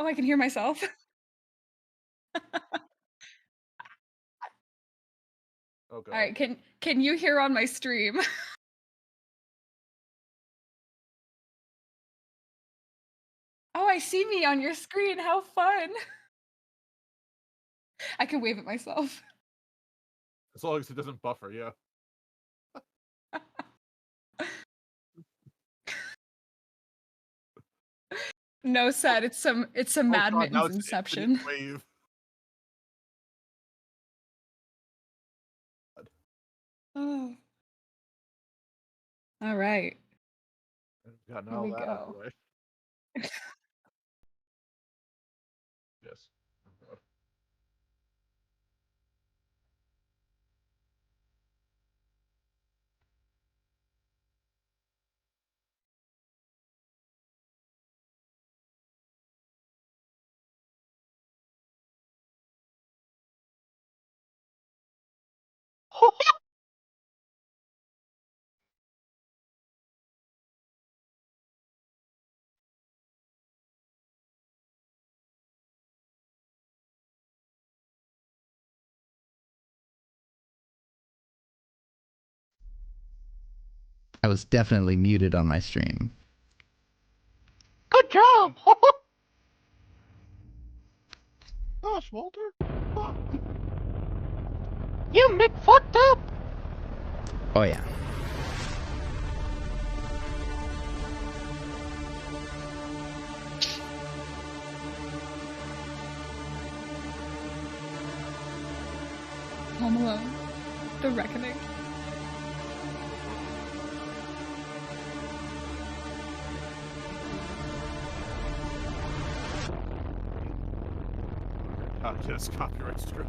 Oh, I can hear myself. Oh god. Alright, can you hear on my stream? Oh, I see me on your screen, how fun. I can wave at myself. As long as it doesn't buffer, yeah. No, Oh, sad, it's some oh Mad god, now Mittens it's an infinite Inception. wave. Oh. Alright, I've gotten here all we that out of the go. way. Yes. Oh god. I was definitely muted on my stream. Good job! Gosh, Walter. You Mick fucked up! Oh yeah. Home Alone. The Reckoning. Yes, copyright struck.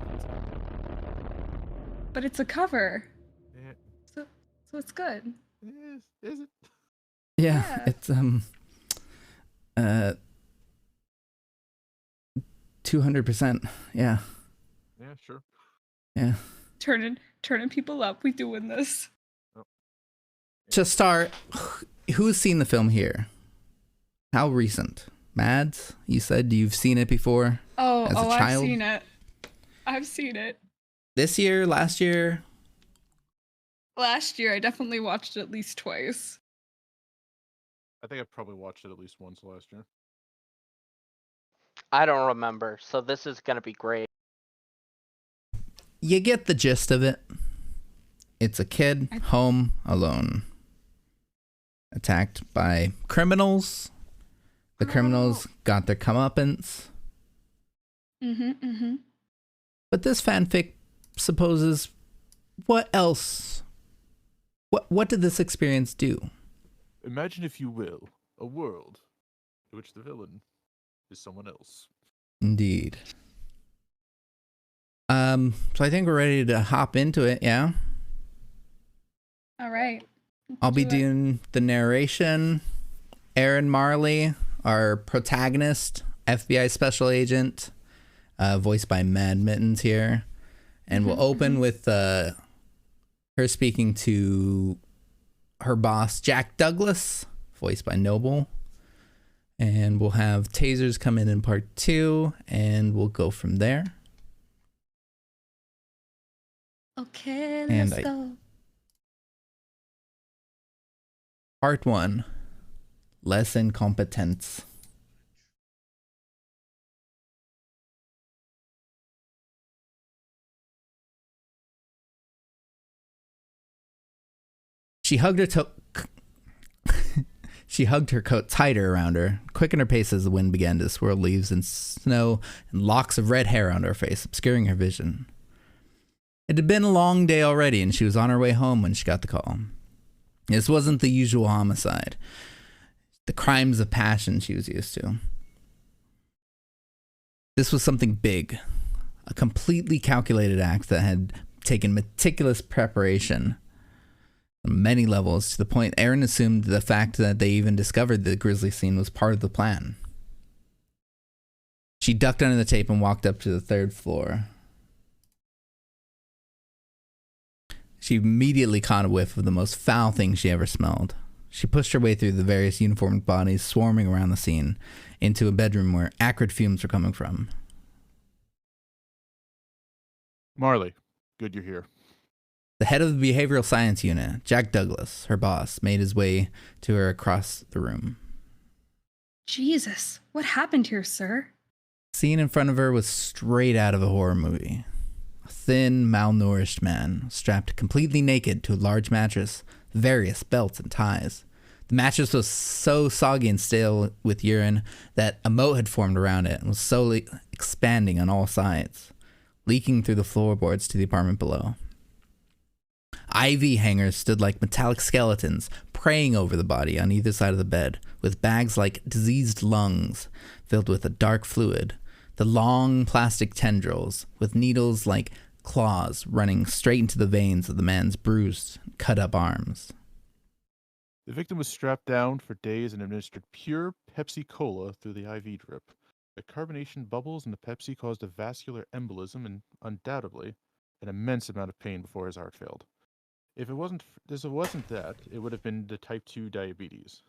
But it's a cover. Yeah, So it's good. is it? Yeah, Yeah. it's 200%. Yeah. Yeah, sure. Yeah. Turning people up, we doing this. Oh. To start, who's seen the film here? How recent? Mads, you said you've seen it before? Oh, As a I've child? seen it. I've seen it. This year? Last year? Last year, I definitely watched it at least twice. I think I probably watched it at least once last year. I don't remember, so this is gonna be great. You get the gist of it. It's a kid home alone, attacked by criminals. The criminals got their comeuppance. Mm-hmm. But this fanfic supposes, what else? What did this experience do? Imagine, if you will, a world in which the villain is someone else. Indeed. So I think we're ready to hop into it, yeah? Alright. I'll be doing the narration. Aaron Marley, our protagonist, FBI special agent, voiced by Mad Mittens here. And we'll open with her speaking to her boss, Jack Douglas, voiced by Noble. And we'll have tasers come in part 2, and we'll go from there. Okay, And let's go. Part 1, Les Incompetents. She hugged her coat tighter around her, quickened her pace as the wind began to swirl leaves and snow and locks of red hair onto her face, obscuring her vision. It had been a long day already, and she was on her way home when she got the call. This wasn't the usual homicide, the crimes of passion she was used to. This was something big, a completely calculated act that had taken meticulous preparation on many levels, to the point Aaron assumed the fact that they even discovered the grisly scene was part of the plan. She ducked under the tape and walked up to the 3rd floor. She immediately caught a whiff of the most foul thing she ever smelled. She pushed her way through the various uniformed bodies swarming around the scene into a bedroom where acrid fumes were coming from. Marley, good you're here. The head of the behavioral science unit, Jack Douglas, her boss, made his way to her across the room. Jesus, what happened here, sir? The scene in front of her was straight out of a horror movie. A thin, malnourished man, strapped completely naked to a large mattress, with various belts and ties. The mattress was so soggy and stale with urine that a moat had formed around it and was slowly expanding on all sides, leaking through the floorboards to the apartment below. IV hangers stood like metallic skeletons, praying over the body on either side of the bed, with bags like diseased lungs filled with a dark fluid, the long plastic tendrils with needles like claws running straight into the veins of the man's bruised, cut-up arms. The victim was strapped down for days and administered pure Pepsi Cola through the IV drip. The carbonation bubbles in the Pepsi caused a vascular embolism and, undoubtedly, an immense amount of pain before his heart failed. If it wasn't that, it would have been the type 2 diabetes.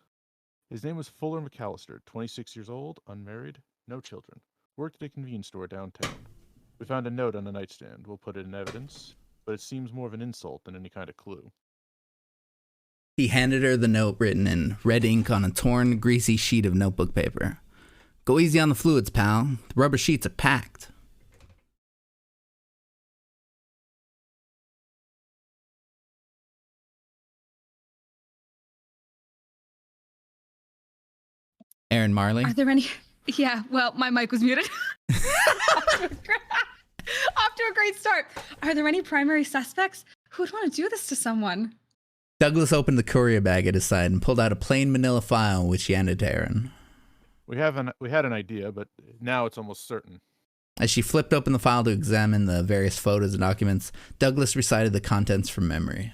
His name was Fuller McAllister, 26 years old, unmarried, no children. Worked at a convenience store downtown. We found a note on the nightstand. We'll put it in evidence, but it seems more of an insult than any kind of clue. He handed her the note written in red ink on a torn, greasy sheet of notebook paper. Go easy on the fluids, pal. The rubber sheets are packed. Aaron Marley. Are there any? Yeah, well, my mic was muted. Off to a great start. Are there any primary suspects? Who would want to do this to someone? Douglas opened the courier bag at his side and pulled out a plain manila file, which he handed to Aaron. We had an idea, but now it's almost certain. As she flipped open the file to examine the various photos and documents, Douglas recited the contents from memory.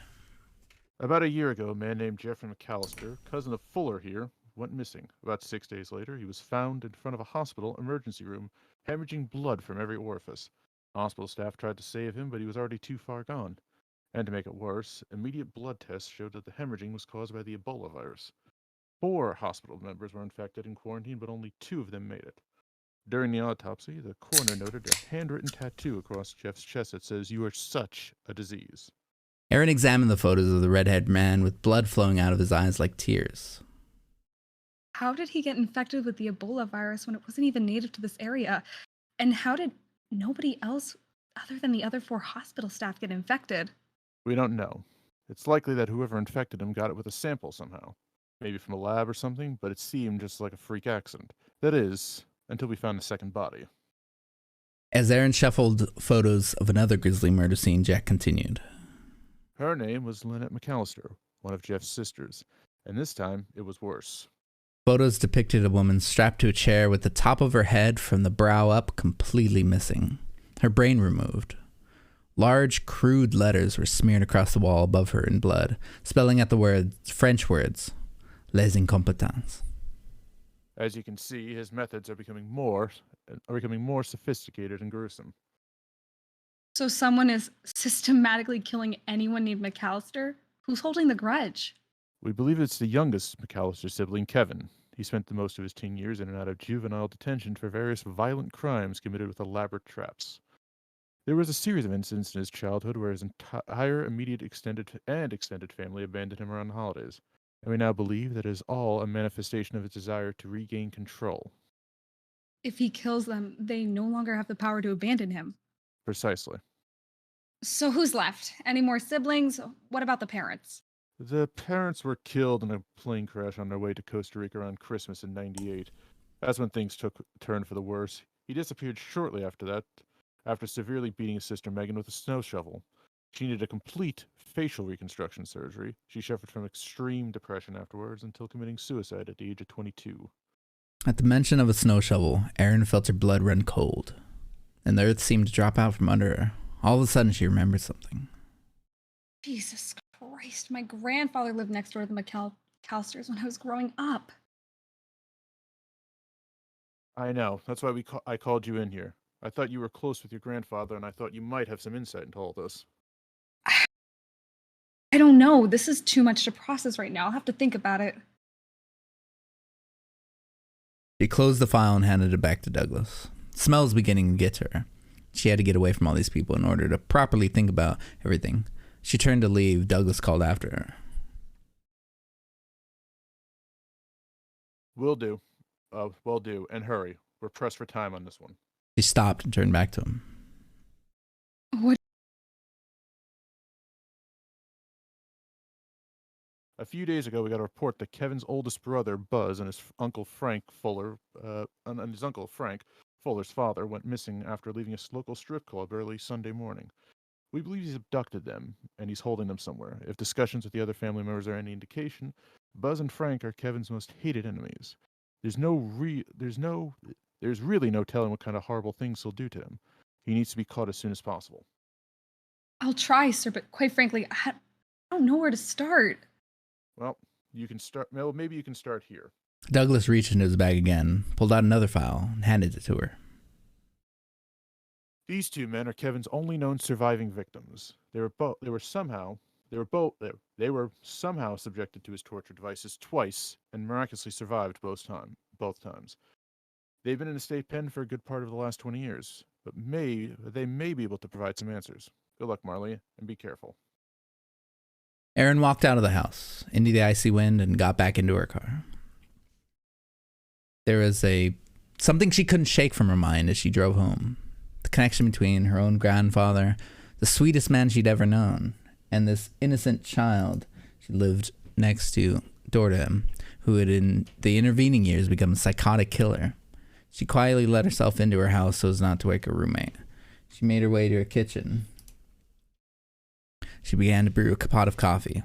About a year ago, a man named Jeffrey McAllister, cousin of Fuller here, went missing. About 6 days later, he was found in front of a hospital emergency room, hemorrhaging blood from every orifice. Hospital staff tried to save him, but he was already too far gone. And to make it worse, immediate blood tests showed that the hemorrhaging was caused by the Ebola virus. 4 hospital members were infected in quarantine, but only 2 of them made it. During the autopsy, the coroner noted a handwritten tattoo across Jeff's chest that says, "You are such a disease." Aaron examined the photos of the red-haired man with blood flowing out of his eyes like tears. How did he get infected with the Ebola virus when it wasn't even native to this area? And how did nobody else other than the other 4 hospital staff get infected? We don't know. It's likely that whoever infected him got it with a sample somehow. Maybe from a lab or something, but it seemed just like a freak accident. That is, until we found the second body. As Aaron shuffled photos of another grisly murder scene, Jack continued. Her name was Lynette McAllister, one of Jeff's sisters, and this time it was worse. Photos depicted a woman strapped to a chair with the top of her head from the brow up completely missing, her brain removed. Large, crude letters were smeared across the wall above her in blood, spelling out the French words, les incompetents. As you can see, his methods are becoming more sophisticated and gruesome. So someone is systematically killing anyone named McAllister? Who's holding the grudge? We believe it's the youngest McAllister sibling, Kevin. He spent the most of his teen years in and out of juvenile detention for various violent crimes committed with elaborate traps. There was a series of incidents in his childhood where his entire immediate extended family abandoned him around the holidays, and we now believe that it is all a manifestation of his desire to regain control. If he kills them, they no longer have the power to abandon him. Precisely. So who's left? Any more siblings? What about the parents? The parents were killed in a plane crash on their way to Costa Rica around Christmas in '98. That's when things took a turn for the worse. He disappeared shortly after that, after severely beating his sister Megan with a snow shovel. She needed a complete facial reconstruction surgery. She suffered from extreme depression afterwards until committing suicide at the age of 22. At the mention of a snow shovel, Erin felt her blood run cold, and the earth seemed to drop out from under her. All of a sudden, she remembered something. Jesus Christ, my grandfather lived next door to the McAllisters when I was growing up. I know. That's why I called you in here. I thought you were close with your grandfather, and I thought you might have some insight into all this. I don't know. This is too much to process right now. I'll have to think about it. She closed the file and handed it back to Douglas. The smell was beginning to get to her. She had to get away from all these people in order to properly think about everything. She turned to leave. Douglas called after her. Will do. Will do. And hurry. We're pressed for time on this one. She stopped and turned back to him. What? A few days ago, we got a report that Kevin's oldest brother, Buzz, and his uncle Frank Fuller, and his uncle Frank, Fuller's father, went missing after leaving a local strip club early Sunday morning. We believe he's abducted them, and he's holding them somewhere. If discussions with the other family members are any indication, Buzz and Frank are Kevin's most hated enemies. There's really no telling what kind of horrible things he'll do to him. He needs to be caught as soon as possible. I'll try, sir, but quite frankly, I don't know where to start. Well, you can start. Well, maybe you can start here. Douglas reached into his bag again, pulled out another file, and handed it to her. These two men are Kevin's only known surviving victims. They were somehow subjected to his torture devices twice and miraculously survived both times. They've been in a state pen for a good part of the last 20 years, but they may be able to provide some answers. Good luck, Marley, and be careful. Erin walked out of the house, into the icy wind, and got back into her car. There was something she couldn't shake from her mind as she drove home. The connection between her own grandfather, the sweetest man she'd ever known, and this innocent child she lived door to him, who had in the intervening years become a psychotic killer. She quietly let herself into her house so as not to wake her roommate. She made her way to her kitchen. She began to brew a pot of coffee.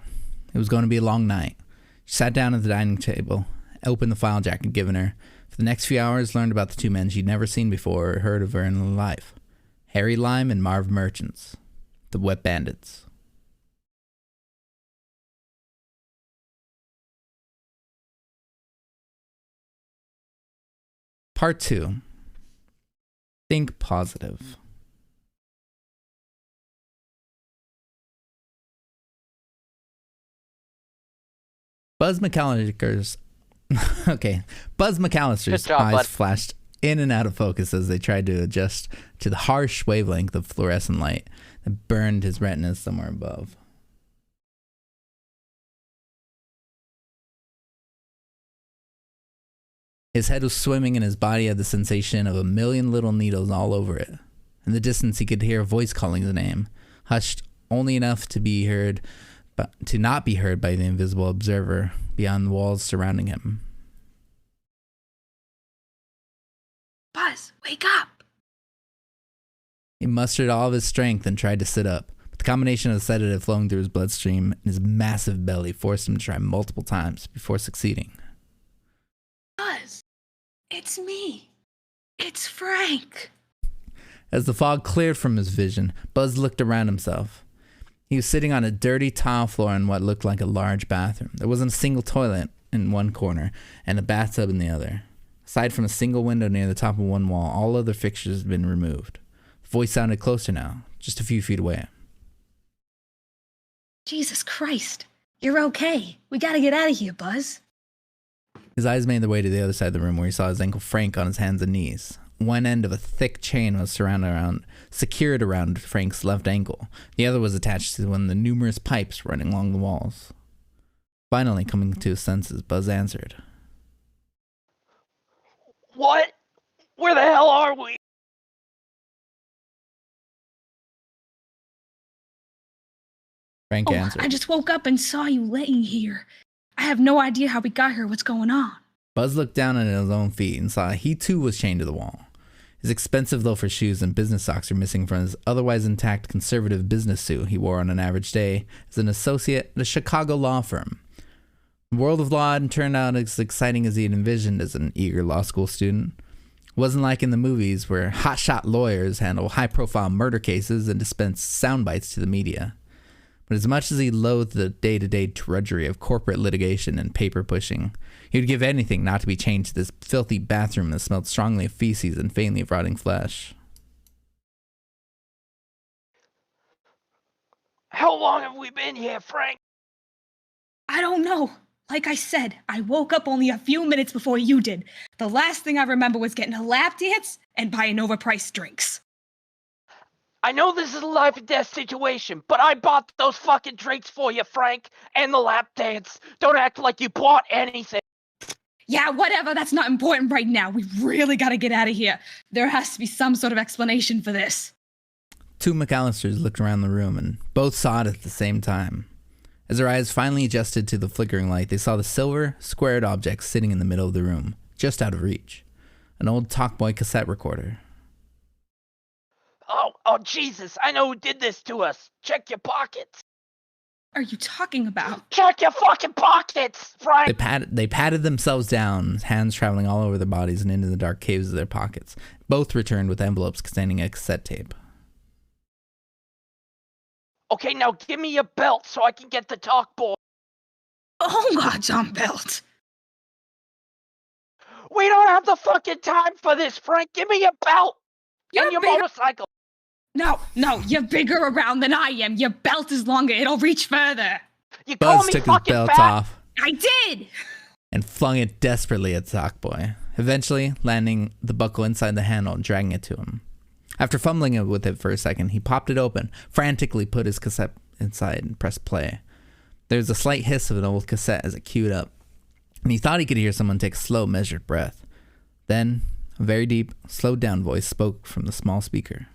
It was going to be a long night. She sat down at the dining table, opened the file Jack had given her. For the next few hours, learned about the two men she'd never seen before or heard of her in her life. Harry Lime and Marv Merchants, the Wet Bandits. Part 2. Think positive. Buzz McAllister's Good job, eyes bud. flashed in and out of focus as they tried to adjust to the harsh wavelength of fluorescent light that burned his retinas somewhere above. His head was swimming and his body had the sensation of a million little needles all over it. In the distance he could hear a voice calling his name, hushed only enough to be heard, but to not be heard by the invisible observer beyond the walls surrounding him. Buzz, wake up! He mustered all of his strength and tried to sit up, but the combination of the sedative flowing through his bloodstream and his massive belly forced him to try multiple times before succeeding. Buzz, it's me. It's Frank. As the fog cleared from his vision, Buzz looked around himself. He was sitting on a dirty tile floor in what looked like a large bathroom. There wasn't a single toilet in one corner and a bathtub in the other. Aside from a single window near the top of one wall, all other fixtures had been removed. The voice sounded closer now, just a few feet away. Jesus Christ. You're okay. We gotta get out of here, Buzz. His eyes made their way to the other side of the room where he saw his Uncle Frank on his hands and knees. One end of a thick chain was secured around Frank's left ankle. The other was attached to one of the numerous pipes running along the walls. Finally, coming to his senses, Buzz answered. What? Where the hell are we? Frank answered. I just woke up and saw you laying here. I have no idea how we got here. What's going on? Buzz looked down at his own feet and saw he too was chained to the wall. His expensive loafer shoes and business socks were missing from his otherwise intact conservative business suit he wore on an average day as an associate at a Chicago law firm. The world of law hadn't turned out as exciting as he had envisioned as an eager law school student. It wasn't like in the movies where hotshot lawyers handle high-profile murder cases and dispense sound bites to the media. But as much as he loathed the day-to-day drudgery of corporate litigation and paper pushing, he would give anything not to be chained to this filthy bathroom that smelled strongly of feces and faintly of rotting flesh. How long have we been here, Frank? I don't know. Like I said, I woke up only a few minutes before you did. The last thing I remember was getting a lap dance and buying overpriced drinks. I know this is a life and death situation, but I bought those fucking drinks for you, Frank, and the lap dance. Don't act like you bought anything. Yeah, whatever, that's not important right now. We really gotta get out of here. There has to be some sort of explanation for this. Two McAllisters looked around the room and both saw it at the same time. As their eyes finally adjusted to the flickering light, they saw the silver, squared object sitting in the middle of the room, just out of reach. An old Talkboy cassette recorder. Oh, Jesus, I know who did this to us. Check your pockets. Are you talking about? Check your fucking pockets, Frank. They patted themselves down, hands traveling all over their bodies and into the dark caves of their pockets. Both returned with envelopes containing a cassette tape. Okay, now give me your belt so I can get the talk boy. Oh, my John Belt. We don't have the fucking time for this, Frank. Give me your belt and your motorcycle. No, you're bigger around than I am. Your belt is longer. It'll reach further. You call Buzz me took his fucking belt fat? off I did! and flung it desperately at Talkboy, eventually landing the buckle inside the handle and dragging it to him. After fumbling with it for a second, he popped it open, frantically put his cassette inside and pressed play. There was a slight hiss of an old cassette as it queued up, and he thought he could hear someone take a slow, measured breath. Then, a very deep, slowed down voice spoke from the small speaker.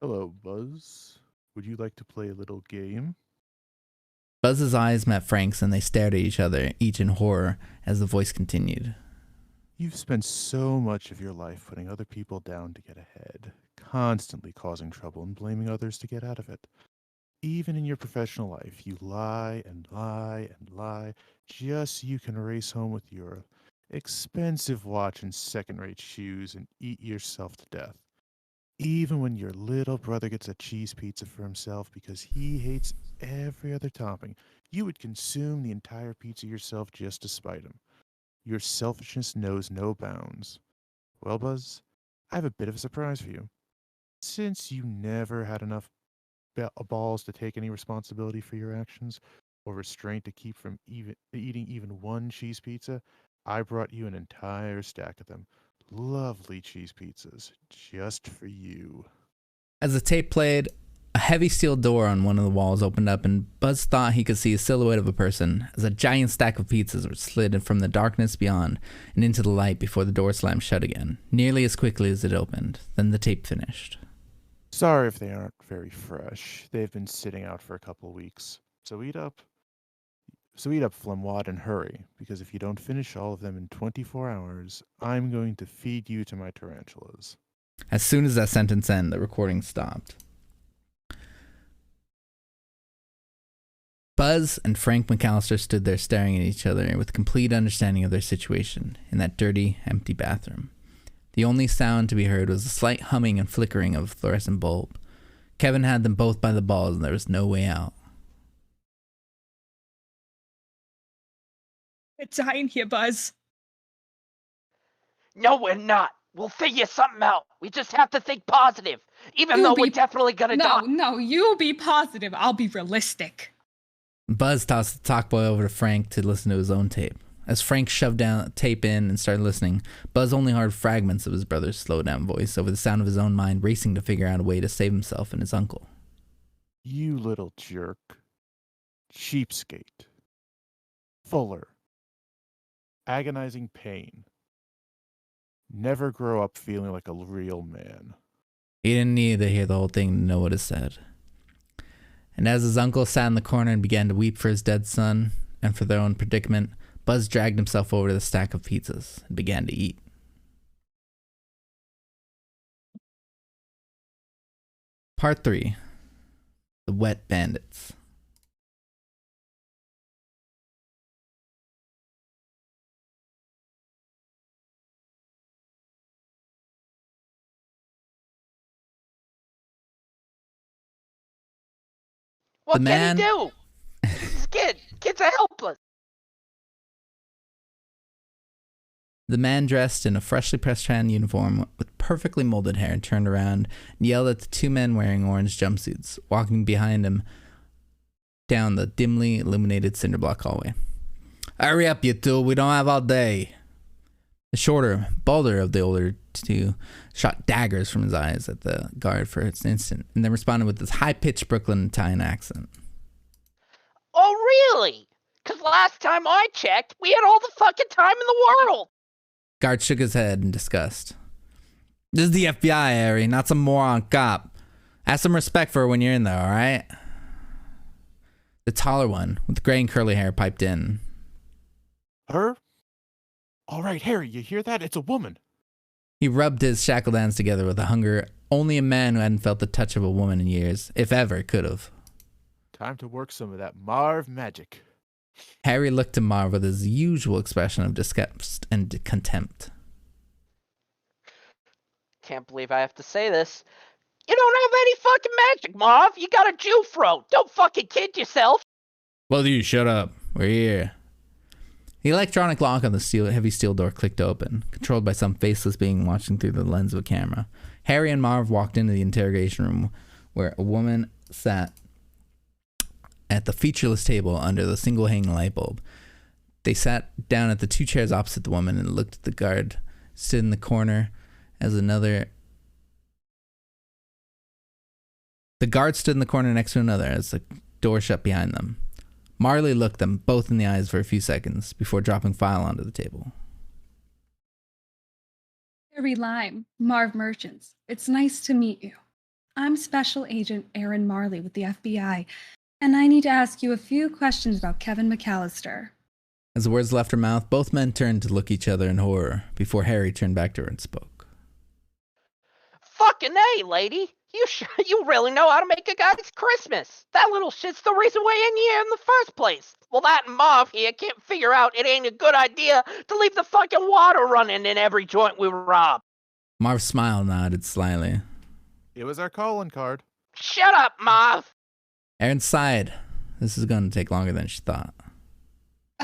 Hello, Buzz. Would you like to play a little game? Buzz's eyes met Frank's and they stared at each other, each in horror, as the voice continued. You've spent so much of your life putting other people down to get ahead, constantly causing trouble and blaming others to get out of it. Even in your professional life, you lie and lie and lie just so you can race home with your expensive watch and second-rate shoes and eat yourself to death. Even when your little brother gets a cheese pizza for himself because he hates every other topping, you would consume the entire pizza yourself just to spite him. Your selfishness knows no bounds. Well, Buzz, I have a bit of a surprise for you. Since you never had enough balls to take any responsibility for your actions or restraint to keep from eating even one cheese pizza, I brought you an entire stack of them. Lovely cheese pizzas, just for you. As the tape played, a heavy steel door on one of the walls opened up and Buzz thought he could see a silhouette of a person as a giant stack of pizzas were slid from the darkness beyond and into the light before the door slammed shut again, nearly as quickly as it opened. Then the tape finished. Sorry if they aren't very fresh. They've been sitting out for a couple of weeks. So eat up, Flemwad, and hurry, because if you don't finish all of them in 24 hours, I'm going to feed you to my tarantulas. As soon as that sentence ended, the recording stopped. Buzz and Frank McAllister stood there staring at each other with complete understanding of their situation in that dirty, empty bathroom. The only sound to be heard was the slight humming and flickering of a fluorescent bulb. Kevin had them both by the balls and there was no way out. We're dying here, Buzz. No, we're not. We'll figure something out. We just have to think positive, even though we're definitely gonna die. No, you be positive. I'll be realistic. Buzz tossed the talk boy over to Frank to listen to his own tape. As Frank shoved down tape in and started listening, Buzz only heard fragments of his brother's slowed-down voice over the sound of his own mind racing to figure out a way to save himself and his uncle. You little jerk. Cheapskate. Fuller. Agonizing pain. Never grow up feeling like a real man. He didn't need to hear the whole thing to know what it said. And as his uncle sat in the corner and began to weep for his dead son and for their own predicament, Buzz dragged himself over to the stack of pizzas and began to eat. Part 3. The Wet Bandits. What The can man- he do? This kids are helpless. The man dressed in a freshly pressed tan uniform with perfectly molded hair turned around and yelled at the two men wearing orange jumpsuits. Walking behind him down the dimly illuminated cinder block hallway. Hurry up, you two. We don't have all day. The shorter, balder of the older two shot daggers from his eyes at the guard for an instant and then responded with this high-pitched Brooklyn Italian accent. Oh, really? Because last time I checked, we had all the fucking time in the world. Guard shook his head in disgust. This is the FBI, Harry, not some moron cop. Have some respect for her when you're in there, all right? The taller one, with gray and curly hair, piped in. Her? All right, Harry, you hear that? It's a woman. He rubbed his shackled hands together with a hunger only a man who hadn't felt the touch of a woman in years, if ever, could have. Time to work some of that Marv magic. Harry looked to Marv with his usual expression of disgust and contempt. Can't believe I have to say this. You don't have any fucking magic, Marv. You got a Jew throat. Don't fucking kid yourself. Both of you, shut up. We're here. The electronic lock on the heavy steel door clicked open, controlled by some faceless being watching through the lens of a camera. Harry and Marv walked into the interrogation room where a woman sat at the featureless table under the single hanging light bulb. They sat down at the two chairs opposite the woman and looked at the guard stood in the corner as another. The guard stood in the corner next to another as the door shut behind them. Marley looked them both in the eyes for a few seconds before dropping file onto the table. Harry Lime, Marv Merchants. It's nice to meet you. I'm Special Agent Aaron Marley with the FBI, and I need to ask you a few questions about Kevin McAllister. As the words left her mouth, both men turned to look each other in horror before Harry turned back to her and spoke. Fucking A, lady. You really know how to make a guy's Christmas. That little shit's the reason we're in here in the first place. Well, that and Marv here can't figure out it ain't a good idea to leave the fucking water running in every joint we rob. Marv smiled and nodded slyly. It was our calling card. Shut up, Marv. Aaron sighed. This is going to take longer than she thought.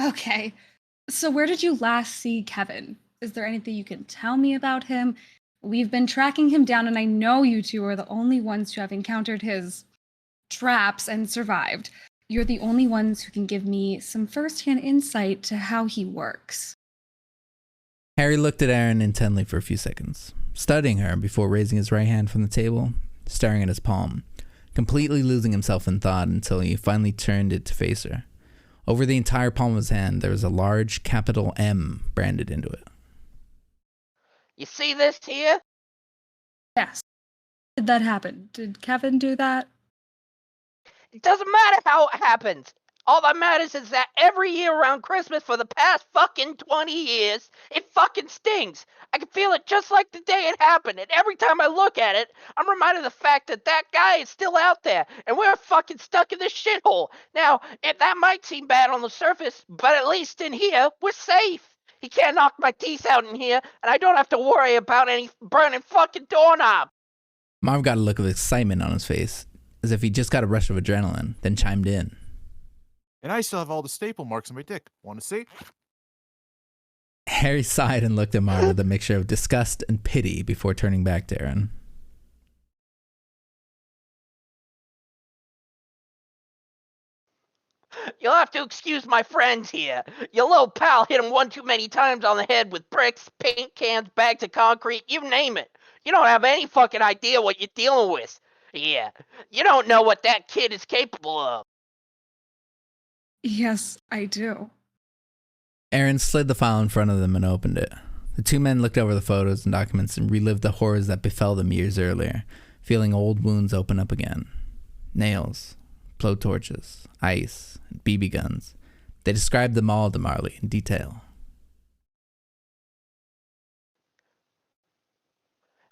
Okay, so where did you last see Kevin? Is there anything you can tell me about him? We've been tracking him down, and I know you two are the only ones who have encountered his traps and survived. You're the only ones who can give me some first-hand insight to how he works. Harry looked at Aaron intently for a few seconds, studying her before raising his right hand from the table, staring at his palm, completely losing himself in thought until he finally turned it to face her. Over the entire palm of his hand, there was a large capital M branded into it. You see this here? Yes. Did that happen? Did Kevin do that? It doesn't matter how it happens. All that matters is that every year around Christmas for the past fucking 20 years, it fucking stings. I can feel it just like the day it happened, and every time I look at it, I'm reminded of the fact that that guy is still out there, and we're fucking stuck in this shithole. Now, that might seem bad on the surface, but at least in here, we're safe. He can't knock my teeth out in here, and I don't have to worry about any burning fucking doorknob. Marv got a look of excitement on his face, as if he just got a rush of adrenaline, then chimed in. And I still have all the staple marks on my dick. Want to see? Harry sighed and looked at Marv with a mixture of disgust and pity before turning back to Aaron. You'll have to excuse my friends here. Your little pal hit him one too many times on the head with bricks, paint cans, bags of concrete, you name it. You don't have any fucking idea what you're dealing with. Yeah, you don't know what that kid is capable of. Yes, I do. Aaron slid the file in front of them and opened it. The two men looked over the photos and documents and relived the horrors that befell them years earlier, feeling old wounds open up again. Nails, blowtorches, ice, and BB guns. They described them all to Marley in detail.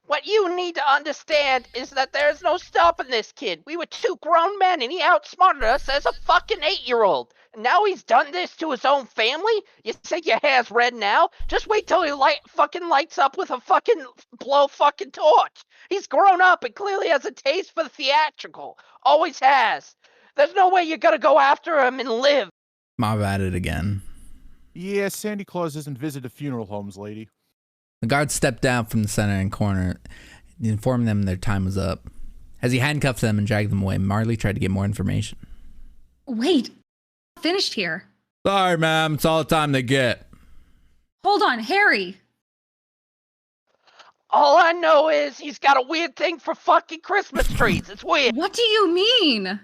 What you need to understand is that there's no stopping this kid. We were two grown men and he outsmarted us as a fucking 8-year-old. And now he's done this to his own family? You think your hair's red now? Just wait till he lights up with a fucking blow fucking torch. He's grown up and clearly has a taste for the theatrical. Always has. There's no way you're gonna go after him and live. Marv added again. Yeah, Sandy Claus doesn't visit funeral homes, lady. The guard stepped out from the center and corner and informed them their time was up. As he handcuffed them and dragged them away, Marley tried to get more information. Wait, finished here. Sorry, ma'am. It's all the time they get. Hold on, Harry. All I know is he's got a weird thing for fucking Christmas trees. It's weird. What do you mean?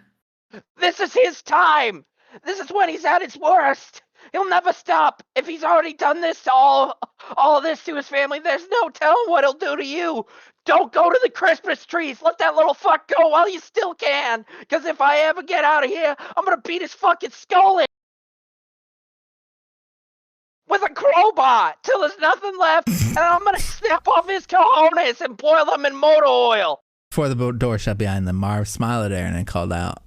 This is his time. This is when he's at his worst. He'll never stop. If he's already done this to all of this to his family, there's no telling what he'll do to you. Don't go to the Christmas trees. Let that little fuck go while you still can. Because if I ever get out of here, I'm gonna beat his fucking skull in with a crowbar till there's nothing left, and I'm gonna snap off his cojones and boil them in motor oil. Before the door shut behind them, Marv smiled at Aaron and called out.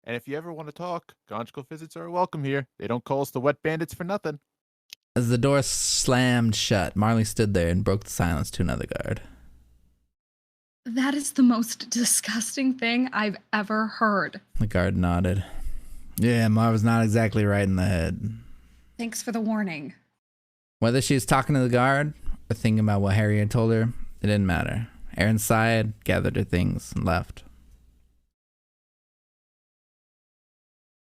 And if you ever want to talk, conjugal visits are welcome here. They don't call us the wet bandits for nothing. As the door slammed shut, Marley stood there and broke the silence to another guard. That is the most disgusting thing I've ever heard. The guard nodded. Yeah, Marv was not exactly right in the head. Thanks for the warning. Whether she was talking to the guard or thinking about what Harry had told her, it didn't matter. Aaron sighed, gathered her things, and left.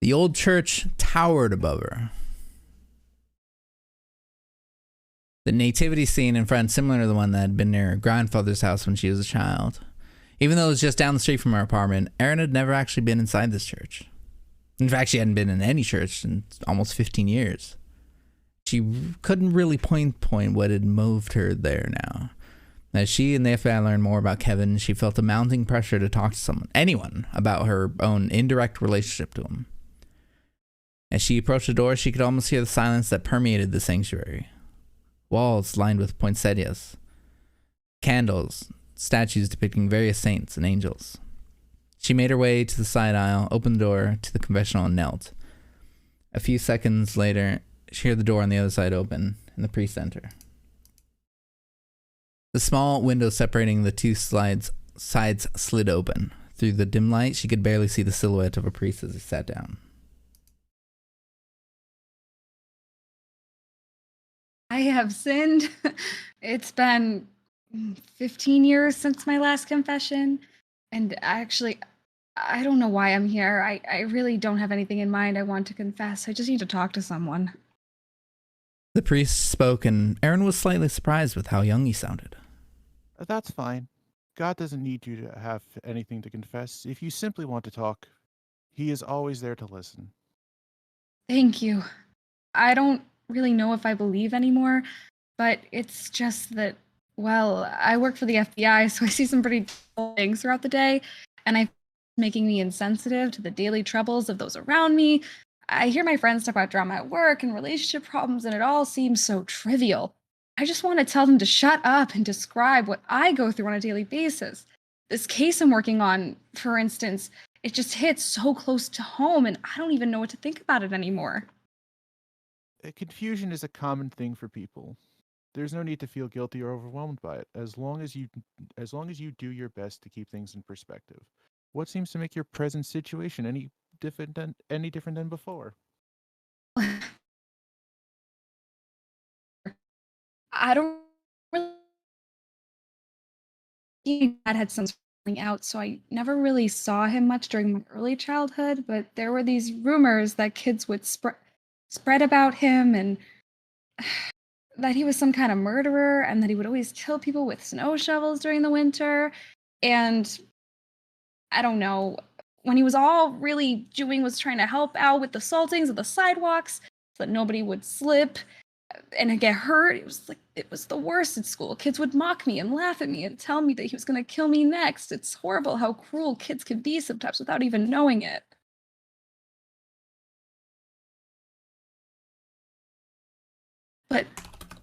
The old church towered above her. The nativity scene in front, similar to the one that had been near her grandfather's house when she was a child. Even though it was just down the street from her apartment, Aaron had never actually been inside this church. In fact, she hadn't been in any church in almost 15 years. She couldn't really pinpoint what had moved her there now. As she and the FBI learned more about Kevin, she felt a mounting pressure to talk to someone, anyone, about her own indirect relationship to him. As she approached the door, she could almost hear the silence that permeated the sanctuary. Walls lined with poinsettias, candles, statues depicting various saints and angels. She made her way to the side aisle, opened the door to the confessional, and knelt. A few seconds later, she heard the door on the other side open, and the priest enter. The small window separating the two sides slid open. Through the dim light, she could barely see the silhouette of a priest as he sat down. I have sinned. It's been 15 years since my last confession. And actually, I don't know why I'm here. I really don't have anything in mind I want to confess. I just need to talk to someone. The priest spoke, and Aaron was slightly surprised with how young he sounded. That's fine. God doesn't need you to have anything to confess. If you simply want to talk, he is always there to listen. Thank you. I don't really know if I believe anymore, but it's just that, well, I work for the FBI, so I see some pretty terrible things throughout the day, and it's making me insensitive to the daily troubles of those around me. I hear my friends talk about drama at work and relationship problems, and it all seems so trivial. I just want to tell them to shut up and describe what I go through on a daily basis. This case I'm working on, for instance, it just hits so close to home, and I don't even know what to think about it anymore. Confusion is a common thing for people. There's no need to feel guilty or overwhelmed by it, as long as you do your best to keep things in perspective. What seems to make your present situation any different than before? I don't really. Dad had some falling out, so I never really saw him much during my early childhood. But there were these rumors that kids would spread about him, and that he was some kind of murderer, and that he would always kill people with snow shovels during the winter. And I don't know, when he was all really doing was trying to help out with the saltings of the sidewalks so that nobody would slip and get hurt. It was the worst at school. Kids would mock me and laugh at me and tell me that he was going to kill me next. It's horrible how cruel kids can be sometimes without even knowing it. But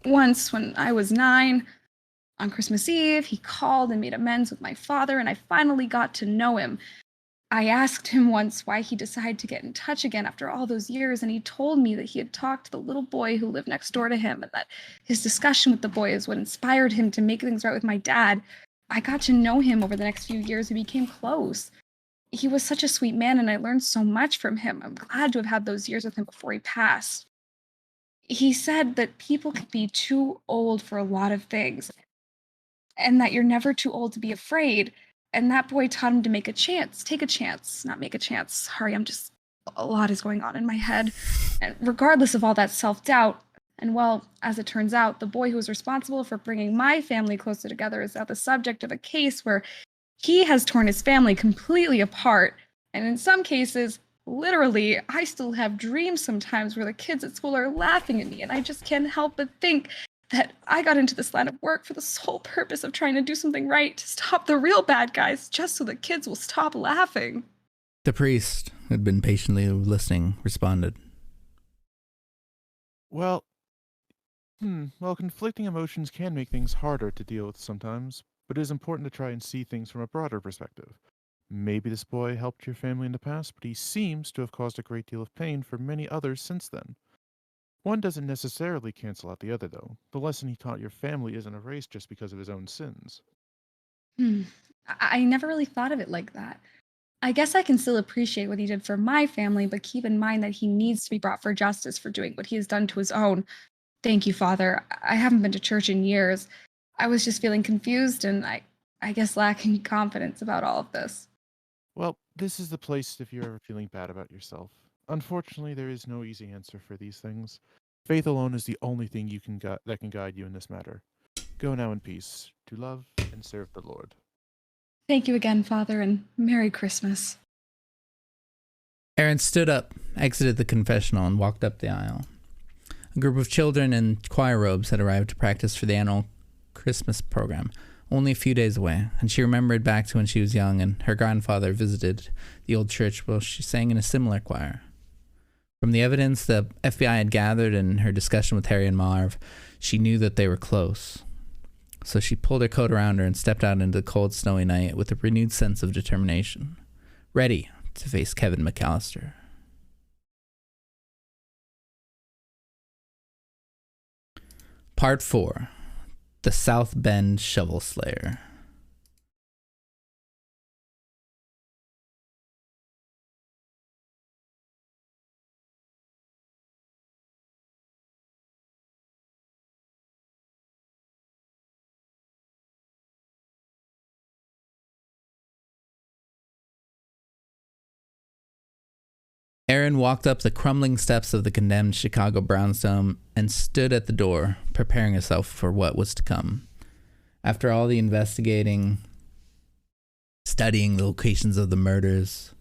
once, when I was 9, on Christmas Eve, he called and made amends with my father, and I finally got to know him. I asked him once why he decided to get in touch again after all those years, and he told me that he had talked to the little boy who lived next door to him, and that his discussion with the boy is what inspired him to make things right with my dad. I got to know him over the next few years. We became close. He was such a sweet man, and I learned so much from him. I'm glad to have had those years with him before he passed. He said that people can be too old for a lot of things, and that you're never too old to be afraid. And that boy taught him to take a chance, not make a chance. Sorry, I'm just a lot is going on in my head. And regardless of all that self-doubt, and well, as it turns out, the boy who was responsible for bringing my family closer together is now the subject of a case where he has torn his family completely apart. And in some cases, literally, I still have dreams sometimes where the kids at school are laughing at me, and I just can't help but think that I got into this line of work for the sole purpose of trying to do something right to stop the real bad guys, just so the kids will stop laughing. The priest, who had been patiently listening, responded. Well, conflicting emotions can make things harder to deal with sometimes, but it is important to try and see things from a broader perspective. Maybe this boy helped your family in the past, but he seems to have caused a great deal of pain for many others since then. One doesn't necessarily cancel out the other, though. The lesson he taught your family isn't erased just because of his own sins. I never really thought of it like that. I guess I can still appreciate what he did for my family, but keep in mind that he needs to be brought for justice for doing what he has done to his own. Thank you, Father. I haven't been to church in years. I was just feeling confused and I guess lacking confidence about all of this. Well, this is the place if you're ever feeling bad about yourself. Unfortunately, there is no easy answer for these things. Faith alone is the only thing that can guide you in this matter. Go now in peace, to love and serve the Lord. Thank you again, Father, and Merry Christmas. Aaron stood up, exited the confessional, and walked up the aisle. A group of children in choir robes had arrived to practice for the annual Christmas program, only a few days away, and she remembered back to when she was young and her grandfather visited the old church while she sang in a similar choir. From the evidence the FBI had gathered in her discussion with Harry and Marv, she knew that they were close. So she pulled her coat around her and stepped out into the cold, snowy night with a renewed sense of determination, ready to face Kevin McAllister. Part 4. The South Bend Shovel Slayer. Aaron walked up the crumbling steps of the condemned Chicago brownstone and stood at the door, preparing herself for what was to come. After all the investigating, studying the locations of the murders,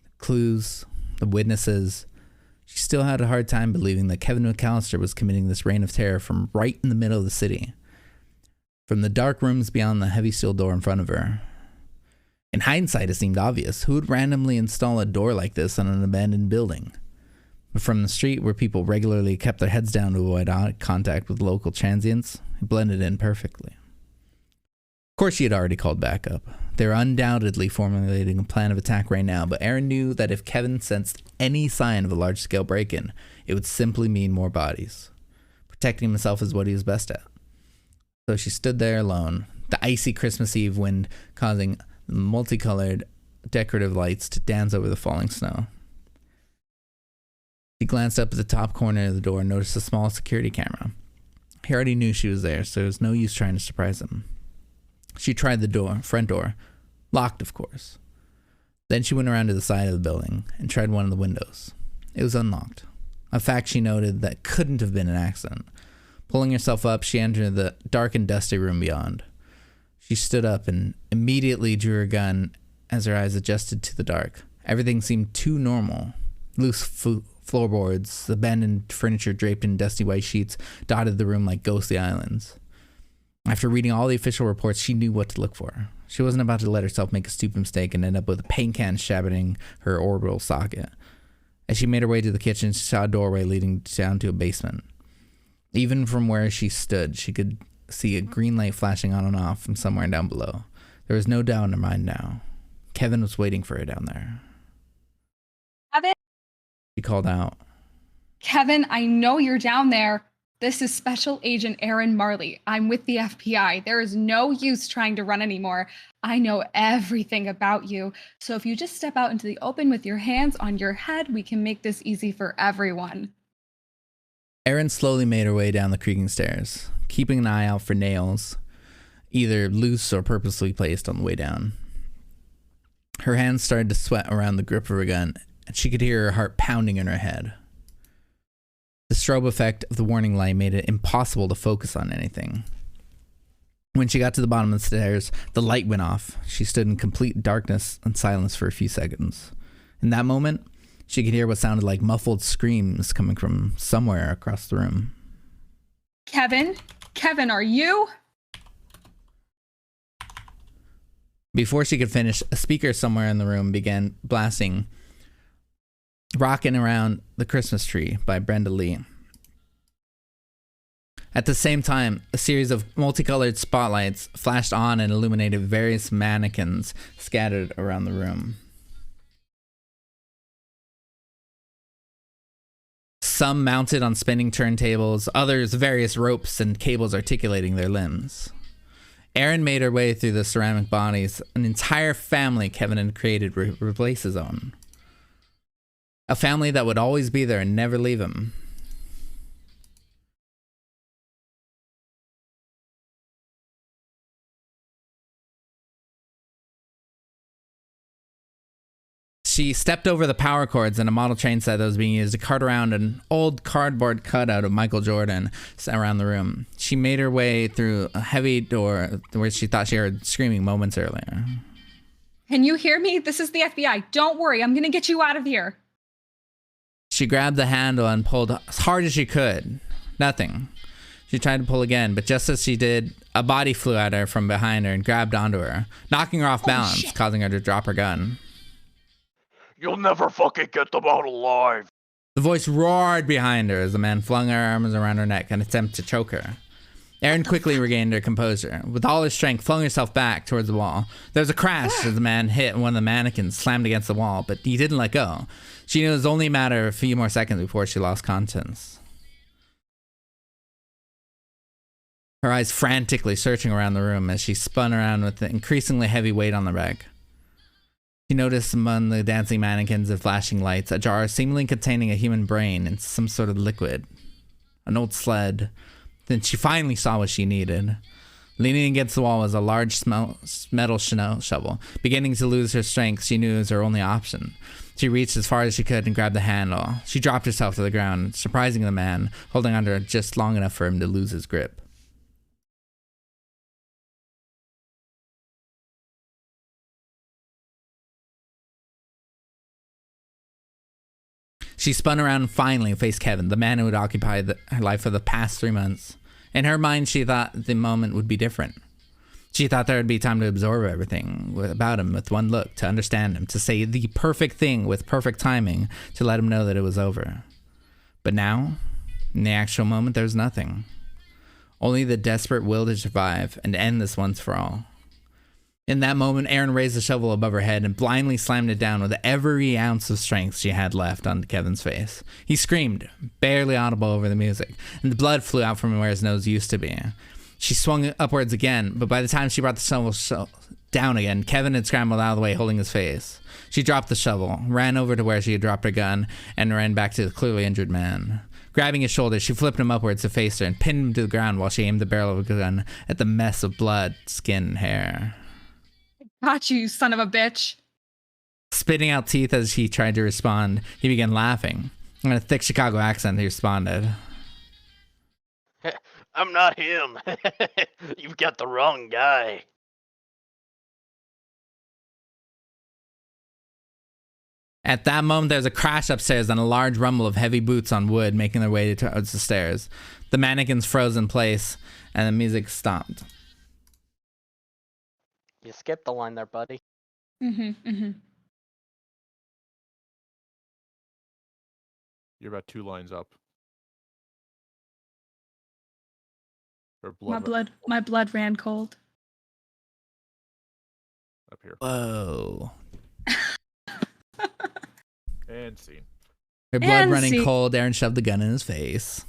the clues, the witnesses, she still had a hard time believing that Kevin McAllister was committing this reign of terror from right in the middle of the city, from the dark rooms beyond the heavy steel door in front of her. In hindsight, it seemed obvious. Who would randomly install a door like this on an abandoned building? But from the street where people regularly kept their heads down to avoid eye contact with local transients, it blended in perfectly. Of course, she had already called backup. They were undoubtedly formulating a plan of attack right now, but Aaron knew that if Kevin sensed any sign of a large-scale break-in, it would simply mean more bodies. Protecting himself is what he was best at. So she stood there alone, the icy Christmas Eve wind causing multicolored decorative lights to dance over the falling snow. He glanced up at the top corner of the door and noticed a small security camera. He already knew she was there, so there was no use trying to surprise him. She tried the front door, locked of course. Then she went around to the side of the building and tried one of the windows. It was unlocked, a fact she noted that couldn't have been an accident. Pulling herself up, she entered the dark and dusty room beyond. She stood up and immediately drew her gun as her eyes adjusted to the dark. Everything seemed too normal. Loose floorboards, abandoned furniture draped in dusty white sheets dotted the room like ghostly islands. After reading all the official reports, she knew what to look for. She wasn't about to let herself make a stupid mistake and end up with a paint can shabbating her orbital socket. As she made her way to the kitchen, she saw a doorway leading down to a basement. Even from where she stood, she could see a green light flashing on and off from somewhere down below. There was no doubt in her mind now. Kevin was waiting for her down there. Kevin? She called out. Kevin, I know you're down there. This is Special Agent Aaron Marley. I'm with the FBI. There is no use trying to run anymore. I know everything about you. So if you just step out into the open with your hands on your head, we can make this easy for everyone. Aaron slowly made her way down the creaking stairs, keeping an eye out for nails, either loose or purposely placed on the way down. Her hands started to sweat around the grip of her gun and she could hear her heart pounding in her head. The strobe effect of the warning light made it impossible to focus on anything. When she got to the bottom of the stairs, the light went off. She stood in complete darkness and silence for a few seconds. In that moment, she could hear what sounded like muffled screams coming from somewhere across the room. Kevin? Kevin, are you? Before she could finish, a speaker somewhere in the room began blasting "Rockin' Around the Christmas Tree" by Brenda Lee. At the same time, a series of multicolored spotlights flashed on and illuminated various mannequins scattered around the room. Some mounted on spinning turntables, others various ropes and cables articulating their limbs. Erin made her way through the ceramic bodies. An entire family Kevin had created replaced his own. A family that would always be there and never leave him. She stepped over the power cords and a model train set that was being used to cart around an old cardboard cutout of Michael Jordan around the room. She made her way through a heavy door where she thought she heard screaming moments earlier. Can you hear me? This is the FBI. Don't worry, I'm gonna get you out of here. She grabbed the handle and pulled as hard as she could. Nothing. She tried to pull again, but just as she did, a body flew at her from behind her and grabbed onto her, knocking her off balance, causing her to drop her gun. You'll never fucking get them out alive. The voice roared behind her as the man flung her arms around her neck in an attempt to choke her. Erin quickly regained her composure. With all her strength, flung herself back towards the wall. There was a crash as the man hit one of the mannequins, slammed against the wall, but he didn't let go. She knew it was only a matter of a few more seconds before she lost conscience. Her eyes frantically searching around the room as she spun around with the increasingly heavy weight on the rack. She noticed among the dancing mannequins and flashing lights a jar seemingly containing a human brain and some sort of liquid. An old sled. Then she finally saw what she needed. Leaning against the wall was a large metal shovel. Beginning to lose her strength, she knew it was her only option. She reached as far as she could and grabbed the handle. She dropped herself to the ground, surprising the man, holding onto her just long enough for him to lose his grip. She spun around and finally faced Kevin, the man who had occupied her life for the past 3 months. In her mind, she thought the moment would be different. She thought there would be time to absorb everything about him with one look, to understand him, to say the perfect thing with perfect timing, to let him know that it was over. But now, in the actual moment, there was nothing. Only the desperate will to survive and end this once for all. In that moment, Erin raised the shovel above her head and blindly slammed it down with every ounce of strength she had left onto Kevin's face. He screamed, barely audible over the music, and the blood flew out from where his nose used to be. She swung upwards again, but by the time she brought the shovel down again, Kevin had scrambled out of the way, holding his face. She dropped the shovel, ran over to where she had dropped her gun, and ran back to the clearly injured man. Grabbing his shoulder, she flipped him upwards to face her and pinned him to the ground while she aimed the barrel of a gun at the mess of blood, skin, and hair. Got you, son of a bitch. Spitting out teeth as he tried to respond, he began laughing. In a thick Chicago accent, he responded, I'm not him. You've got the wrong guy. At that moment, there was a crash upstairs and a large rumble of heavy boots on wood making their way towards the stairs. The mannequins froze in place, and the music stopped. You skipped the line there, buddy. Mm-hmm. You're about 2 lines up. Her blood My blood ran cold. up here. Whoa. And scene. Her blood And running see- cold, Erin shoved the gun in his face.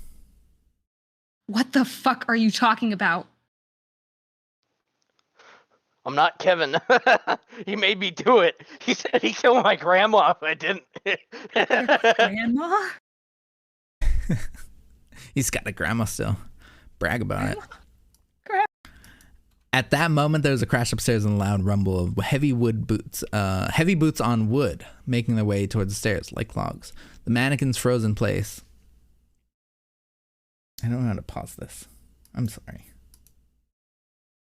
What the fuck are you talking about? I'm not Kevin. He made me do it. He said he killed my grandma if I didn't. Your grandma? He's got a grandma still. Brag about it. At that moment, there was a crash upstairs and a loud rumble of heavy boots on wood, making their way towards the stairs like logs. The mannequins froze in place. I don't know how to pause this. I'm sorry.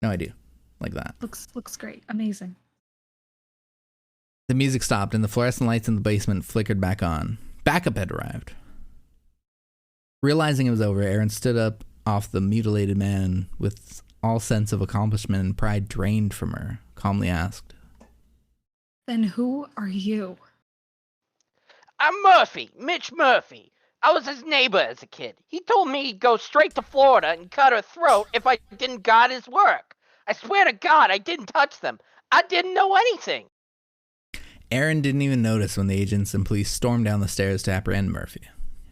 No, I do. Like that. Looks great. Amazing. The music stopped and the fluorescent lights in the basement flickered back on. Backup had arrived. Realizing it was over, Aaron stood up off the mutilated man with all sense of accomplishment and pride drained from her, calmly asked, Then who are you? I'm Murphy, Mitch Murphy. I was his neighbor as a kid. He told me he'd go straight to Florida and cut her throat if I didn't guard his work. I swear to God, I didn't touch them. I didn't know anything. Aaron didn't even notice when the agents and police stormed down the stairs to apprehend Murphy.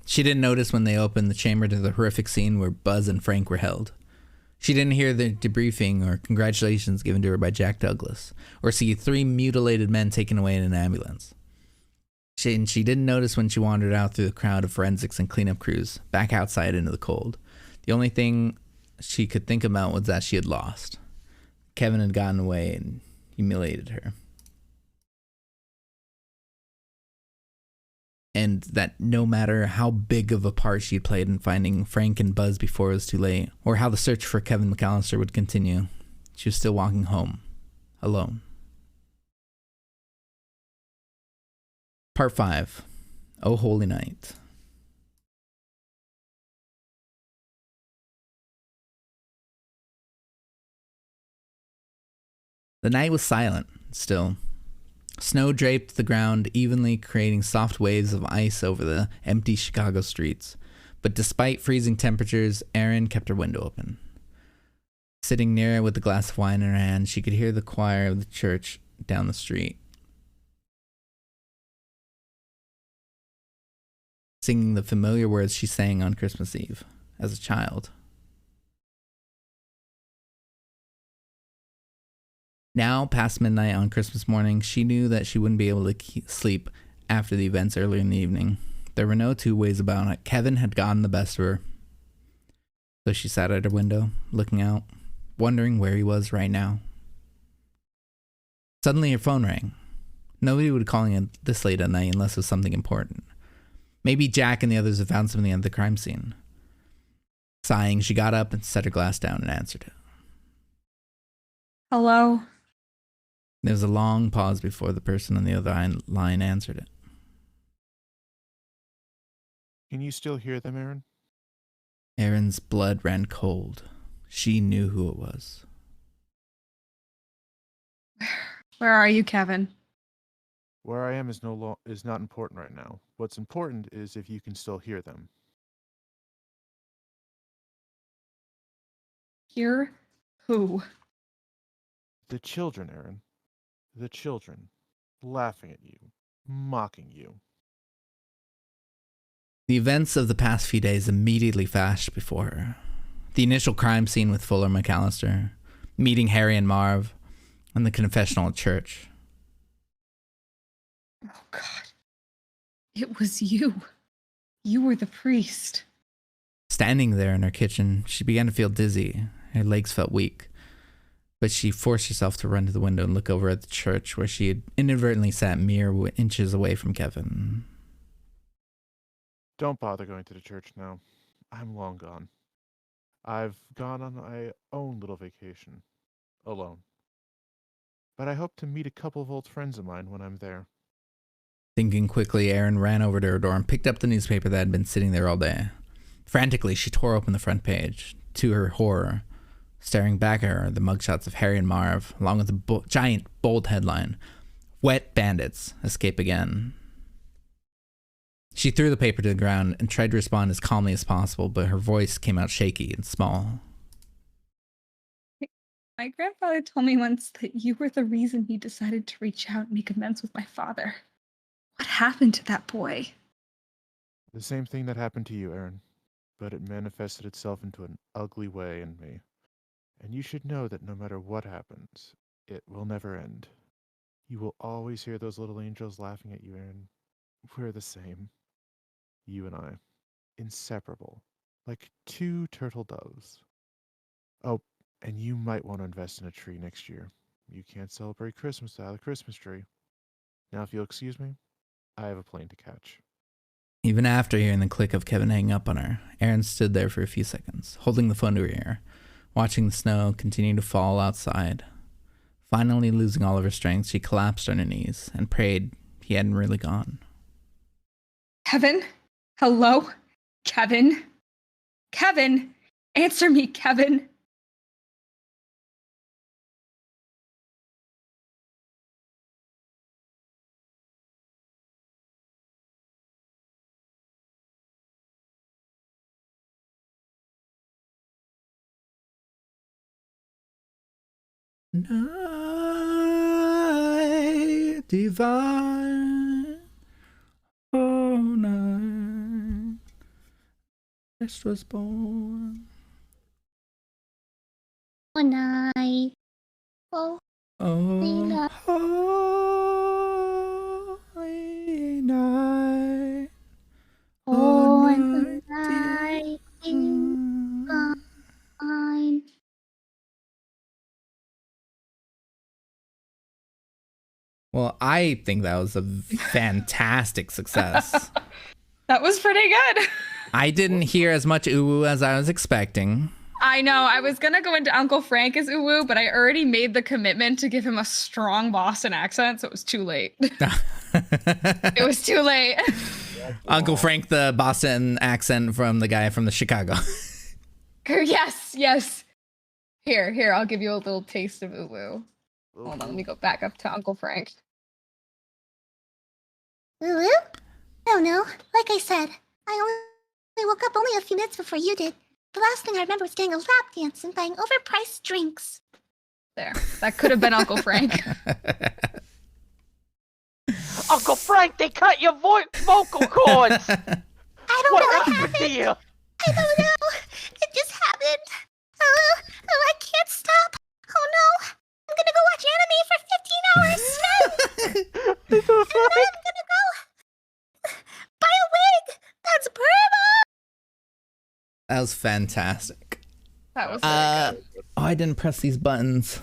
She didn't notice when they opened the chamber to the horrific scene where Buzz and Frank were held. She didn't hear the debriefing or congratulations given to her by Jack Douglas, or see 3 mutilated men taken away in an ambulance. She didn't notice when she wandered out through the crowd of forensics and cleanup crews, back outside into the cold. The only thing she could think about was that she had lost. Kevin had gotten away and humiliated her. And that no matter how big of a part she'd played in finding Frank and Buzz before it was too late, or how the search for Kevin McAllister would continue, she was still walking home, alone. Part 5. Oh Holy Night. The night was silent, still. Snow draped the ground evenly, creating soft waves of ice over the empty Chicago streets. But despite freezing temperatures, Erin kept her window open. Sitting near it with a glass of wine in her hand, she could hear the choir of the church down the street, singing the familiar words she sang on Christmas Eve as a child. Now, past midnight on Christmas morning, she knew that she wouldn't be able to sleep after the events earlier in the evening. There were no two ways about it. Kevin had gotten the best of her. So she sat at her window, looking out, wondering where he was right now. Suddenly her phone rang. Nobody would be calling it this late at night unless it was something important. Maybe Jack and the others had found something at the crime scene. Sighing, she got up and set her glass down and answered it. Hello? There was a long pause before the person on the other line answered it. Can you still hear them, Aaron? Erin's blood ran cold. She knew who it was. Where are you, Kevin? Where I am is not important right now. What's important is if you can still hear them. Hear who? The children, Aaron. The children. Laughing at you. Mocking you. The events of the past few days immediately flashed before her. The initial crime scene with Fuller McAllister, meeting Harry and Marv, and the confessional at church. Oh, God. It was you. You were the priest. Standing there in her kitchen, she began to feel dizzy. Her legs felt weak. But she forced herself to run to the window and look over at the church where she had inadvertently sat mere inches away from Kevin. Don't bother going to the church now. I'm long gone. I've gone on my own little vacation. Alone. But I hope to meet a couple of old friends of mine when I'm there. Thinking quickly, Erin ran over to her door and picked up the newspaper that had been sitting there all day. Frantically, she tore open the front page. To her horror, staring back at her, the mugshots of Harry and Marv, along with the giant, bold headline, "Wet Bandits Escape Again." She threw the paper to the ground and tried to respond as calmly as possible, but her voice came out shaky and small. My grandfather told me once that you were the reason he decided to reach out and make amends with my father. What happened to that boy? The same thing that happened to you, Aaron. But it manifested itself into an ugly way in me. And you should know that no matter what happens, it will never end. You will always hear those little angels laughing at you, Aaron. We're the same. You and I. Inseparable. Like 2 turtle doves. Oh, And you might want to invest in a tree next year. You can't celebrate Christmas without a Christmas tree. Now, if you'll excuse me, I have a plane to catch. Even after hearing the click of Kevin hanging up on her, Erin stood there for a few seconds, holding the phone to her ear, watching the snow continue to fall outside. Finally losing all of her strength, she collapsed on her knees and prayed he hadn't really gone. Kevin? Hello? Kevin? Kevin? Answer me, Kevin. Night divine, oh night, Christ was born. One night. Oh, Oh, holy night. one night night. divine. Fine. Well, I think that was a fantastic success. That was pretty good. I didn't hear as much ooh as I was expecting. I know. I was going to go into Uncle Frank as Uwu, but I already made the commitment to give him a strong Boston accent, so it was too late. It was too late. Uncle Frank, the Boston accent from the guy from the Chicago. Yes, yes. Here, I'll give you a little taste of Uwu. Hold on, let me go back up to Uncle Frank. Lulu? Oh no, like I said, I only woke up only a few minutes before you did. The last thing I remember was getting a lap dance and buying overpriced drinks. There. That could have been Uncle Frank. Uncle Frank, they cut your vocal cords. I don't What know what happened happened. to you? I don't know. It just happened. Oh, I can't stop. Oh no. I'm gonna go watch anime for 15 hours straight. And then I'm gonna go buy a wig. That's purple. That was fantastic. That was very good. Oh, I didn't press these buttons.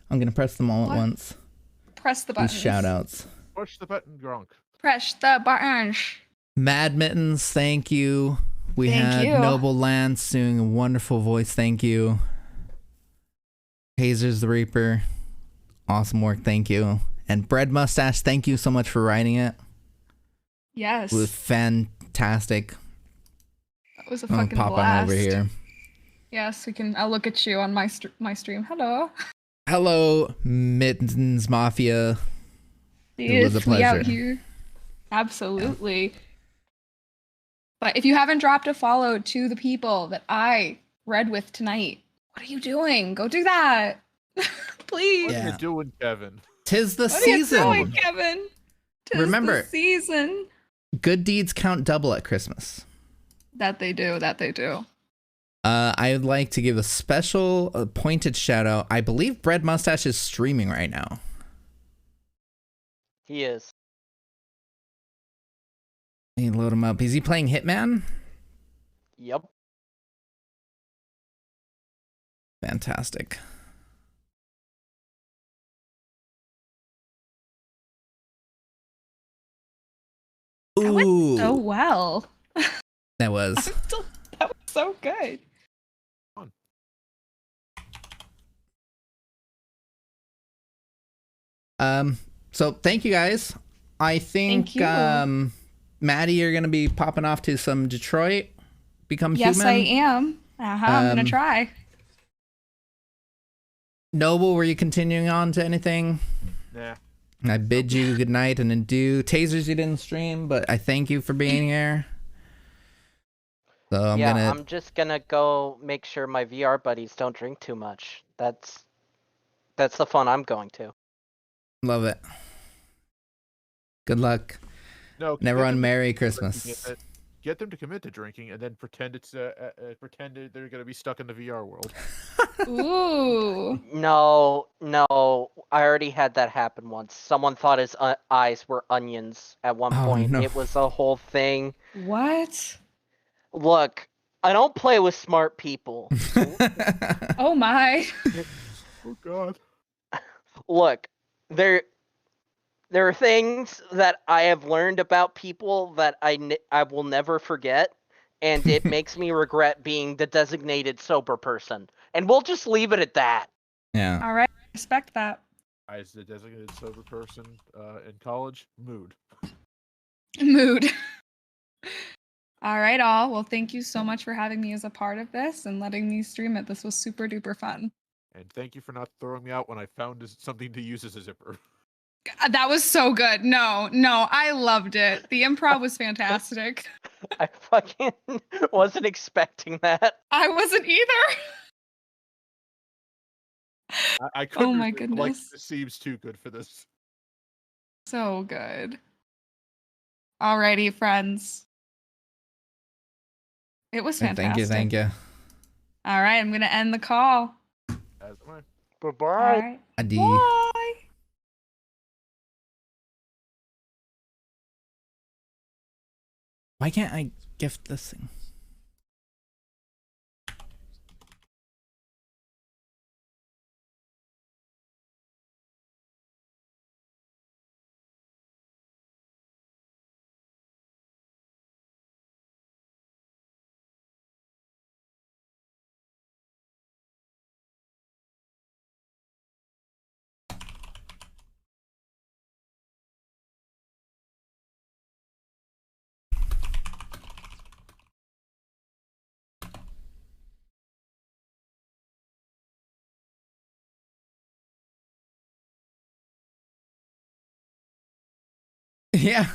I'm gonna press them all What? at once. Press the button. These shout outs. Push the button, Gronk. Press the buttons. Mad Mittens, thank you. We Thank had you. Noble Lance doing a wonderful voice, thank you. Hazers the Reaper, awesome work, thank you. And Bread Mustache, thank you so much for writing it. Yes. It was fantastic. That was a I'm gonna fucking pop blast. on over here. Yes, we can. I'll look at you on my stream. Hello. Hello, Mittens Mafia. It was a Yes, we out pleasure. here. Absolutely. But if you haven't dropped a follow to the people that I read with tonight, what are you doing? Go do that. Please. What Yeah. are you doing, Kevin? Tis the What are you season. doing, Kevin? 'Tis Remember- the season. Good deeds count double at Christmas. That they do. That they do. I would like to give a special pointed shout out. I believe Bread Mustache is streaming right now. He is. Let me load him up. Is he playing Hitman? Yep. Fantastic. That went Ooh, so well. that was. That was so good. So thank you guys. I think Thank you. Maddie, you're gonna be popping off to some Detroit. Become Yes, human. I am. I'm gonna Um, try. Noble, were you continuing on to anything? Nah. I bid you good night and adieu. Tasers, you didn't stream, but I thank you for being here. So I'm I'm just gonna go make sure my VR buddies don't drink too much. That's the fun I'm going to. love it. Good luck. No. And everyone, Merry Christmas. Get them to commit to drinking, and then pretend it's pretend they're gonna be stuck in the VR world. Ooh. No, I already had that happen once. Someone thought his eyes were onions at one Oh, point. no. It was a whole thing. What? Look, I don't play with smart people. Oh my. Oh God. Look, there are things that I have learned about people that I will never forget, and it makes me regret being the designated sober person. And we'll just leave it at that. Yeah. All right. Respect that. I, as the designated sober person in college, mood. Mood. All right, all. Well, thank you so much for having me as a part of this and letting me stream it. This was super duper fun. And thank you for not throwing me out when I found something to use as a zipper. That was so good. No, I loved it. The improv was fantastic. I fucking wasn't expecting that. I wasn't either. I couldn't. Oh my resist, like, goodness. this seems too good for this. So good. Alrighty, friends. It was fantastic. Thank you. All right, I'm gonna end the call. As am I. Bye-bye. All right. Adi. Bye. Why can't I gift this thing? Yeah.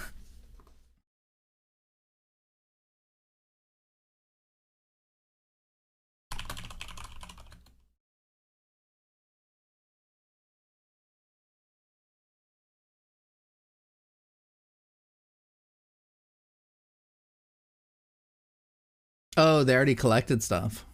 Oh, they already collected stuff.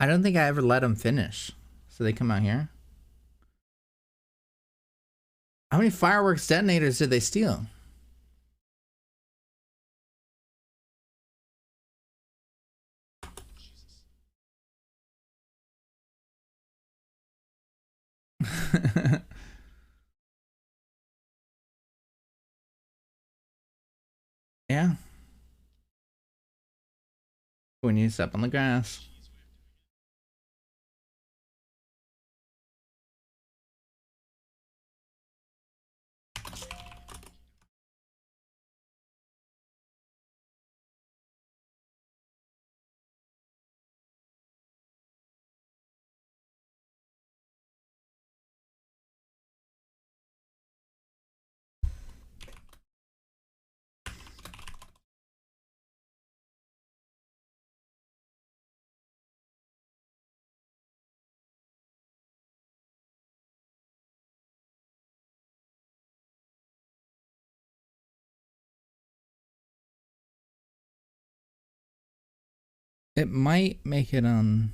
I don't think I ever let them finish. So they come out here. How many fireworks detonators did they steal? Yeah. When you step on the grass. It might make it on.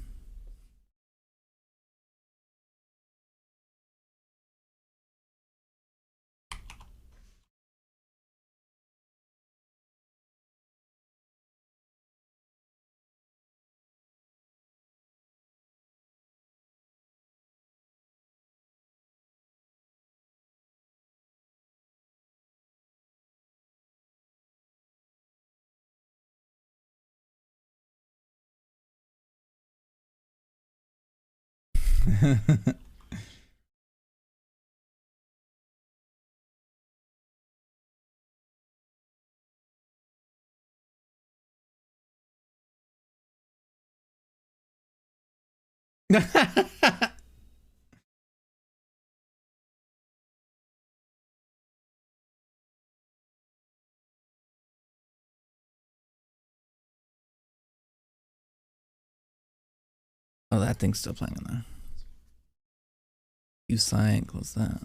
Oh, that thing's still playing in there. You sign, close that.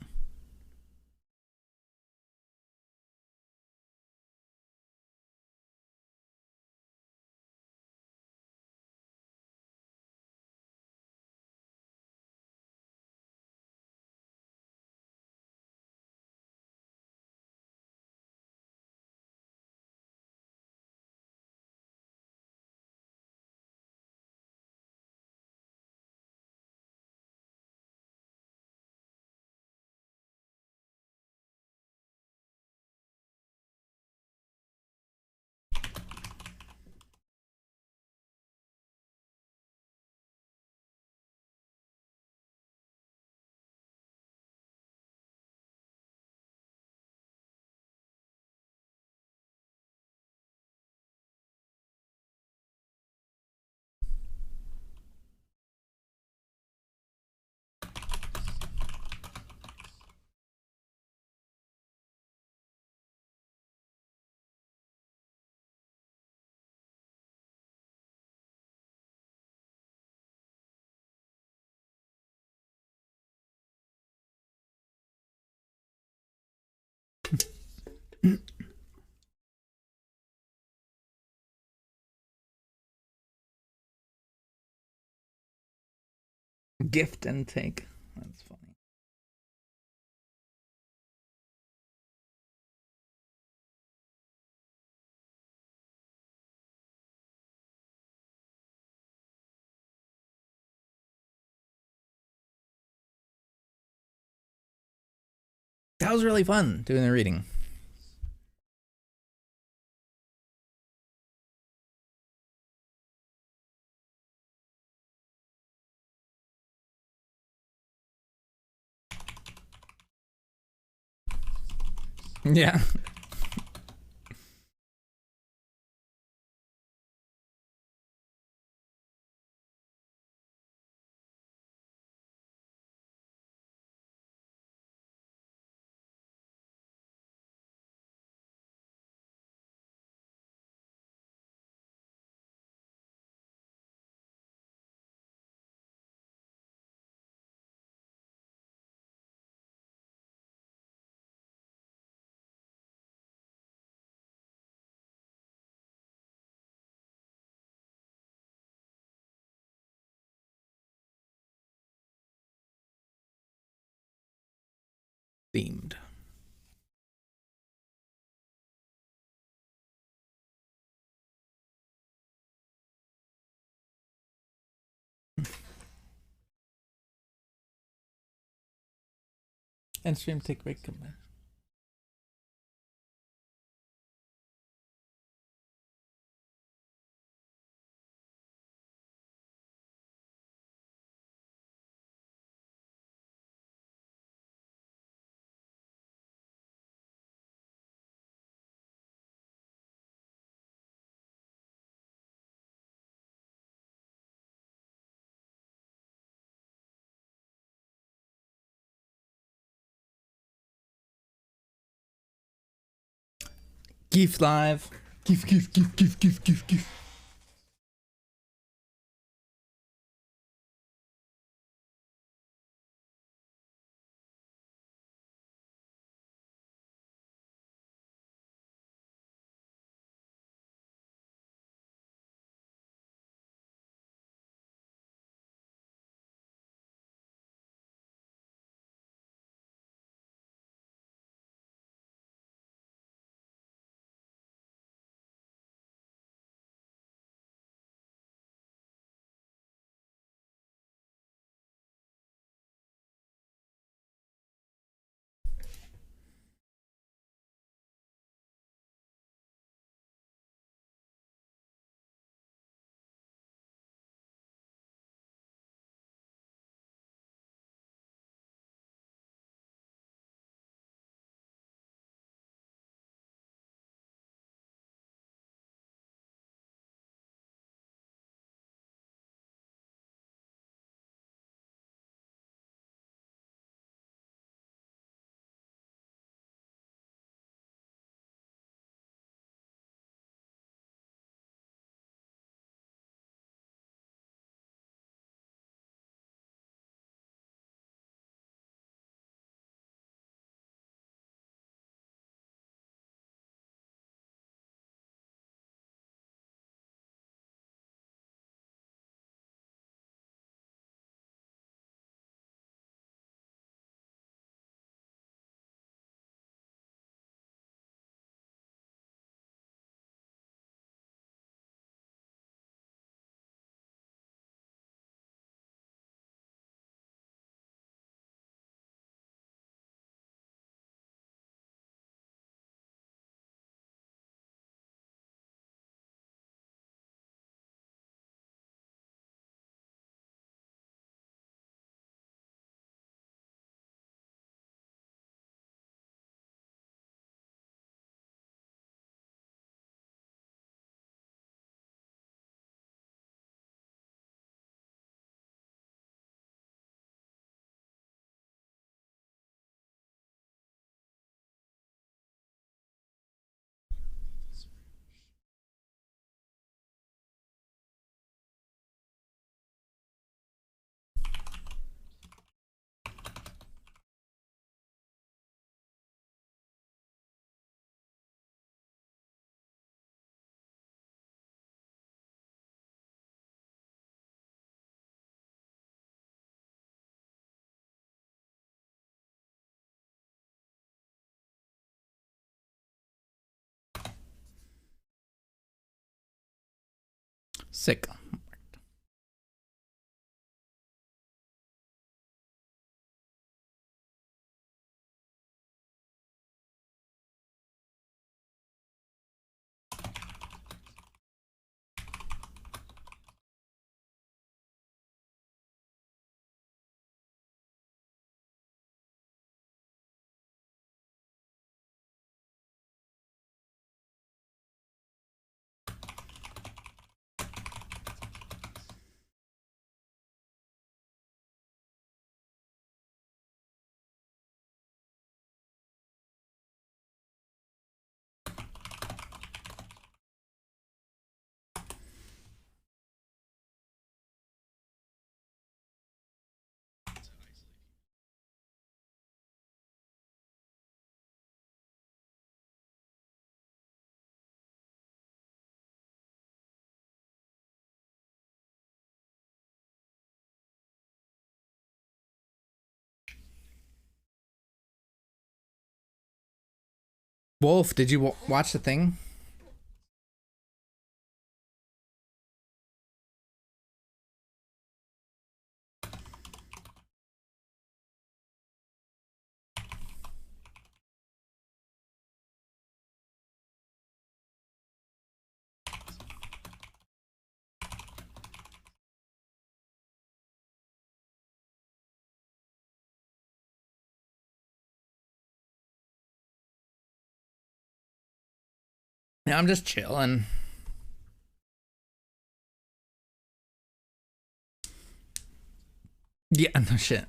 Gift and take. That's funny. That was really fun doing the reading. Yeah. Themed. And stream take break. Come back. Gift live. Gift. Sick. Wolf, did you watch the thing? Yeah, I'm just chilling. Yeah, no shit.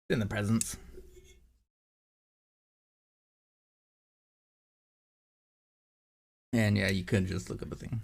In the presence. And yeah, you could just look up a thing.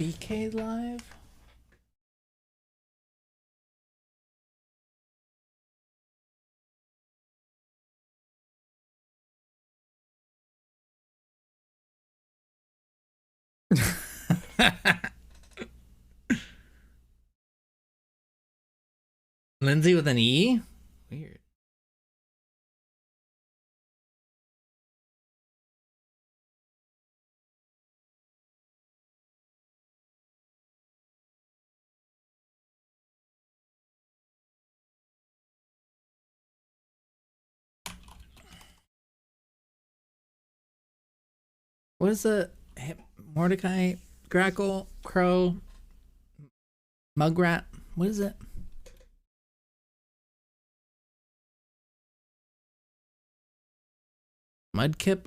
BK Live? Lindsay with an E? Weird. What is the Mordecai, Grackle, Crow, Mugrat? What is it? Mudkip?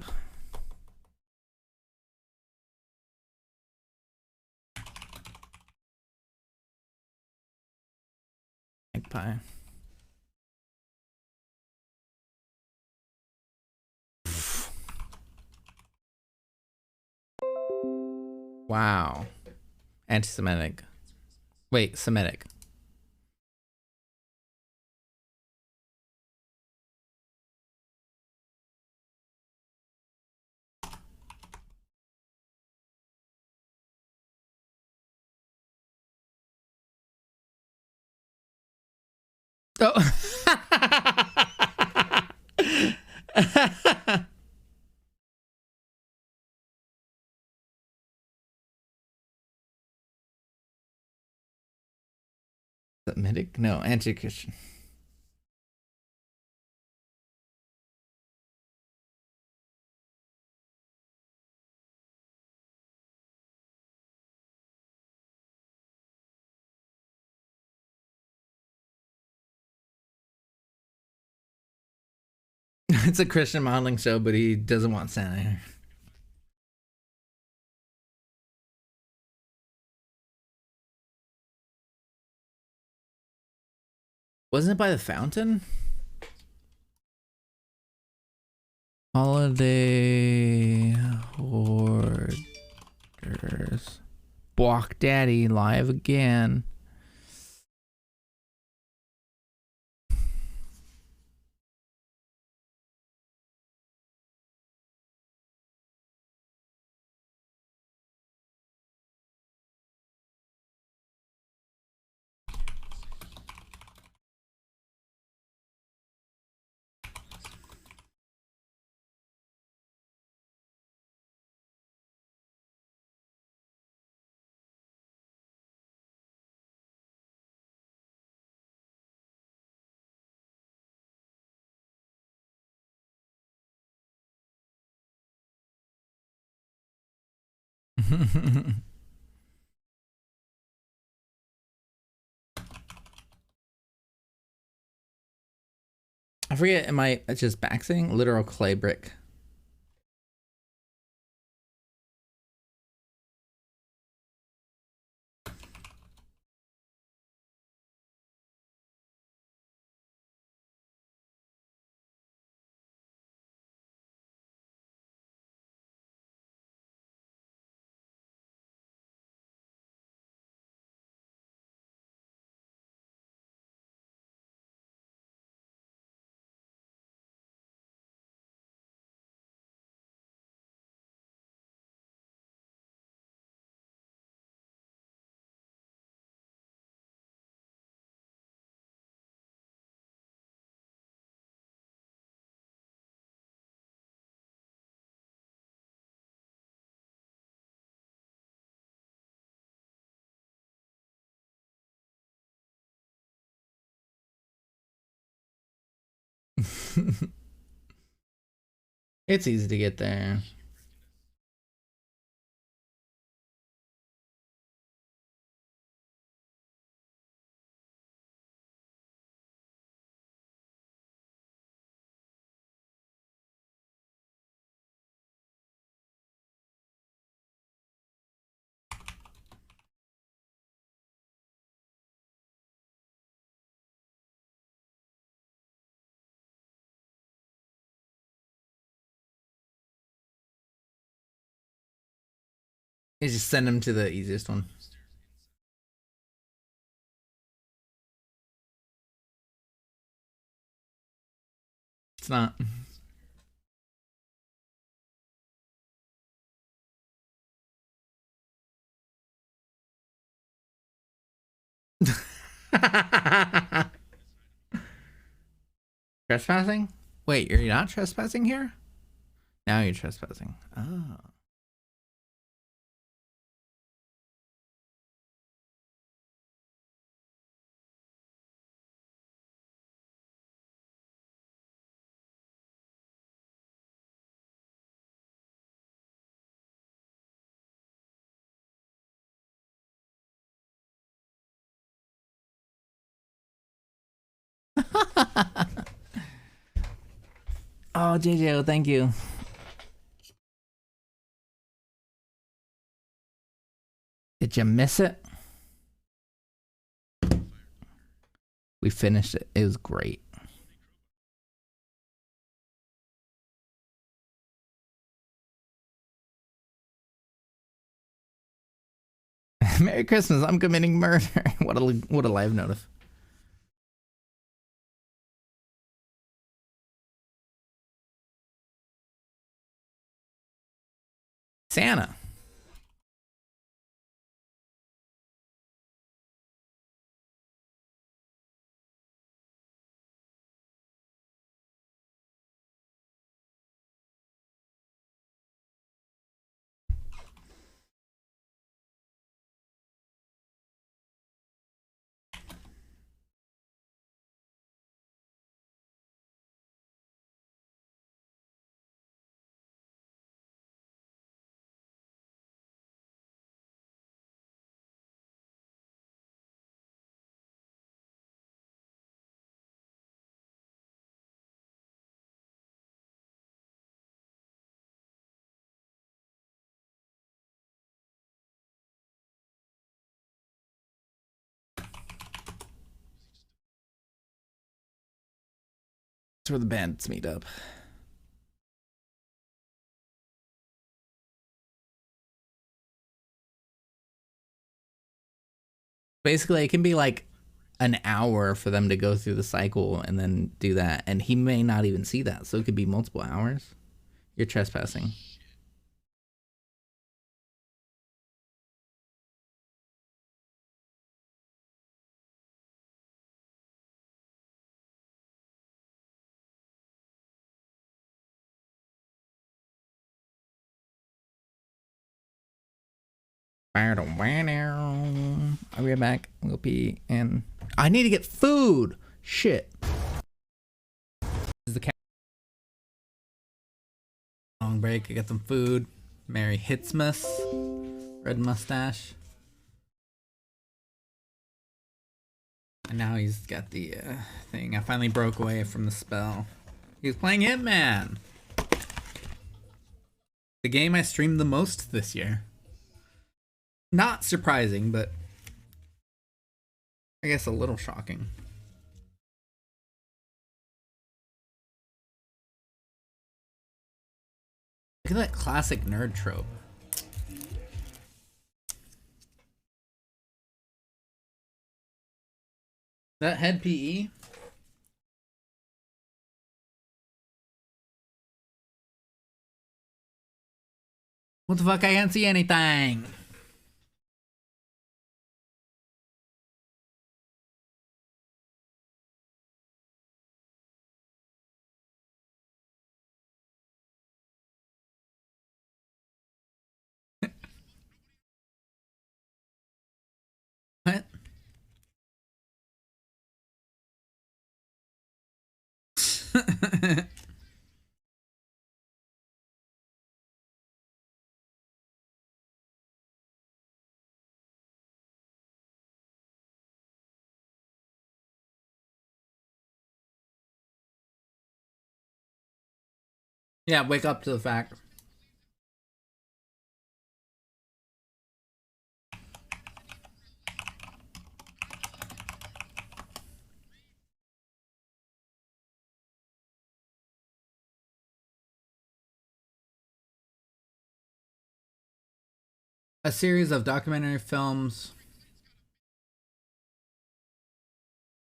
Magpie. Wow. Anti-Semitic. Wait, Semitic. Oh. Semitic? No, anti-Christian. It's a Christian modeling show, but he doesn't want Santa here. Wasn't it by the fountain? Holiday Hoarders. Walk Daddy live again. I forget, am I just baxing? Literal clay brick. It's easy to get there. You just send them to the easiest one. It's not. Trespassing? Wait, you're not trespassing here? Now you're trespassing. Oh. Oh, JJ, thank you. Did you miss it? We finished it. It was great. Merry Christmas. I'm committing murder. What a live notif. Santa. That's where the bandits meet up. Basically, it can be like an hour for them to go through the cycle and then do that. And he may not even see that. So it could be multiple hours. You're trespassing. I'll be right back. We'll be in. I need to get food. Shit. This is the long break. I got some food. Merry Hitsmas. Red mustache. And now he's got the thing. I finally broke away from the spell. He was playing Hitman. The game I streamed the most this year. Not surprising, but I guess a little shocking. Look at that classic nerd trope. That head PE? What the fuck? I can't see anything. What? Yeah, wake up to the fact. A series of documentary films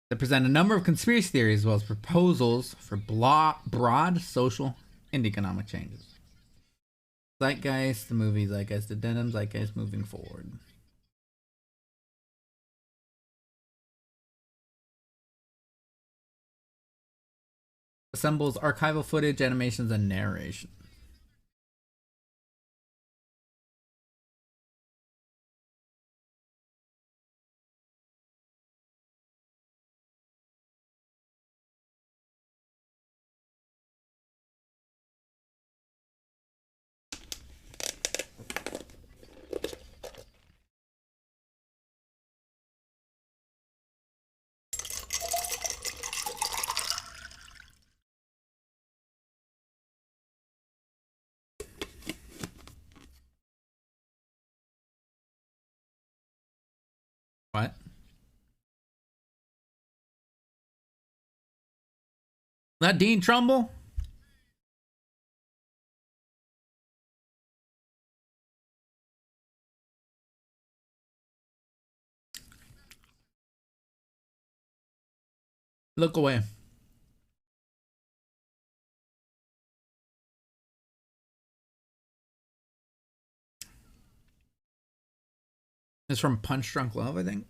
that present a number of conspiracy theories as well as proposals for broad social and economic changes. Zeitgeist, the movie Zeitgeist, the Denim Zeitgeist moving forward. Assembles archival footage, animations, and narration. What? That Dean Trumbull? Look away. It's from Punch Drunk Love, I think.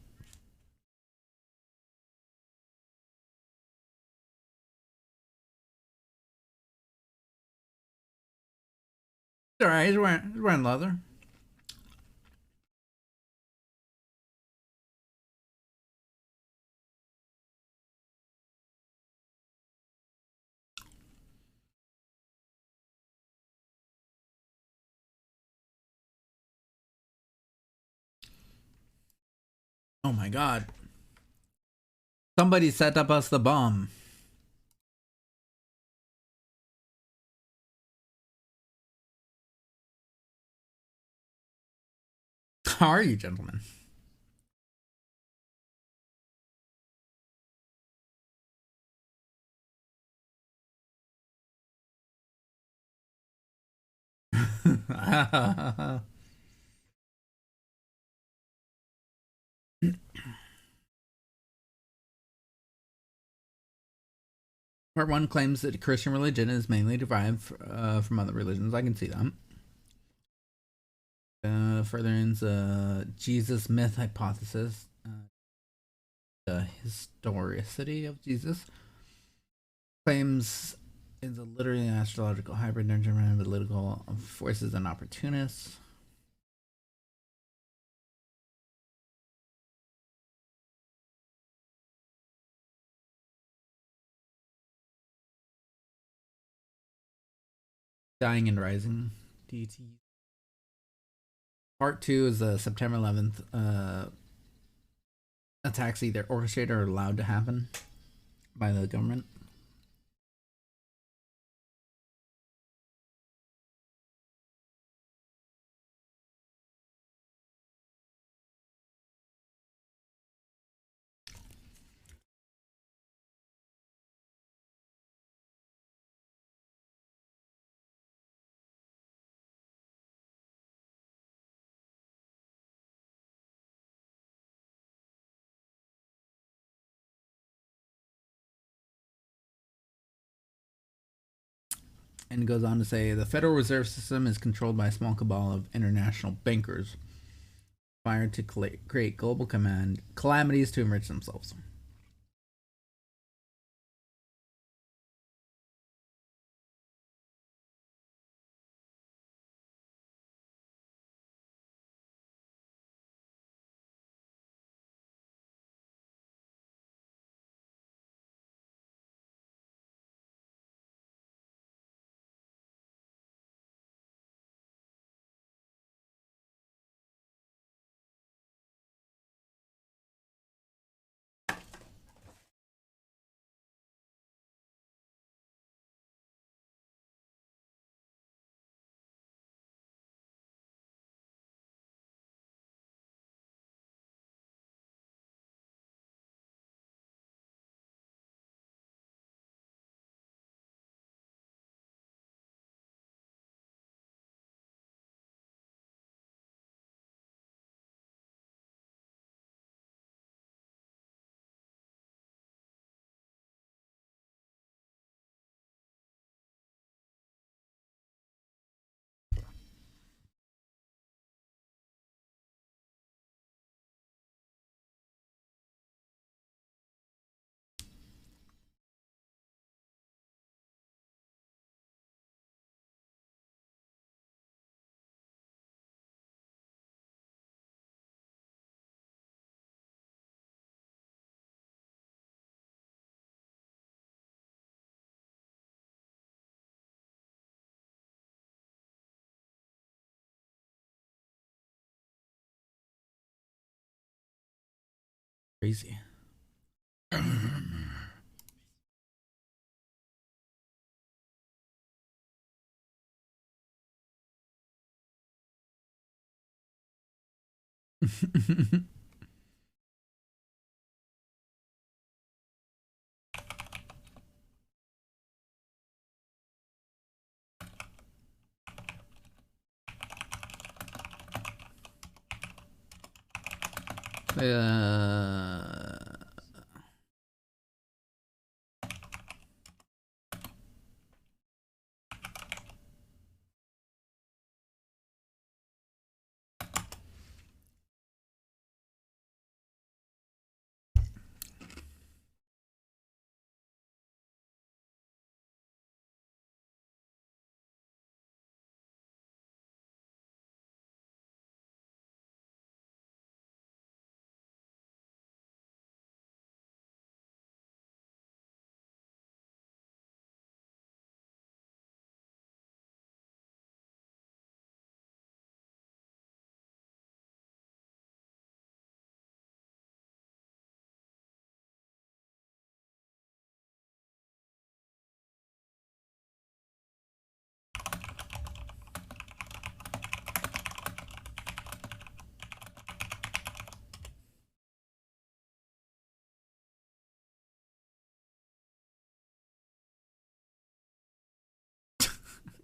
It's alright, he's wearing leather. Oh my god. Somebody set up us the bomb. How are you, gentlemen? Part 1 claims that Christian religion is mainly derived from other religions. I can see that. Furtherance Jesus myth hypothesis. The historicity of Jesus. Claims is a literally astrological hybrid nurturing political forces and opportunists. Dying and Rising DT. Part 2 is the September 11th attacks either orchestrated or allowed to happen by the government. And it goes on to say the Federal Reserve System is controlled by a small cabal of international bankers fired to create global calamities to enrich themselves. Crazy.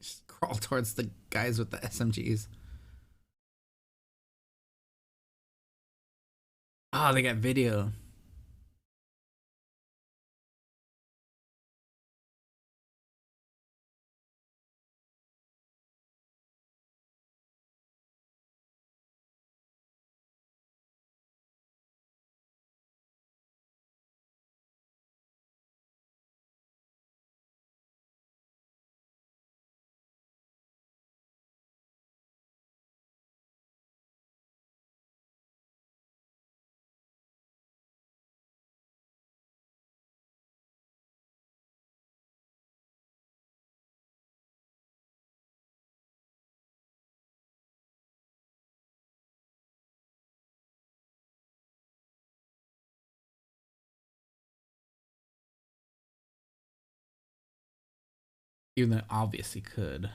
Just crawl towards the guys with the SMGs. Oh, they got video. Even though obviously could.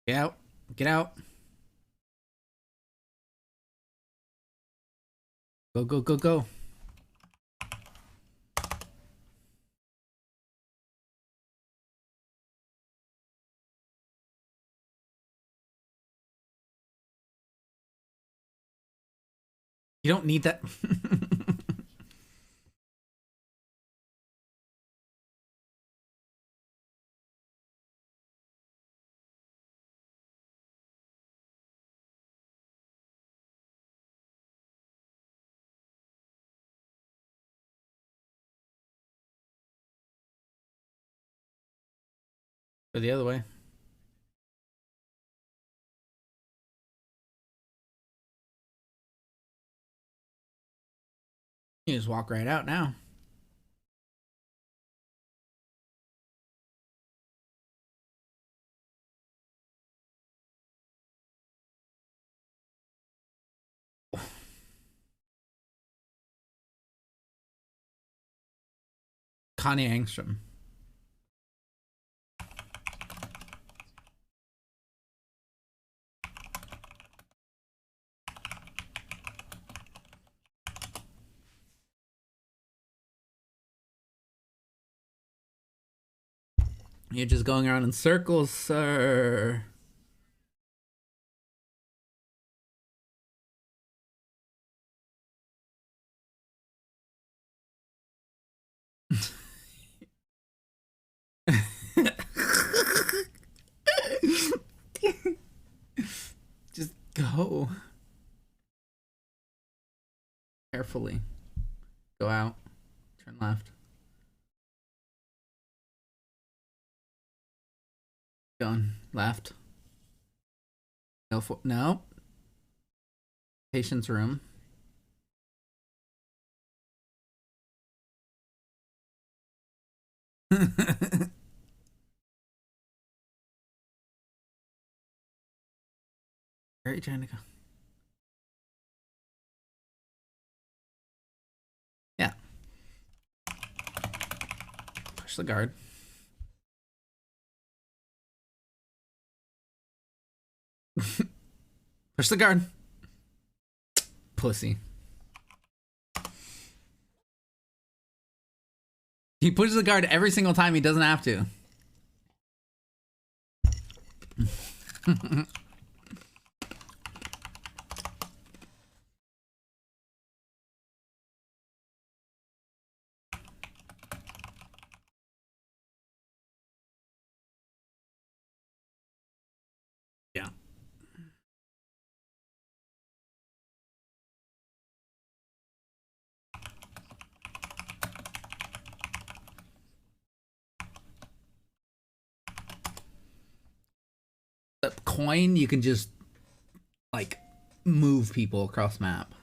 Get out. Get out. Go, go, go, go. You don't need that. Go the other way. You just walk right out now. Connie Angstrom. You're just going around in circles, sir. Just go. Carefully. Go out. Turn left. Going left. Go for no. Patient's room. Where are you trying to go? Yeah. Push the guard. Push the guard. Pussy. He pushes the guard every single time he doesn't have to. Yeah. The coin, you can just like move people across map.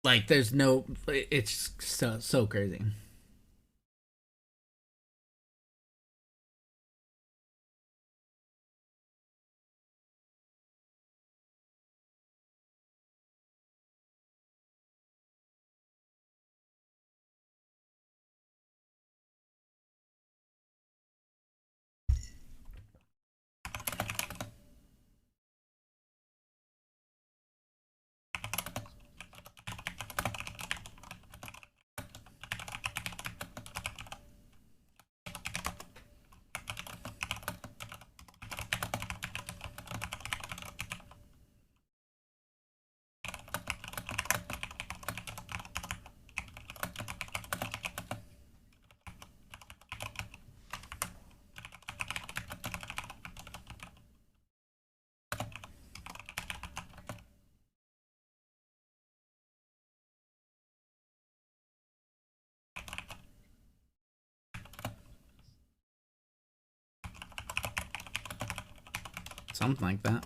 Like there's no, it's so crazy. Something like that.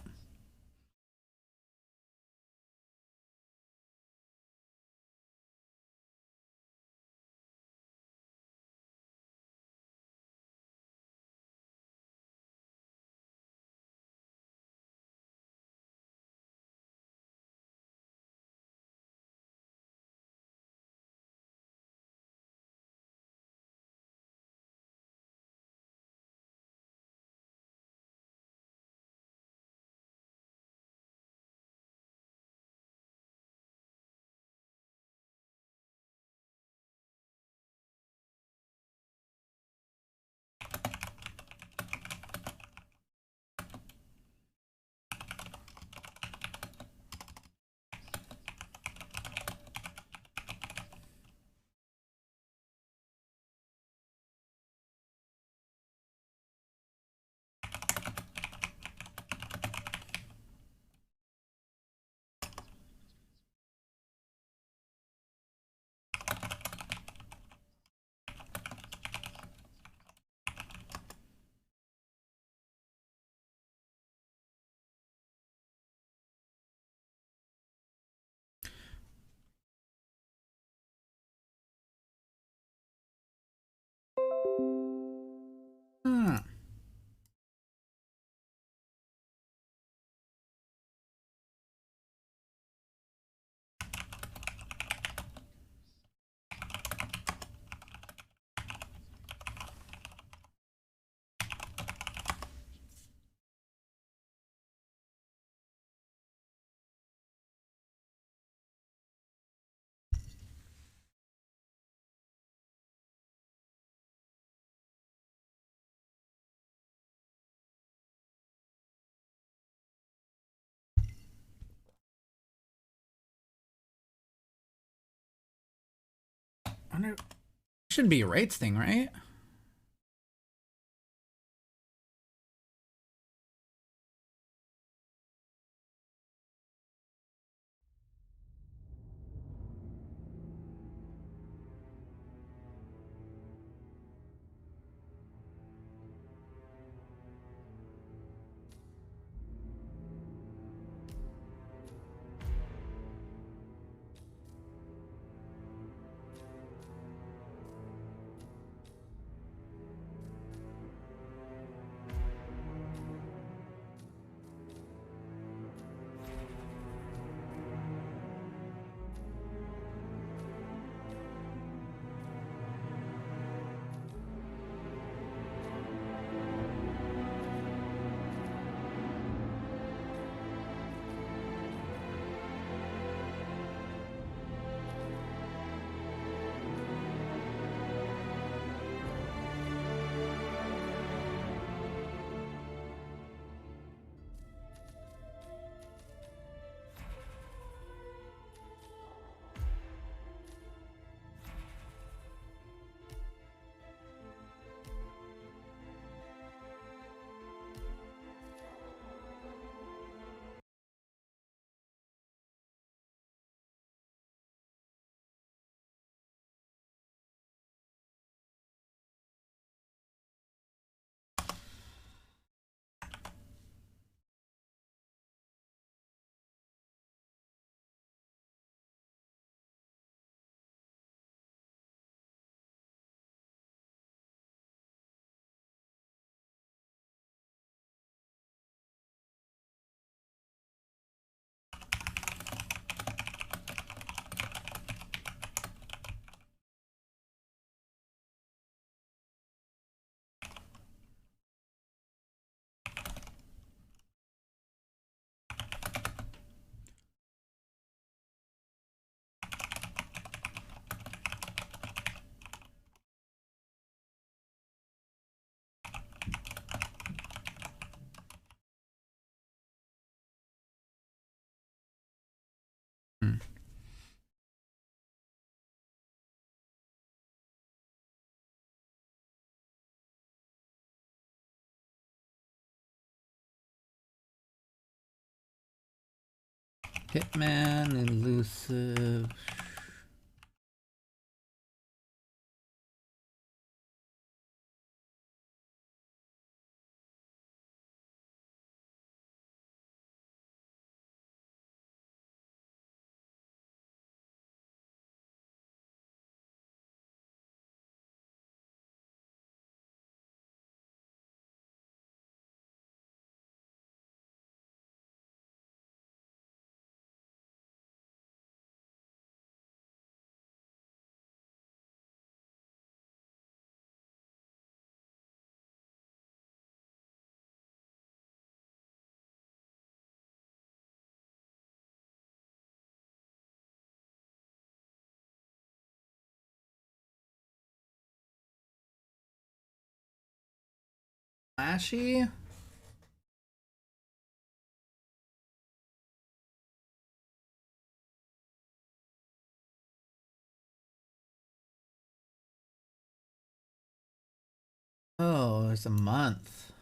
Hmm. I wonder, should be a rates thing, right? Hitman, elusive. Flashy. Oh, it's a month.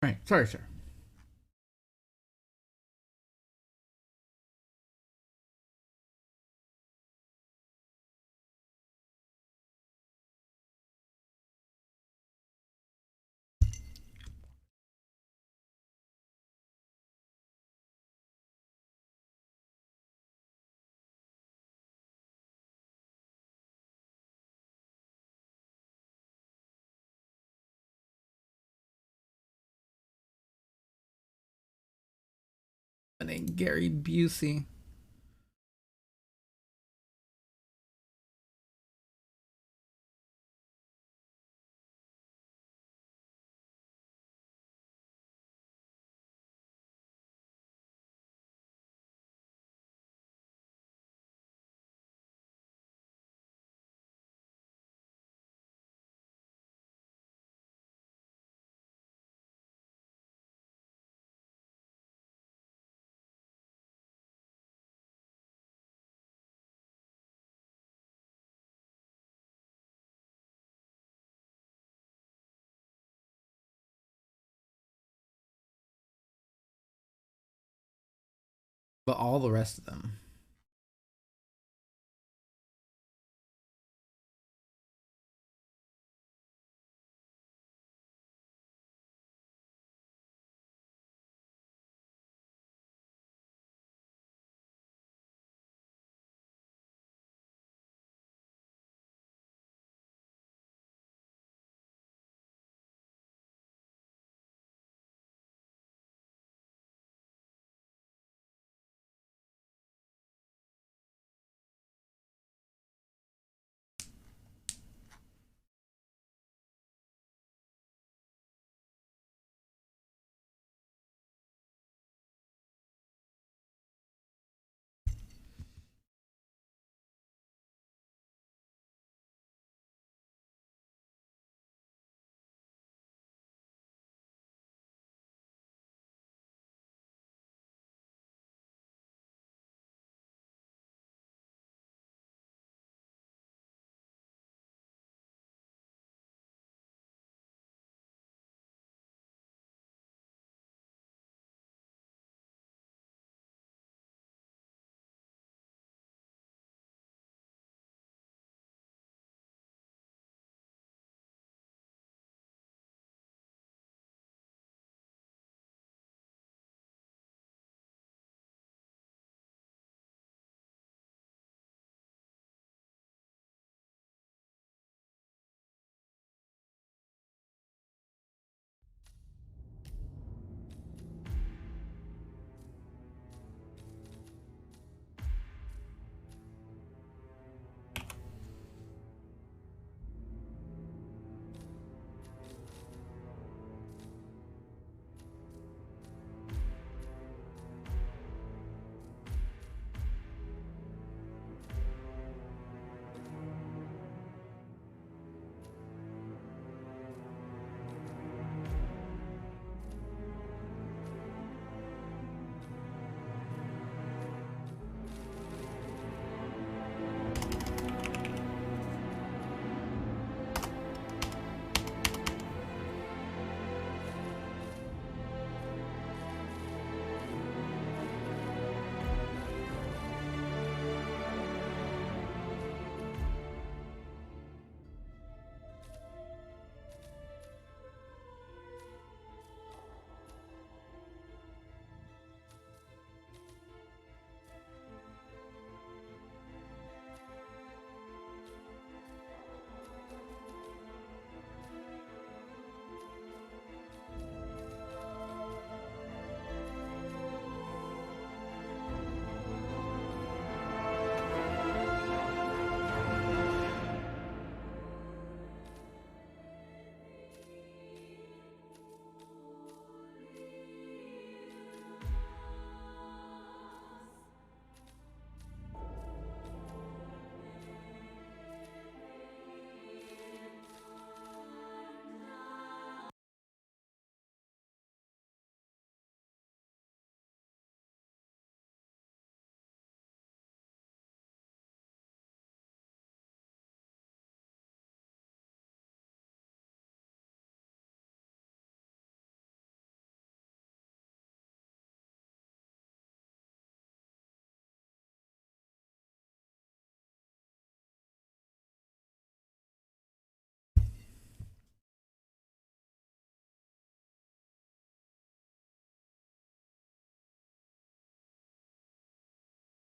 Right. Sorry, sir. My name Gary Busey. But all the rest of them.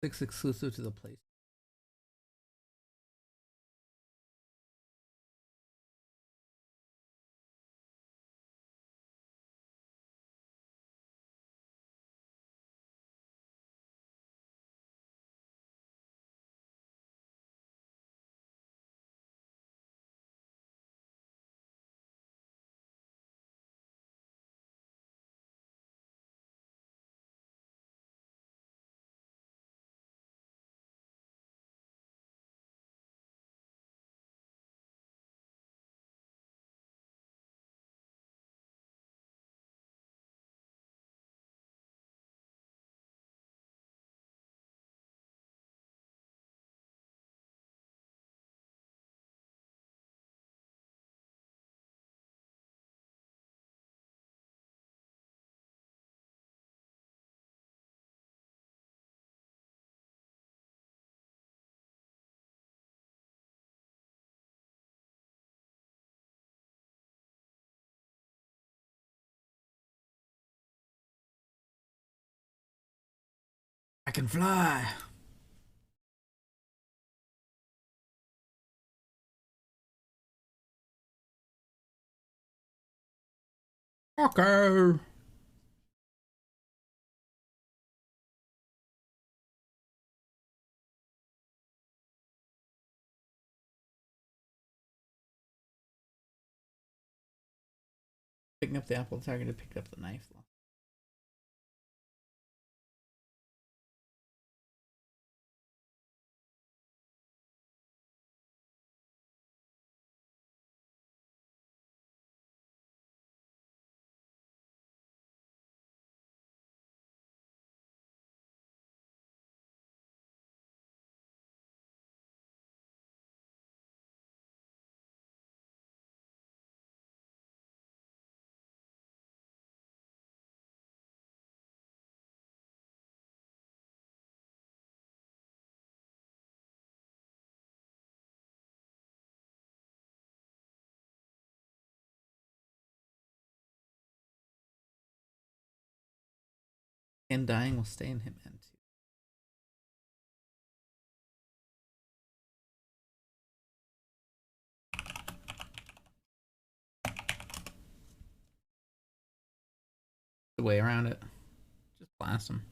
6 exclusive to the place. I can fly. Okay. Picking up the apple target picked up the knife. And dying will stay in him and too. The way around it. Just blast him.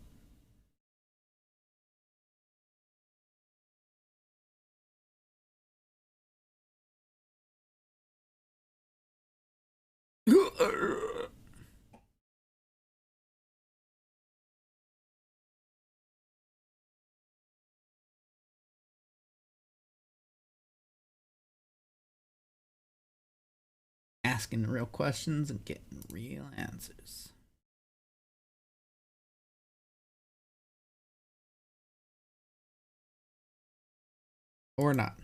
Asking real questions and getting real answers. Or not.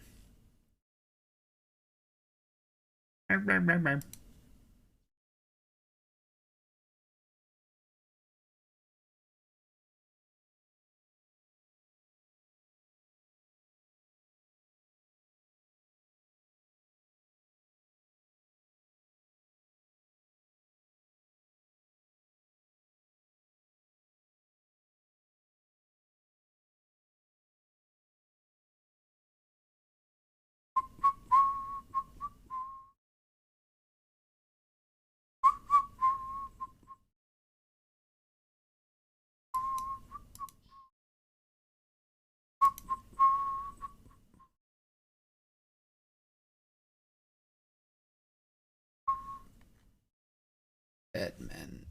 Edmund.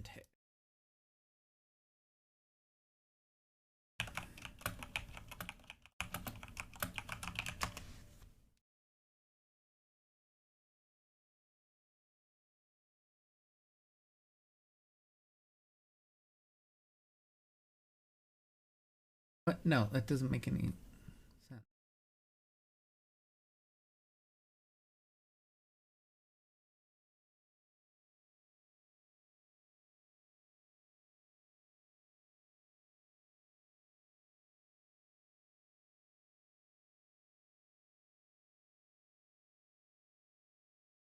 But no, that doesn't make any sense.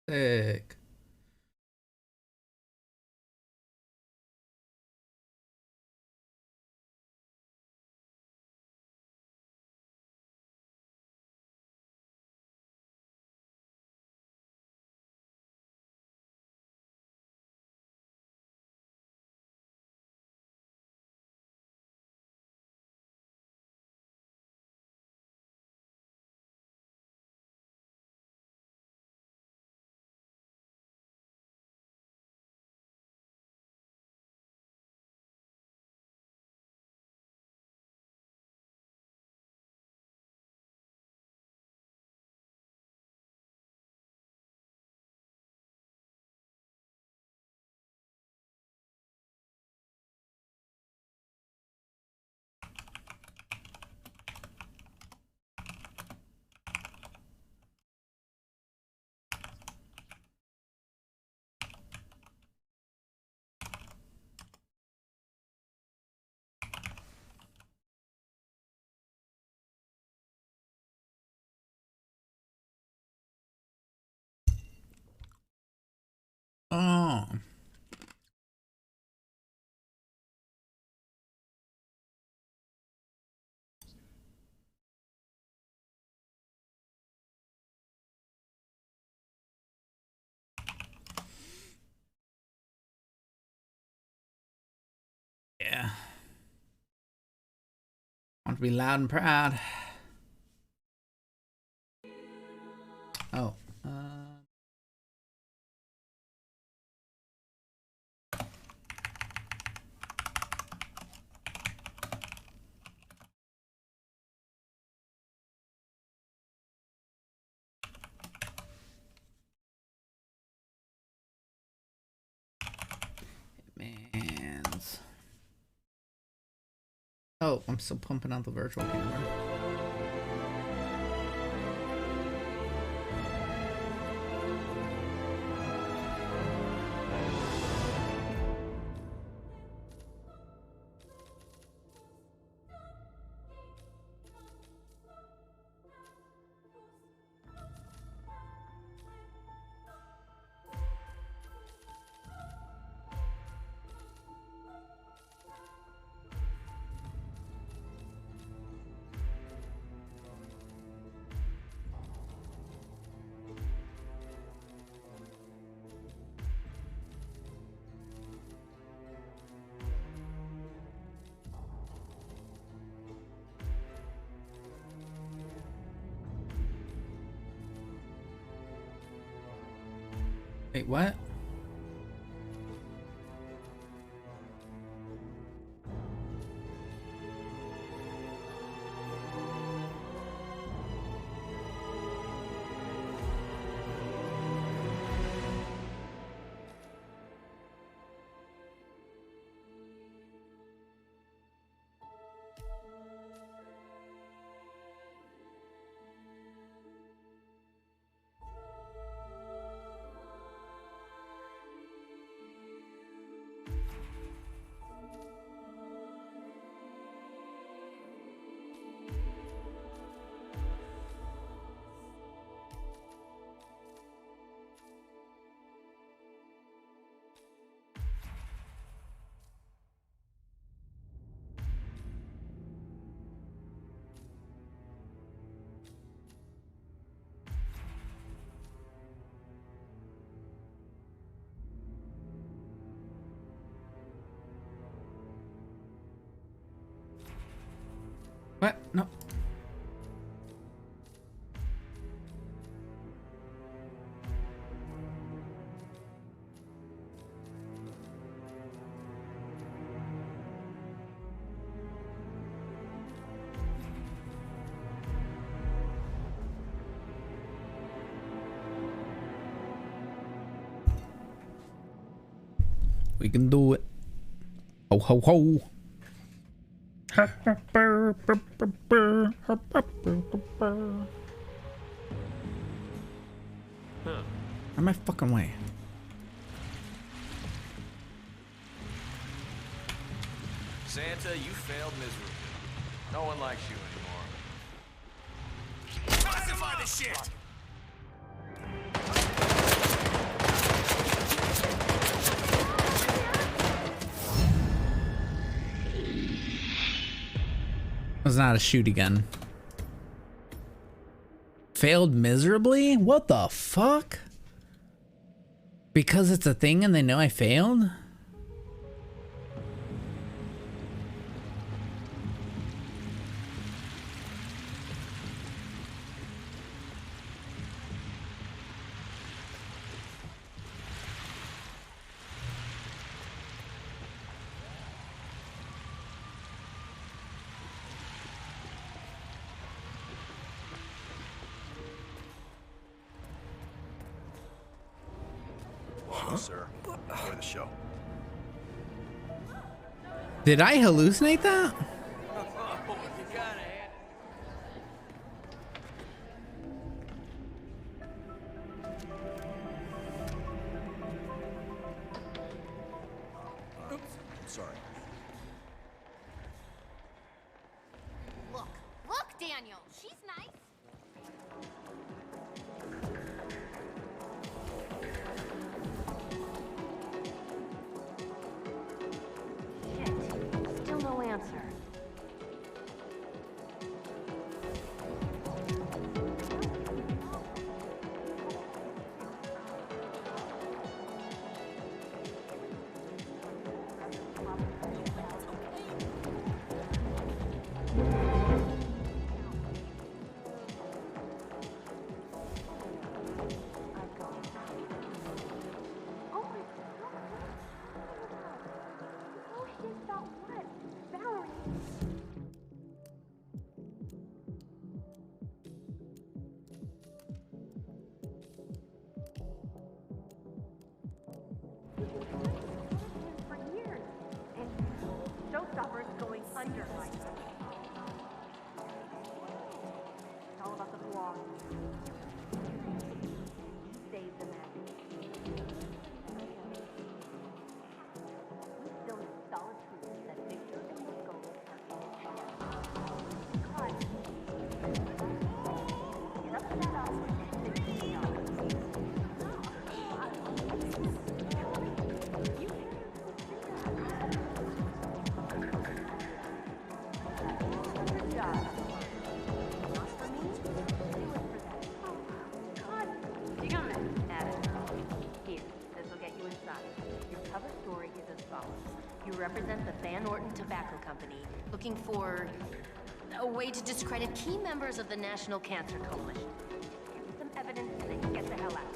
Sick. wrong. Yeah. Want to be loud and proud. Oh. Hitmans. Oh, I'm still pumping out the virtual camera. Wait, what? What? No. We can do it. Ho ho ho. Out of my fucking way. Santa, you failed miserably. No one likes you anymore. Classify the shit! Was not a shoot again. Failed miserably? What the fuck? Because it's a thing and they know I failed? Sir, enjoy the show. Did I hallucinate that? Sorry. Look, Daniel. She's nice. For years. And Showstopper's going under like that. It's all about the blog. Save the magic. We still need solid proof that Victor and the Skulls are in together. Because you have set up You represent the Van Orton Tobacco Company, looking for a way to discredit key members of the National Cancer Coalition. Give me some evidence and then get the hell out.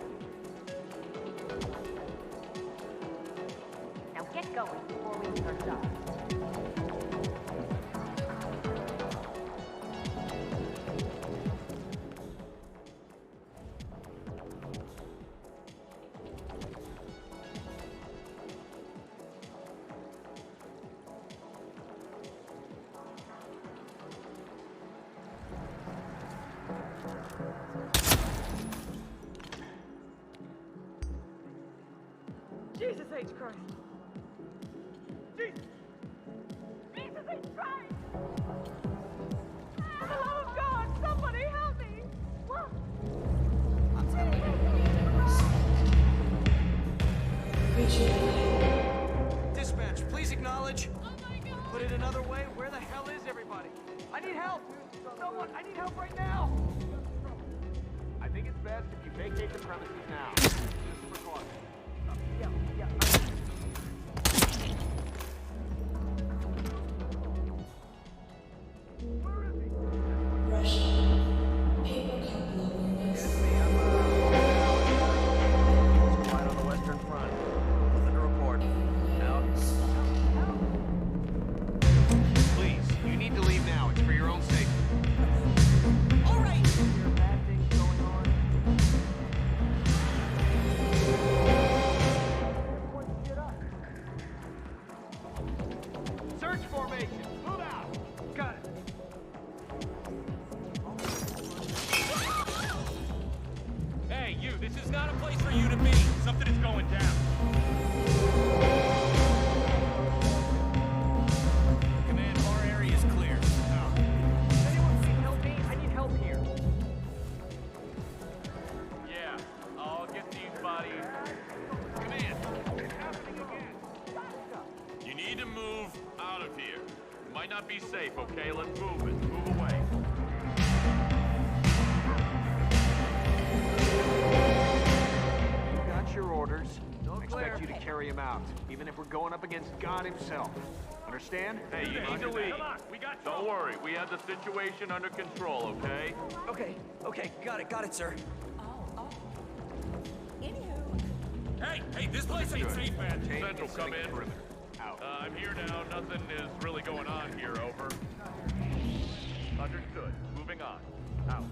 Now get going before we lose our jobs. Jesus H. Christ! Jesus! Jesus H. Christ! For the love of God, somebody help me! Look! Dispatch, please acknowledge. Oh my God! Put it another way, where the hell is everybody? I need help! Someone, I need help right now! I think it's best if you vacate the premises now. Just for caution. Yeah. Quiet on the Western Front. Nothing to report. Out. Please, you need to leave now. It's for your own safety. All right! There are bad things going on. Everyone get up. Search formation. Move out. Got it. Hey, you. This is not a place for you to be. Something is going down. Command, our area is clear. Out. Anyone please help me? I need help here. Yeah, I'll get these bodies. Command. It's happening again. You need to move out of here. Might not be safe, okay? Let's move it. Move away. You got your orders. Don't I expect you to carry him out, even if we're going up against God himself. Understand? Hey, you need to leave. Don't worry, we have the situation under control, okay? Okay, got it, sir. Hey, this place ain't safe, man. Central, come in. Out. I'm here now. Nothing is really going on here, over. Understood. Moving on. Out.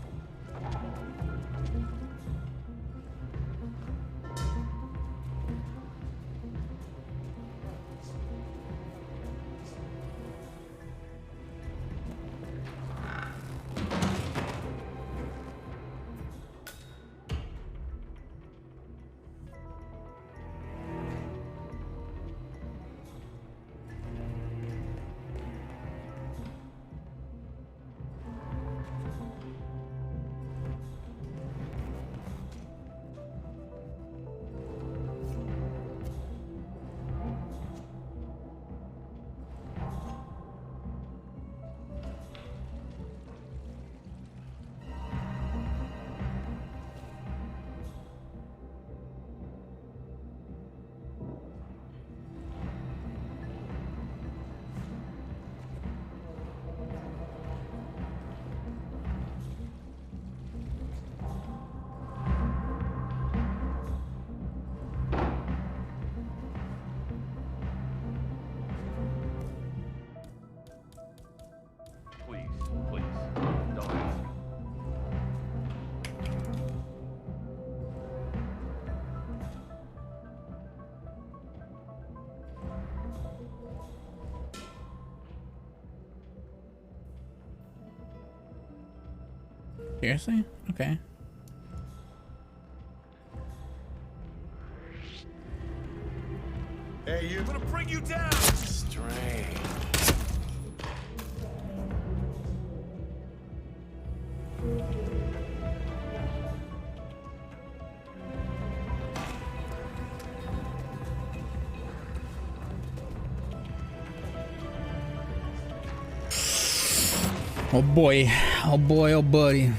Seriously? Okay. Hey, you. I'm gonna bring you down. Strange. Oh boy. Oh boy, oh buddy.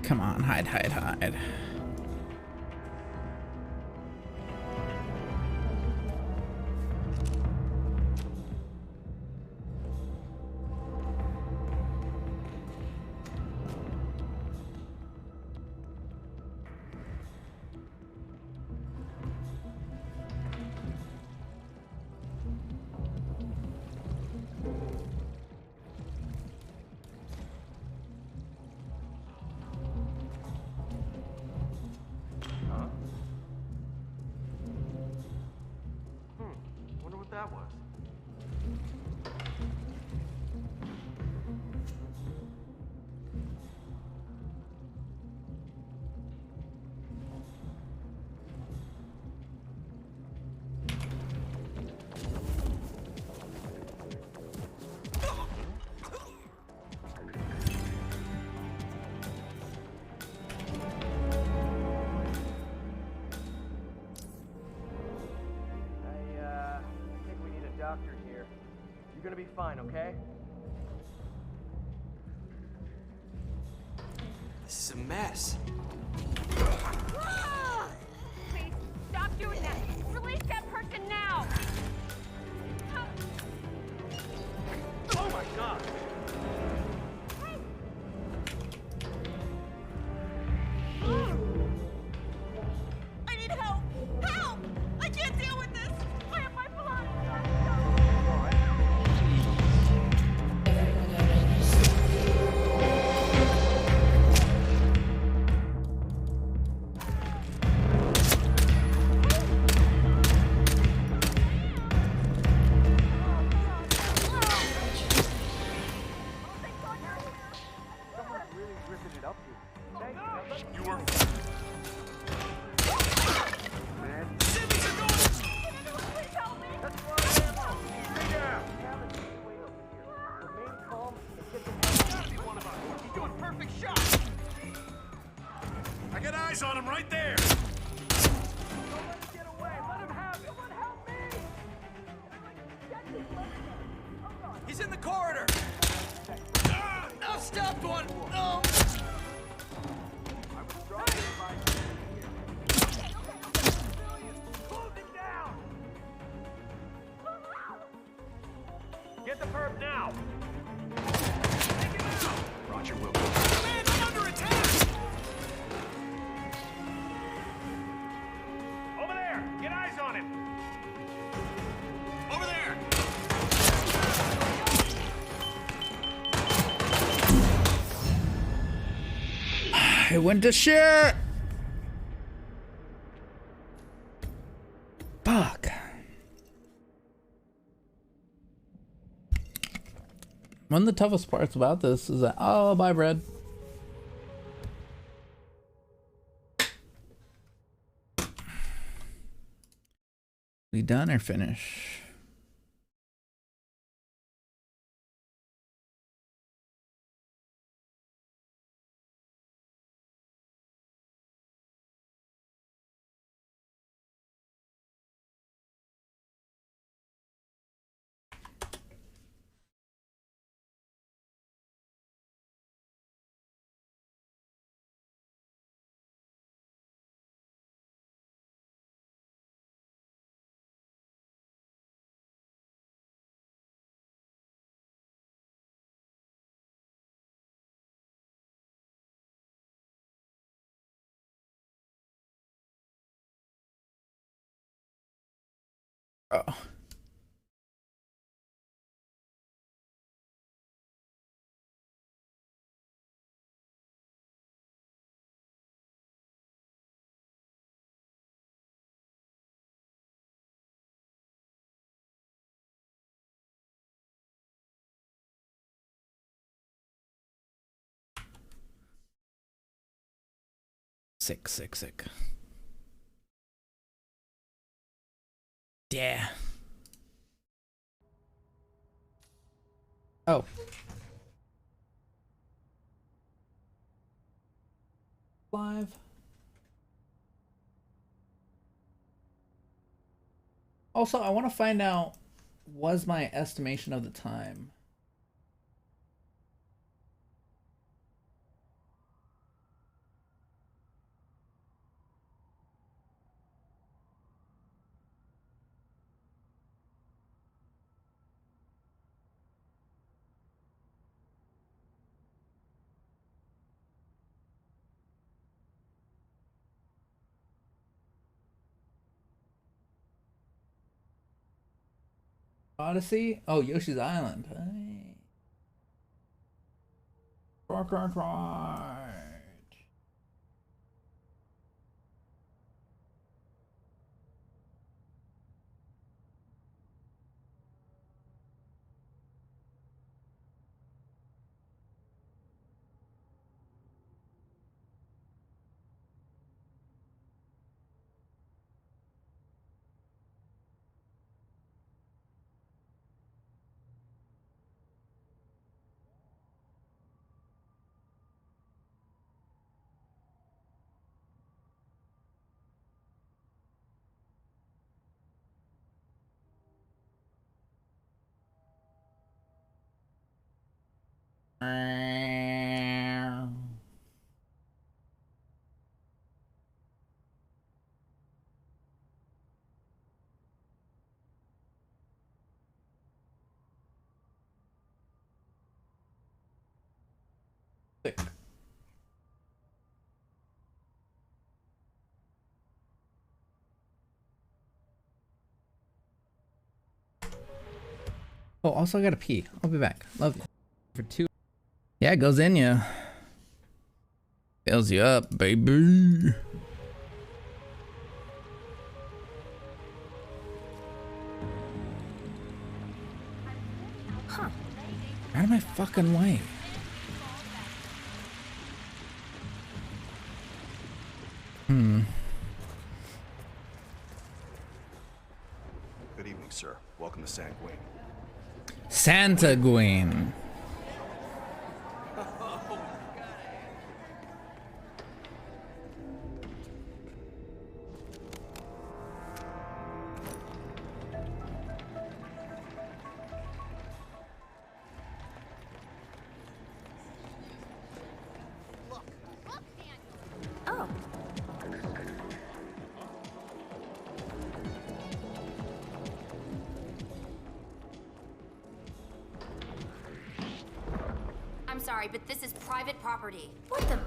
Come on, hide, hide, hide. Wonder what that was. I think we need a doctor here. You're gonna be fine, okay? This is a mess. Please, stop doing that. Release that person now. Oh my god! I need help. Help! I can't deal with this. I have my blood. Someone's really ripping it up here. Thank you. You were. Man. Please help me. That's why I am. Stay down. Have it way over here. Remain calm and get the hell out. Gotta be one of us. He's doing perfect shot. I got eyes on him right there. Don't let him get away. Let him have it. Someone help me. He's in the corridor. I've stopped one. No. I was dropping by. Close it down. Get the perp now. Take him out. Roger, will. Man, I'm under attack. Over there. Get eyes on him. Over there. It went to shit. Fuck. One of the toughest parts about this is that, oh, bye, bread. We done or finish? Oh. Sick. Yeah. Oh. Live. Also, I want to find out, was my estimation of the time? Odyssey? Oh, Yoshi's Island. Hey. Right. Sick. Oh, also I gotta pee. I'll be back. Love you. For 2. Yeah, it goes in you. Fills you up, baby. Huh. Out of my fucking way. Good evening, sir. Welcome to Sanguine. Santa Gwen. Oh. I'm sorry, but this is private property. What the?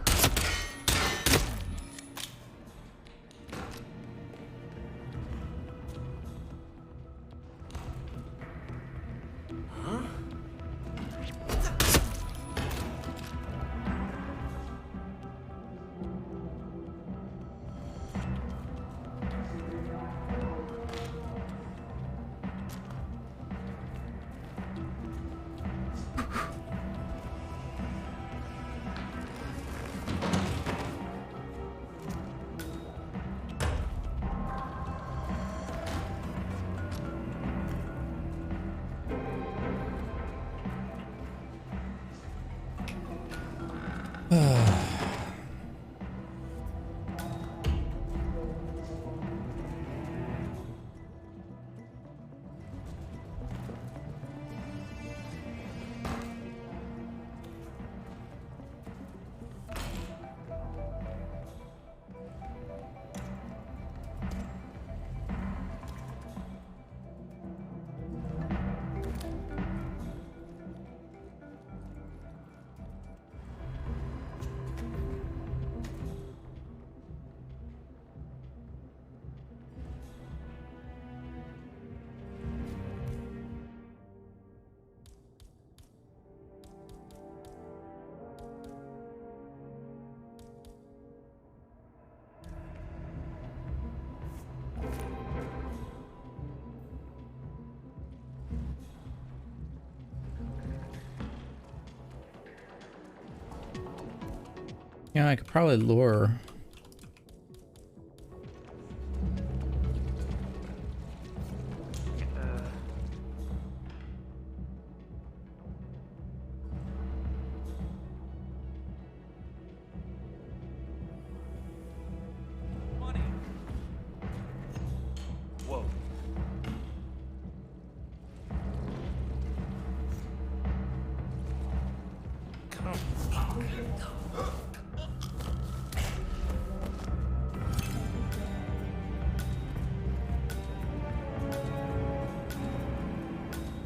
Yeah, I could probably lure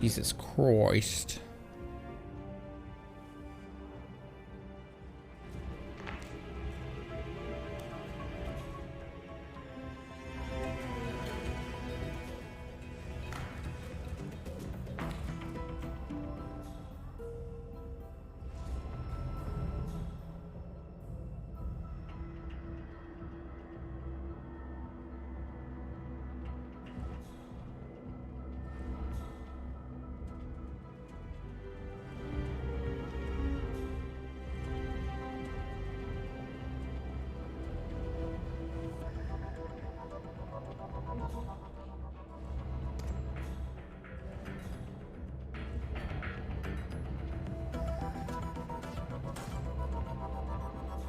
Jesus Christ.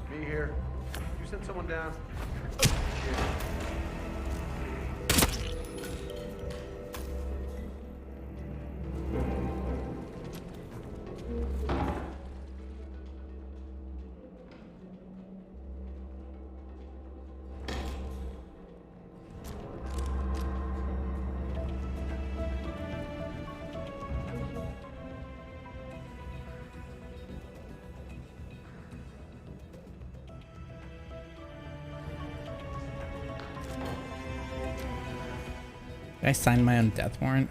Me here. You sent someone down? Did I sign my own death warrant?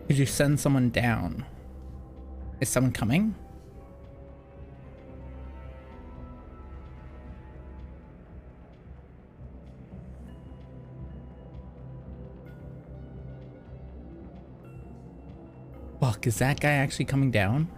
Did you send someone down? Is someone coming? Fuck, is that guy actually coming down?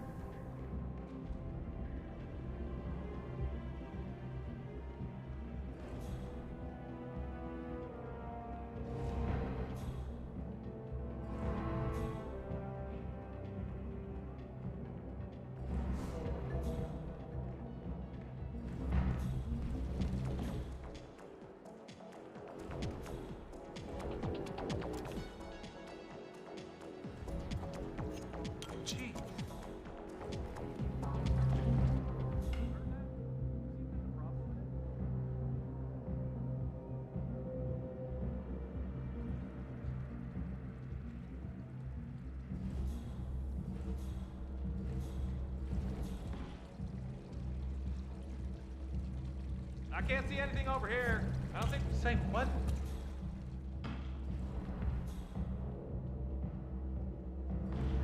I can't see anything over here. I don't think. Say what?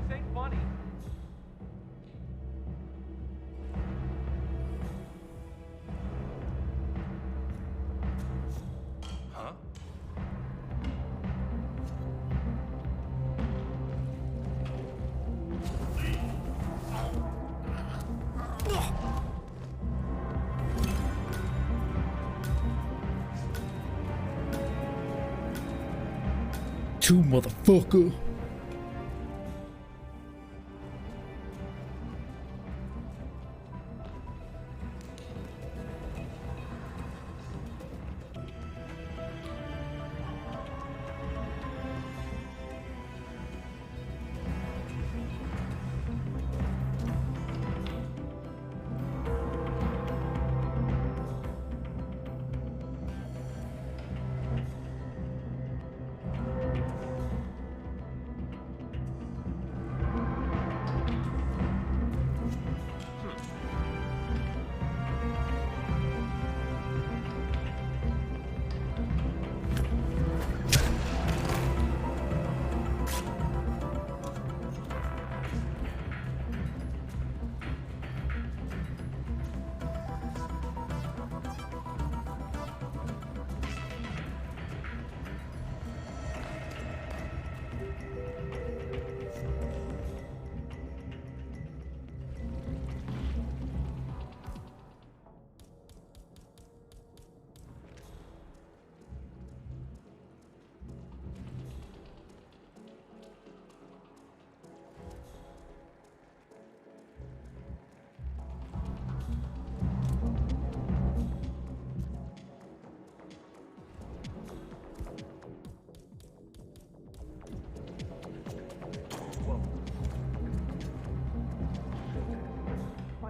This ain't funny. Huh? Two motherfucker.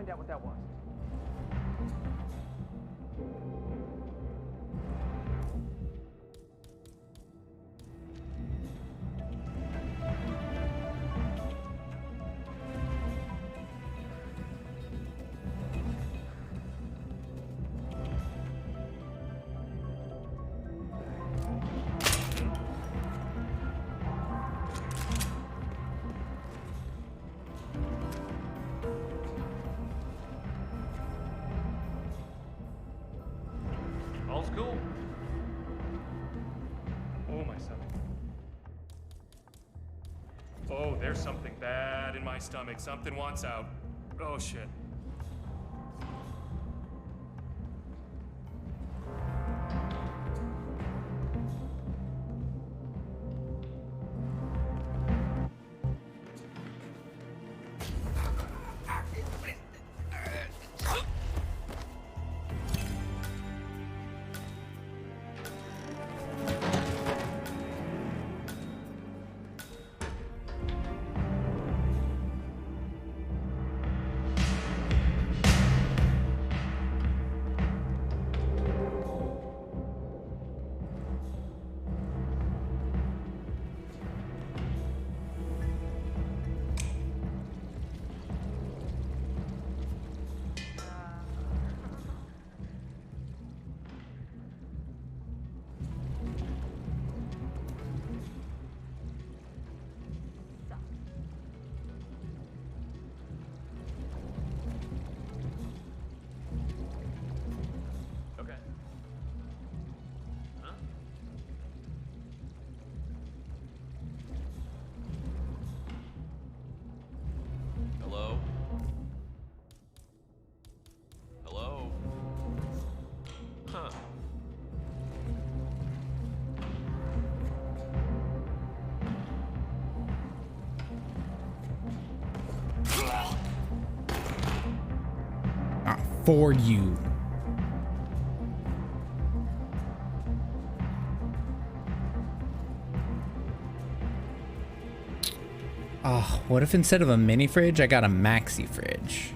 find out what that was. All's cool. Oh, my stomach. Oh, there's something bad in my stomach. Something wants out. Oh, shit. Okay. Huh? Hello? Hello? Huh. Not for you. Oh, what if instead of a mini fridge, I got a maxi fridge?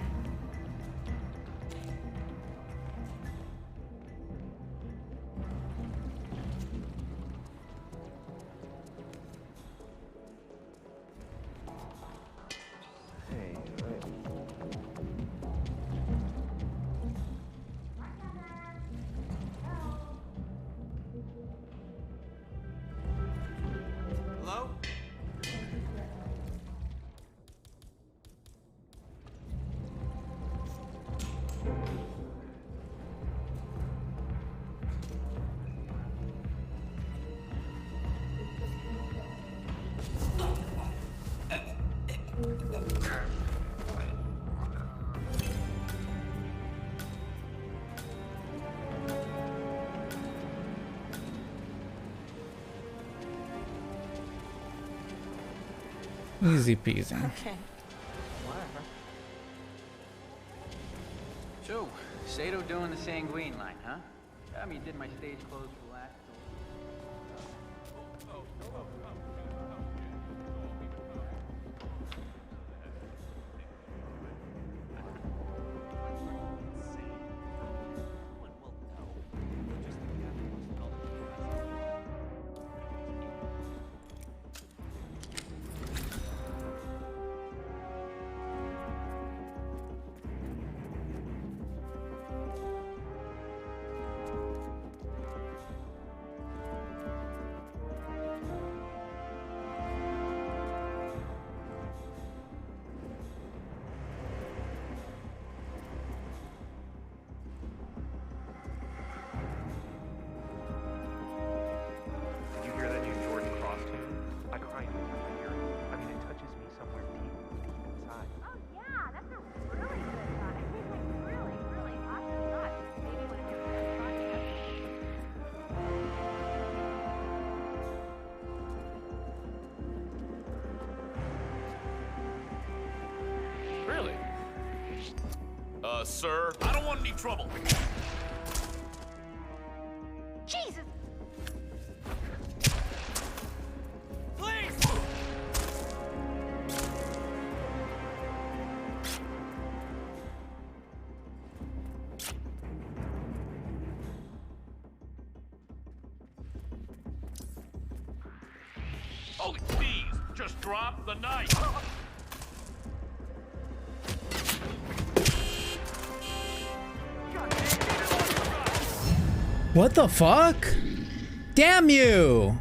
Hey, right. Hello? Easy peasy. Okay. Whatever. So, Sato doing the Sanguine line, huh? I mean, did my stage clothes for last? Did you hear that new Jordan Cross tune? I cry every time I hear it. I mean, it touches me somewhere deep inside. Oh yeah, that's a really good shot. I think like really, really awesome shot. Maybe when it gets to that shot, Really? Sir, I don't want any trouble. Jesus! Please! Just drop the knife. What the fuck? Damn you!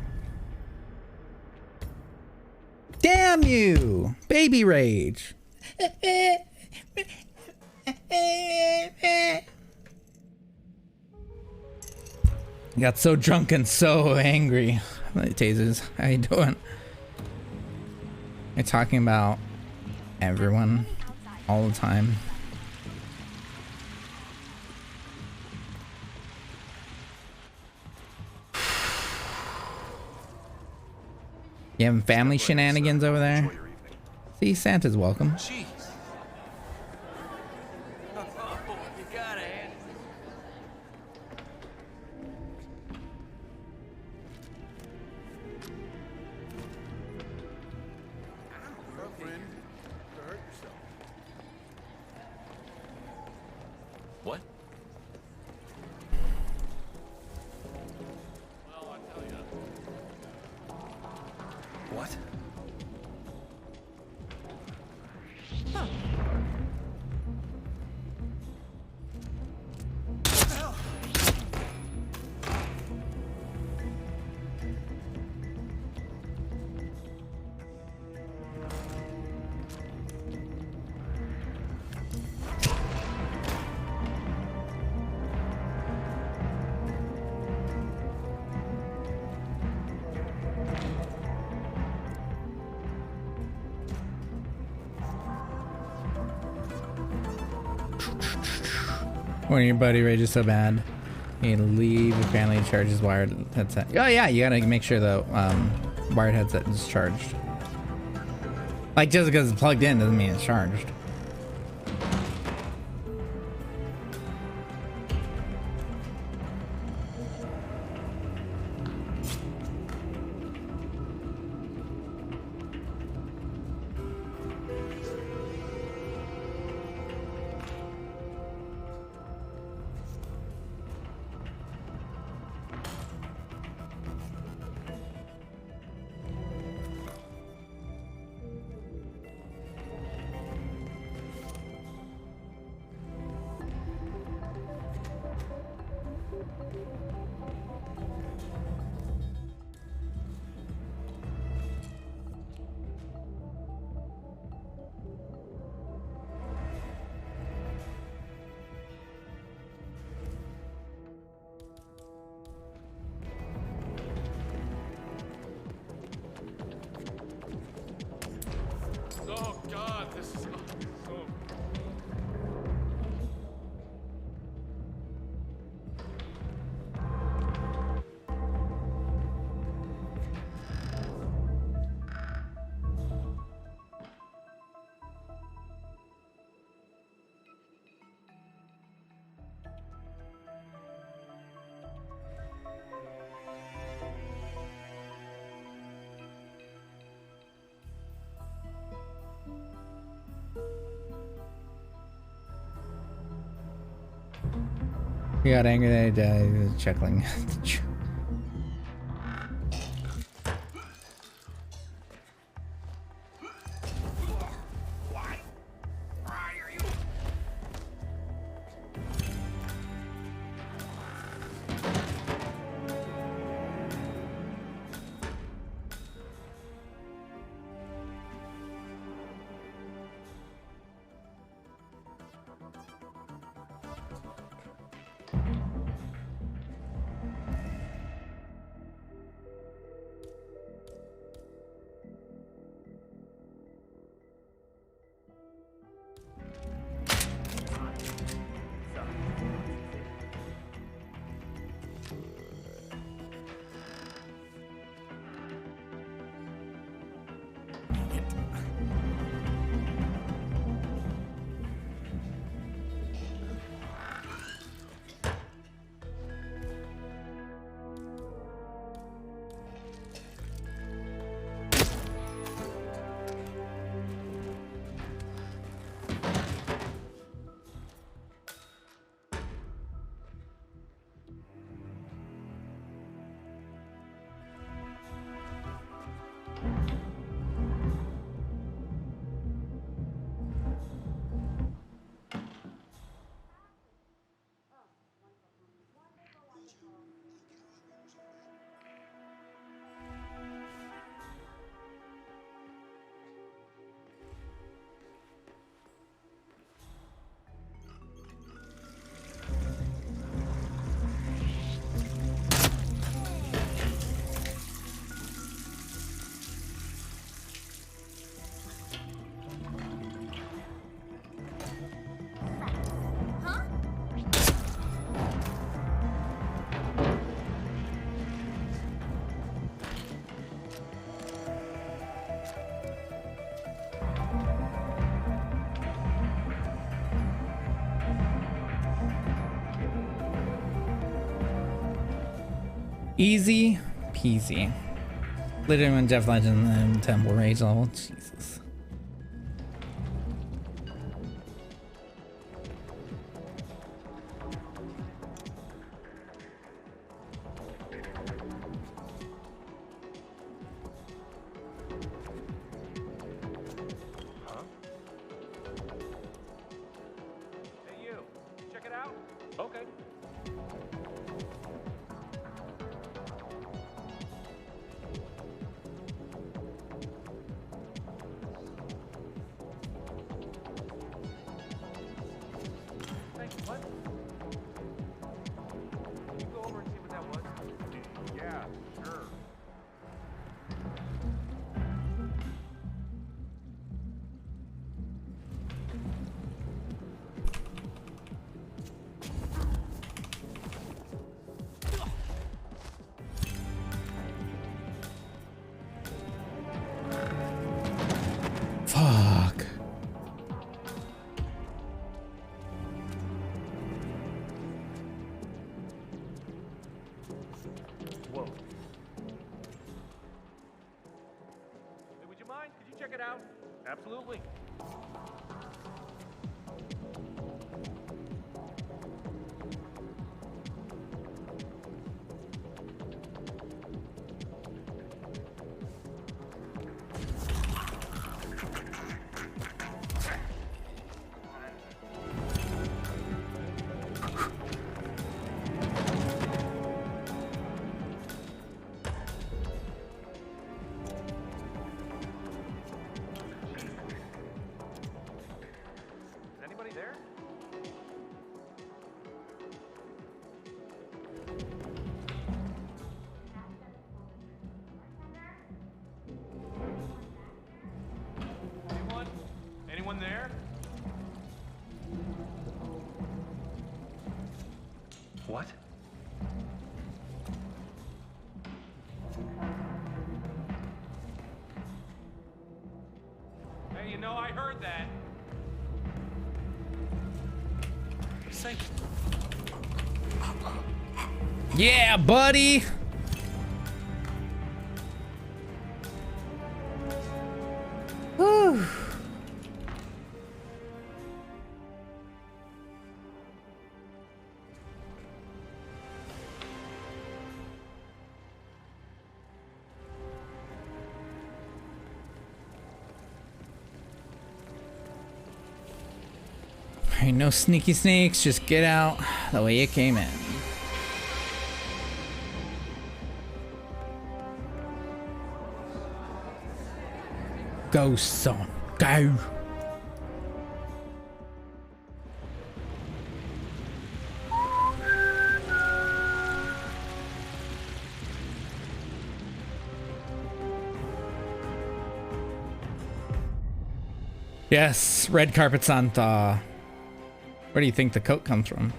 Damn you! Baby rage. Got so drunk and so angry. Tasers, how you doing? You're talking about everyone all the time. You having family shenanigans over there? See, Santa's welcome. Jeez. Oh, you got it. Girlfriend, you hurt yourself. What? Well, I tell you. What? When your buddy rages so bad, you need to leave your family and charge his wired headset. Oh yeah, you gotta make sure the wired headset is charged. Like just because it's plugged in doesn't mean it's charged. Oh God, this is so. He got angry that he died. He was chuckling. Easy peasy. Literally when Jeff Legend and Temple Rage level. Jesus. Huh? Hey, you. Check it out? Okay. Hey, what? Can you go over and see what that was? Yeah, sure. Fuck. Whoa. Hey, would you mind? Could you check it out? Absolutely. Is anybody there? Anyone? Anyone there? What? Hey, you know, I heard that. Say. Yeah, buddy. Whew. Alright, no sneaky snakes, just get out the way you came in. Go, son, go. Yes, red carpet Santa. Where do you think the coat comes from?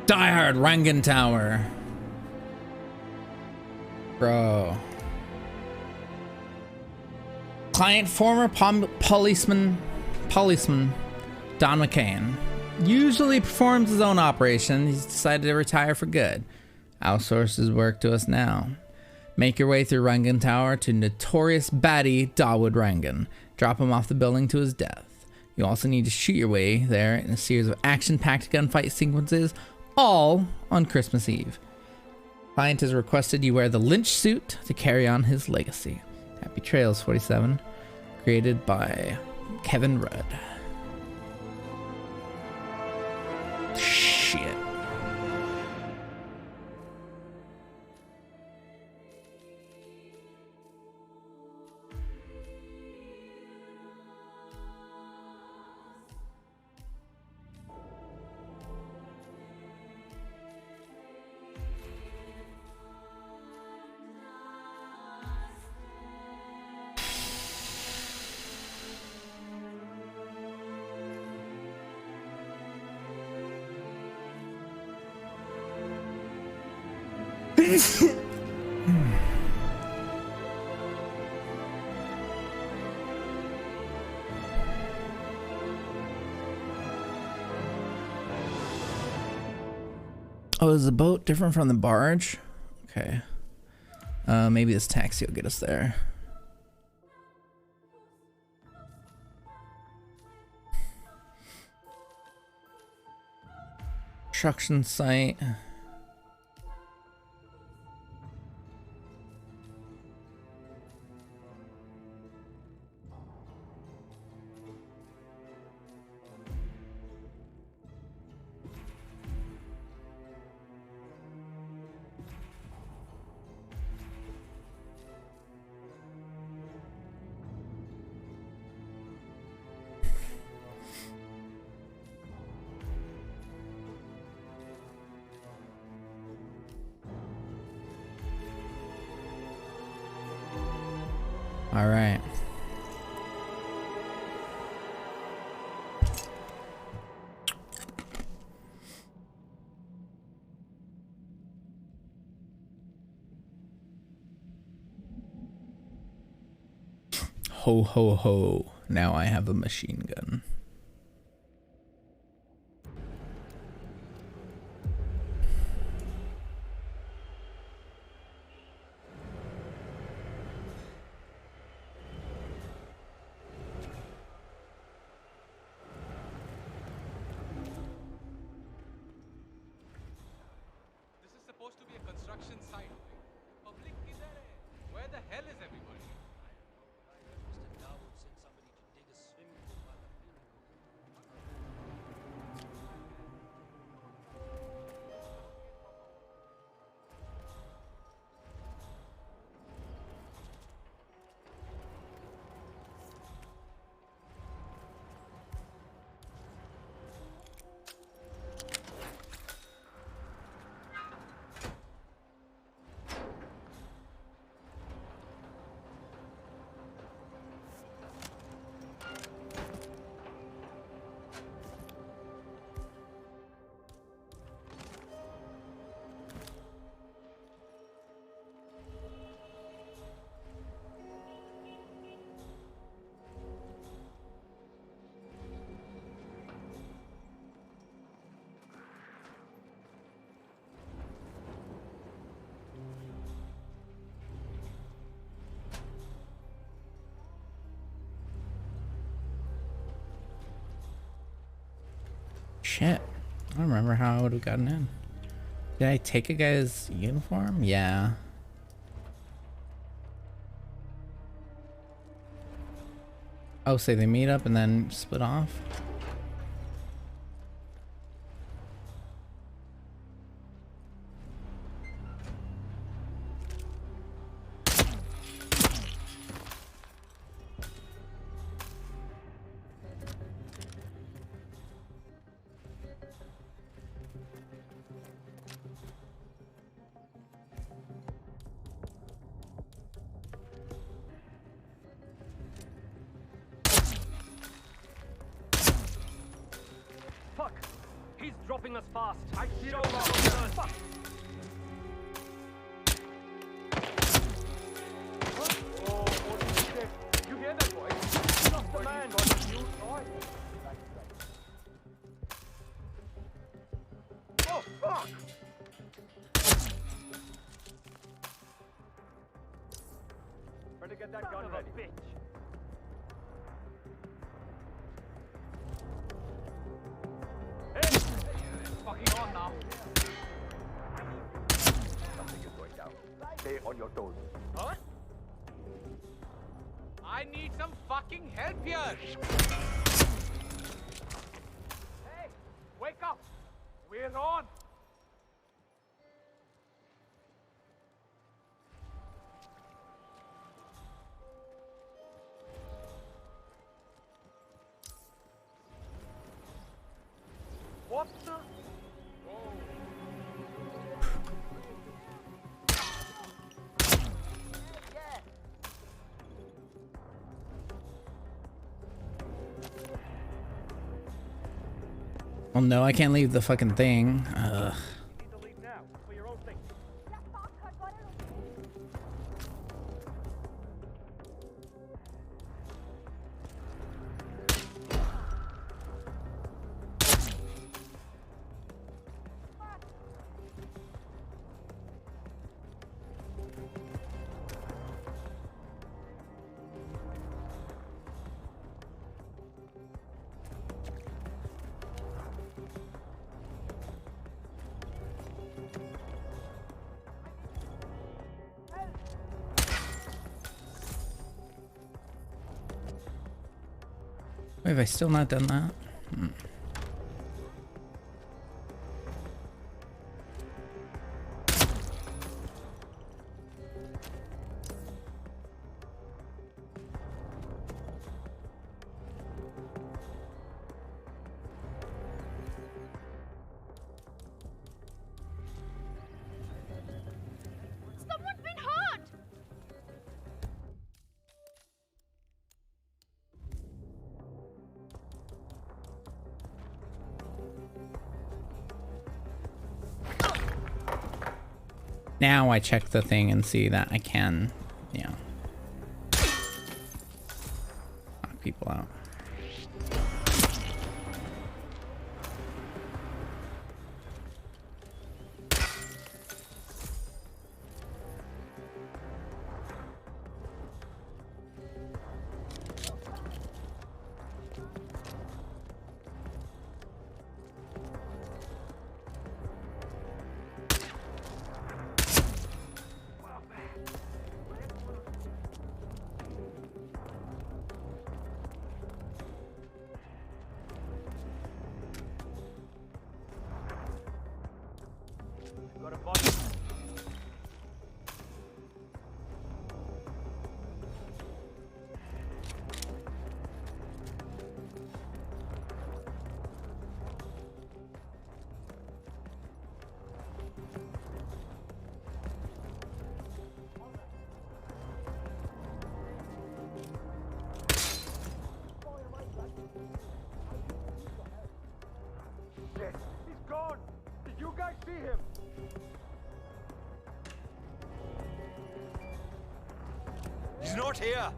Die Hard Rangan Tower. Bro. Client former policeman Don McCain. Usually performs his own operation. He's decided to retire for good. Outsources his work to us now. Make your way through Rangan Tower to notorious baddie Dawood Rangan. Drop him off the building to his death. You also need to shoot your way there in a series of action-packed gunfight sequences, all on Christmas Eve. Client has requested you wear the Lynch suit to carry on his legacy. Happy trails, 47. Created by Kevin Rudd. Shit. Oh, is the boat different from the barge? Okay. Maybe this taxi will get us there. Construction site. All right. Ho ho ho. Now I have a machine gun. Shit. I don't remember how I would have gotten in. Did I take a guy's uniform? Yeah. Oh, so they meet up and then split off? Fuck! He's dropping us fast. I see him. Fuck! Oh, holy shit! You hear that voice? Not the man. Oh fuck! Better get that gun ready. Bitch. Fucking on now. Something is going down. Stay on your toes. Huh? I need some fucking help here! Hey! Wake up! We're on! What the? Oh no, I can't leave the fucking thing. You need to leave now, for your own safety. Wait, have I still not done that? Someone's been hurt! Now I check the thing and see that I can, you know, knock people out. Got a body. Shit, he's gone! Did you guys see him? He's not here!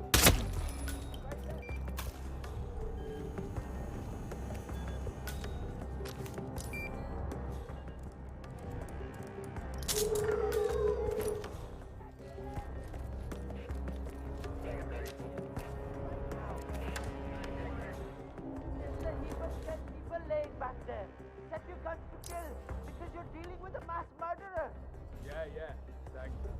Set your guns to kill, because you're dealing with a mass murderer. Yeah, exactly.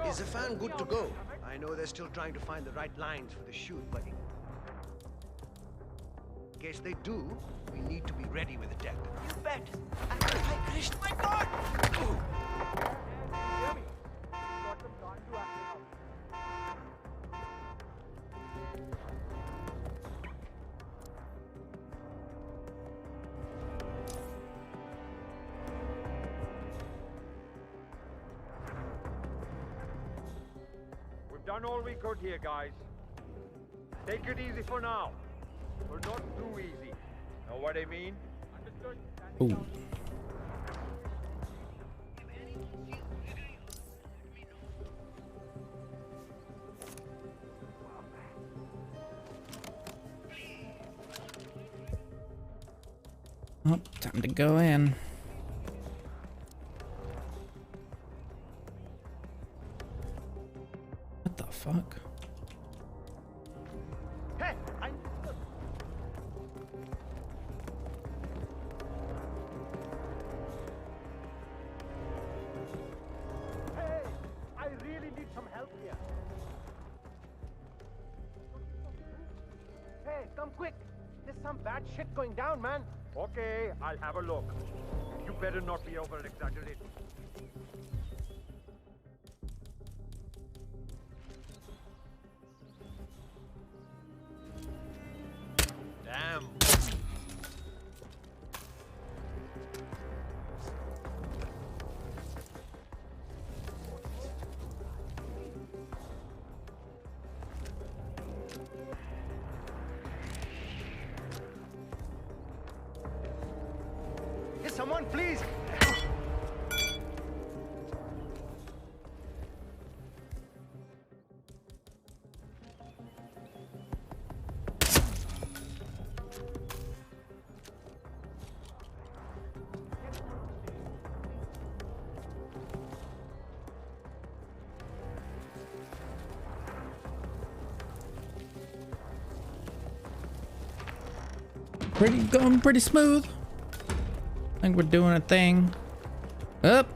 Is the fan good to go? I know they're still trying to find the right lines for the shoot, but in case they do, we need to be ready with a deck. You bet. Krishna, my God! We've done all we could here, guys. Take it easy for now. We're not too easy. Know what I mean? Understood? Ooh. Oh, time to go in. What the fuck? some bad shit going down, man. Okay, I'll have a look. You better not be over-exaggerating. Damn. Hey, someone, please! Going pretty smooth. I think we're doing a thing. Up.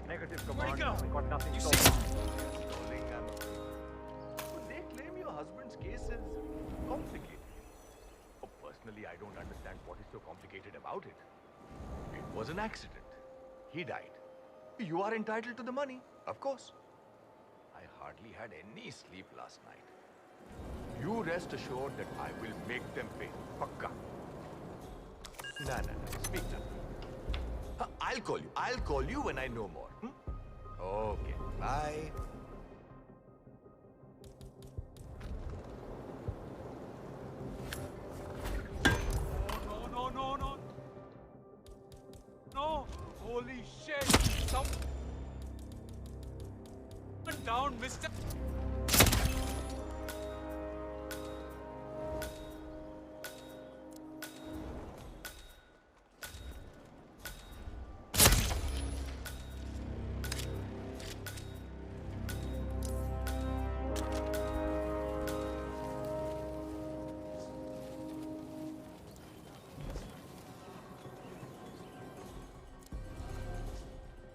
Negative, Where'd he Command. go? We got nothing You so see- far. They claim your husband's case is complicated. Oh, personally, I don't understand what is so complicated about it. It was an accident. He died. You are entitled to the money, of course. I hardly had any sleep last night. You rest assured that I will make them pay. Pakka. Nah. Speak now. I'll call you. I'll call you when I know more. Okay. Bye. No. No. Holy shit. Some... down, mister.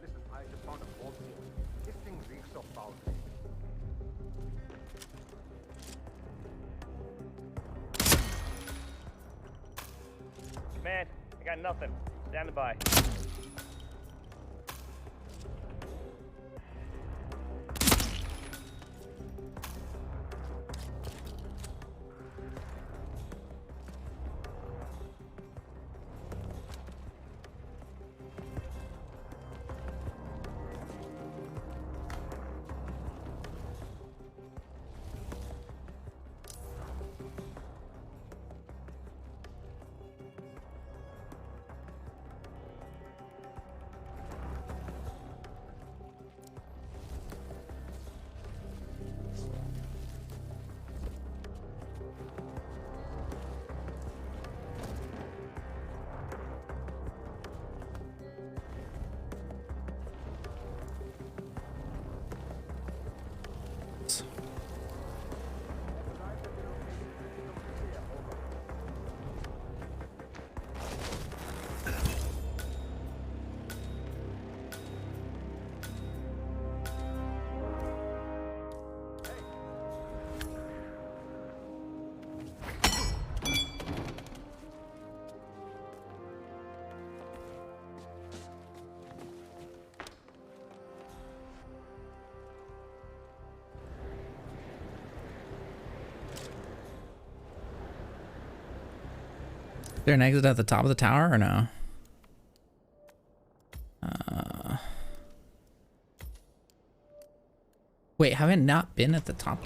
Listen, I just found a vault here. This thing reeks of foul. Man, I got nothing. Standing by. Is there an exit at the top of the tower or no? Wait, have I not been at the top?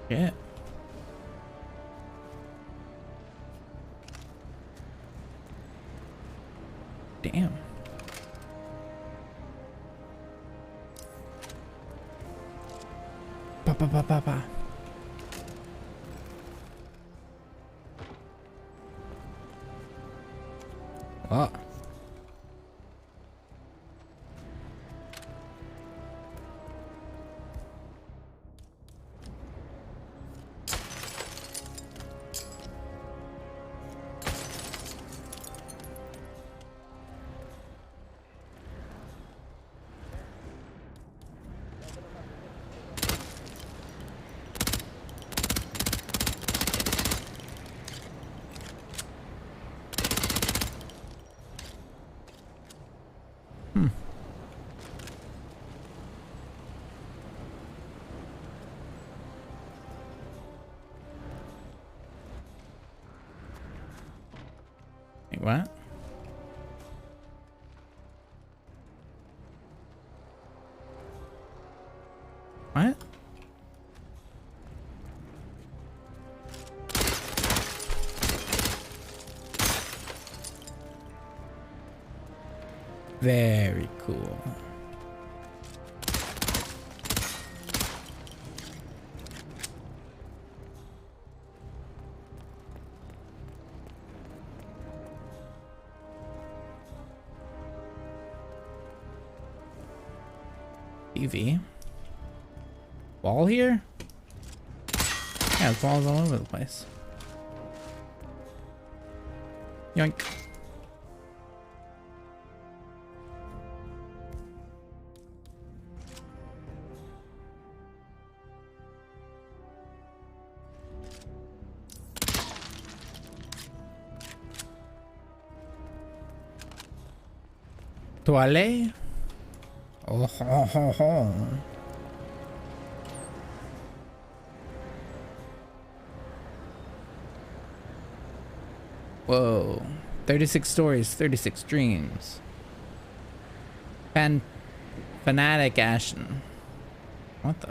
Yeah. Damn. Ba ba ba ba ba. Oh. Wait, what? What? Very cool. TV. Wall here? Yeah, there's walls all over the place. Yoink. Toilet? Oh, ho, ho, ho. Whoa. 36 stories, 36 dreams. Fanatic Ashen. What the?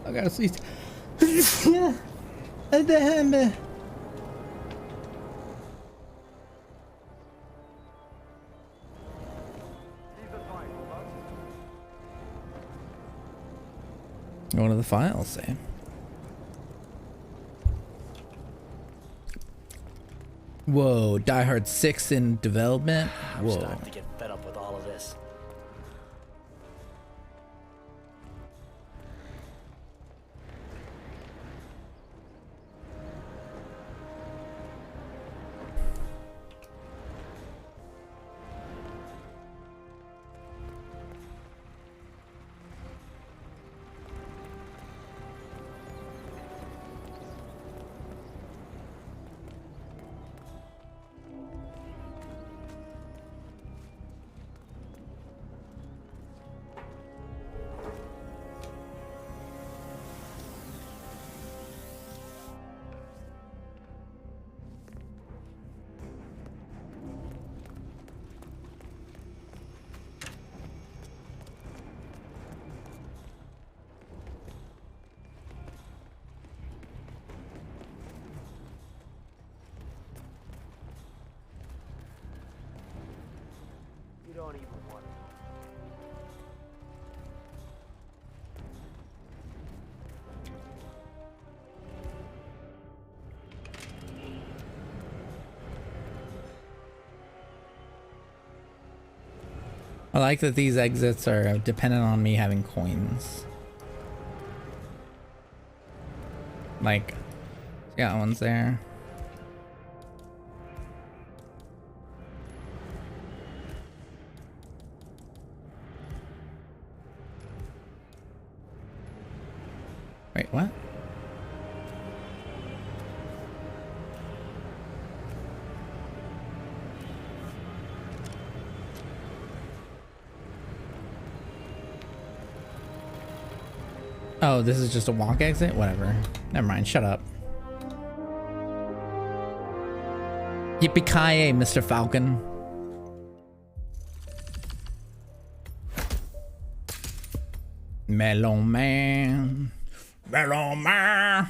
I gotta see. What do the files say? Whoa, Die Hard 6 in development? Whoa. I'm starting to get fed up with all of this. You don't even want to. I like that these exits are dependent on me having coins. Like, got ones there. Wait, what? Oh, this is just a walk exit? Whatever. Never mind. Shut up. Yippee-ki-yay, Mr. Falcon. Melon Man. Melon Man.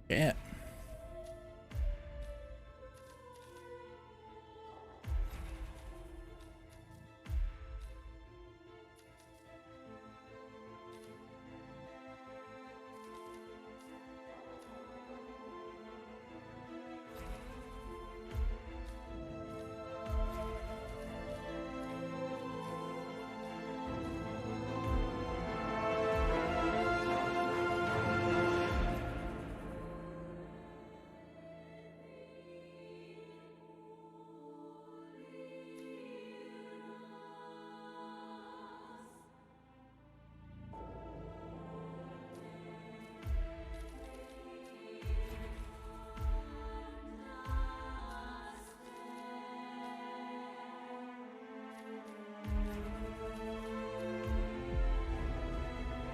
Yeah.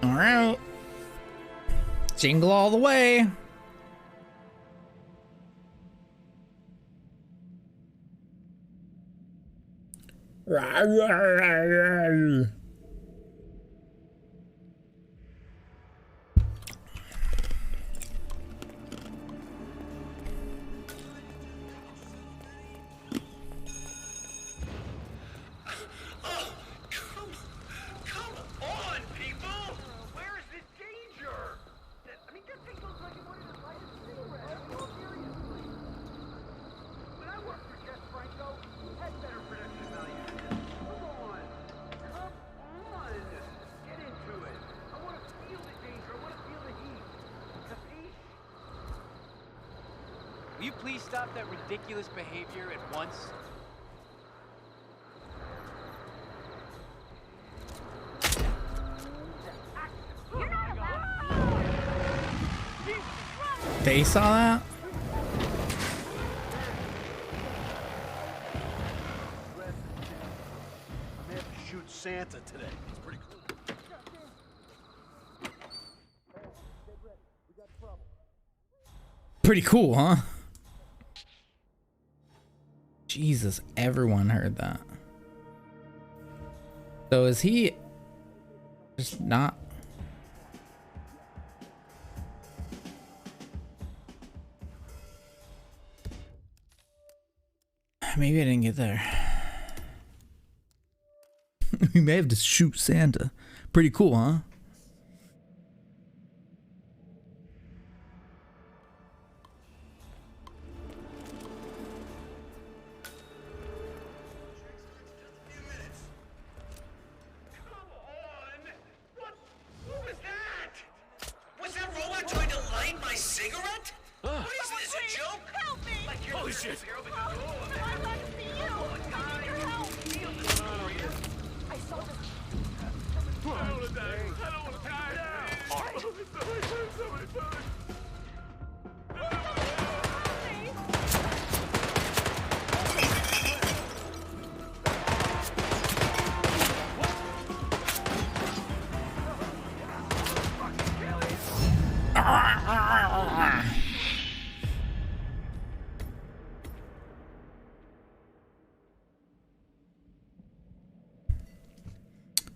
All right. Jingle all the way. Will you please stop that ridiculous behavior at once? They saw that? I may have to shoot Santa today. It's pretty cool. Pretty cool, huh? Jesus, everyone heard that. So is he just not? Maybe I didn't get there. We may have to shoot Santa. Pretty cool, huh? Was that robot trying to light my cigarette? What is this, a joke? Help me! Holy shit! I'd like to see you! I need your help! I saw this. I don't want to die. I don't want to die.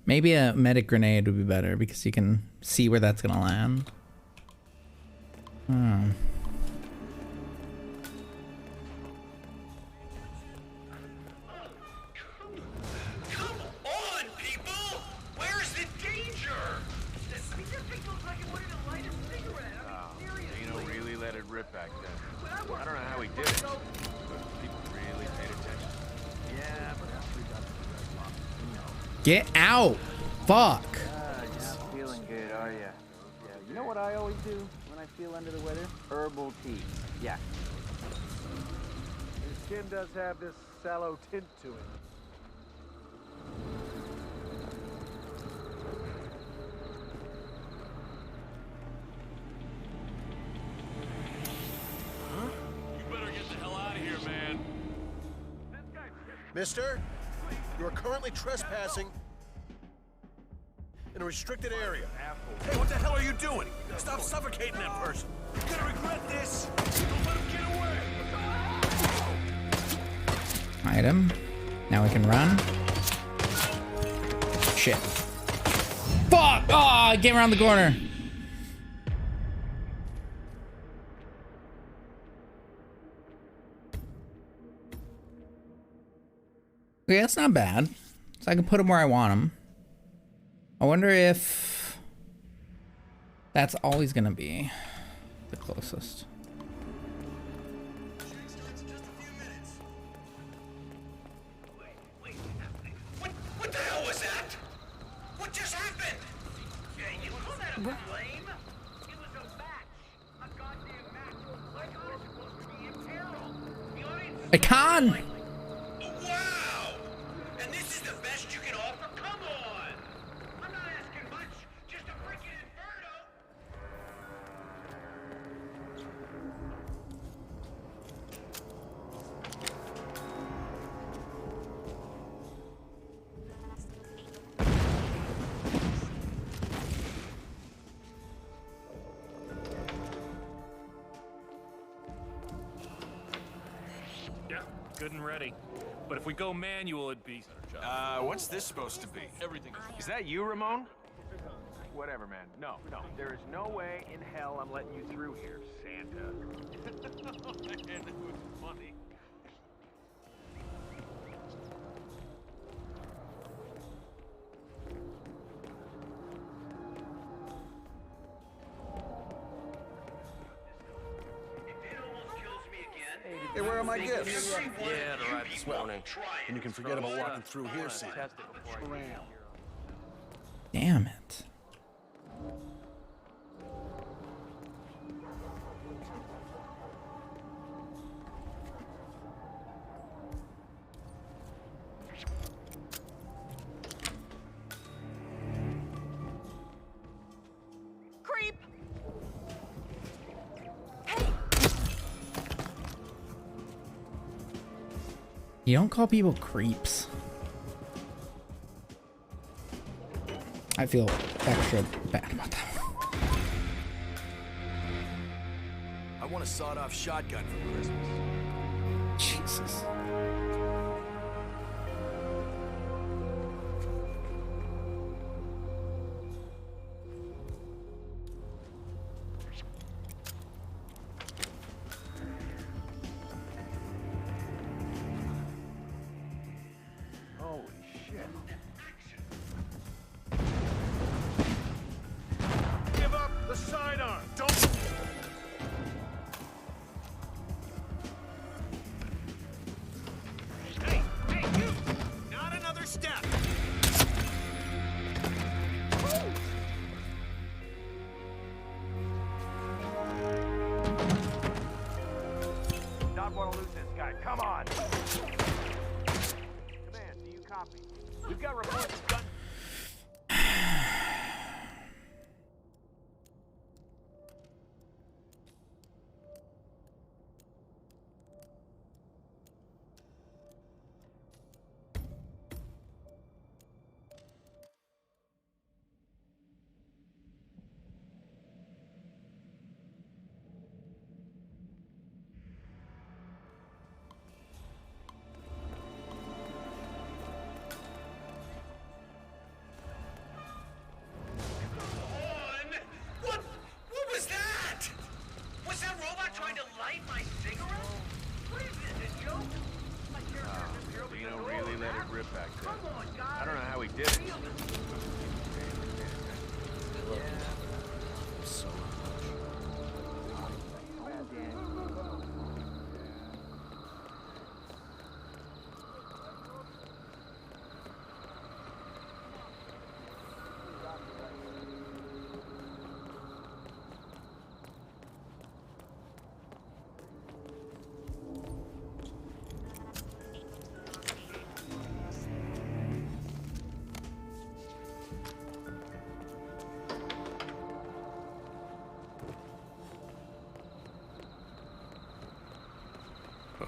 Maybe a medic grenade would be better because you can see where that's gonna land. Hmm. Come on, people! Where's the danger? This thing looks like it wouldn't even light a cigarette. Dino really let it rip back then. I don't know how he did it, but people really paid attention. Yeah, but after he got the Get out! Fuck! Not feeling good, are ya? Yeah, you know what I always do when I feel under the weather? Herbal tea. Yeah. His skin does have this sallow tint to it. You better get the hell out of here, man. Mister, you are currently trespassing in a restricted area. Hey, what the hell are you doing? Stop suffocating that person. You're gonna regret this. Don't let him get away. Item. Now we can run. Shit. Fuck! Oh, I came around the corner. Okay, that's not bad. So I can put them where I want them. I wonder if that's always gonna be the closest. What the hell was that? What just happened? You call that a flame? It was a match. A goddamn match. Like I was supposed to be in peril. The audience. I can! Wow! And this is the best you can offer? Come on! I'm not asking much. Just a freaking inferno. Yeah, good and ready. But if we go manual, it'd be... What's this supposed to be? Everything Is that you, Ramon? Whatever, man. No. There is no way in hell I'm letting you through here, Santa. Man, that was funny. Hey, where are my gifts? Yeah, to ride this morning. And you can forget about walking through here, Sam. Damn it. Creep! You don't call people creeps. I feel extra bad about that. I want a sawed-off shotgun for Christmas. Jesus. Holy shit. Give up the sidearm. Don't. Hey, you! Not another step. Not want to lose this guy. Come on. Command, do you copy? We've got reports of gun.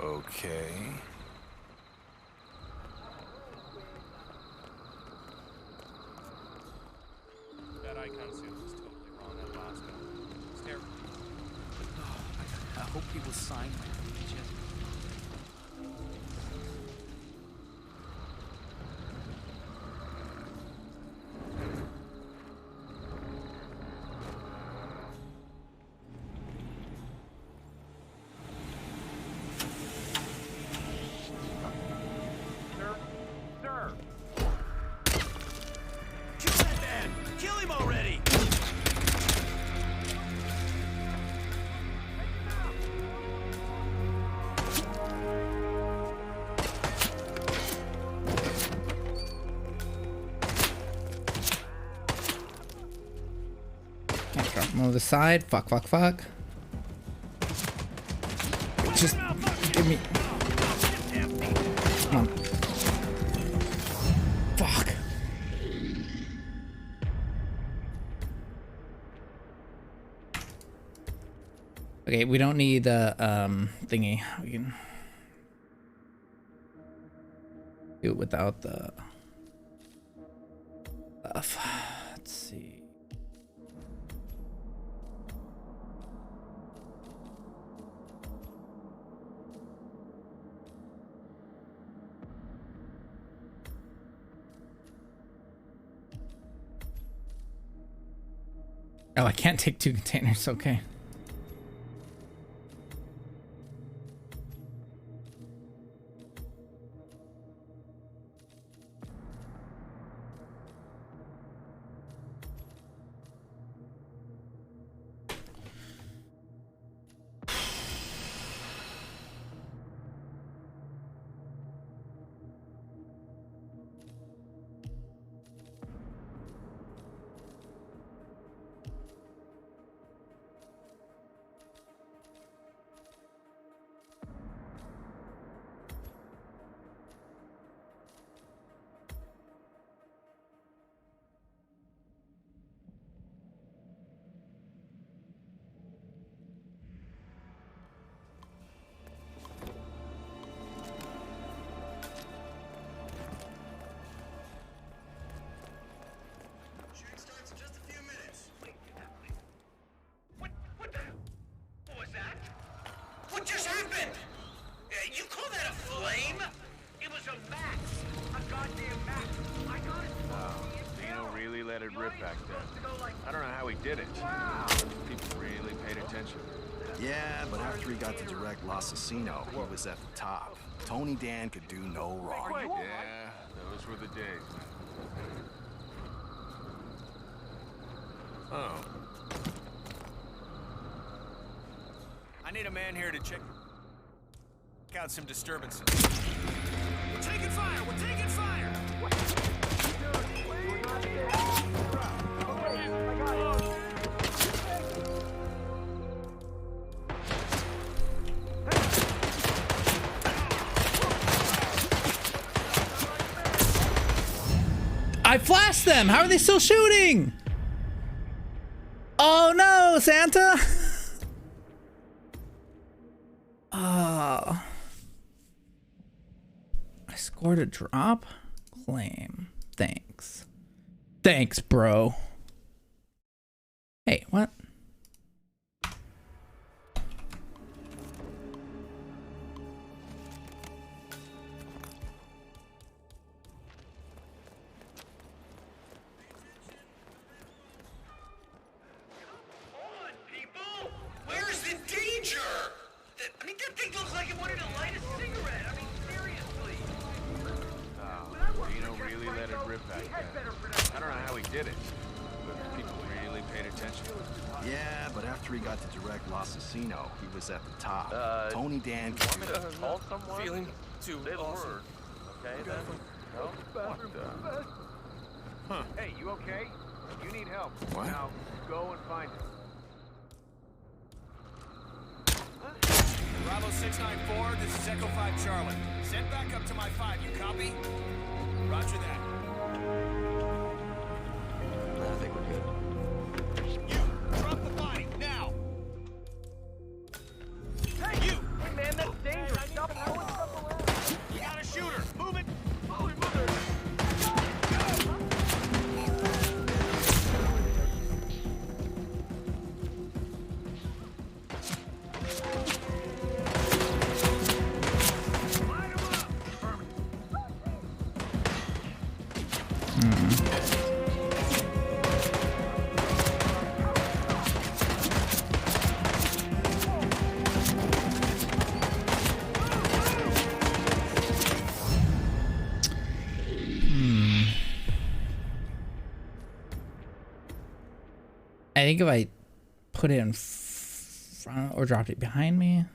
Okay. That icon seals is totally wrong on Bosco. It's terrible. I hope people sign my picture. Sir! Kill that man! Kill him already! Can't drop him over the side. Fuck, fuck, fuck. Just give me. Come on. Fuck. Okay, we don't need the thingy. We can do it without the stuff. Let's see. Oh, I can't take 2 containers. Okay. What just happened? You call that a flame? It was a max. A goddamn max. I got it. Dino really let it rip back then. I don't know how he did it. People really paid attention. Yeah, but after he got to direct Los Assassino, he was at the top. Tony Dan could do no wrong. Yeah, those were the days. Oh. I need a man here to check out some disturbances. We're taking fire! We're taking fire! I flashed them! How are they still shooting? Oh no, Santa! I scored a drop? Claim. Thanks. Thanks, bro. Hey, what? Where's the danger? I mean, that thing looks like it wanted to light a cigarette. I mean, seriously. Dino really let it rip back then. I don't know how he did it, but people really paid attention. Yeah, but after he got to direct Los Assassino, he was at the top. Tony Dan could do Call someone? Feeling too Say the awesome. word. Okay, then. No? What the? Huh. Hey, you okay? You need help. What? Now, go and find it. Bravo 694, this is Echo 5 Charlie. Send back up to my 5, you copy? Roger that. I think we're good. You, drop the body, now! Hey, you! Hey, man, that's dangerous. Stop I think if I put it in front or dropped it behind me.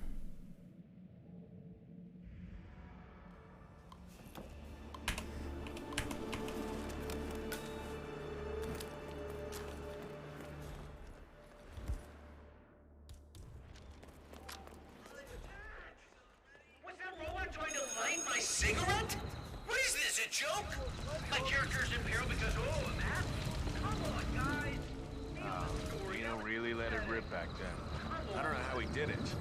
Was that robot trying to light my cigarette? What is this, a joke? My character's impaired because, oh, a mask? Come on, guys. Reno really let it rip back then. I don't know how he did it.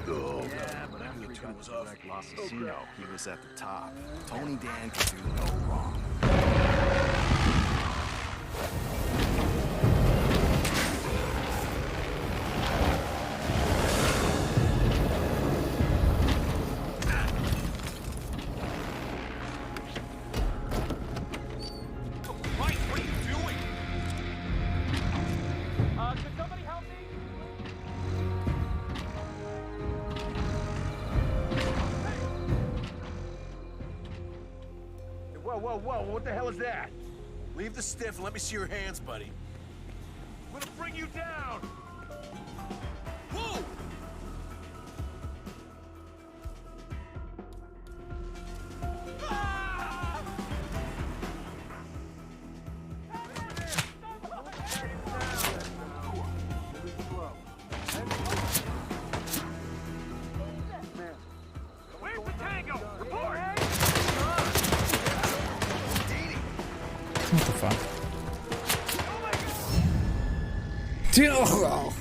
Yeah, but after he got direct L'Assassino, he was at the top. Tony Dan could do no wrong. Mike, what are you doing? Could somebody help me? Whoa, whoa, whoa, what the hell is that? Leave the stiff and let me see your hands, buddy. I'm gonna bring you down! Whoa! Where's the tango? Report! What the fuck? Dude, oh.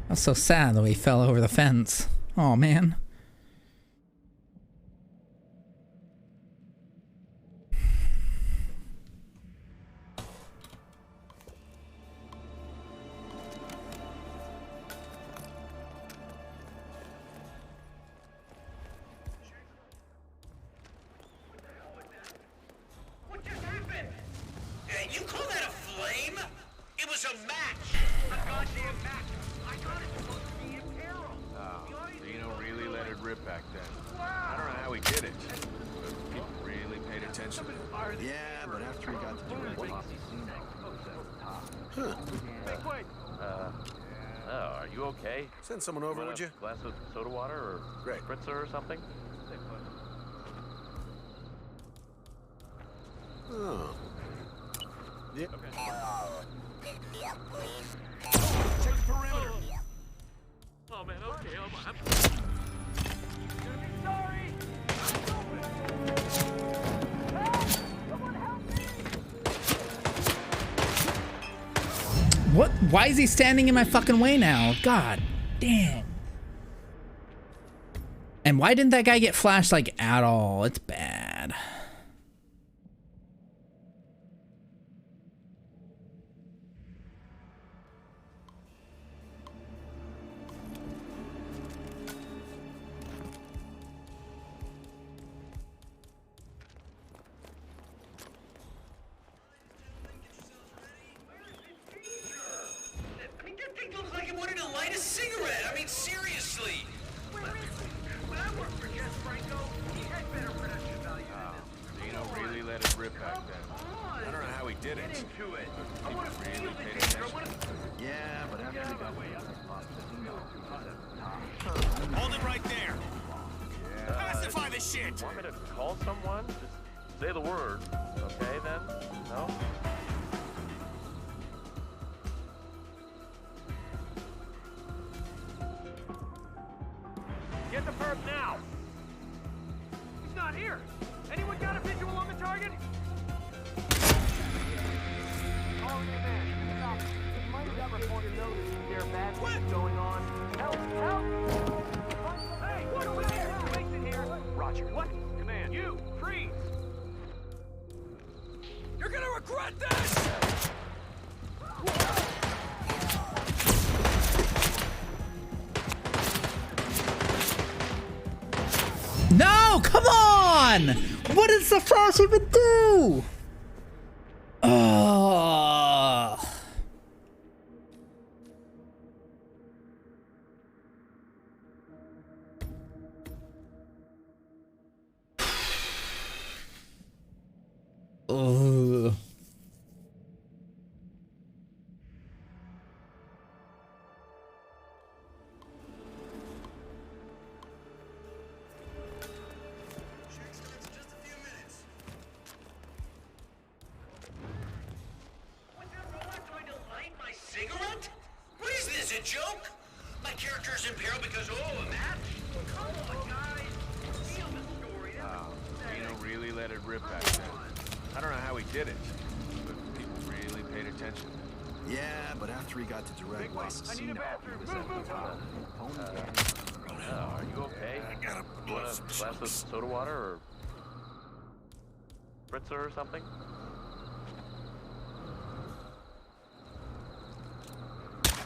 That's so sad that he fell over the fence. Oh man. What just happened? Hey, you call that a flame? It was a match! A goddamn match! I thought it was supposed to be Imperial! Reno really let it rip back then. I don't know how he did it. But people really paid attention. Yeah, but after he got direct L'Assassino, he was at the top. Hey, wait! Oh, are you okay? Send someone over, would you? Glass of soda water or Great. spritzer or something? Oh. Yeah. Check the perimeter! Oh man, okay, I'm gonna be sorry! Help! Someone help me! What? Why is he standing in my fucking way now? God damn. And why didn't that guy get flashed like at all? It's bad. I mean, that thing looks like it wanted to light a cigarette! I mean, seriously! When I worked for Jess Franco, he had better production value than this. Reno really let it rip back then. I don't know how he did it. Get into it! I People wanna feel really the paid danger, I attention. wanna... Yeah, but after he got direct L'Assassino, he was at the top. Hold it right there! Pacify the shit! Want me to call someone? Just say the word. Okay then? No? Get the perp now! He's not here! Anyone got a visual on the target? Calling command. Stop. This might have got reported notice. Is there bad things going on? Help! Help! Hey! What over there? Mason here! Roger. What? Command. You! Freeze! You're gonna regret this! No, come on! What does the flash even do? Oh. Ugh. a joke? My character's in peril because, oh, a match? Come on, guys. Feel the story. Dino really let it rip back then. I don't know how he did it, but people really paid attention. Yeah, but after he got to direct Los Assassino, he was at the top. Tony Dan. Are you okay? I gotta You want a glass of soda water or spritzer or something?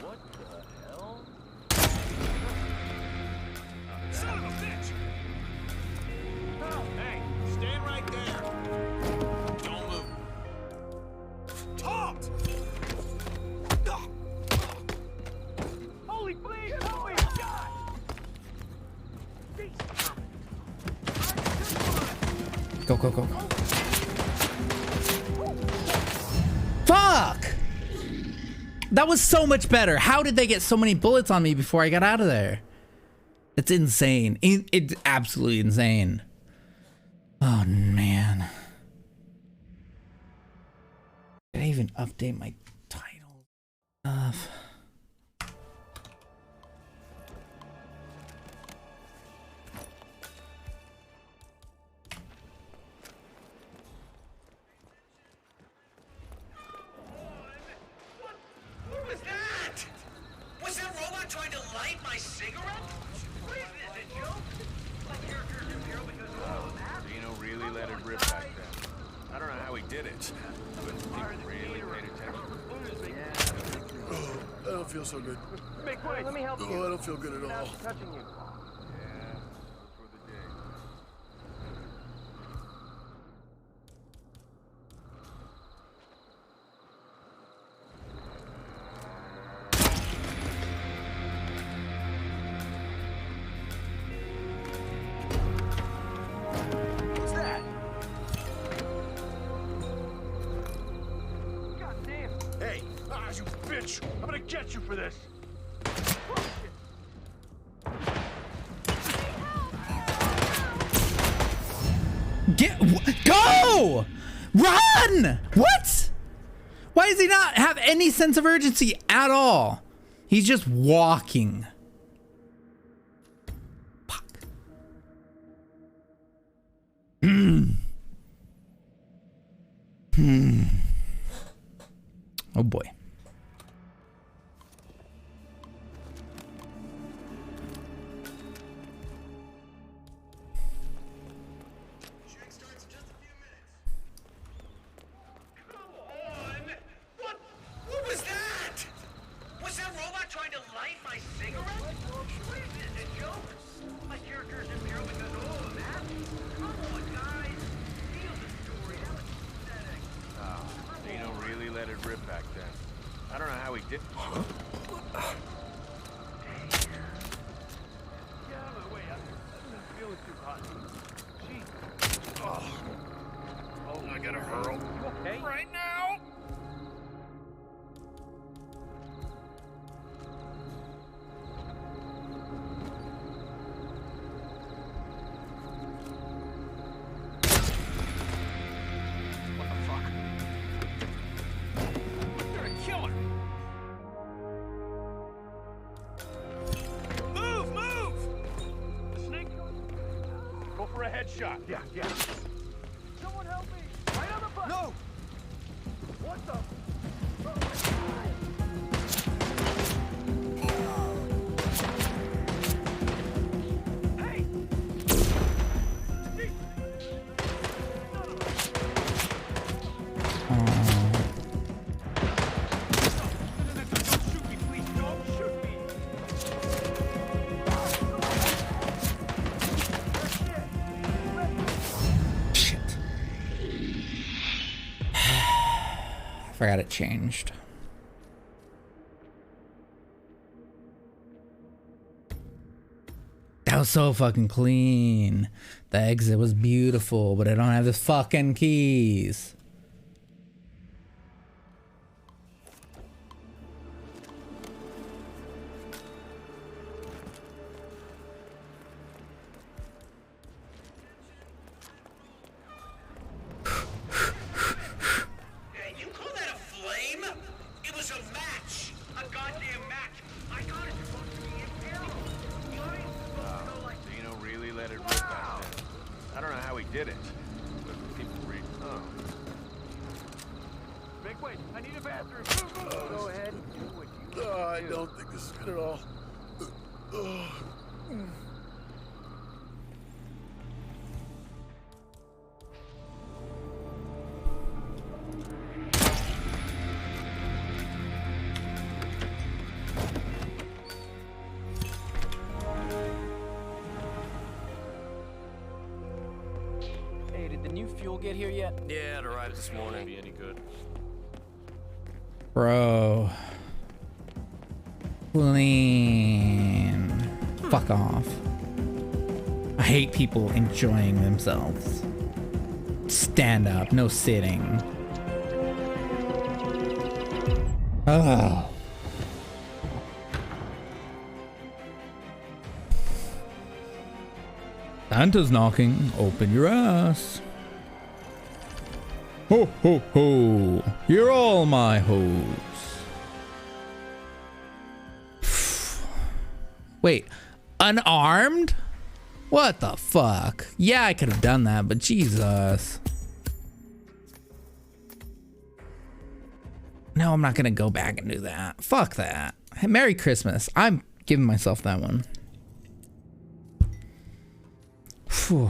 What the hell? Son of a bitch! Hey, stand right there. Don't move. Halt! Holy please! Holy God! Go, go, go, go. Fuck! That was so much better. How did they get so many bullets on me before I got out of there? It's insane. It's absolutely insane. Oh, man. Did I even update my title stuff? What was that? Was that robot trying to light my cigarette? What is this, a joke? My character's in peril because of that? Dino really let it rip back then. I don't know how he did it, but people really paid attention. Oh, I don't feel so good. Make way. Let me help you. Oh, I don't feel good at all. Touching you. Yeah, for the day. What's that? God damn. Hey, you bitch! I'm gonna get you for this. Go! Run! What? Why does he not have any sense of urgency at all? He's just walking. Fuck. Oh boy. What was that? Was that robot trying to light my cigarette? What is this, a joke? My character's in peril because, oh, that? Come on, guys. Feel the story. That was pathetic. Dino really let it rip back then. I don't know how he did. Get out of the way. I'm feeling too hot. Jeez. Oh, I gotta hurl. You okay? Right now? What the fuck? You're a killer. Move, move! The snake? Go for a headshot. Yeah, yeah. Someone help me! Right on the button! No! What the? Hey! Don't shoot me, please! Don't shoot me! Shit. I forgot it changed. That was so fucking clean. The exit was beautiful, but I don't have the fucking keys. Hey, you call that a flame? It was a match! A goddamn match! I Get it. But people read. Oh. Make way. I need a bathroom. Go ahead and do what you I don't think this is good at all. Hey, did the new fuel get here yet? Yeah, to ride it this morning. Be any good? Bro. Clean. Fuck off. I hate people enjoying themselves. Stand up, no sitting. Oh. Santa's knocking. Open your ass. Ho ho ho. You're all my hoes. Wait, unarmed? What the fuck? Yeah, I could have done that, but Jesus. No, I'm not gonna go back and do that. Fuck that. Hey, Merry Christmas. I'm giving myself that one. Phew.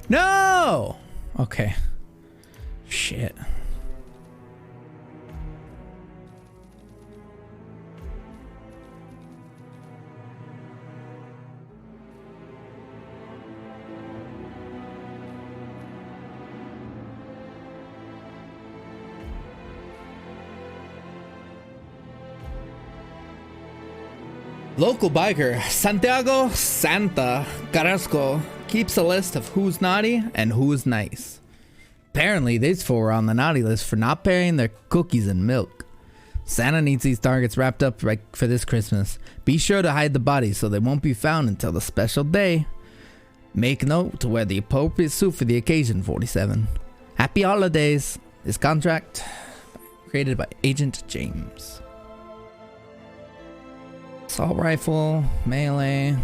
No! Okay. Shit. Local biker Santiago Santa Carrasco keeps a list of who's naughty and who's nice. Apparently, these four were on the naughty list for not burying their cookies in milk. Santa needs these targets wrapped up right for this Christmas. Be sure to hide the bodies so they won't be found until the special day. Make note to wear the appropriate suit for the occasion, 47. Happy holidays. This contract created by Agent James. Assault rifle, melee,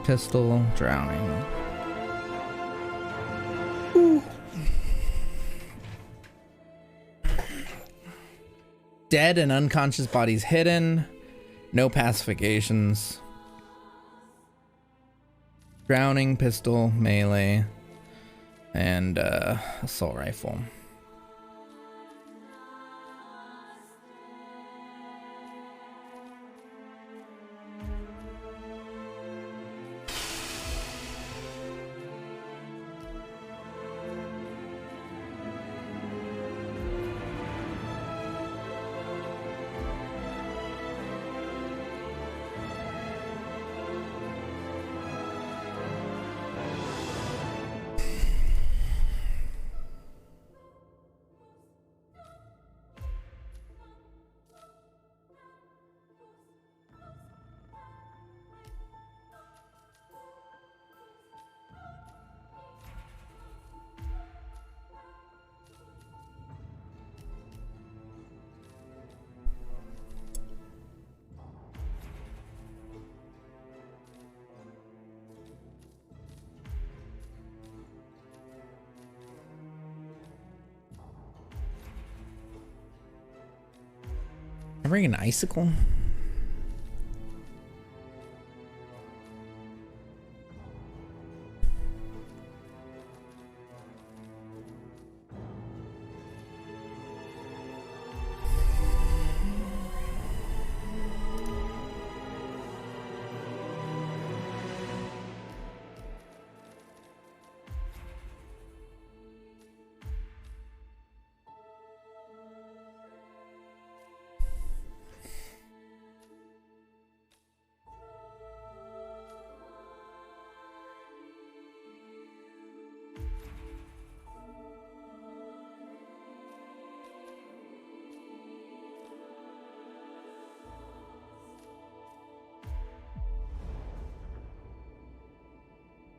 pistol, drowning. Ooh. Dead and unconscious bodies hidden. No pacifications. Drowning, pistol, melee, and assault rifle. I bring an icicle.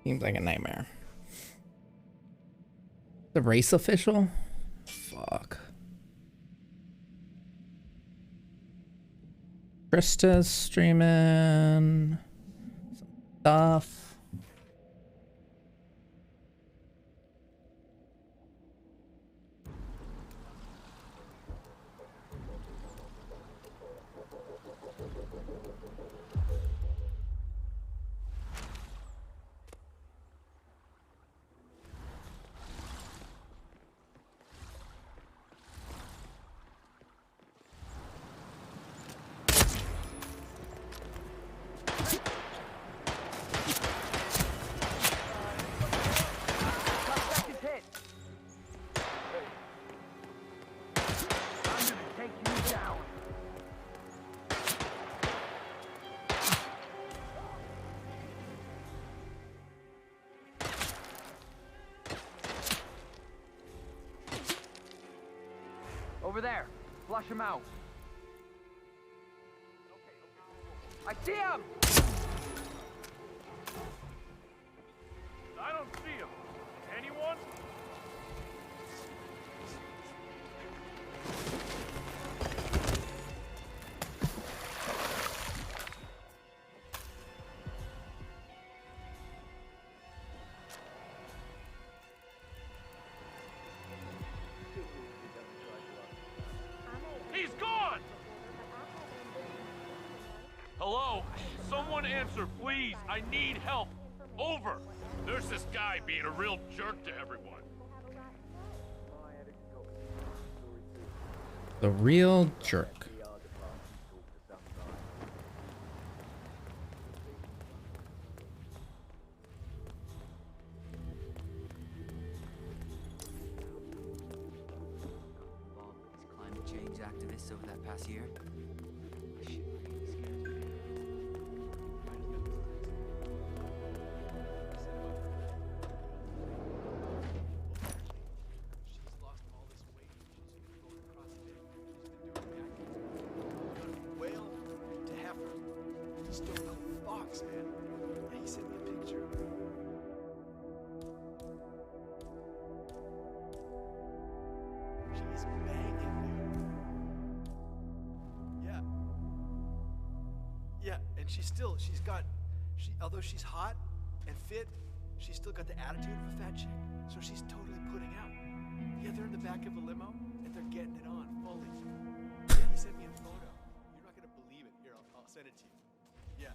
Seems like a nightmare. The race official? Fuck. Krista's streaming some stuff. Over there. Flush him out. I see him! I don't see him. Anyone? He's gone! Hello? Someone answer, please. I need help. Over. There's this guy being a real jerk to everyone. The real jerk. Climate change activists over that past year. Whale to heifer. Still no fox, man. Yeah, he sent me a picture. She's banging, dude. Yeah. Yeah, and she's got, although she's hot and fit, she's still got the attitude of a fat chick. So she's totally putting out. Yeah, they're in the back of a limo and they're getting it on fully. Yeah, he sent me a photo. You're not gonna believe it. Here, I'll send it to you. Yeah.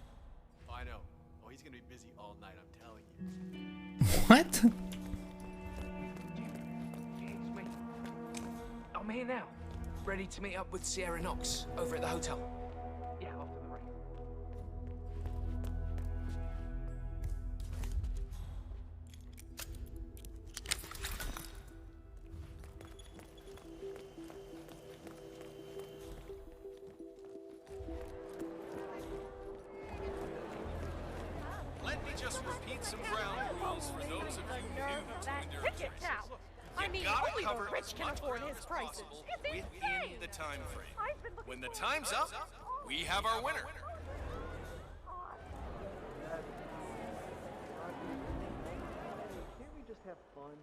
Oh, I know. Oh, he's gonna be busy all night, I'm telling you. What? It's me. I'm here now, ready to meet up with Sierra Knox over at the hotel. Yeah, off to the right. Let me just repeat some ground rules for those of you new to endurance Ticket races. now. I mean, Gotta only cover the rich as can much afford ground his as prices. possible It's within insane. the time frame. I've been looking When the for time's up, we have our winner. Can't we just have fun?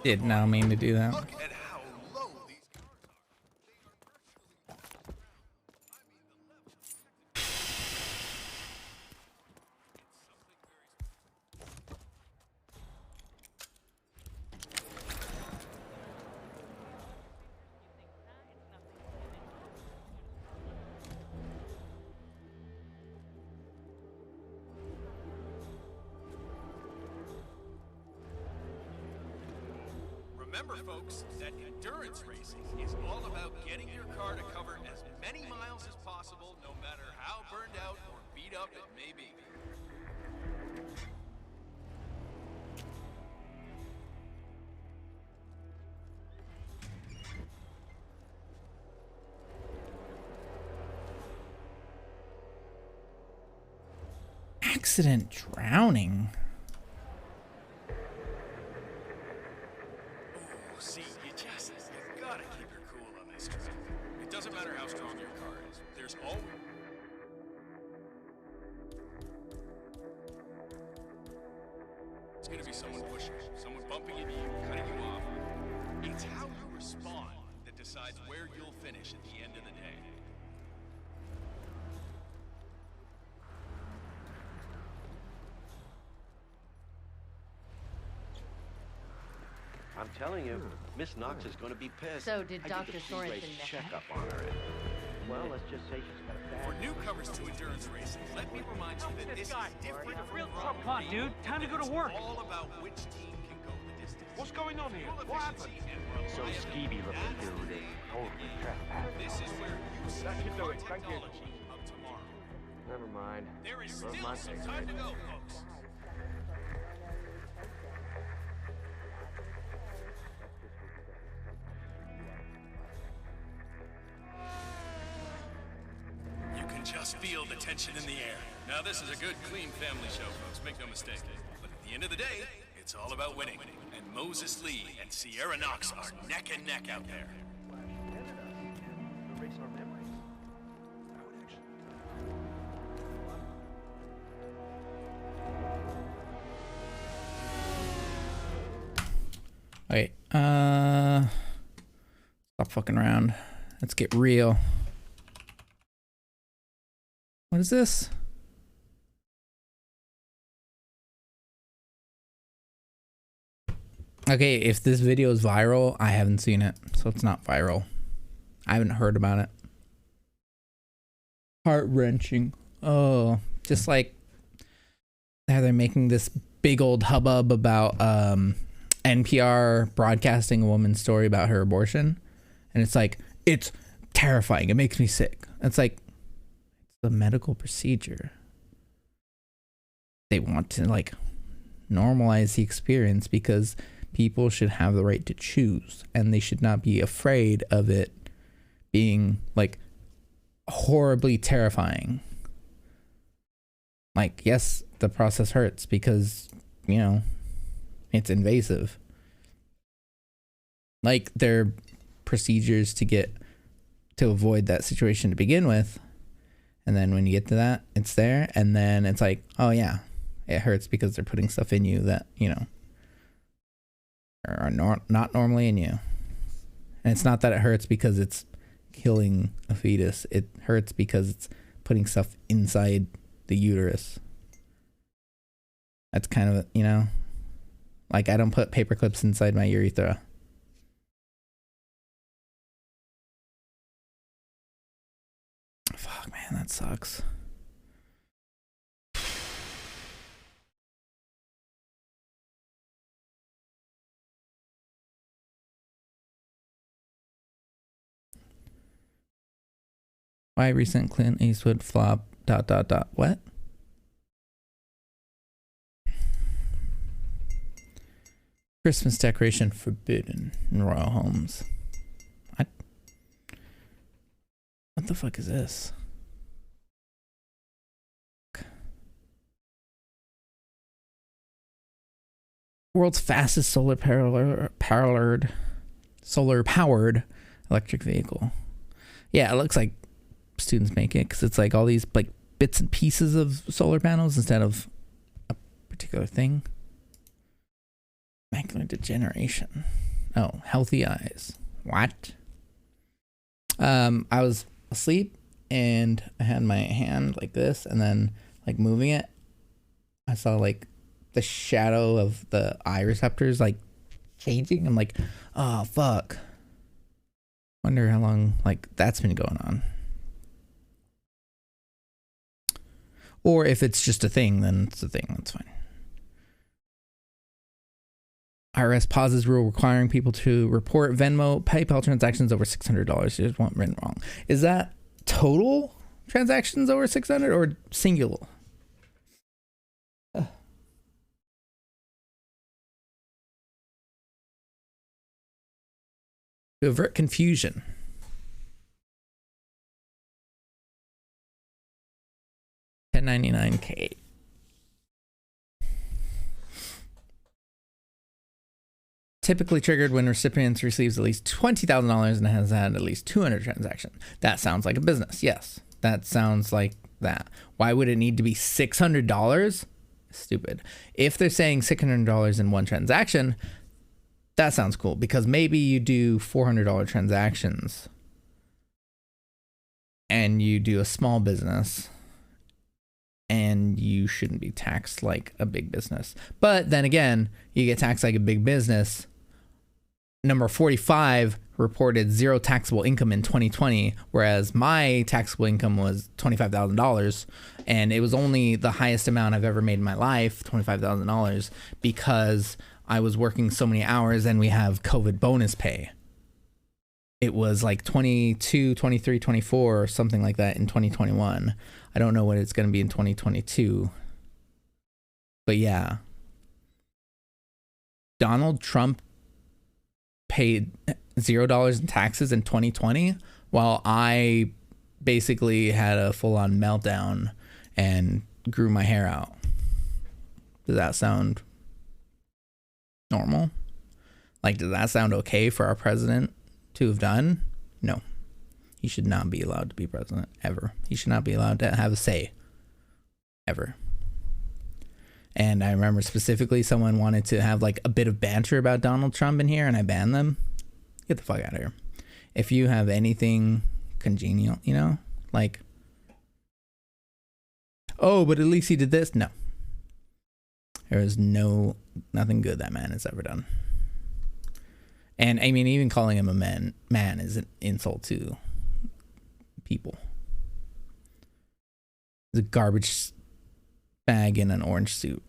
Did not mean to do that. Look at how low these Remember, folks, that endurance racing is all about getting your car to cover as many miles as possible, no matter how burned out or beat up it may be. Accident drowning. See, you It's gonna be someone pushing, someone bumping into you, cutting you off. It's how you respond that decides where you'll finish at the end of the day. I'm telling you, Miss Knox is going to be pissed. So did I Dr. did the Sorensen pre-race know? checkup on her. Well, let's just say she's got a bad. For newcomers to endurance racing, let me remind you that this is different from Real Rock Come on, dude. Time to go to work. It's all about which team can go the distance. What's going on here? Fuel What happened? efficiency and So skeevy looking dude is totally trespassing. This is where you see That should do the it. Thank you. technology of tomorrow. Never mind. There is Love still my some face, time right? to go, folks. You can just feel the tension in the air. Now, this is a good, clean family show, folks. Make no mistake. But at the end of the day, it's all about winning. And Moses Lee and Sierra Knox are neck and neck out there. Erase our memories. That would actually. Wait, stop fucking around. Let's get real. What is this? Okay, if this video is viral, I haven't seen it, so it's not viral. I haven't heard about it. Heart-wrenching. Oh, just like how they're making this big old hubbub about NPR broadcasting a woman's story about her abortion, and it's like, it's terrifying, it makes me sick. It's like, it's a medical procedure. They want to like normalize the experience because people should have the right to choose, and they should not be afraid of it being like horribly terrifying. Like, yes, the process hurts because, you know, it's invasive. Like, there are procedures to avoid that situation to begin with, and then when you get to that, it's there, and then it's like, oh yeah, it hurts because they're putting stuff in you that, you know, are not normally in you. And it's not that it hurts because it's killing a fetus. It hurts because it's putting stuff inside the uterus. That's kind of, you know, like I don't put paper clips inside my urethra. Fuck, man, that sucks. Why recent Clint Eastwood flop ... What? Christmas decoration forbidden in royal homes. What the fuck is this? World's fastest solar powered electric vehicle. Yeah, it looks like students make it because it's like all these like bits and pieces of solar panels instead of a particular thing. Macular degeneration. Oh, healthy eyes. What? I was asleep and I had my hand like this, and then like moving it, I saw like the shadow of the eye receptors like changing. I'm like, oh fuck. Wonder how long like that's been going on. Or if it's just a thing, then it's a thing. That's fine. IRS pauses rule requiring people to report Venmo PayPal transactions over $600. Here's what went wrong. Is that total transactions over 600 or singular? To avert confusion. $10.99K. Typically triggered when recipients receives at least $20,000 and has had at least 200 transactions. That sounds like a business. Yes, that sounds like that. Why would it need to be $600? stupid. If they're saying $600 in one transaction, that sounds cool, because maybe you do $400 transactions and you do a small business and you shouldn't be taxed like a big business. But then again, you get taxed like a big business. Number 45 reported zero taxable income in 2020, whereas my taxable income was $25,000, and it was only the highest amount I've ever made in my life, $25,000, because I was working so many hours and we have COVID bonus pay. It was like 22, 23, 24 or something like that in 2021. I don't know what it's going to be in 2022. But yeah. Donald Trump paid $0 in taxes in 2020, while I basically had a full-on meltdown and grew my hair out. Does that sound normal? Like, does that sound okay for our president to have done? No. He should not be allowed to be president, ever. He should not be allowed to have a say, ever. And I remember specifically someone wanted to have like a bit of banter about Donald Trump in here, and I banned them. Get the fuck out of here. If you have anything congenial, you know, like, oh, but at least he did this. No. There is nothing good that man has ever done. And I mean, even calling him a man is an insult to people. He's a garbage bag in an orange suit.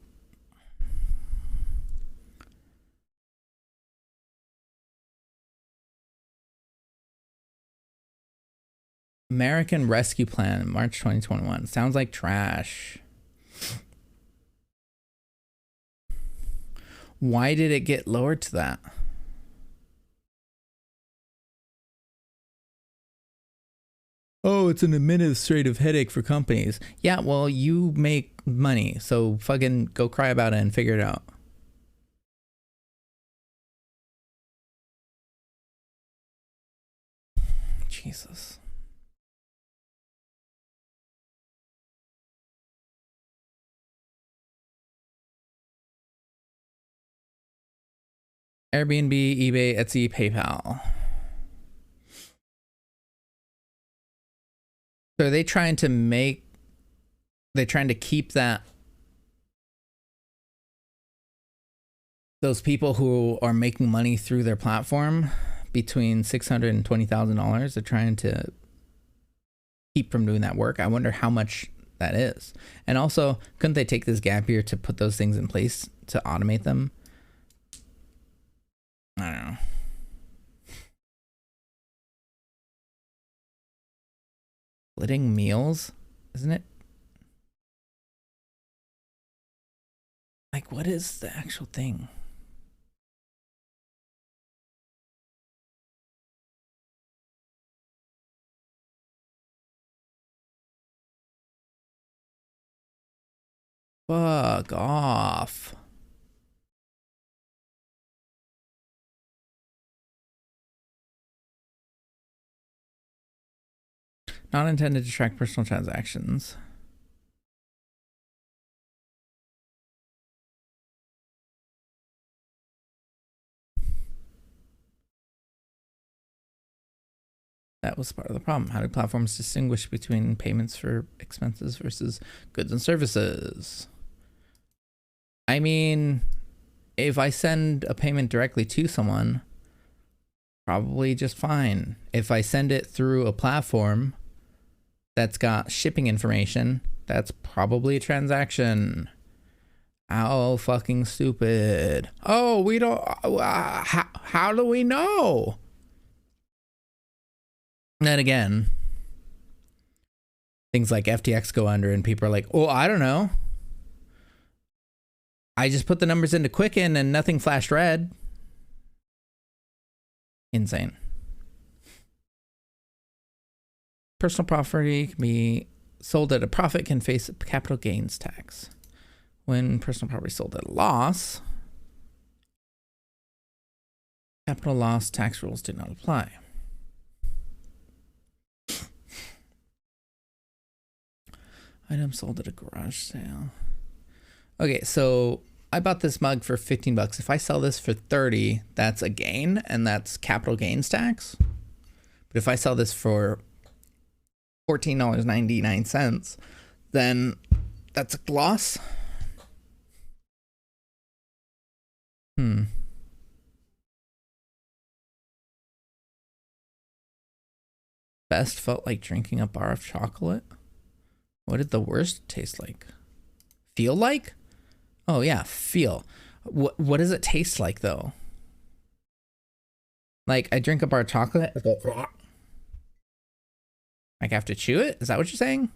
American Rescue Plan, March 2021. Sounds like trash. Why did it get lowered to that? Oh, it's an administrative headache for companies. Yeah, well, you make money, so fucking go cry about it and figure it out. Jesus. Airbnb, eBay, Etsy, PayPal. So are they trying to keep those people who are making money through their platform between $600 and $20,000? They're trying to keep from doing that work. I wonder how much that is. And also, couldn't they take this gap year to put those things in place to automate them? I don't know. Splitting meals, isn't it? Like, what is the actual thing? Fuck off. Not intended to track personal transactions. That was part of the problem. How do platforms distinguish between payments for expenses versus goods and services? I mean, if I send a payment directly to someone, probably just fine. If I send it through a platform that's got shipping information, that's probably a transaction. How fucking stupid. Oh, we don't, how do we know? And then again, things like FTX go under and people are like, oh, I don't know. I just put the numbers into Quicken and nothing flashed red. Insane. Personal property can be sold at a profit, can face capital gains tax. When personal property is sold at a loss, capital loss tax rules do not apply. Item sold at a garage sale. Okay, so I bought this mug for 15 bucks. If I sell this for 30, that's a gain, and that's capital gains tax. But if I sell this for $14.99, then that's a loss. Best felt like drinking a bar of chocolate. What did the worst taste like? Feel like? Oh yeah, feel. What does it taste like though? Like I drink a bar of chocolate. Like I have to chew it? Is that what you're saying?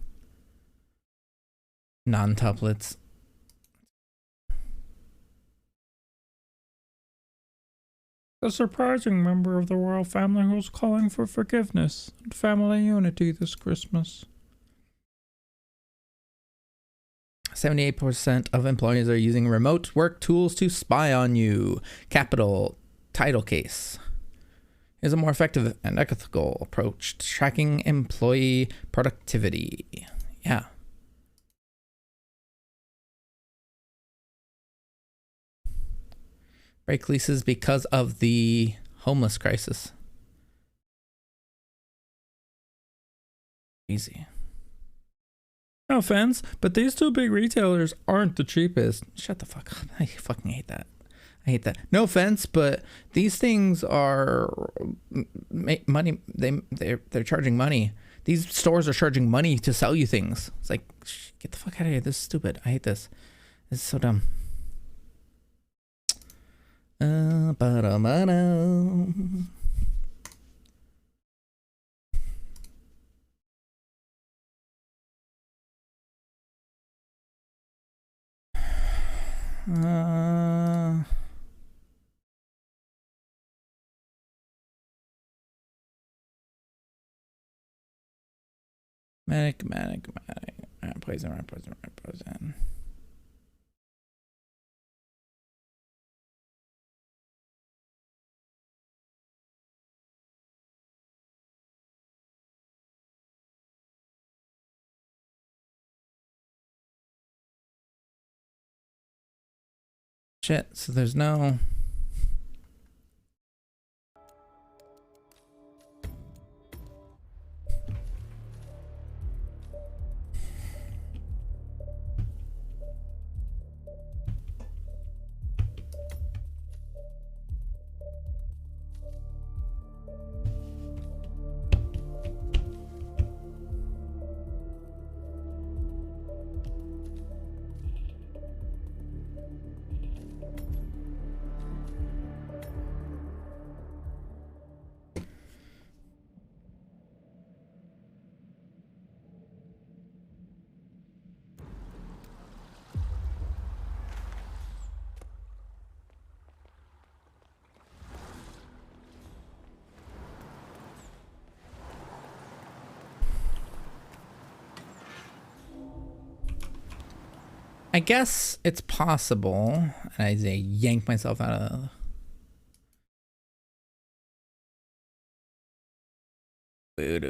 Non-tuplets. A surprising member of the royal family who's calling for forgiveness and family unity this Christmas. 78% of employees are using remote work tools to spy on you. Capital title case is a more effective and ethical approach to tracking employee productivity. Yeah. Break leases because of the homeless crisis. Easy. No offense, but these two big retailers aren't the cheapest. Shut the fuck up. I fucking hate that. I hate that. No offense, but these things are money. They're charging money. These stores are charging money to sell you things. It's like, get the fuck out of here. This is stupid. I hate this. This is so dumb. Medic. Poison. Shit, so there's no... I guess it's possible. And I yank myself out of the...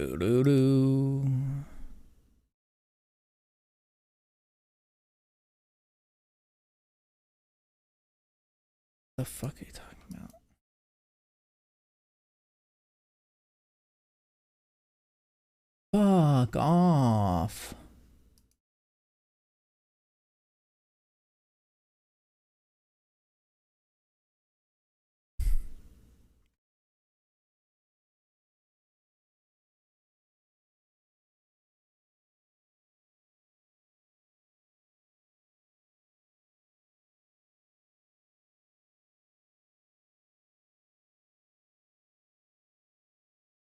The fuck are you talking about? Fuck off.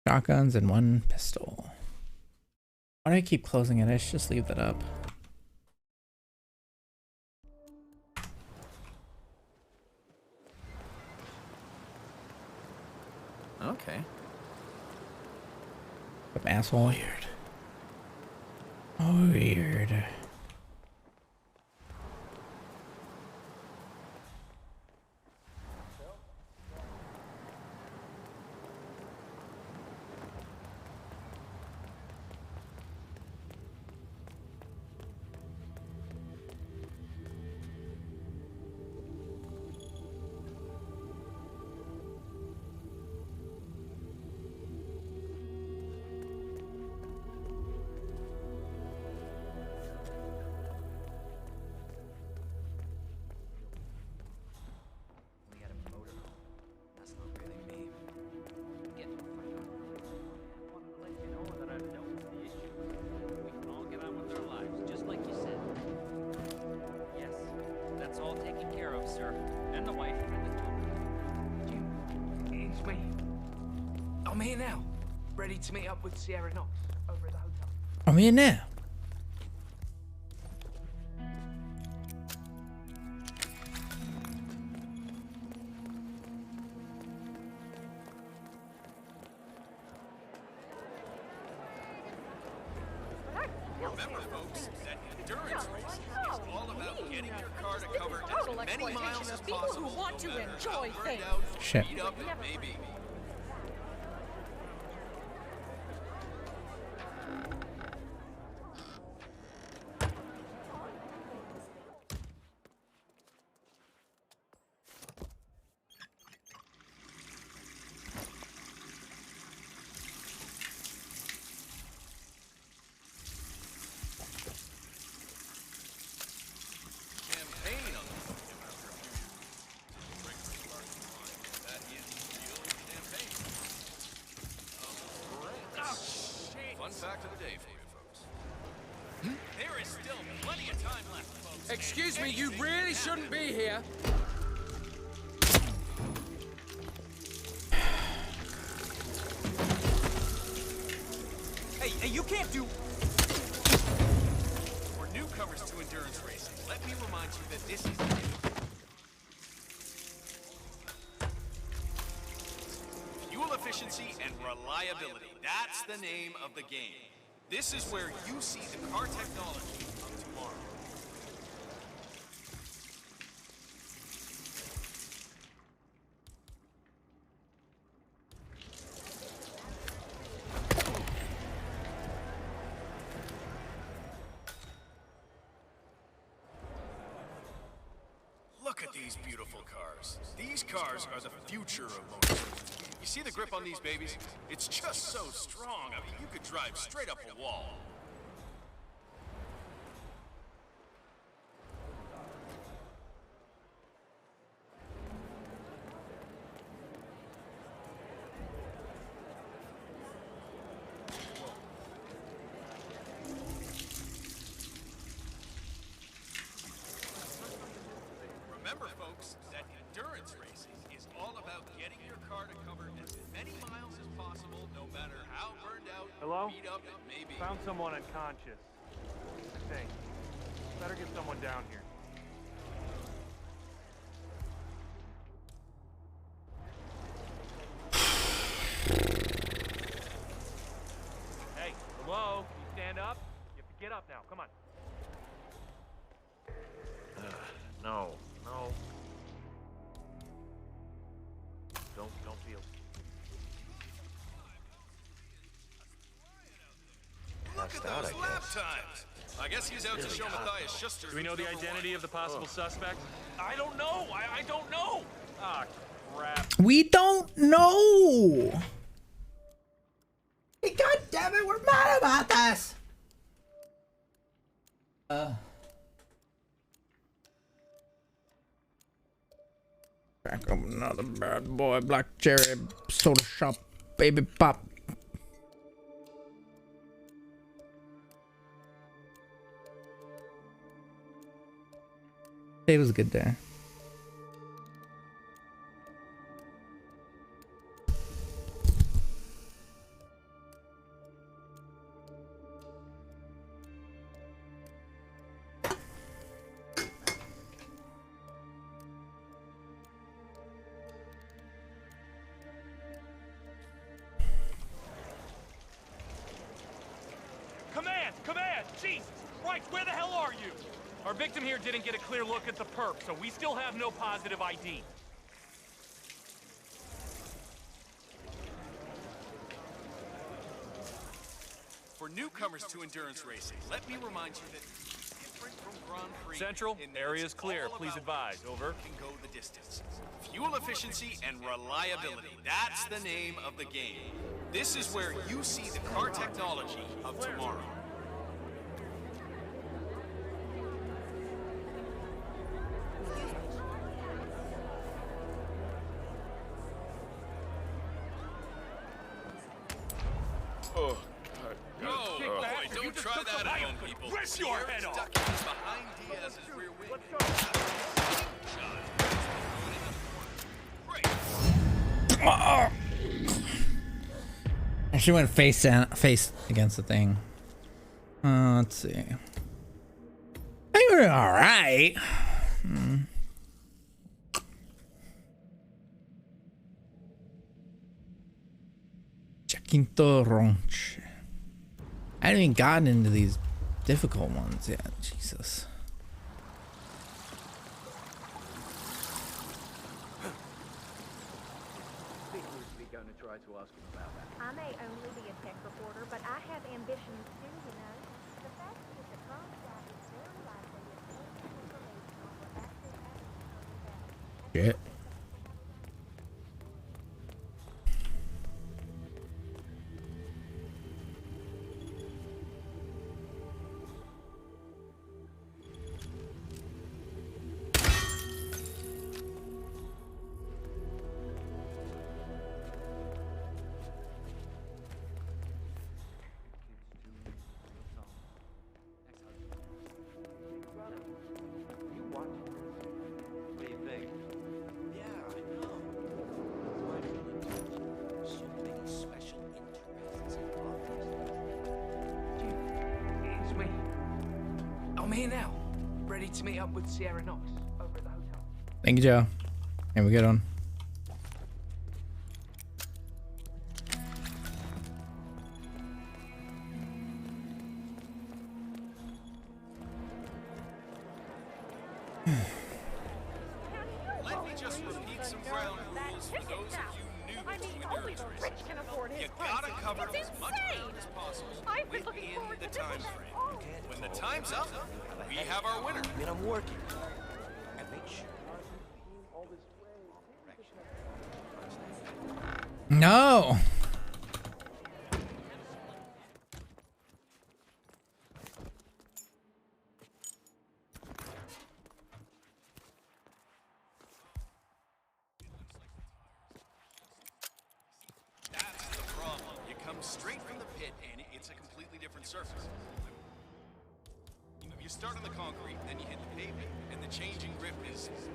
Shotguns and one pistol. Why do I keep closing it? I should just leave that up. Okay. Some asshole. Weird. Weird. sir. And the wife and the children. It's me. I'm here now. Ready to meet up with Sierra Knox over at the hotel. I'm here now. Remember, folks, that endurance racing is all about getting your car to cover as many miles as possible. Who want to enjoy things. Shit. Beat up it may be. Campaign on the that is real campaign. Fun fact of the day for you folks. There is still plenty of time left, folks. Excuse me, you really shouldn't be here. Hey, you can't do... For newcomers to endurance racing, let me remind you that this is... Fuel efficiency and reliability. That's the name of the game. This is where you see the car technology of tomorrow. Look at these beautiful cars. These cars are the future of motorsports. You see the grip on these babies? It's just so strong. I mean, you could drive straight up a wall. Remember, folks, that endurance racing is all about getting your car to cover as many miles as possible, no matter how burned out, Hello? beat up it may be. Found someone unconscious. I think. Better get someone down here. Hey, hello? Can you stand up? You have to get up now. Come on. No. Don't feel. Look at those lap times. I guess he's out to show Matthias Schuster. Do we know the identity of the possible suspect? I don't know. I don't know. Ah, crap. We don't know. God damn it, we're mad about this. Back up another bad boy, black cherry, soda shop, baby pop. It was a good day. Command! Jesus Christ, where the hell are you? Our victim here didn't get a clear look at the perp, so we still have no positive ID. For newcomers to endurance racing, let me remind you that different from Grand Prix. Central, in that area it's is clear. all Please about advise. Over. Can go the distance. Fuel efficiency and reliability. That's the name of the game. This is where you see the car technology of tomorrow. Oh, No, boy, don't try that at home, people. Rest your head off. Stuck behind Diaz's rear wing. She went face against the thing. Let's see. They were all right. Quinto Ronche. I haven't even gotten into these difficult ones yet. Jesus. I may only be a tech reporter, but I have ambitions too, you know. The fact is that Ron Scott is very likely to obtain information on what actually happened. Shit. What do you think? Yeah, I know. So many special interests involved. It's me. I'm here now, ready to meet up with Sierra Knox over at the hotel. Thank you, Joe. Have a good one. Let me just repeat some ground rules for those of you new to endurance racing. You gotta cover as much ground as possible within the time frame. When the time's up, we have our winner. I mean, I'm working. And make sure. No. That's the problem. You come straight from the pit and it's a completely different surface. You know, you start on the concrete, then you hit the pavement, and the changing grip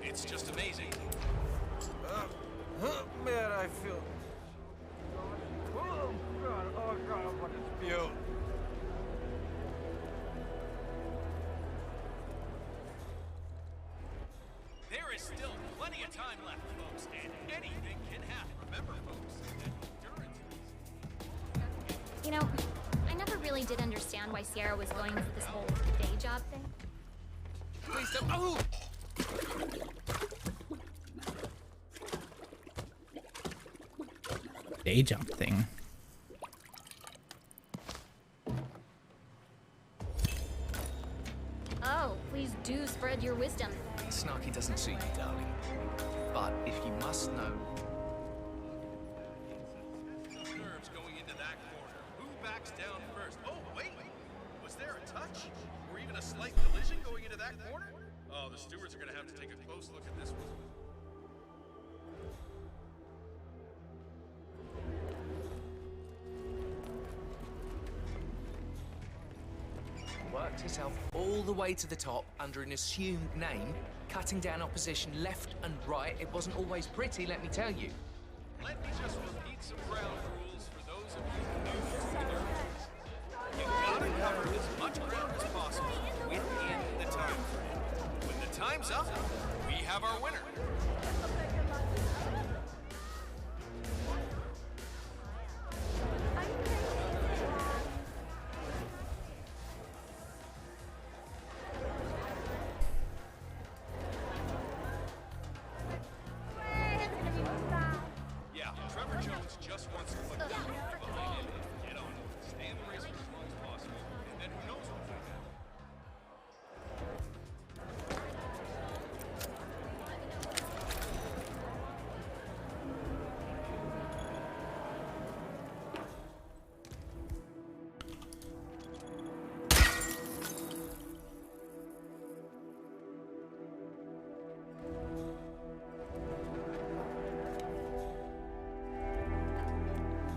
it's just amazing. Man, I feel. Oh God, I want to spew. There is still plenty of time left, folks, and anything can happen. Remember, folks, that endurance is... You know, I never really did understand why Sierra was going for this whole day job thing. Please don't... Oh! Day jump thing. Oh, please do spread your wisdom. Snarky doesn't suit you, darling. But if you must know, Curves going into that corner. Who backs down first? Oh, wait! Was there a touch? Or even a slight collision going into that corner? Oh, the stewards are going to have to take a close look at this one. Worked herself all the way to the top under an assumed name, cutting down opposition left and right. It wasn't always pretty, let me tell you. Let me just repeat some ground rules for those of you new to endurance. You gotta cover as much ground as possible within the time frame. When the time's up, we have our winner. Yeah, Trevor Jones just wants to put the speed behind him and get on it. Stay in the race for as long as possible, and then who knows what will happen.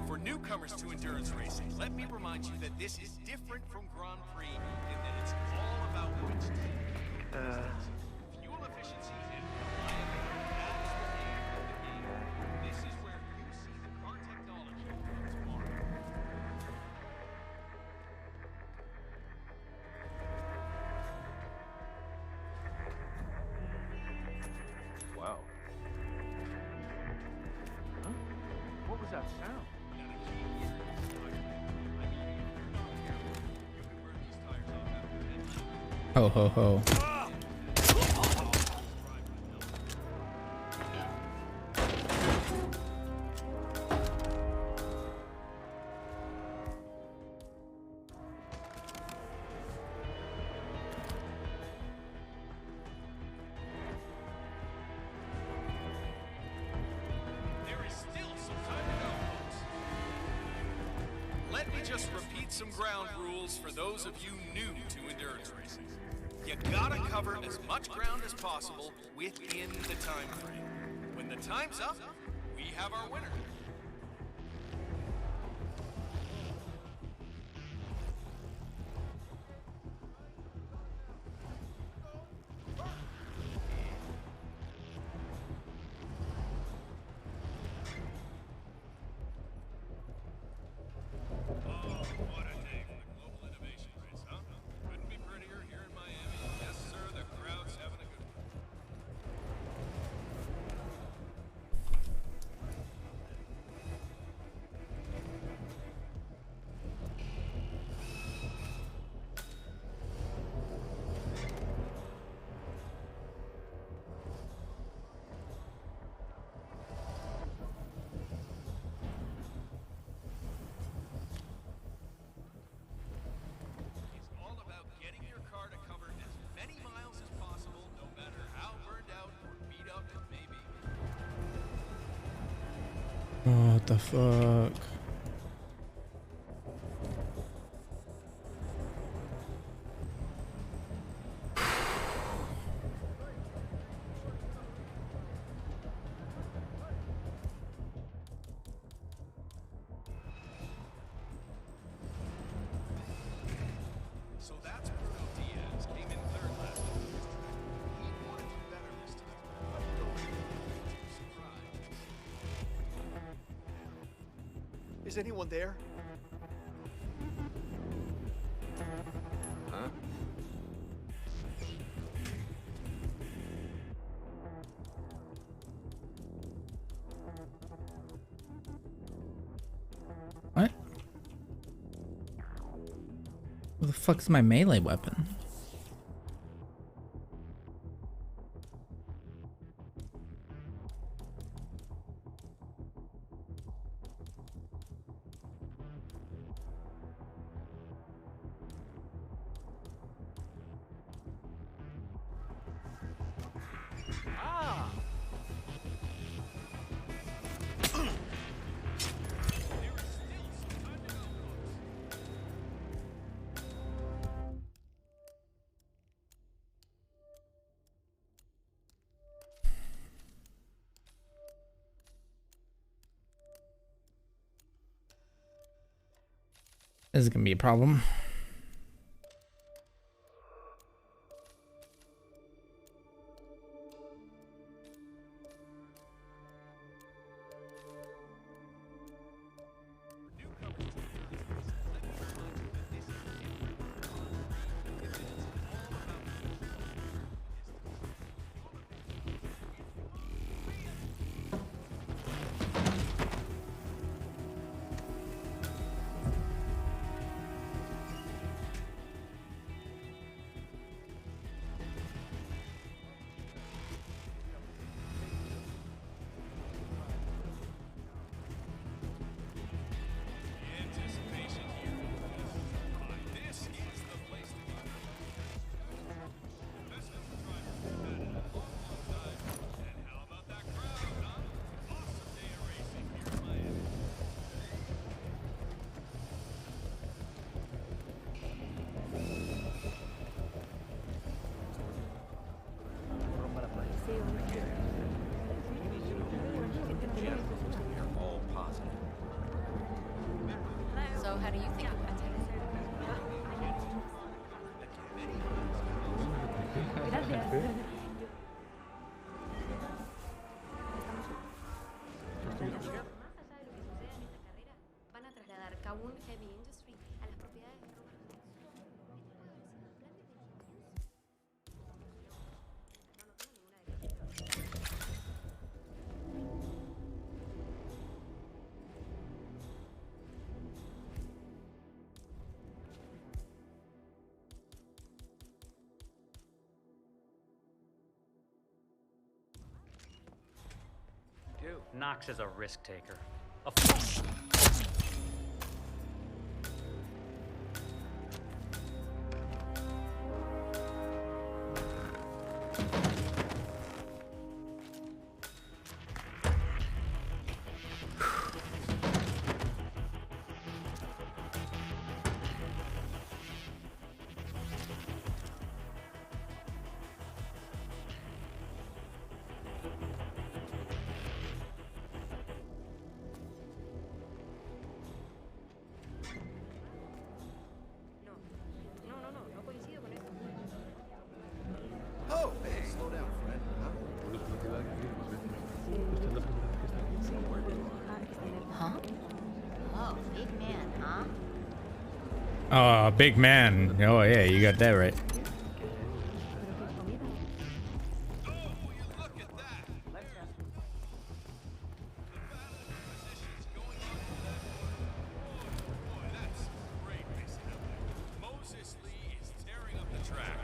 For newcomers to endurance racing, let me remind you that this is different from Grand Prix in that it's all about which team. Fuel efficiency and reliability, that's the name of the game. This is where you see the car technology at its mark. Ho ho ho. There is still some time to go, folks. Let me just repeat some ground rules for those of you new to endurance racing. You gotta cover as much ground as possible within the time frame. When the time's up, we have our winner. Oh, what the fuck? So that's Bruno Diaz. Came in third last week. He wanted to do better this time. Is anyone there? Huh? What? What the fuck's my melee weapon? Ah! This is gonna be a problem. All positive. So how do you think it went? Van a trasladar Kowloon Heavy Industry a las propiedades de Robert Hooks. Knox is a risk taker. Oh, hey, slow down, friend. Huh? Oh, big man, huh? Oh, big man. Oh, yeah, you got that right. Moses Lee is tearing up the track.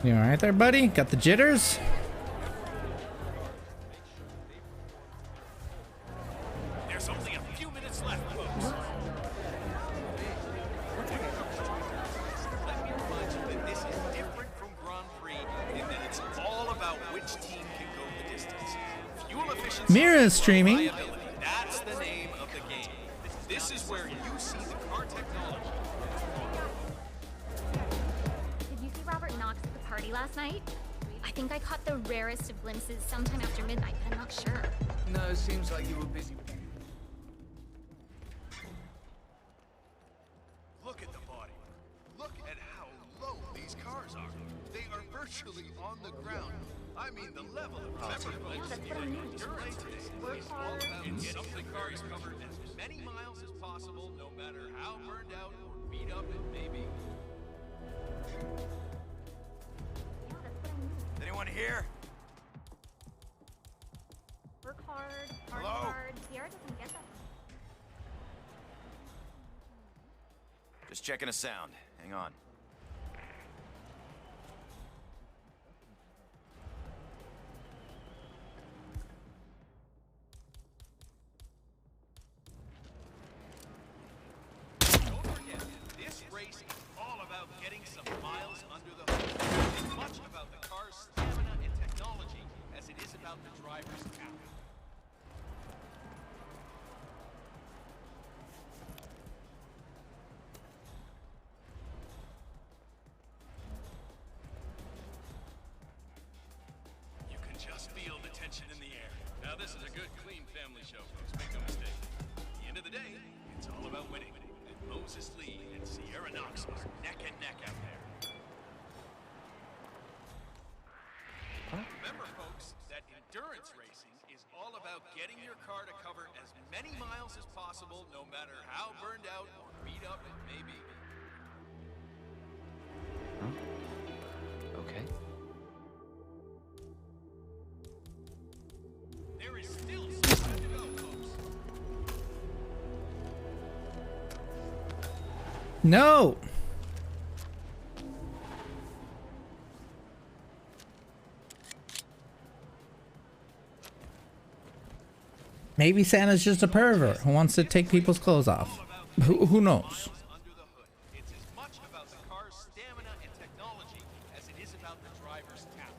You all right there, buddy? Got the jitters? There's only a few minutes left, folks. Let me remind you that this is different from Grand Prix in that it's all about which team can go the distance. Fuel efficiency. Mira is streaming. Reliability, that's the name of the game. This is where you see the car technology. Did you see Robert Knox at the party last night? I think I caught the rarest of glimpses sometime after midnight, but I'm not sure. No, it seems like you were busy. Look at the body. Look at how low these cars are. They are virtually on the ground. I mean, the level of endurance today is all about getting the cars covered as many miles as possible, no matter how burned out or beat up it may be. Anyone here? Work hard, hard, Hello? hard. Sierra doesn't get that. Just checking a sound. Hang on. Don't forget, this race is all about getting some miles under the hood. It's as much about the car's stamina and technology as it is about the driver's talent. You can just feel the tension in the air. Now this is a good, clean family show, folks. Make no mistake. At the end of the day, it's all about winning. And Moses Lee and Sierra Knox are neck and neck out there. Remember, folks, that endurance racing is all about getting your car to cover as many miles as possible, no matter how burned out or beat up it may be. Okay. There is still some time to go, folks. No. Maybe Santa's just a pervert who wants to take people's clothes off. Who knows? It's as much about the car's stamina and technology as it is about the driver's talent.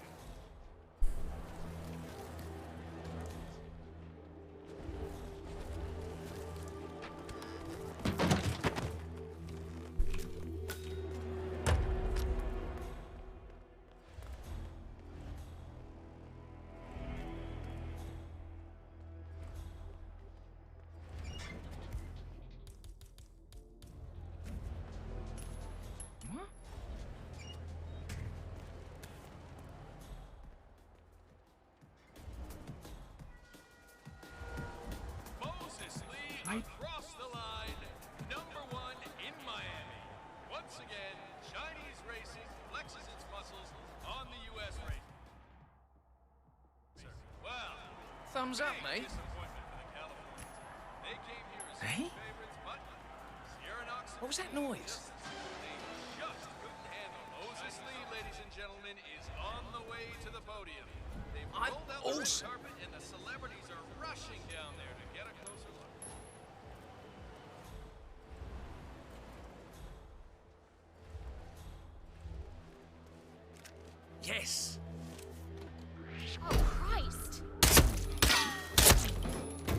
Moses Lee across the line, #1 in Miami. Once again, Chinese racing flexes its muscles on the U.S. race. Well, Thumbs up, big mate. disappointment for the Californians. They came here as Hey? favorites, but Sierra Knox. What was that noise? They just couldn't handle Moses Lee way to the podium. They've rolled out the red carpet and the celebrities are rushing down there to get a closer look. Yes! Oh, Christ!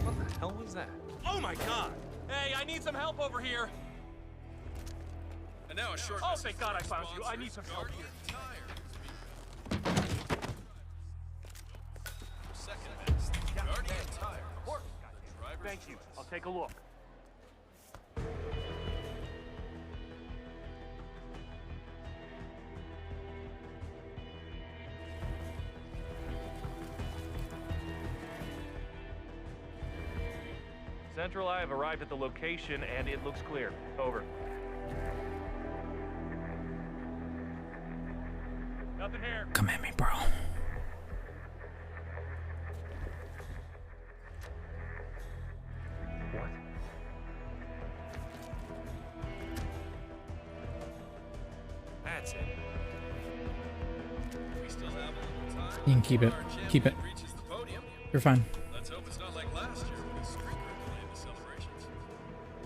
What the hell was that? Oh my god! Hey, I need some help over here! And now a short Oh, message thank God I from found you. I need some help Guardian here. Tire. Second best, Guardian Tire. Thank you. I'll take a look. Central, I have arrived at the location and it looks clear. Over. Nothing here. Come at me, bro. What? That's it. We still have a little time. You can keep it. Keep it. Reaches the podium. You're fine. Let's hope it's not like last year when the streaker delayed the celebrations.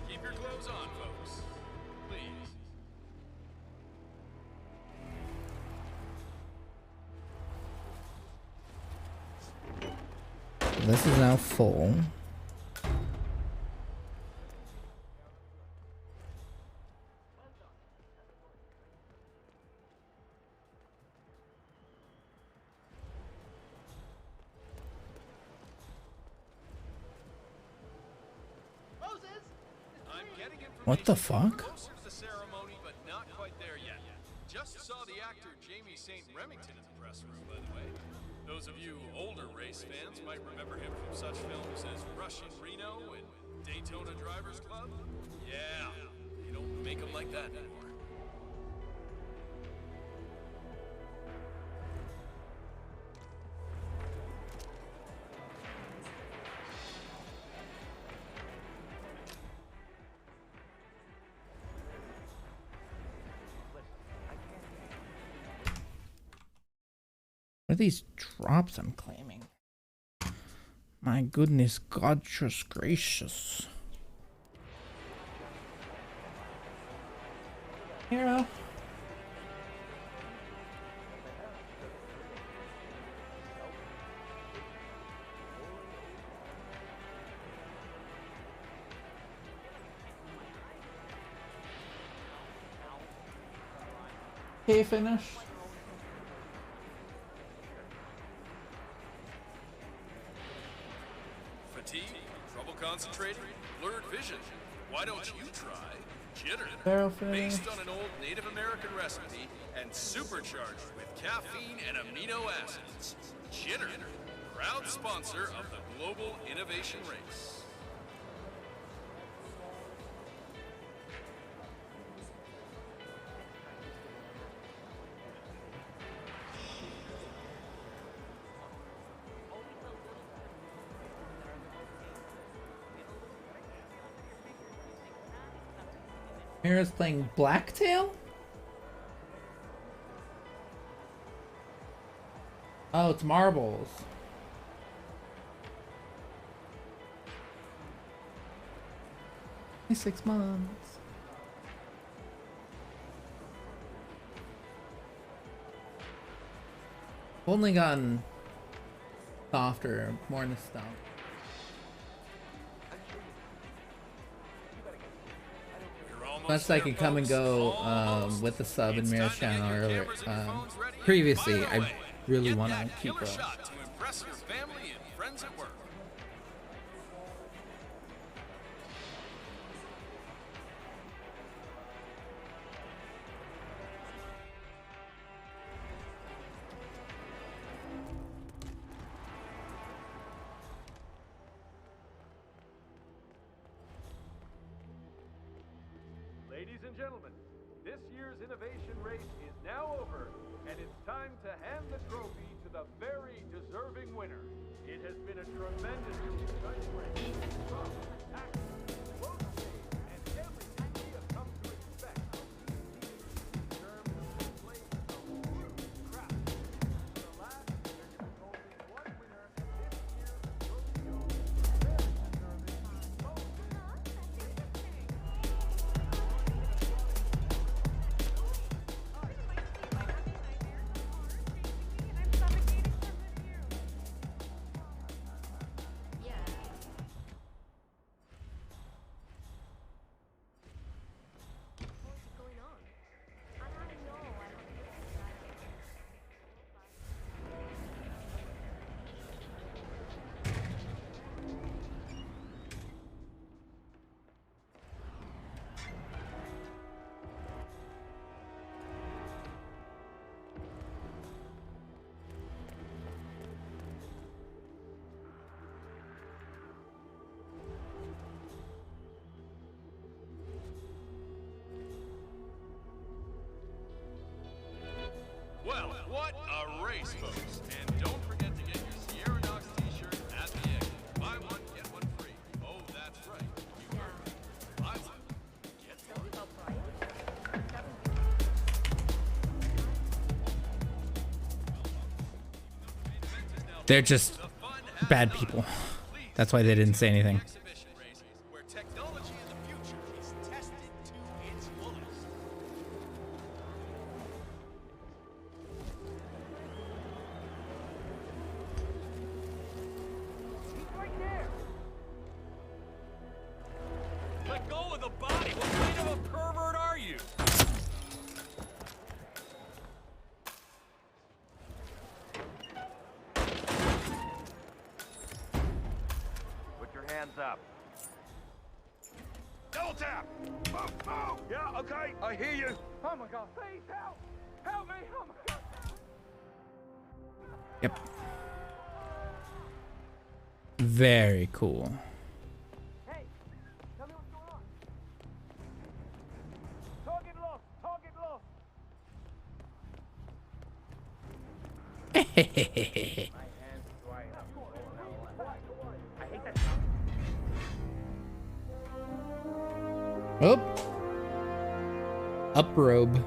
Keep your clothes on, folks. Please. This is now full. I'm getting What the fuck? closer to the ceremony, but not quite there yet. Just saw the actor Jamie St. Remington in the press room, by the way. Those of you older race fans might remember him from such films as Rush in Reno and Daytona Drivers Club. Yeah, they don't make them like that anymore. What are these drops I'm claiming? My goodness, God just gracious. Hero. Okay, finish. Fatigue? Trouble concentrating? Blurred vision? Why don't you try Jitter? Barrel finish. Based on an old Native American recipe and supercharged with caffeine and amino acids. Jitter, proud sponsor of the Global Innovation Race. Mira's playing Blacktail? Oh, it's marbles. Only 6 months. Only gotten softer, more nostalgic. Much like it come and go with the sub in Mira's channel earlier. Previously, I really want to keep To impress your family and friends at work. Ladies and gentlemen, this year's innovation race is now over, and it's time to hand the trophy to the very deserving winner. It has been a tremendously exciting race. Tough, tactical, close game, and everything we have come to expect. In terms of displays of rude crap. For the last a race, folks. And don't forget to get your Sierra Dogs t-shirt at the exit. Buy one, get one free. Oh, that's right. You heard me. Buy one, get one. They're just bad people. That's why they didn't say anything. Where technology in the future is tested to its fullest. Let go of the body. What kind of a pervert are you? Put your hands up. Double tap! Move, move! Yeah, okay, I hear you. Oh my god, please help! Help me! Oh my god! Yep. Very cool. Hey, tell me what's going on. Target lost! Target lost! Oh. Uprobe.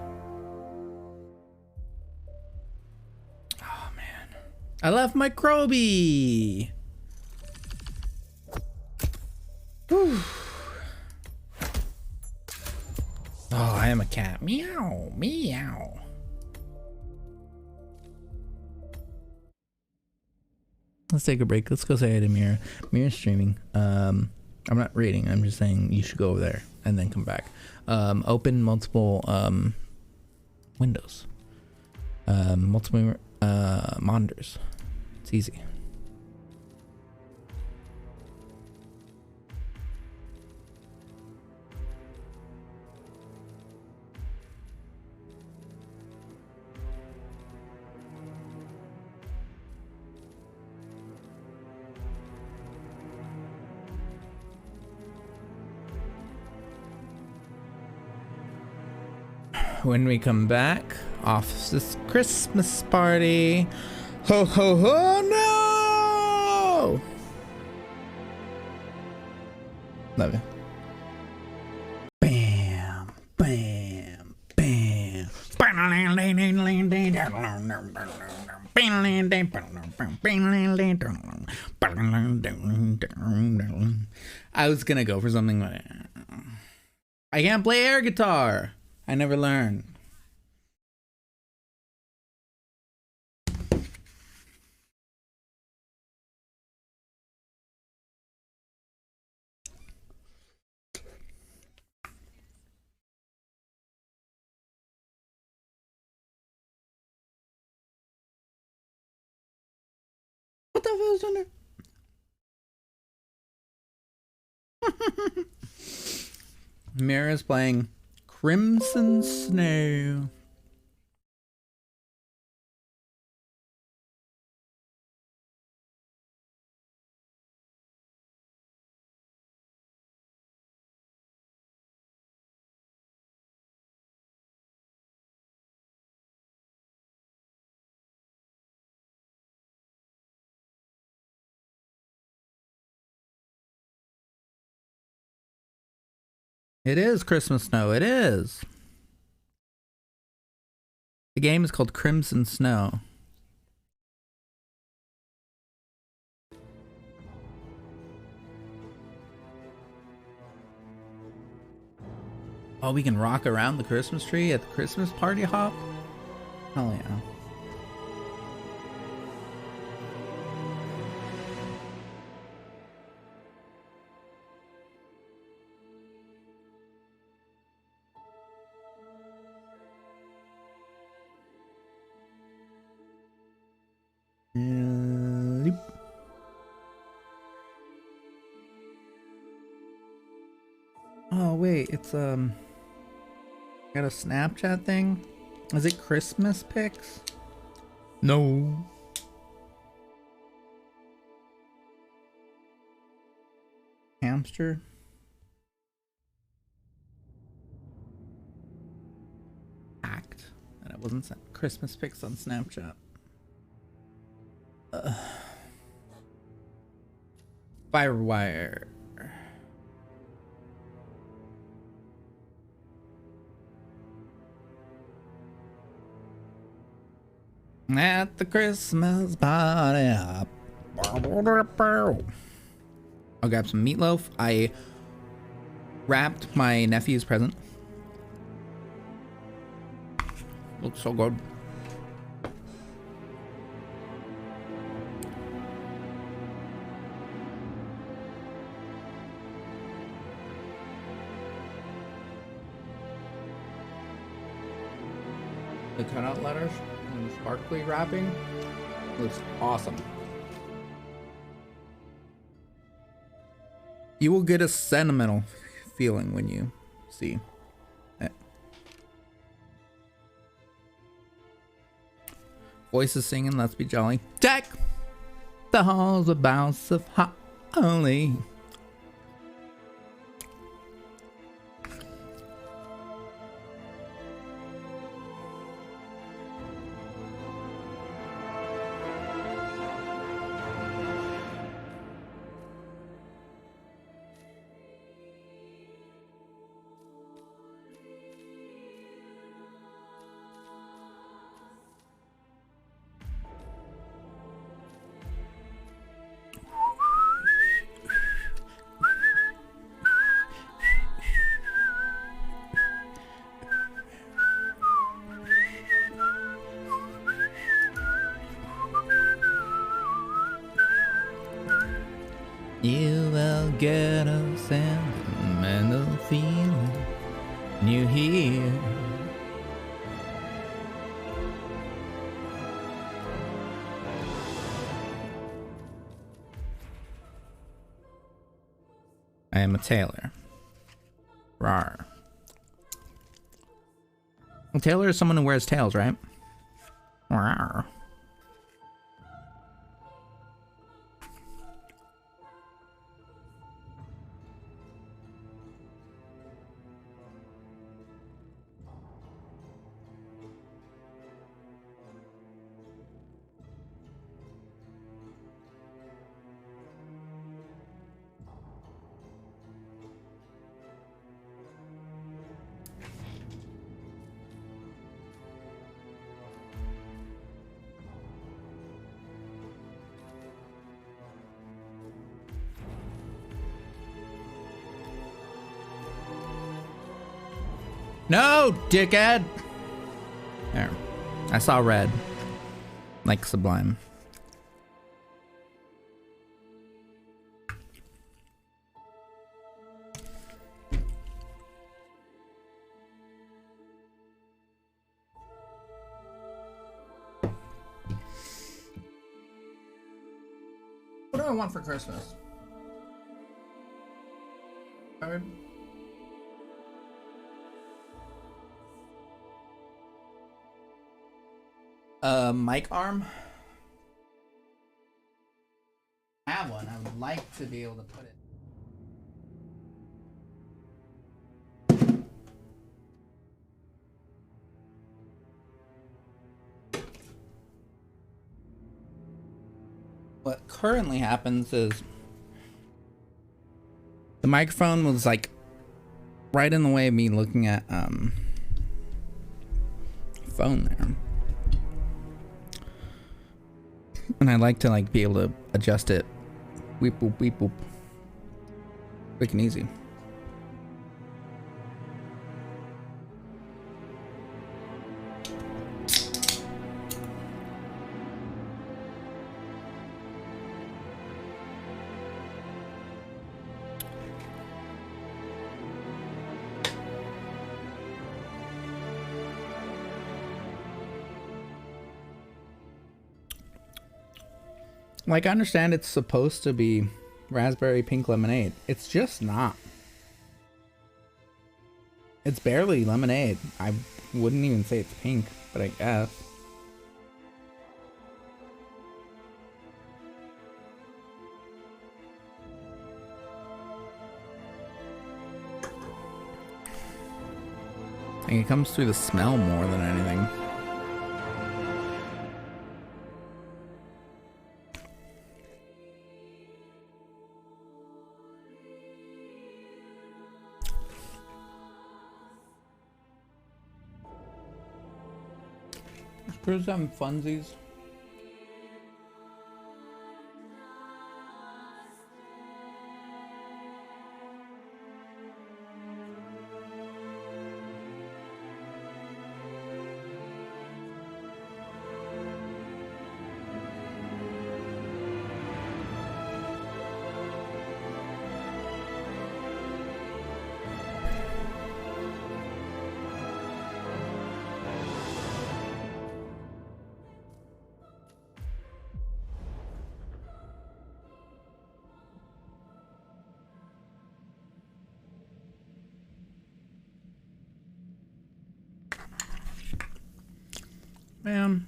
Oh man. I left my Kroby. Whew. Oh, I am a cat. Meow, meow. Let's take a break. Let's go say hi to Mira. Mira's streaming. I'm not rating. I'm just saying you should go over there and then come back. Open multiple windows. Multiple monitors. It's easy. When we come back off this Christmas party. Ho ho ho no! Love you. Bam, bam, bam. I was gonna go for something, but I can't play air guitar. I never learned. What the hell is on there? Mira's playing Crimson Snow. It is Christmas Snow. It is. The game is called Crimson Snow. Oh, we can rock around the Christmas tree at the Christmas party hop? Hell yeah. Oh wait, it's got a Snapchat thing. Is it Christmas pics? No. Hamster. Act. And it wasn't Christmas pics on Snapchat. Firewire. At the Christmas party. I'll grab some meatloaf. I wrapped my nephew's present. Looks so good. The cutout letters and the sparkly wrapping looks awesome. You will get a sentimental feeling when you see it. Voices singing, let's be jolly. Deck the halls with boughs of holly. You will get a sentimental feeling when you hear. I am a tailor. Rawr. A tailor is someone who wears tails, right? Rawr. No, dickhead! There. I saw red. Like Sublime. What do I want for Christmas? Mic arm. I have one. I would like to be able to put it. What currently happens is the microphone was like right in the way of me looking at phone there. And I like to like be able to adjust it. Weep boop weep boop. Quick and easy. Like, I understand it's supposed to be raspberry pink lemonade. It's just not. It's barely lemonade. I wouldn't even say it's pink, but I guess. I think it comes through the smell more than anything. Screw some funsies. Man.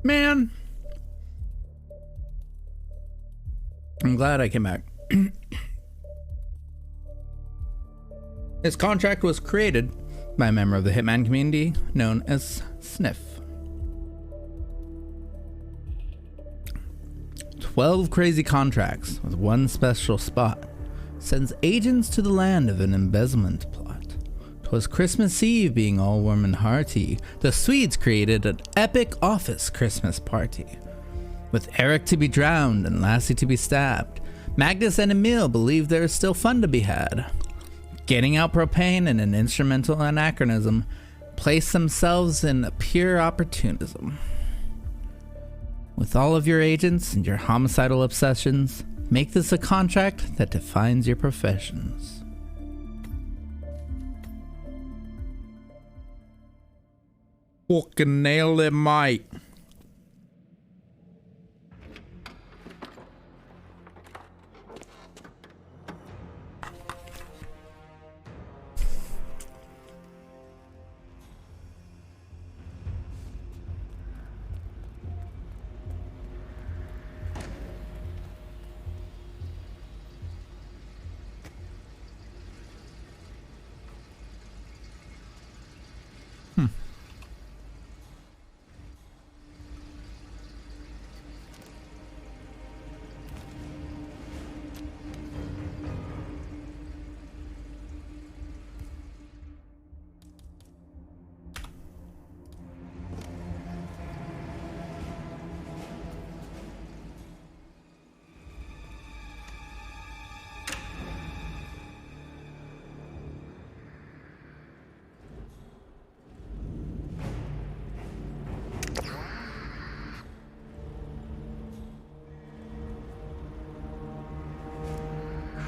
Man. I'm glad I came back. His contract was created by a member of the Hitman community known as Sniff. 12 crazy contracts with one special spot sends agents to the land of an embezzlement plot. 'Twas Christmas Eve, being all warm and hearty, the Swedes created an epic office Christmas party. With Eric to be drowned and Lassie to be stabbed, Magnus and Emil believe there is still fun to be had. Getting out propane and an instrumental anachronism place themselves in a pure opportunism. With all of your agents and your homicidal obsessions, make this a contract that defines your professions. Fucking nailed it, mate.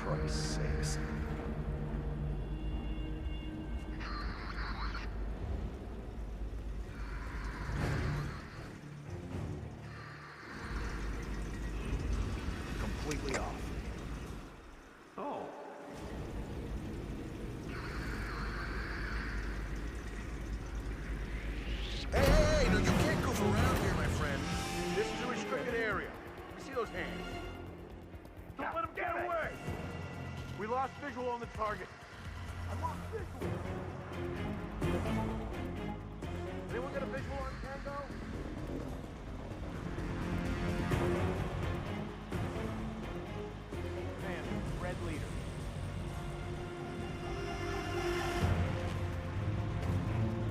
Christ's sakes. Completely off. Oh. Hey, no, you can't goof around here, my friend. This is a restricted area. You see those hands? Don't let him get away! We lost visual on the target. I lost visual! Anyone get a visual on Tango? Man, red leader.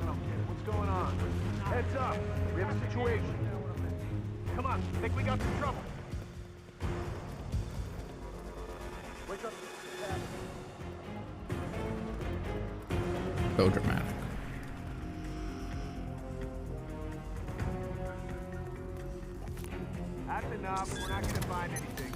I don't get it. What's going on? Heads up! We have a situation. Come on, think we got some trouble. Wake up. So dramatic. That's enough. We're not gonna find anything.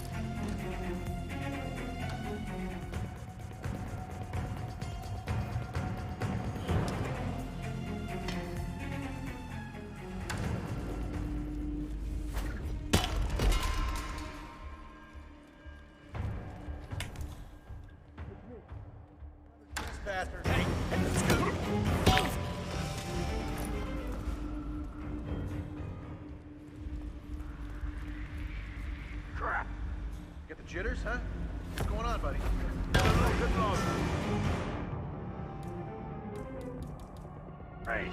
Faster. Hey, let's go. Crap. Get the jitters, huh? What's going on, buddy? Good luck. Hey.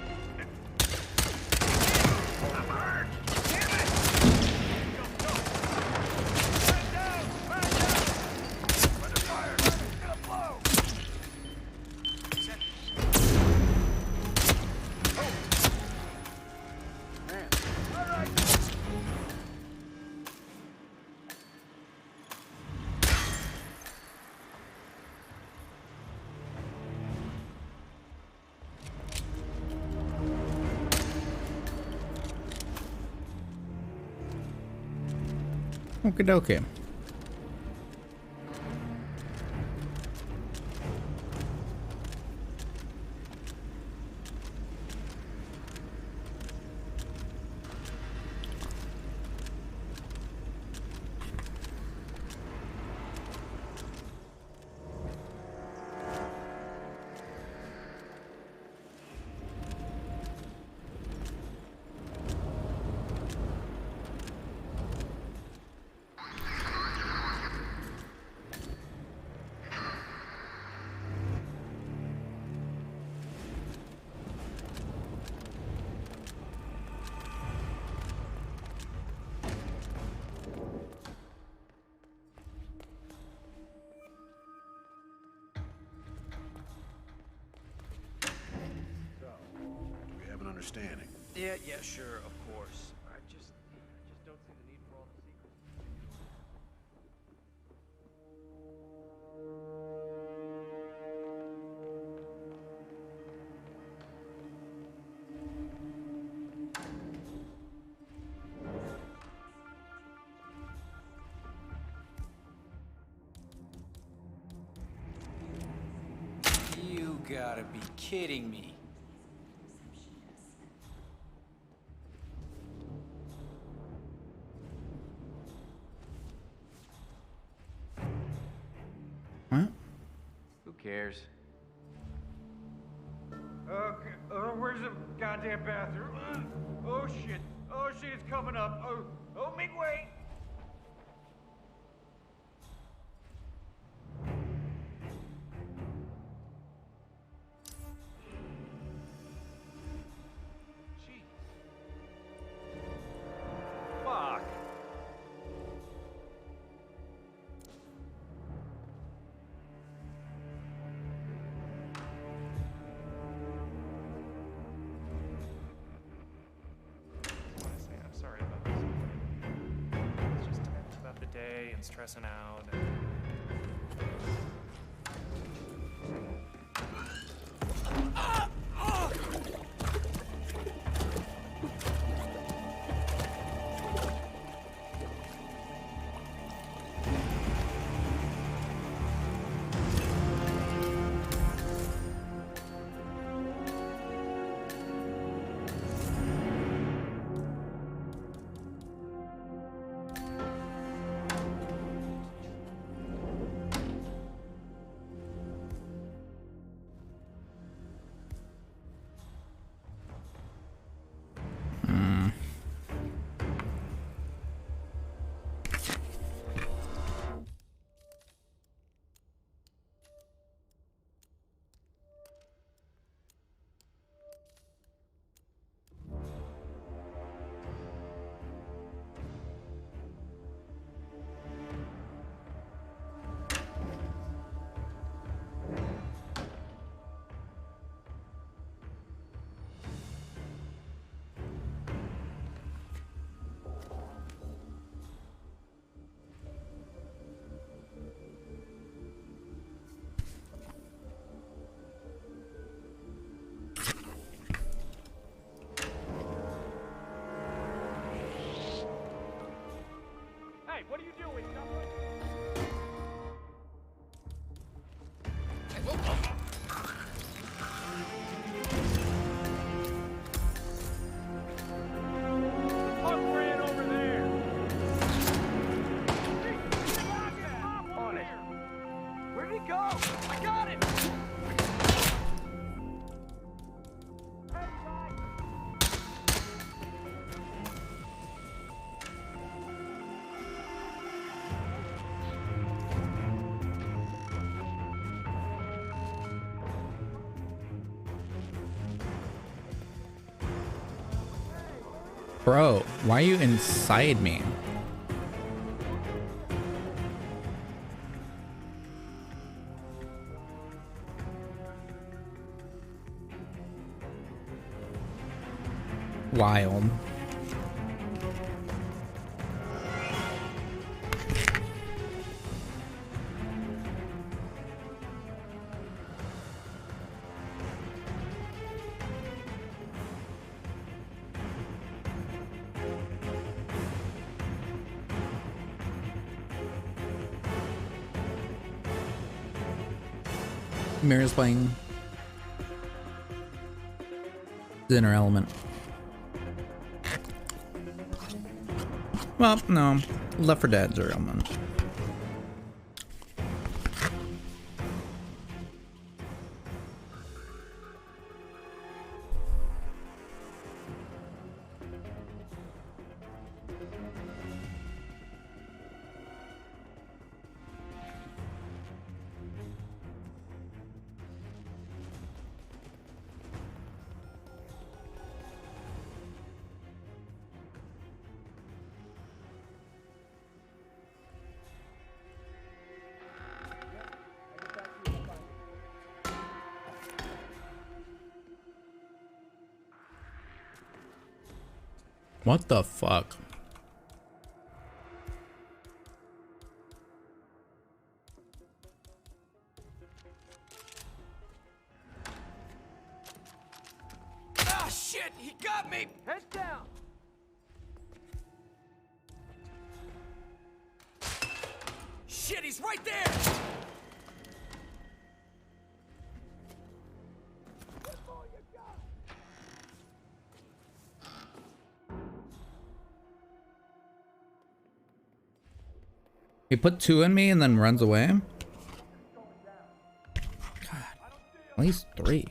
I'm hurt. Damn it! Go, go. Man down. Man down. Okie dokie. We have an understanding. Yeah, sure, of course. I just don't see the need for all the secrets. You gotta be kidding me. What? Who cares? Okay, where's the goddamn bathroom? Oh shit, it's coming up. Oh, make way. Fuck. I'm sorry about this. It's just about the day and stressing out. Hey, what are you doing? Punk ran over there. On it. Where did he go? I got him. Bro, why are you inside me? Wild. Mira's playing the Inner Element. Well, no. Left 4 Dead's Inner Element. What the fuck? Ah, shit! He got me! Head down! Shit, he's right there! He put 2 in me and then runs away? God. At least 3.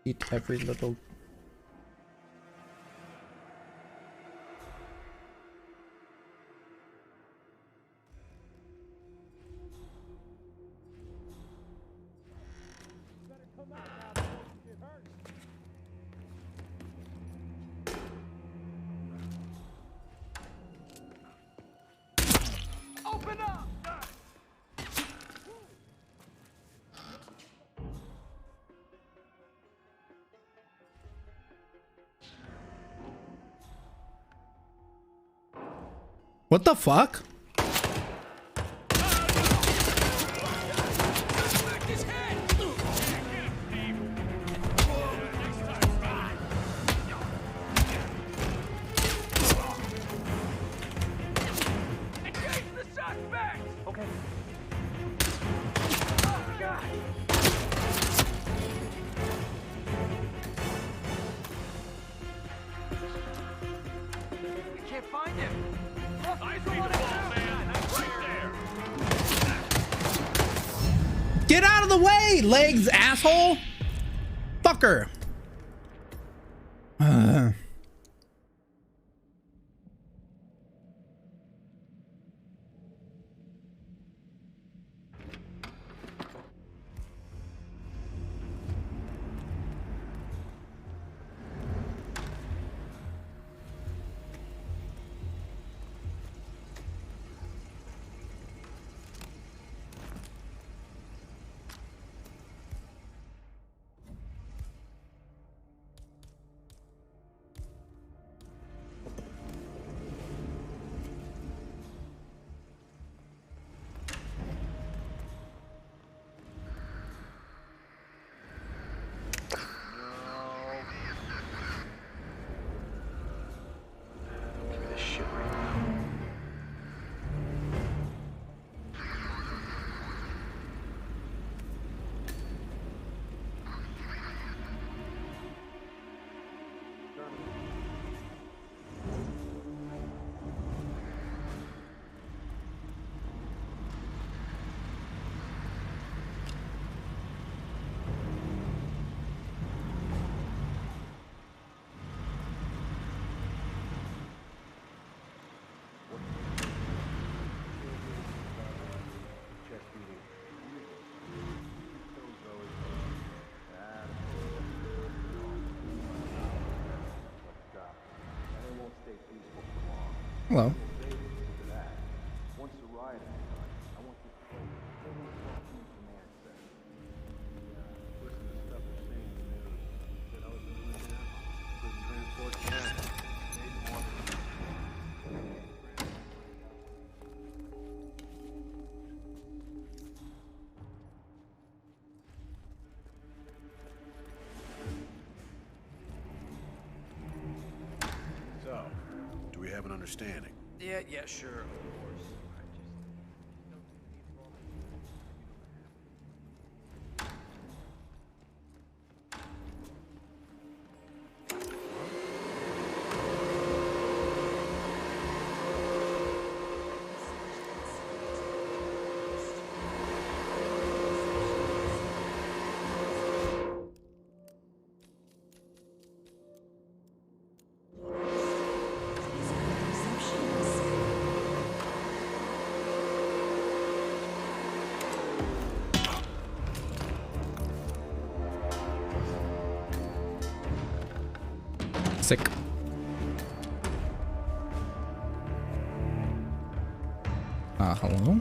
Eat every little. Open up! What the fuck? Okay. We can't find him. I see the ball, man. Right there. Get out of the way, legs, asshole! Fucker! Hello. Once the riot is done, I want you to play every fucking command set. Listen to stuff they're saying in the news. Said I was in there, prison transport command. Made one. have an understanding. Yeah, sure, of course. Sick. Hello?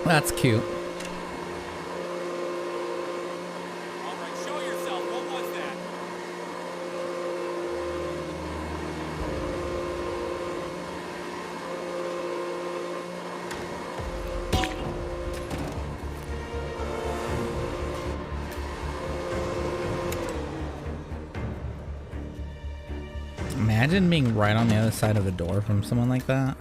That's cute. Alright, show yourself. What was that? Imagine being right on the other side of a door from someone like that.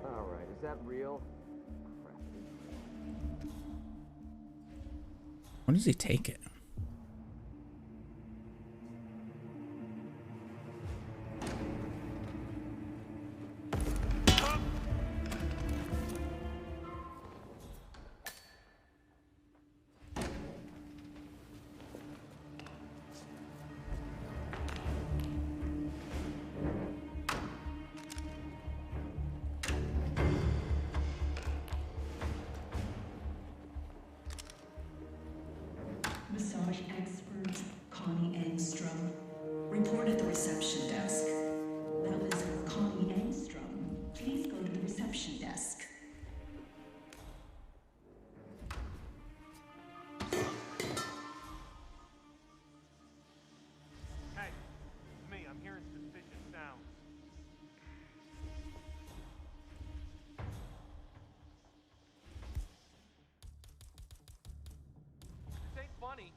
Alright, is that real? When does he take it? Massage expert Connie Engstrom. Report at the reception desk. That was Connie Engstrom. Please go to the reception desk. Hey, it's me. I'm hearing suspicious sounds. This ain't funny.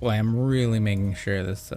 Boy, I'm really making sure this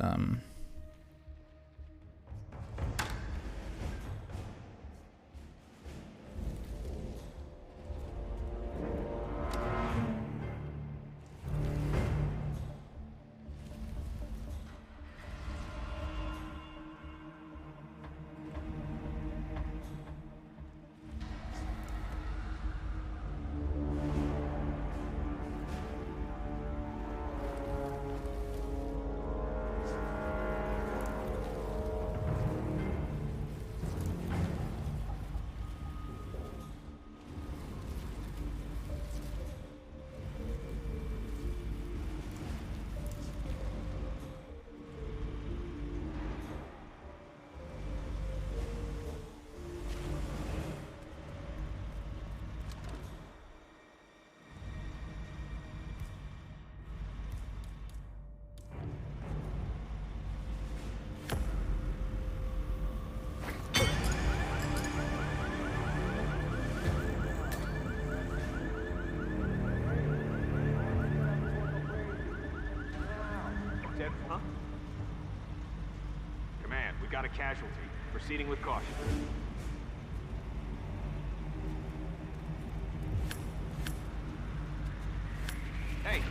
Dead, huh? Command, we got a casualty. Proceeding with caution. Hey!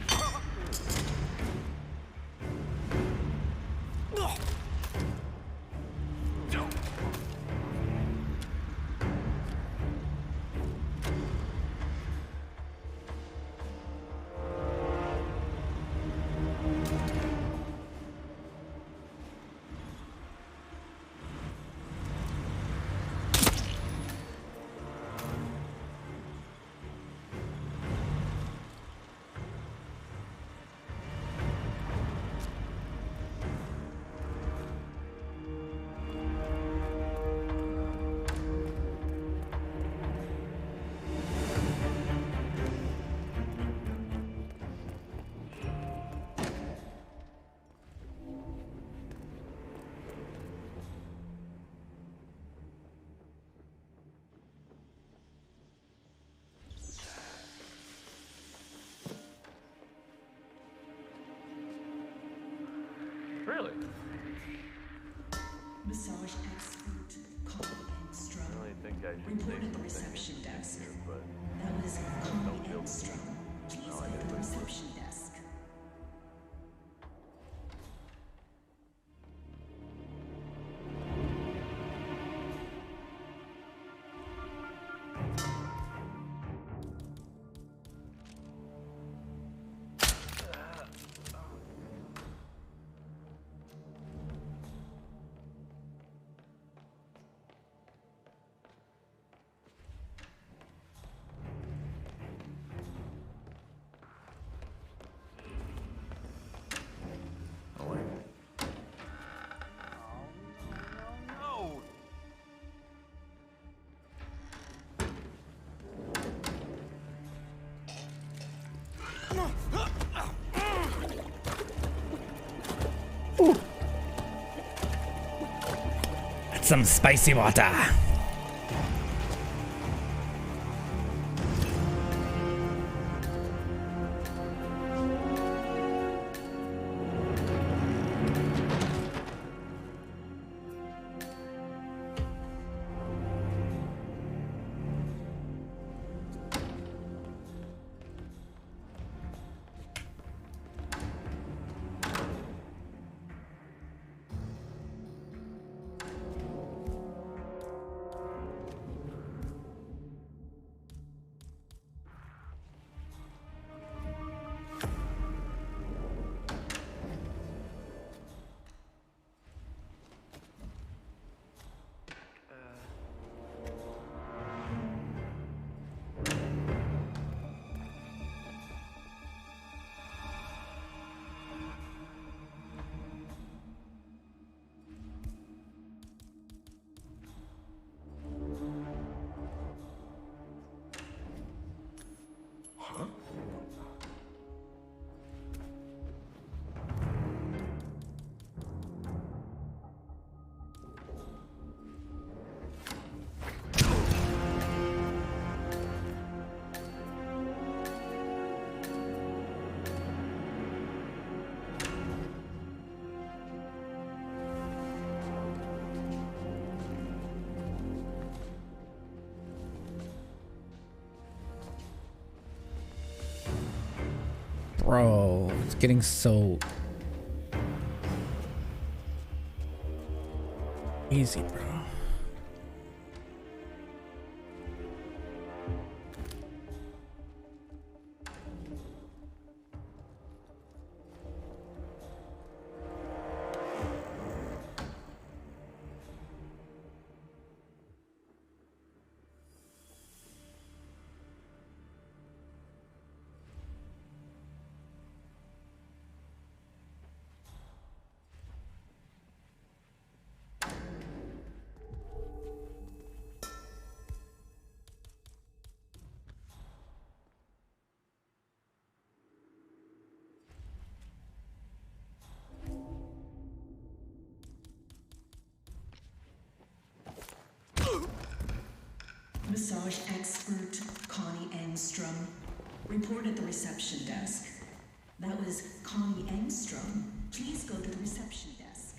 Really? Massage expert Connie Engstrom I really think I should say reported the something reception desk. here, but That was Connie feel Engstrom. Please No, I go to didn't. the reception desk. No! That's some spicy water. Bro, it's getting so easy, bro. Massage expert Connie Engstrom. Report at the reception desk. That was Connie Engstrom. Please go to the reception desk.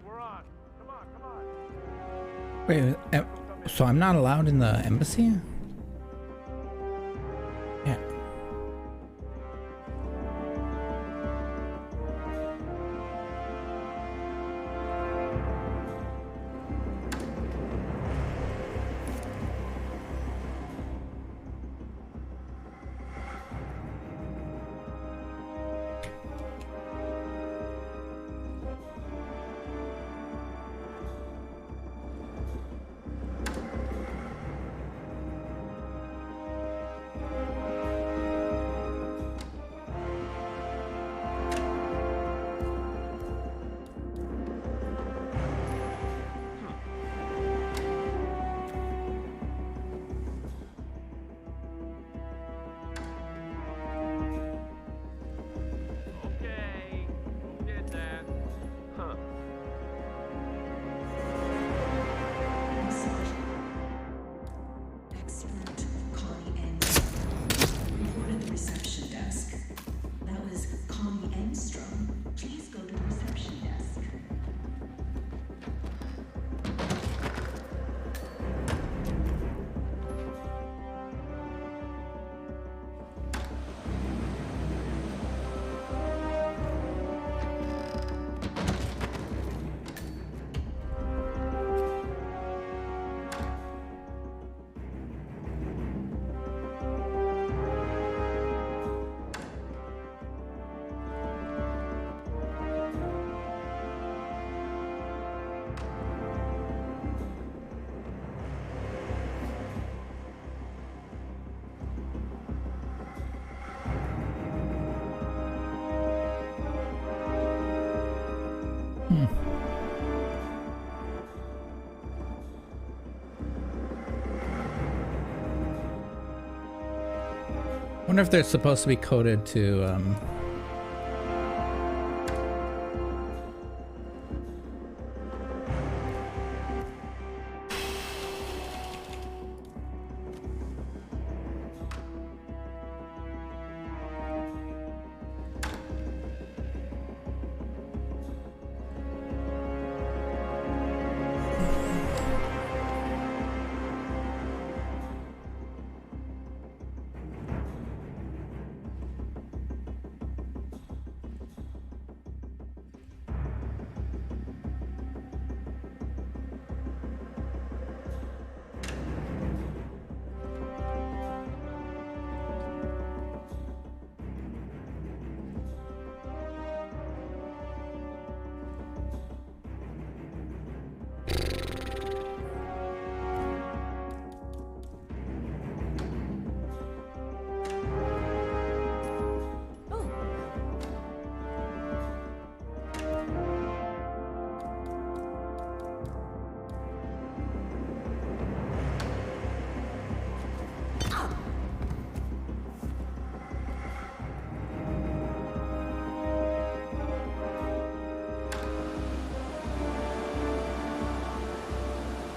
We're on. Come on, come on. Wait, so I'm not allowed in the embassy? Yeah. Wonder if they're supposed to be coded to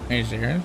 Are you serious?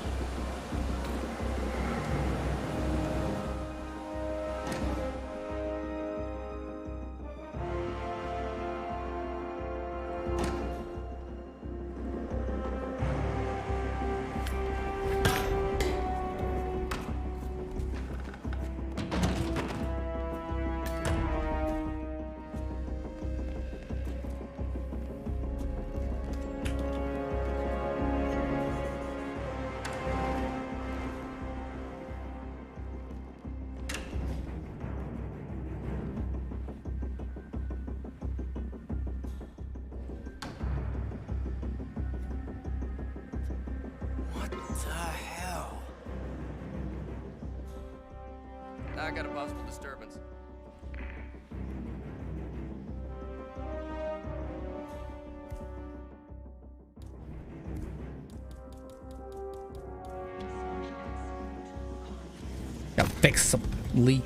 I got a possible disturbance. Gotta fix some leak.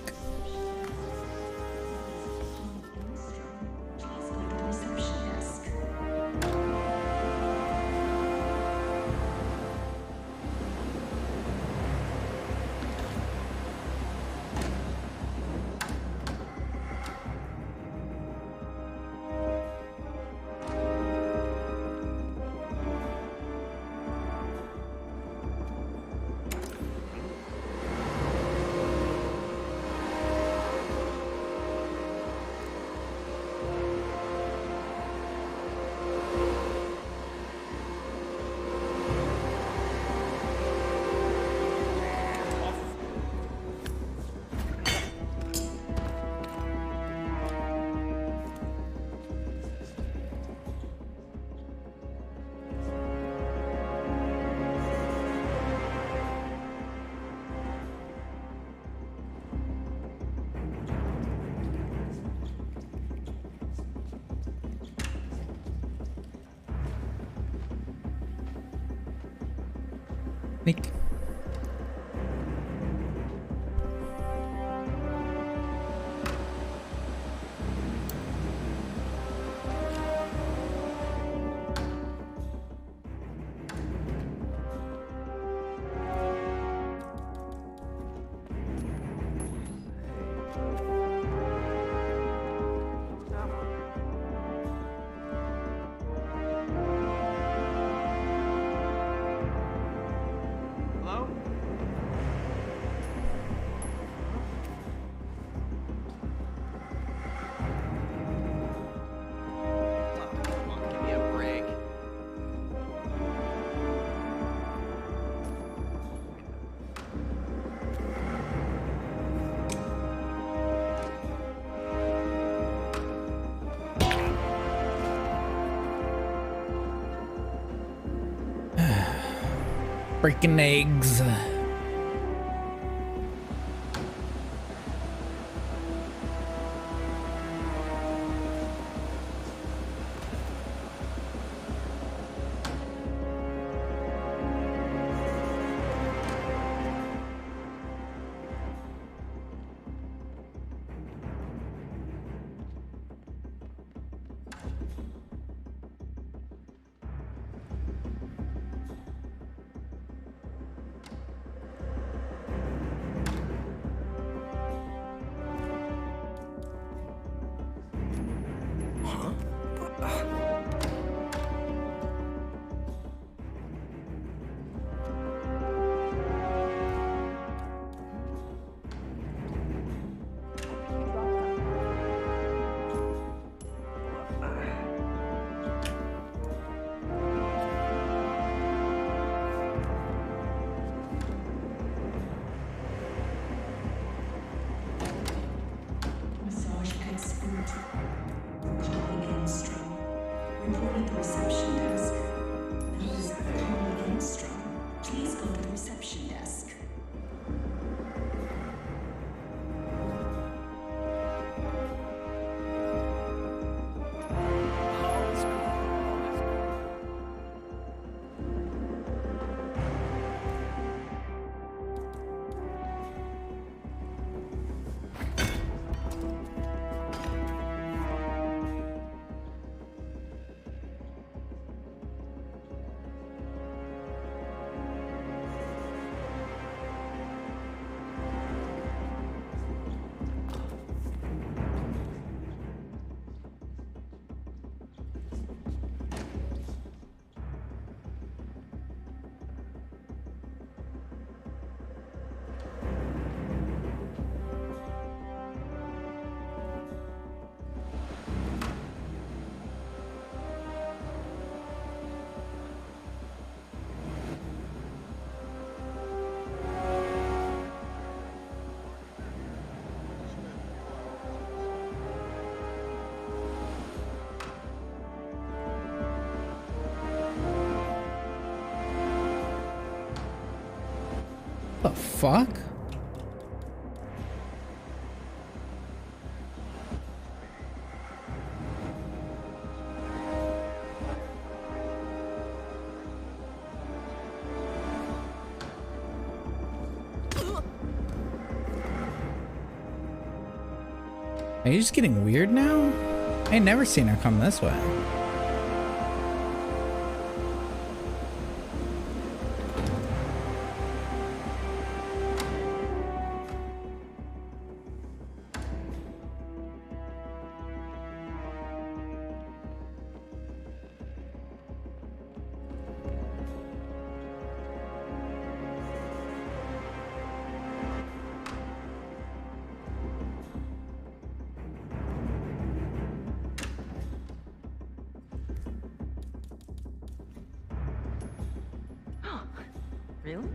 Nick. Hello? Come on, give me a break. Freaking eggs. reported the reception desk. That is Connie Engstrom. Please go to the reception desk. The fuck? Are you just getting weird now? I ain't never seen her come this way. Really?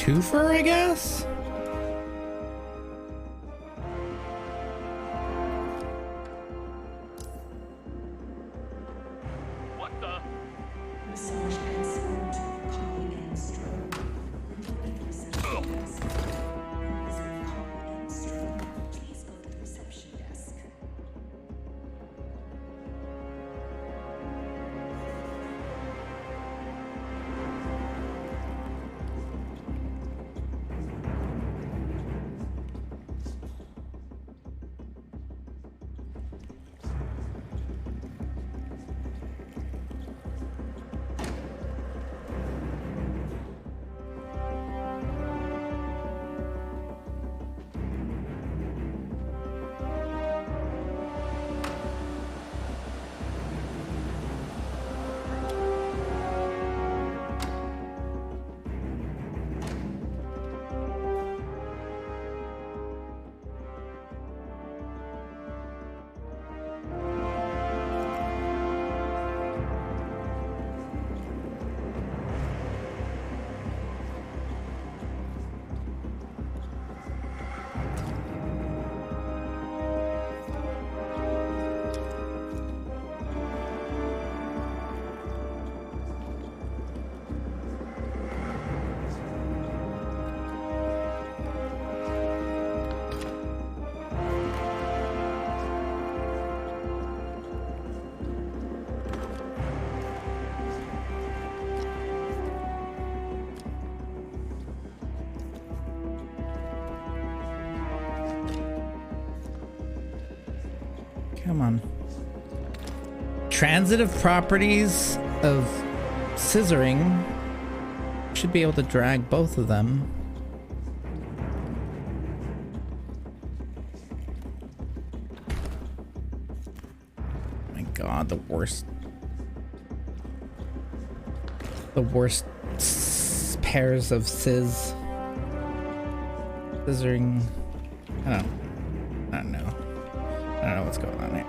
Twofer, I guess? What the? Massage expert Connie Engstrom. Reported the reception desk. That is Connie Engstrom. Please go to the reception desk. Come on. Transitive properties of scissoring. Should be able to drag both of them. My god, the worst. The worst pairs of scissoring. I don't know. I don't know what's going on here.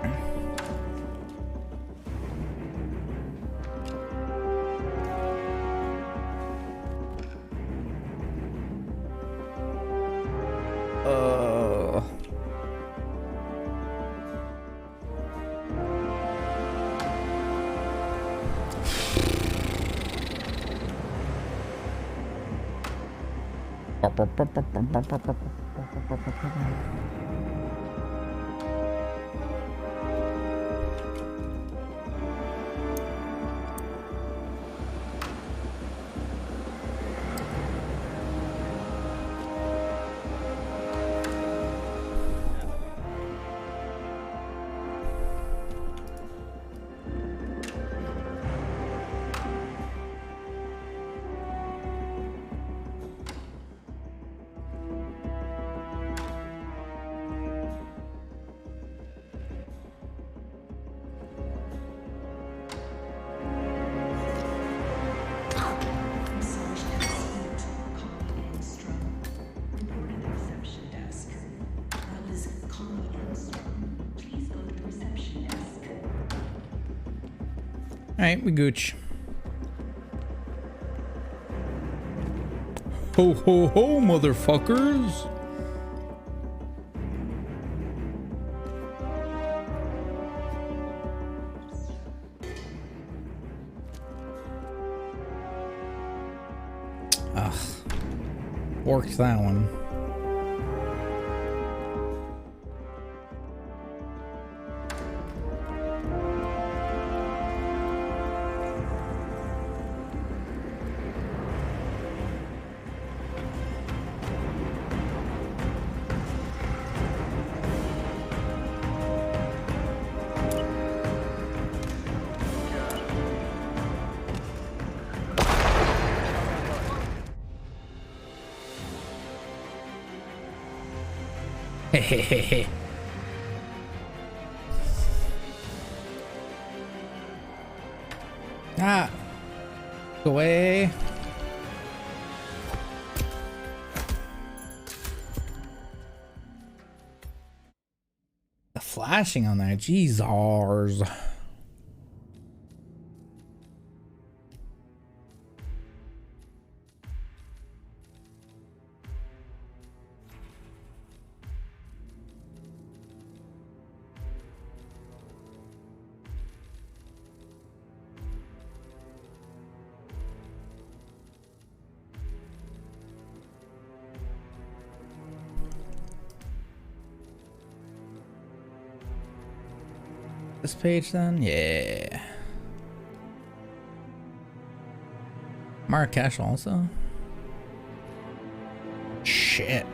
Alright, we gooch. Ho ho ho, motherfuckers! Ugh. Worked that one. Hehehe. Ah, go away. The flashing on there, jeez, ours. This page then? Yeah. Marrakesh also? Shit.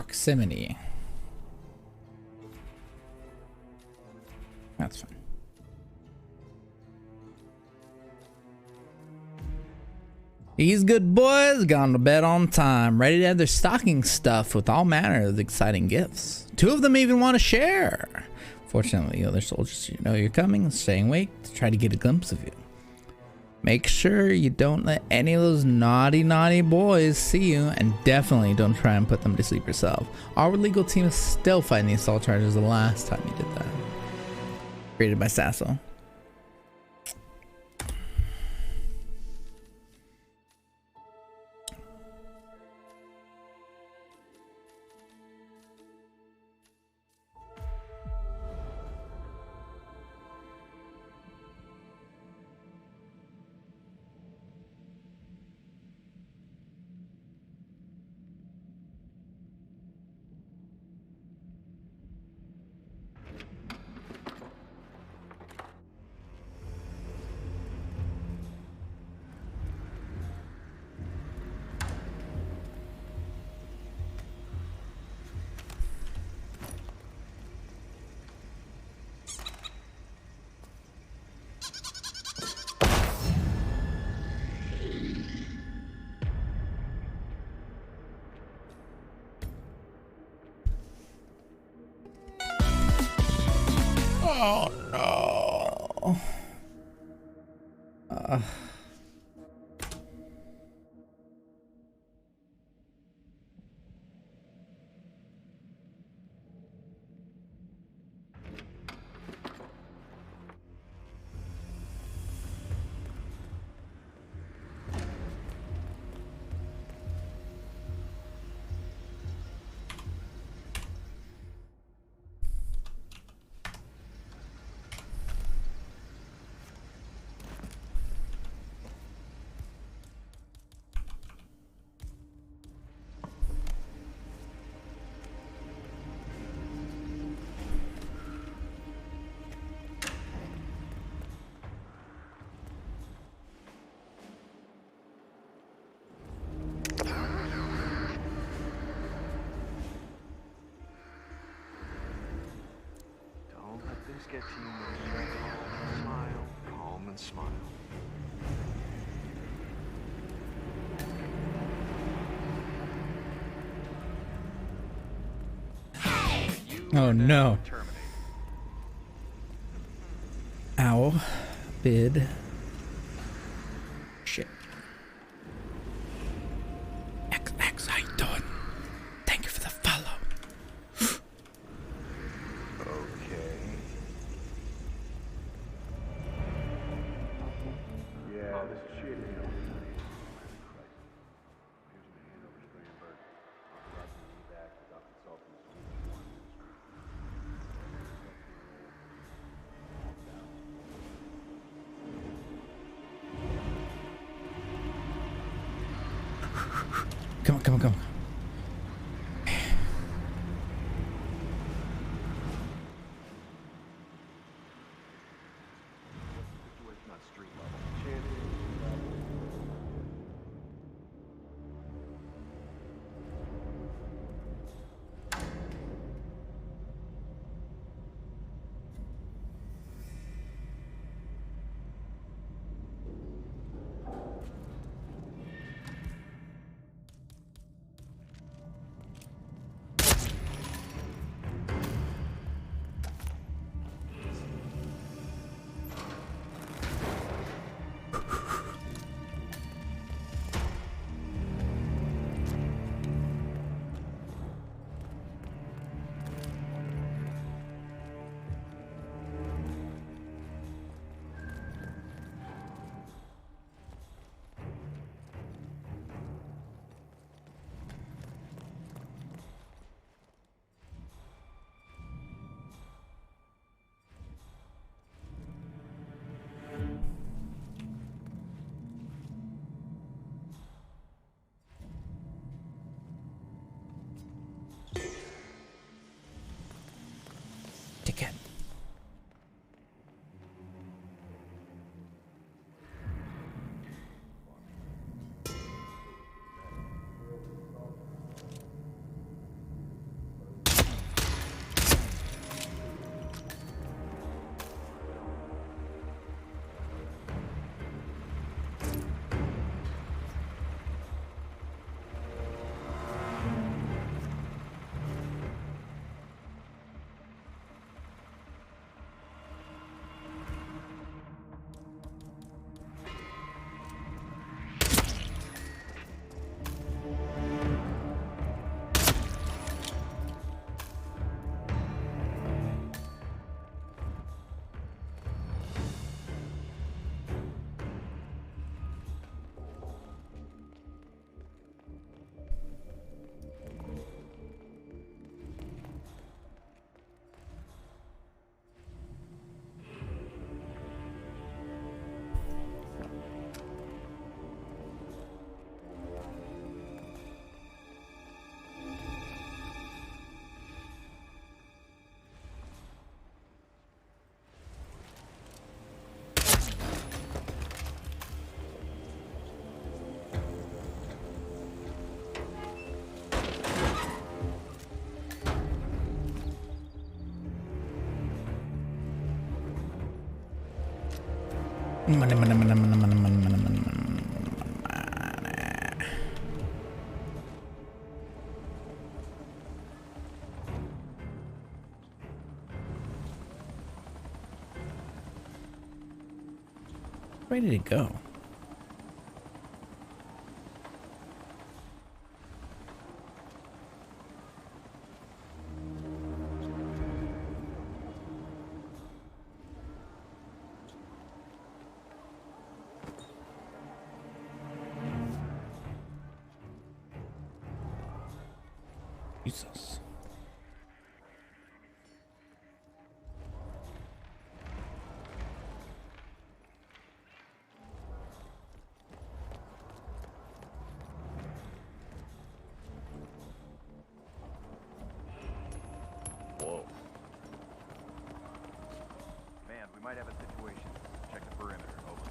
Proximity. That's fine. These good boys gone to bed on time, ready to have their stocking stuffed with all manner of exciting gifts. 2 of them even want to share. Fortunately, the other soldiers know you're coming, staying awake to try to get a glimpse of you. Make sure you don't let any of those naughty boys see you, and definitely don't try and put them to sleep yourself. Our legal team is still fighting the assault charges the last time you did that. Created by Sasso. Oh no. Don't let this get to you, man. Smile, calm and smile. Oh no. Ow. Bid. Shit. X, how you doing? Thank you for the follow. Okay. Yeah, this shit is Come on. Money, money, money, money, money, money, money, money, money. Where did it go? Jesus. Whoa. Man, we might have a situation. Check the perimeter. Over.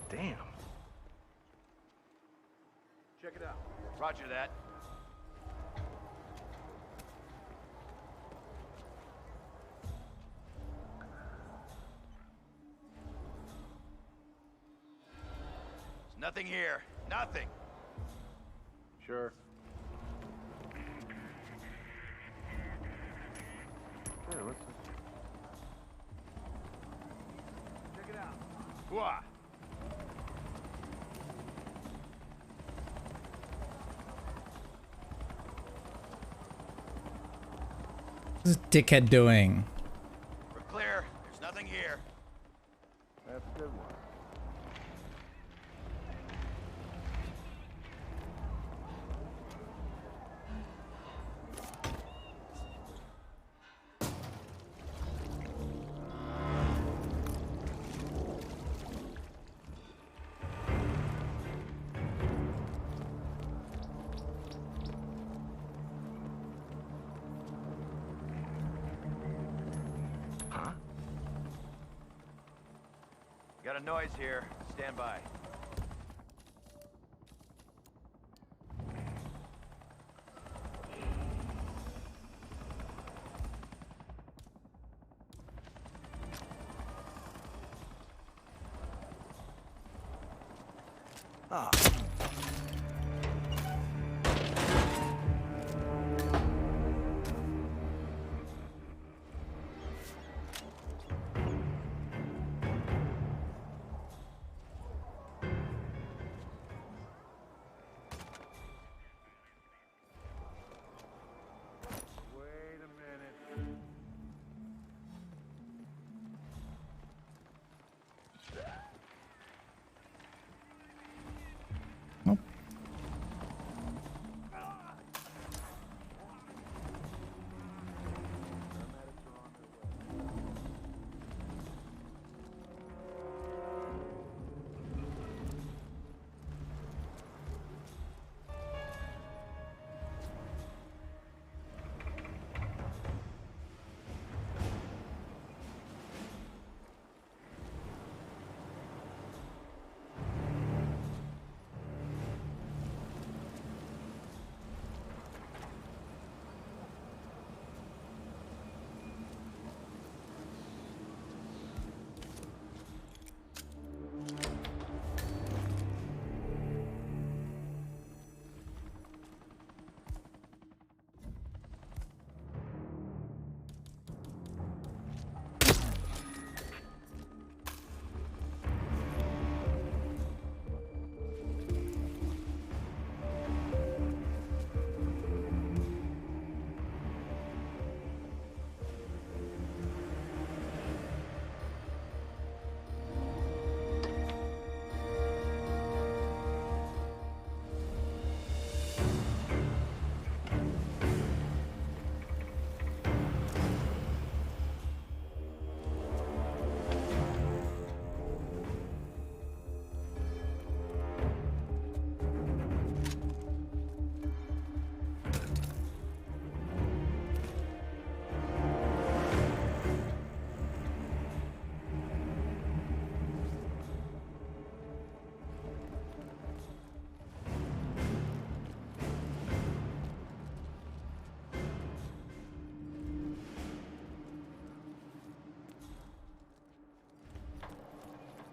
Damn. Check it out. Roger that. There's nothing here. Nothing. Sure. Sure, let's check it out. Whoa. What's this dickhead doing? We're clear. There's nothing here. That's a good one. Got a noise here. Stand by. Ah.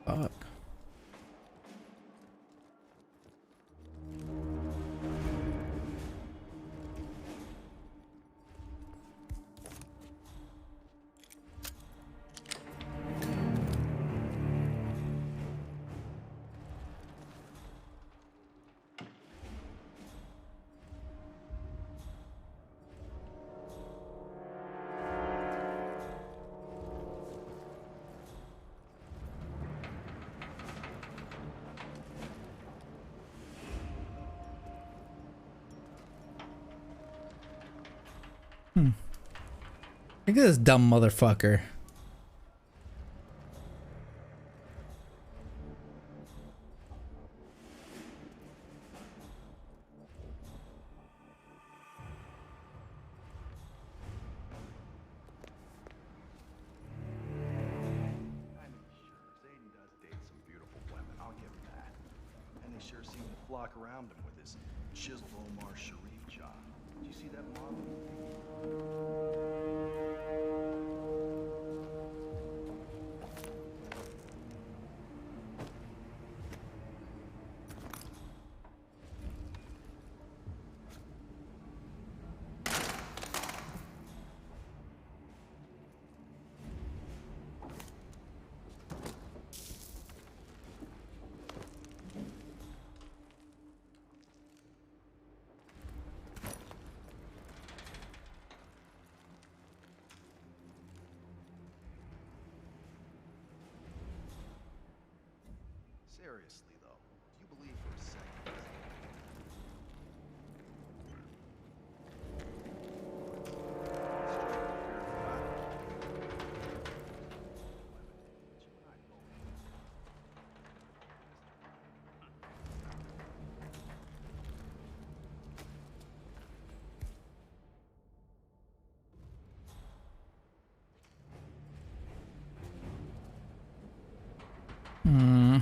Fuck. Look at this dumb motherfucker. Zayden does date some beautiful women, I'll give him that. And they sure seem to flock around him with his chiseled Omar Sharif jaw. Did you see that model? Seriously, though, do you believe for a second? Hmm.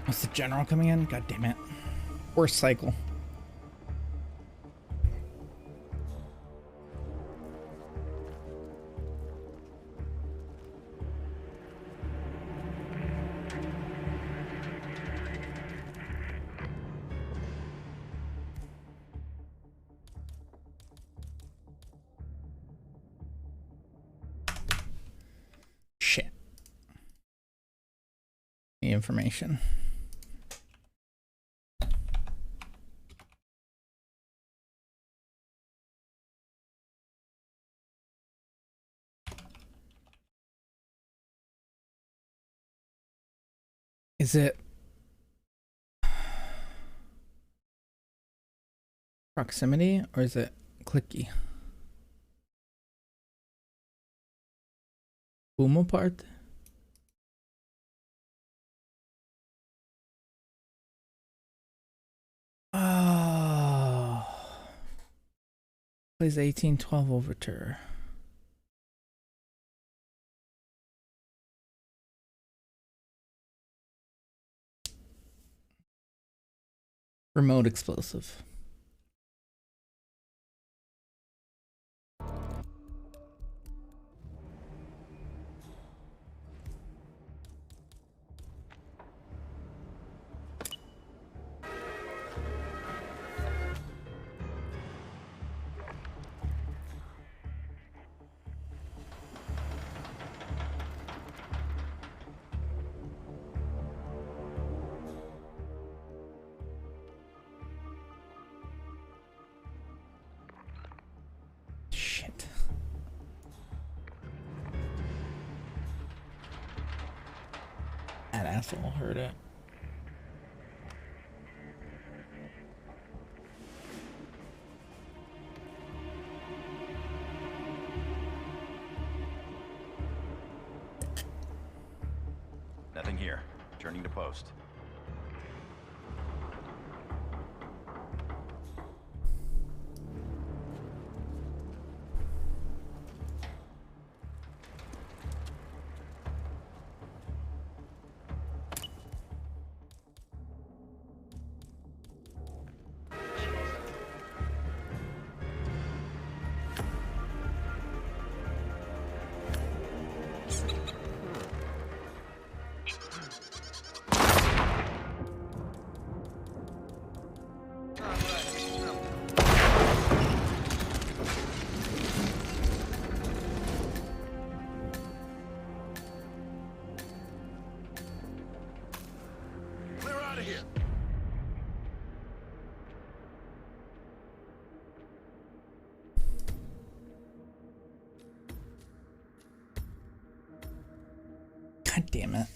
What's the general coming in? God damn it. Worst cycle. Shit. The information. Is it proximity or is it clicky? Umo part? Oh. Plays 1812 overture. Remote explosive. That asshole heard it. Nothing here. Turning to post. Clear out of here. God damn it.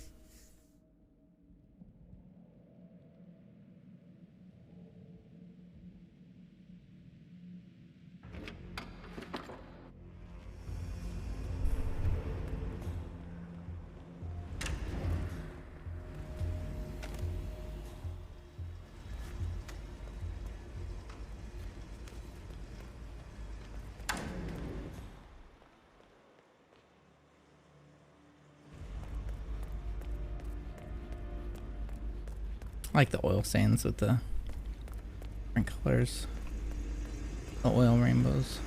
I like the oil stains with the different colors. The oil rainbows.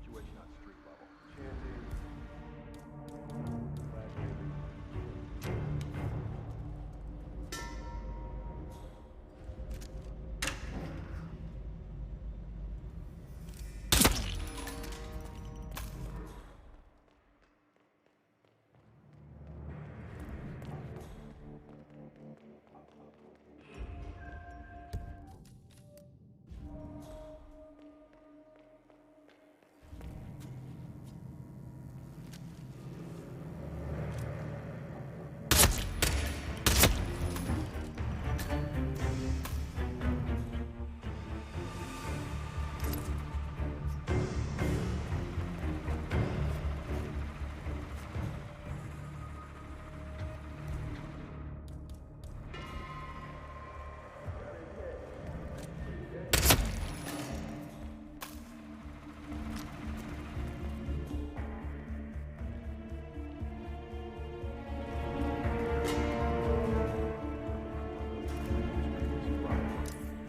Situation on street level.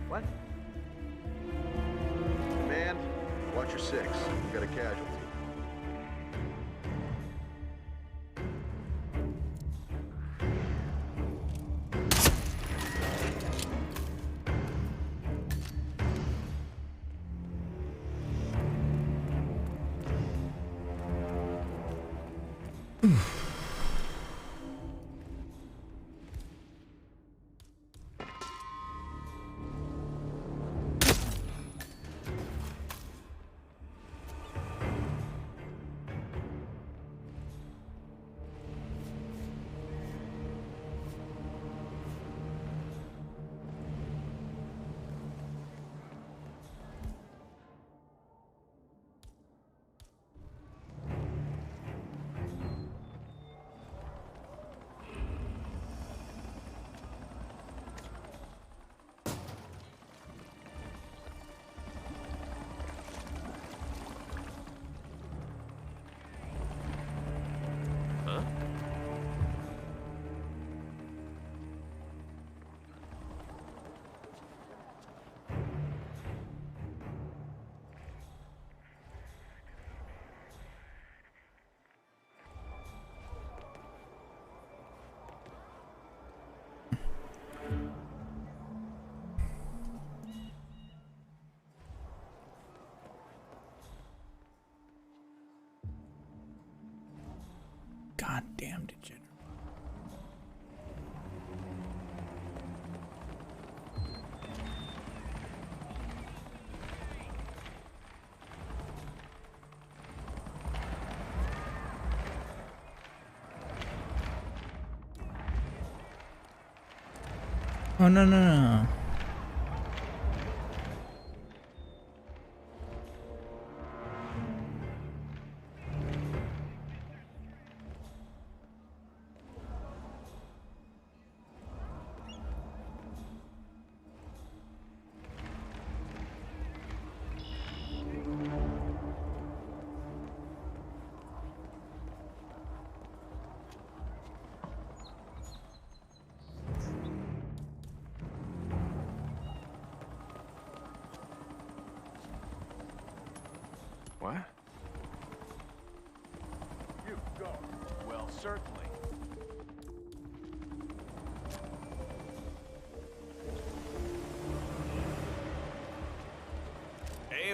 What? Command, watch your six. We've got a casualty. damn degenerate. Oh, no, no, no. What? You go. Well, certainly. Hey.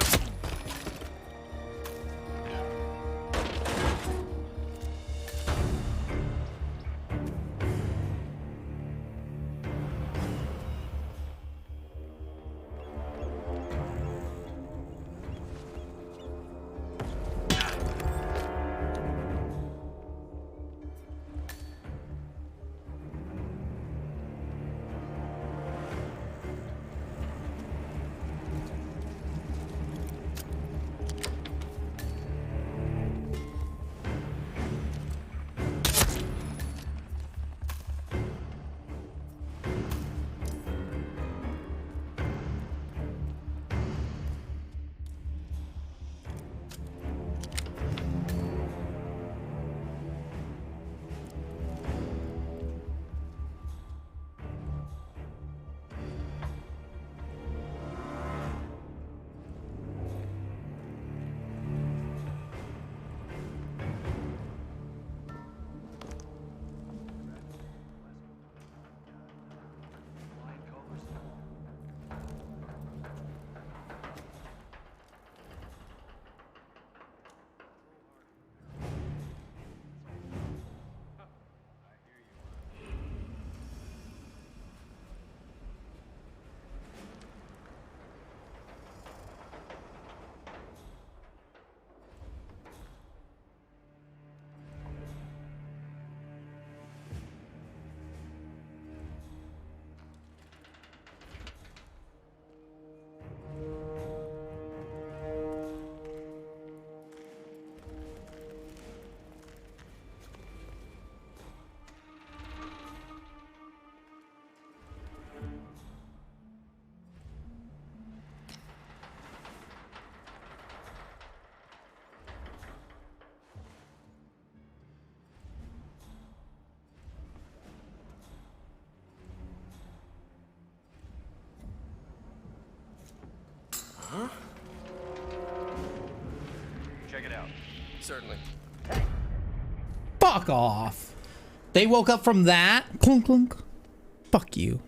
Huh? Check it out. Certainly. Fuck off. They woke up from that? Clunk, clunk. Fuck you.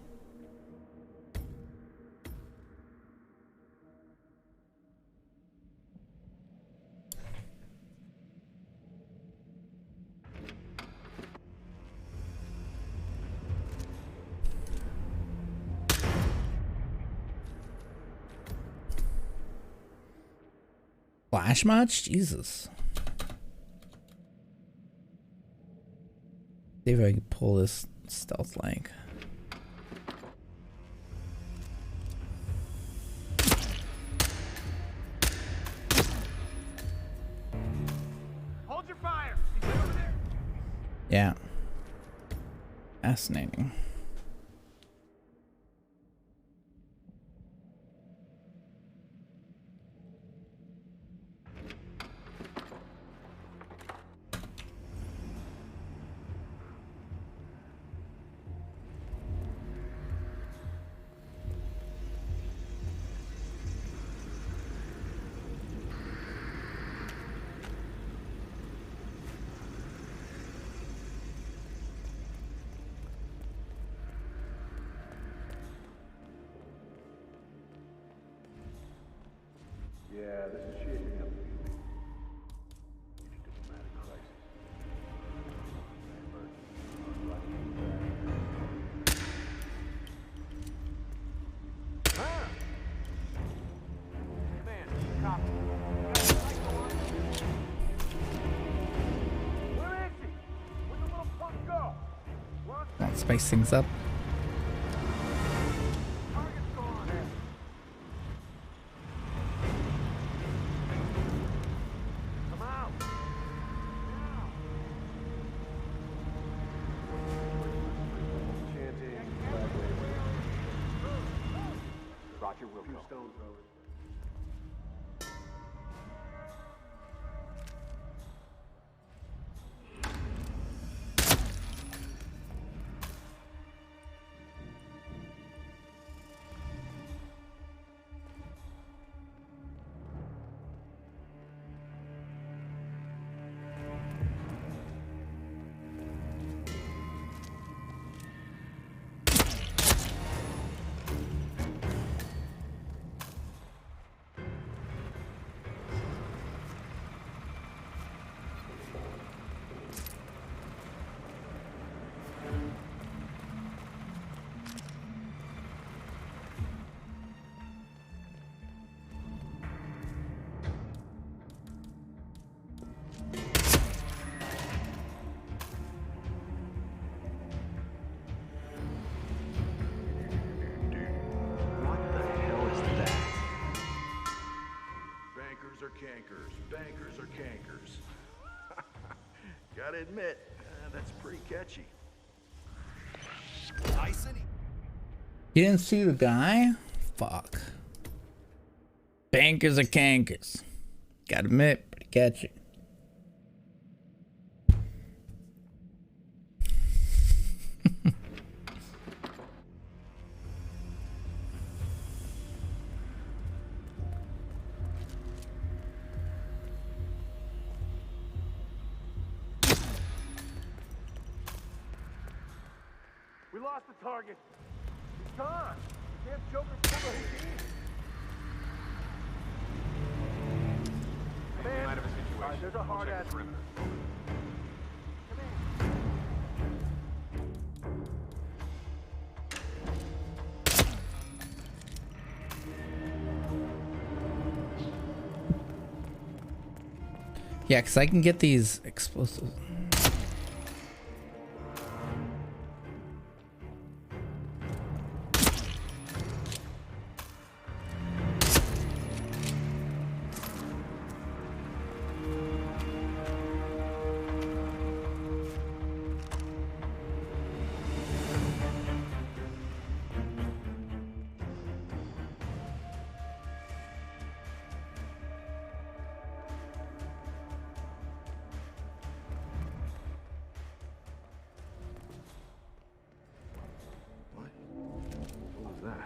Flash much? Jesus. See if I can pull this stealth like. Hold your fire. He's over there. Yeah. Fascinating. Yeah, this is shaping up to be a diplomatic crisis. Spice things up. Roger, we'll go. Bankers are cankers. Bankers are cankers. Gotta admit, that's pretty catchy. You didn't see the guy? Fuck. Bankers are cankers. Gotta admit, pretty catchy. We lost the target. He's gone. The damn Joker pulled a Houdini. Man, Out of a situation. there's a hard ass. Yeah, because I can get these explosives. What was that?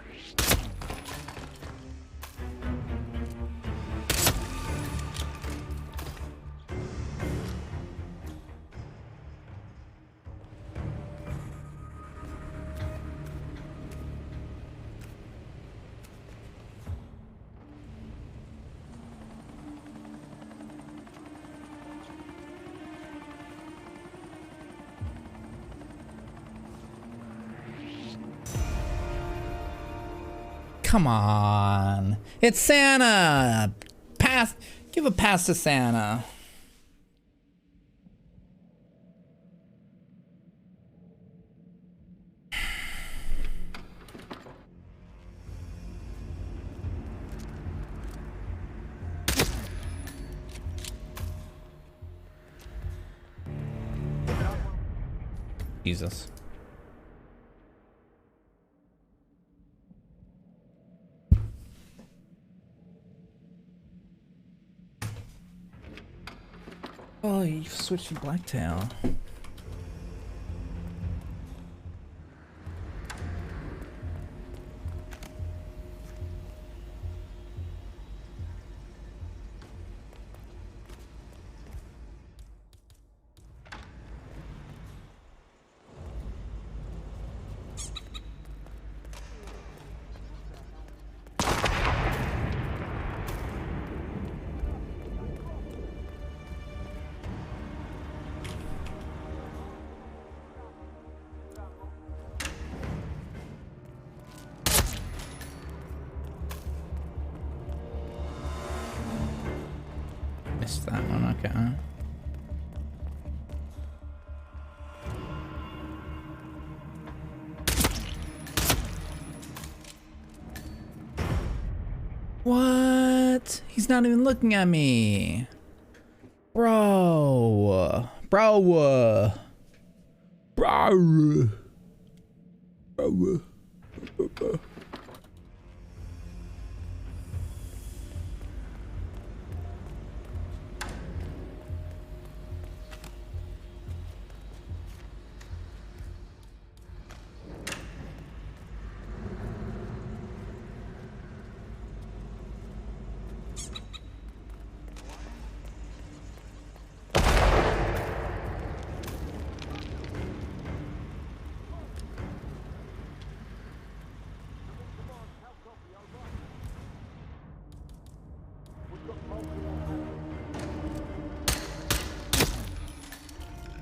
Come on. It's Santa. Pass. Give a pass to Santa. Jesus. Oh, you switched to Blacktail. Missed that one, okay. What? He's not even looking at me. Bro. Bro. Bro. Bro.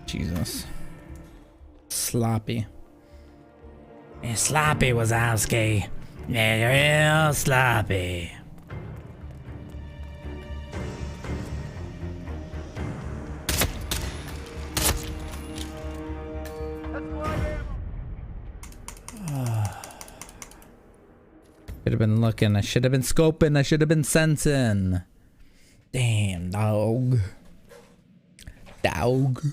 Jesus. Sloppy. Sloppy Wazowski. Real sloppy. Should have been looking. I should have been scoping. I should have been sensing. Damn, dog. Dog.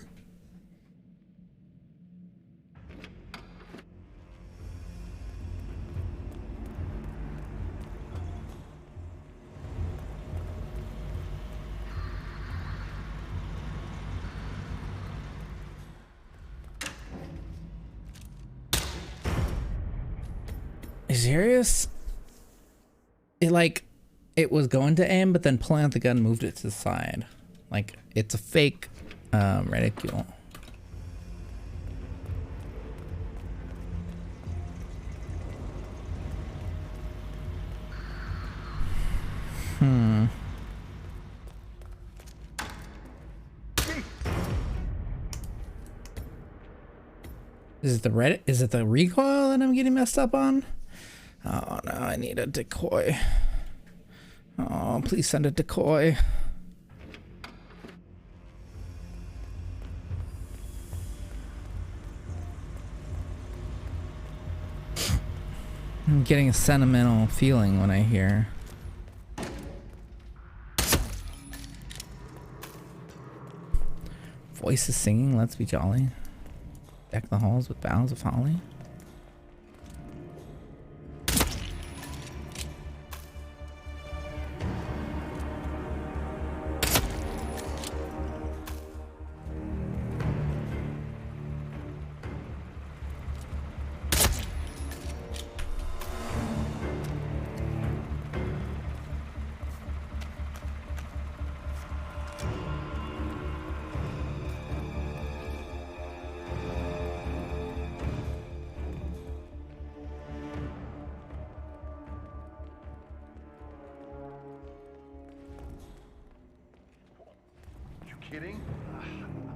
Are you serious? It was going to aim, but then pulling out the gun moved it to the side. Like, it's a fake reticule. Is it the recoil that I'm getting messed up on? Oh no, I need a decoy. Oh, please send a decoy. I'm getting a sentimental feeling when I hear. Voices singing, let's be jolly. Deck the halls with boughs of holly. Kidding?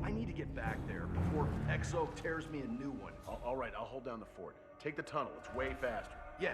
I need to get back there before Exo tears me a new one. All right, I'll hold down the fort. Take the tunnel, it's way faster. Yeah.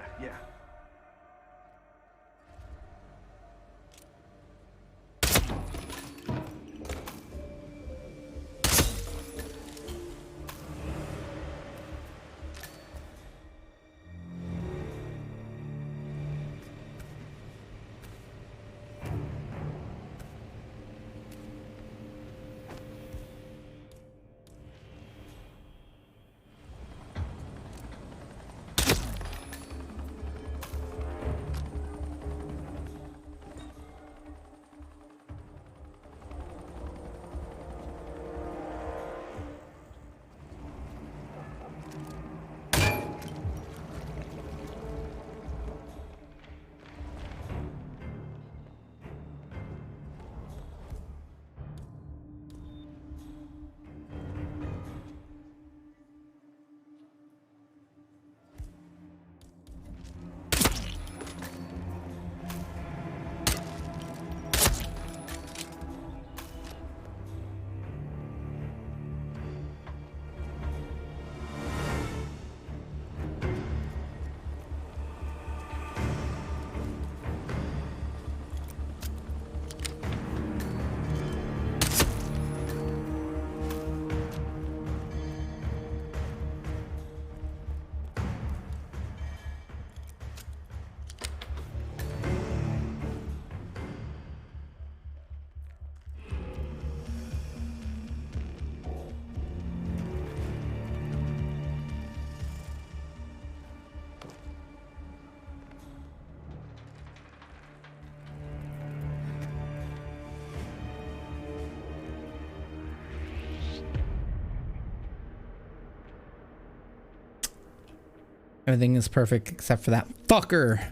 Everything is perfect except for that fucker.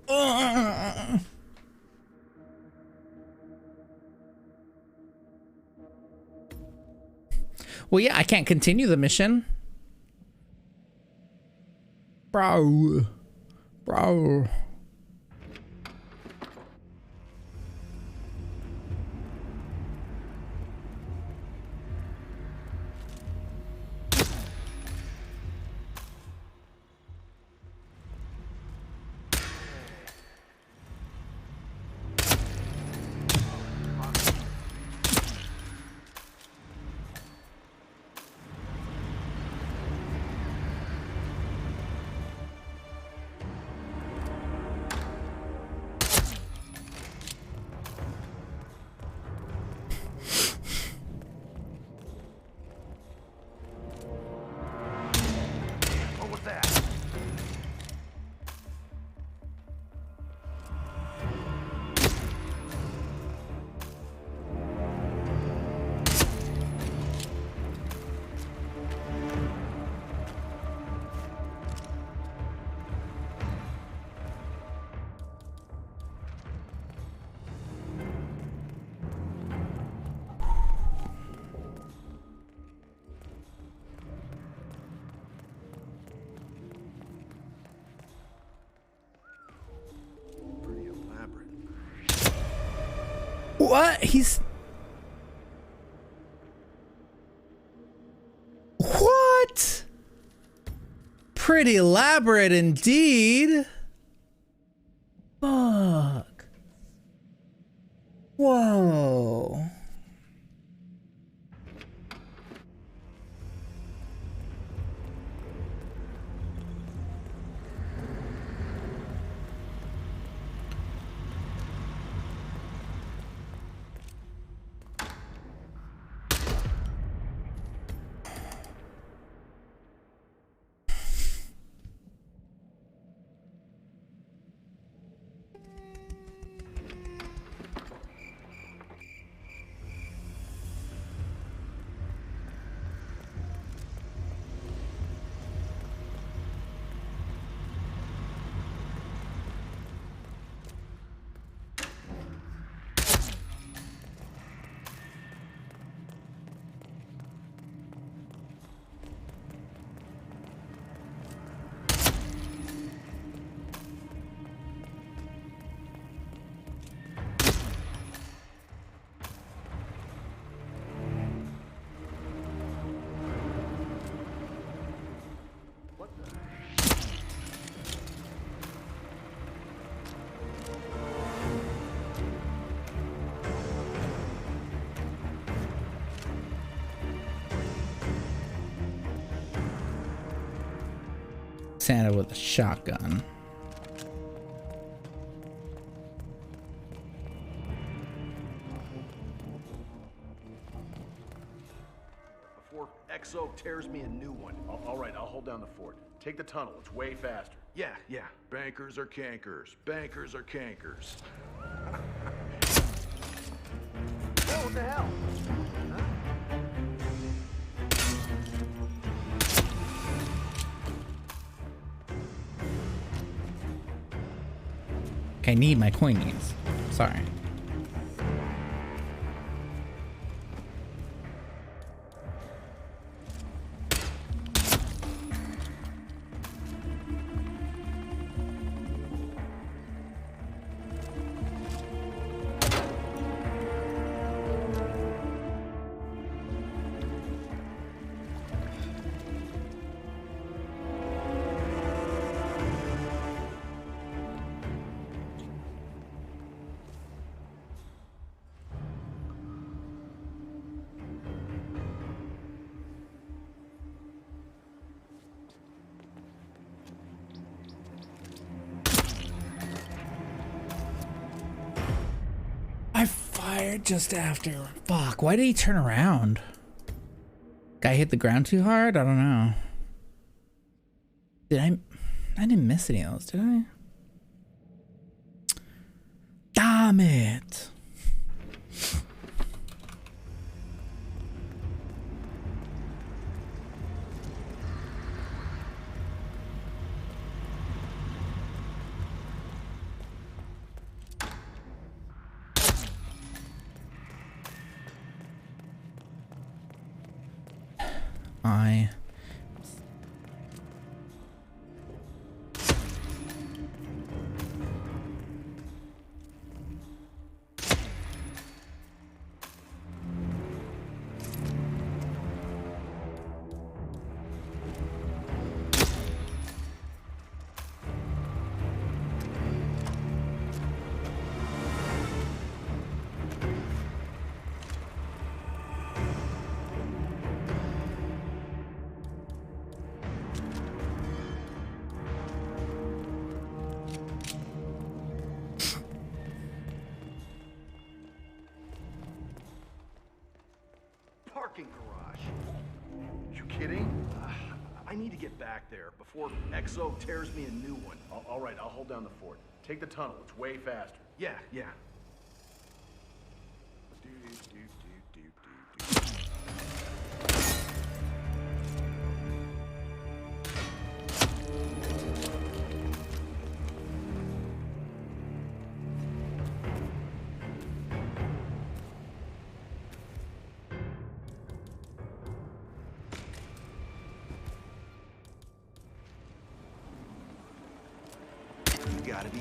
Ugh. Well, yeah, I can't continue the mission. Bro. What was that? Pretty elaborate. What? He's... What? Pretty elaborate indeed. Fuck. Whoa. Santa with a shotgun. Before XO tears me a new one. All right, I'll hold down the fort. Take the tunnel. It's way faster. Yeah. Bankers are cankers. Bankers are cankers. Oh, what the hell? I need my coinies. Sorry. I fired just after. Fuck, why did he turn around? Guy hit the ground too hard? I don't know. I didn't miss any of those, did I? Damn it. FBI. Parking garage. You kidding? I need to get back there before XO tears me a new one. All right, I'll hold down the fort. Take the tunnel. It's way faster. Yeah. You gotta be.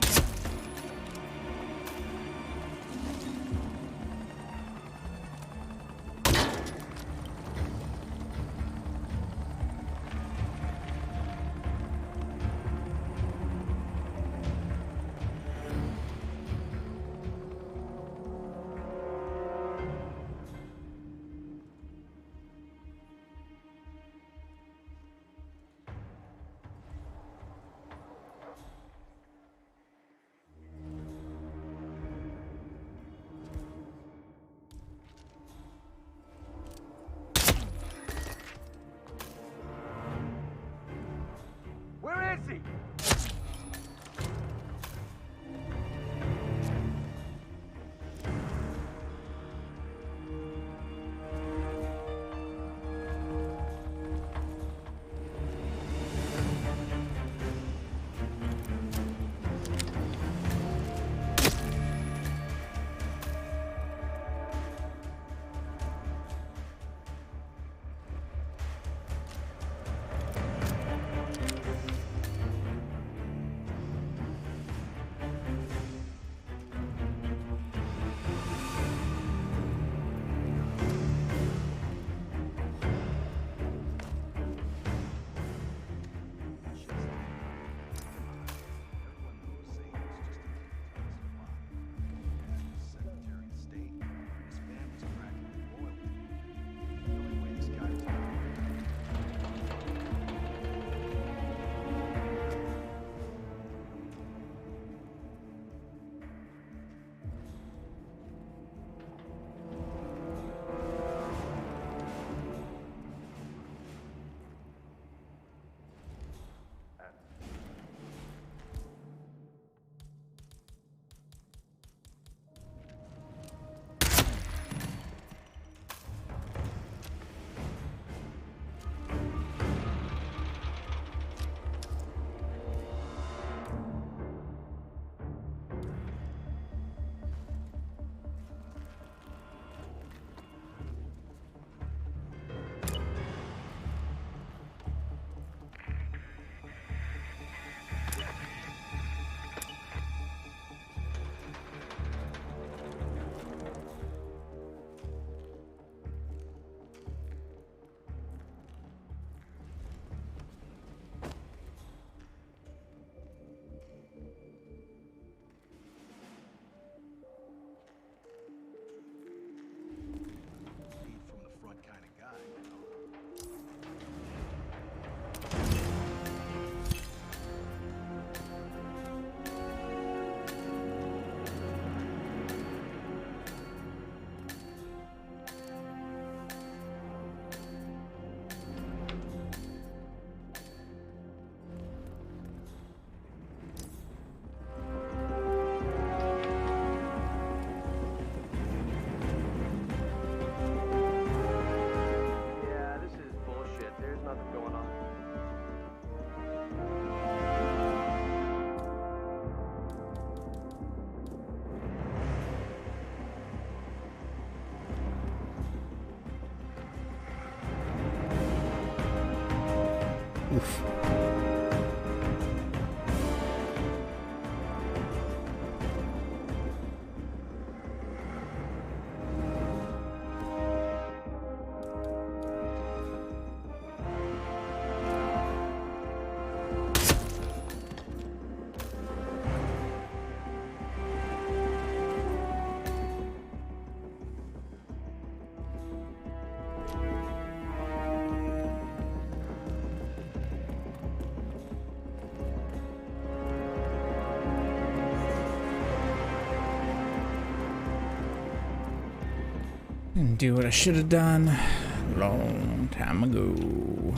And do what I should have done a long time ago.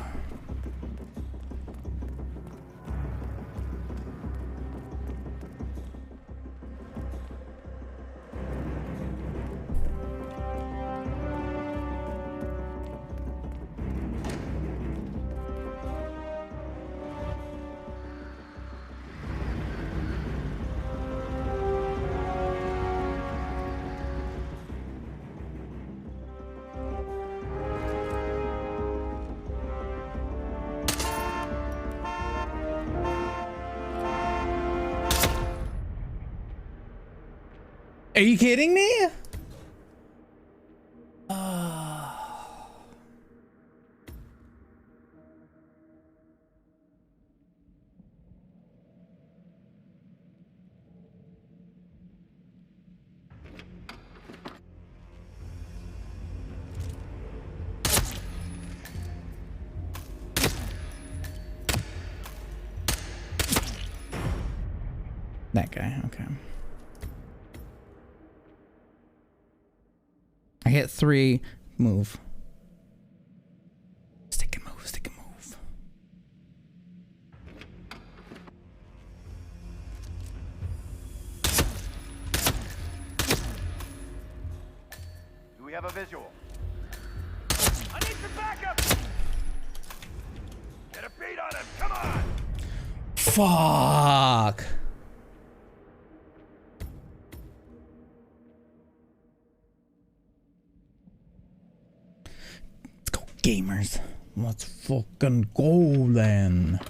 Are you kidding me? That guy, okay. I hit 3, move. Stick and move, stick and move. Do we have a visual? I need some backup! Get a beat on him, come on! Fuck. Let's go, gamers. Let's fucking go then.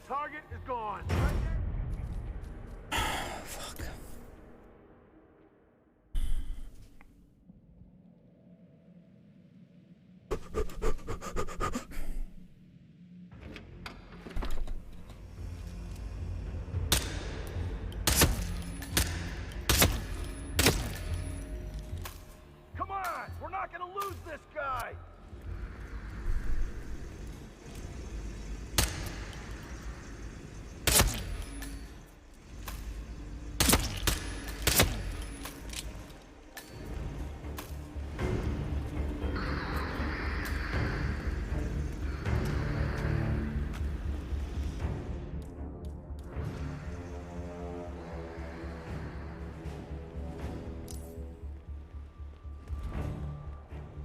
Target is gone. Fuck. Come on! We're not gonna lose this guy!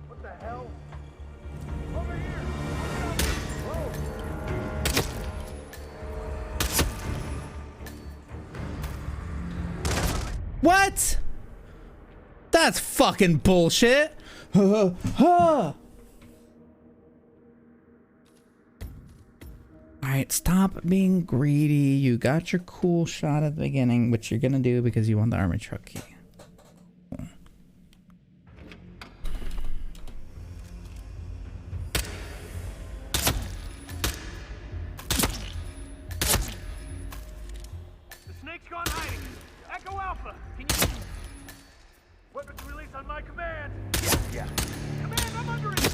What the hell? Over here! What? That's fucking bullshit. Alright, stop being greedy. You got your cool shot at the beginning, which you're gonna do because you want the armored truck key. The snake's gone hiding. Echo Alpha, can you... Weapons release on my command. Yeah. Command, I'm under it.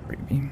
Creepy.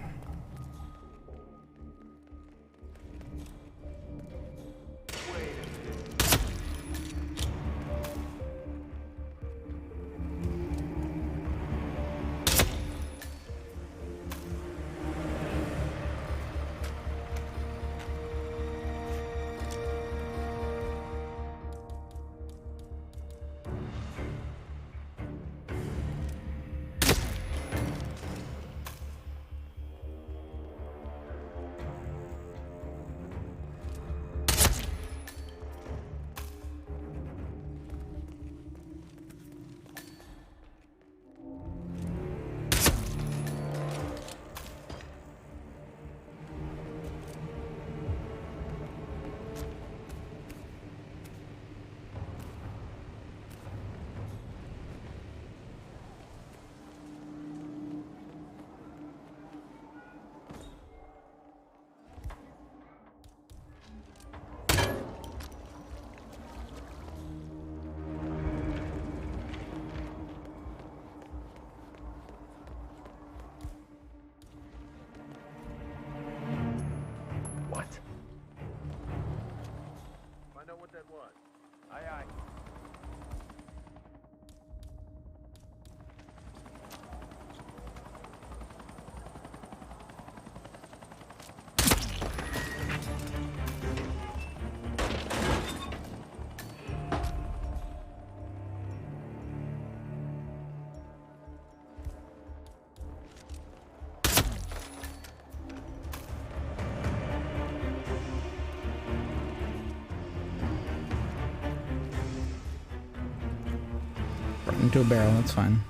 into a barrel. That's fine.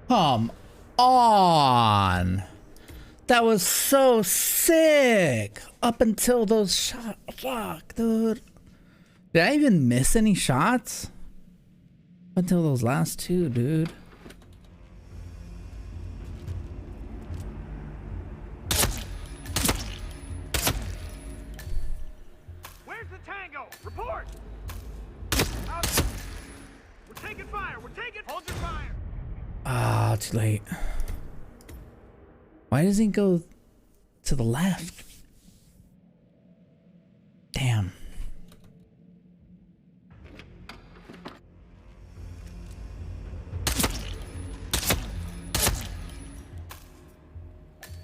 Come on. That was so sick. Up until those shots. Fuck, dude. Did I even miss any shots? Until those last two, dude. Where's the tango? Report! Out. We're taking fire. We're taking. Hold your fire. Ah, too late. Why doesn't he go to the left? Damn.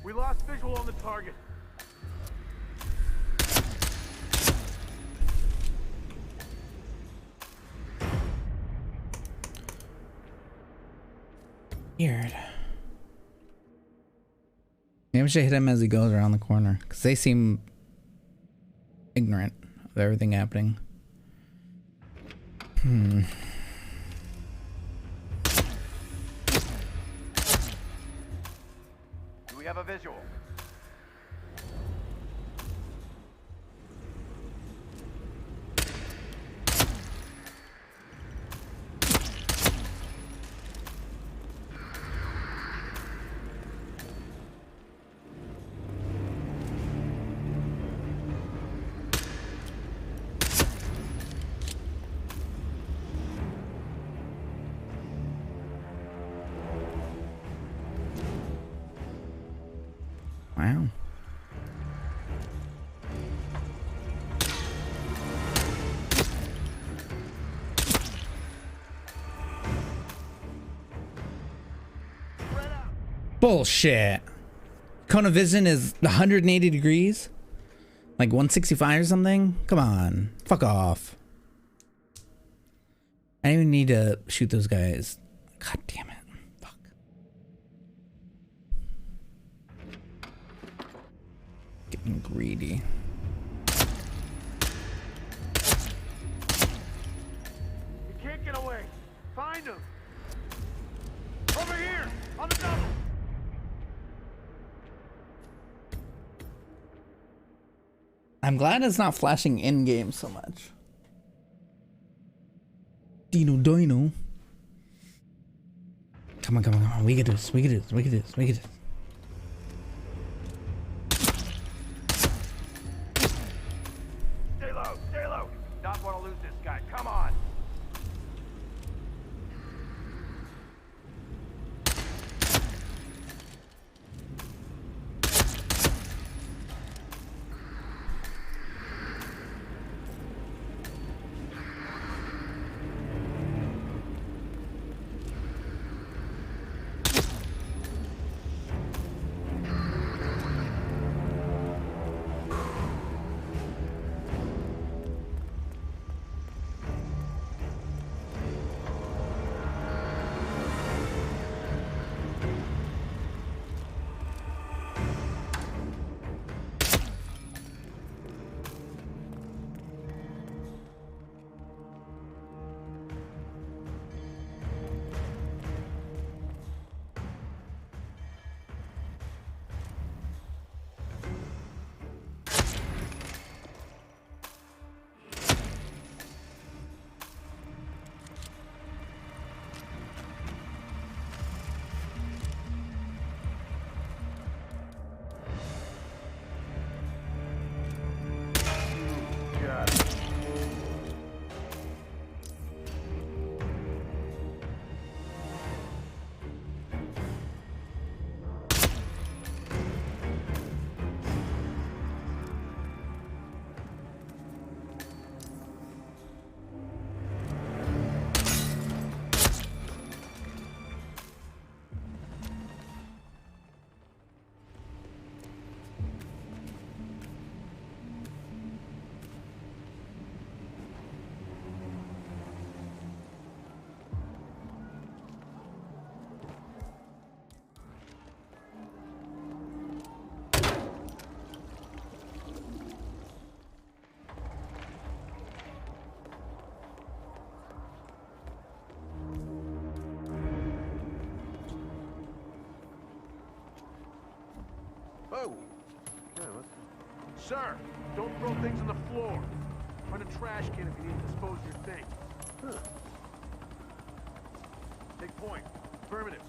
We lost visual on the target. Weird. Maybe we should hit him as he goes around the corner, because they seem ignorant of everything happening. Do we have a visual? Wow. Bullshit. Cone of vision is 180 degrees? Like 165 or something? Come on. Fuck off. I didn't even need to shoot those guys. God damn it. Fuck. Getting greedy. He can't get away. Find him. Over here, on the double. I'm glad it's not flashing in game so much. Dino. Come on, come on, come on. We can do this. We can do this. We can do this. We can do this. Stay low, stay low. Not want to lose this guy. Come on. Oh. Yeah, let's... Sir, don't throw things on the floor. Find a trash can if you need to dispose of your things. Huh. Take point. Affirmative.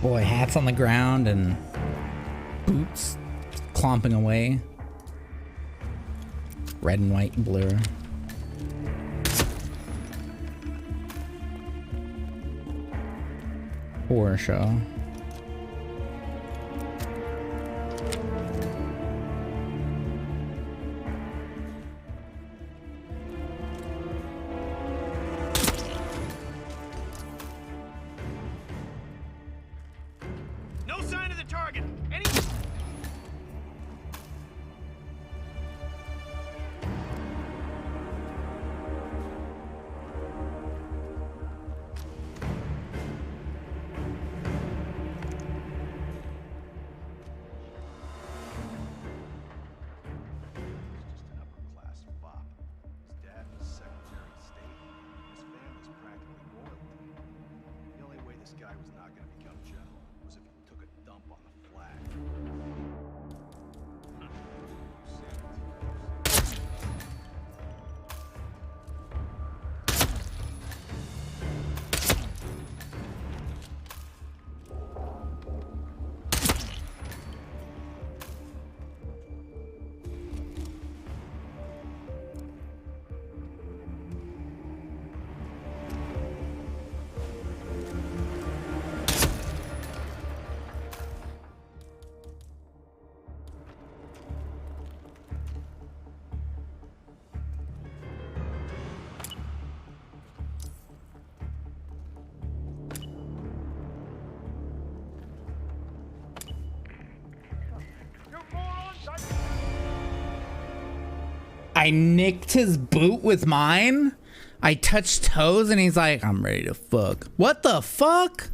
Boy, hats on the ground and boots clomping away. Red and white blur. Horror show. No sign of the target. Any... Class fop. His dad was Secretary of State. His family's practically royalty. The only way this guy was not going to become general was if he took a dump on the flag. I nicked his boot with mine. I touched toes and he's like, I'm ready to fuck. What the fuck?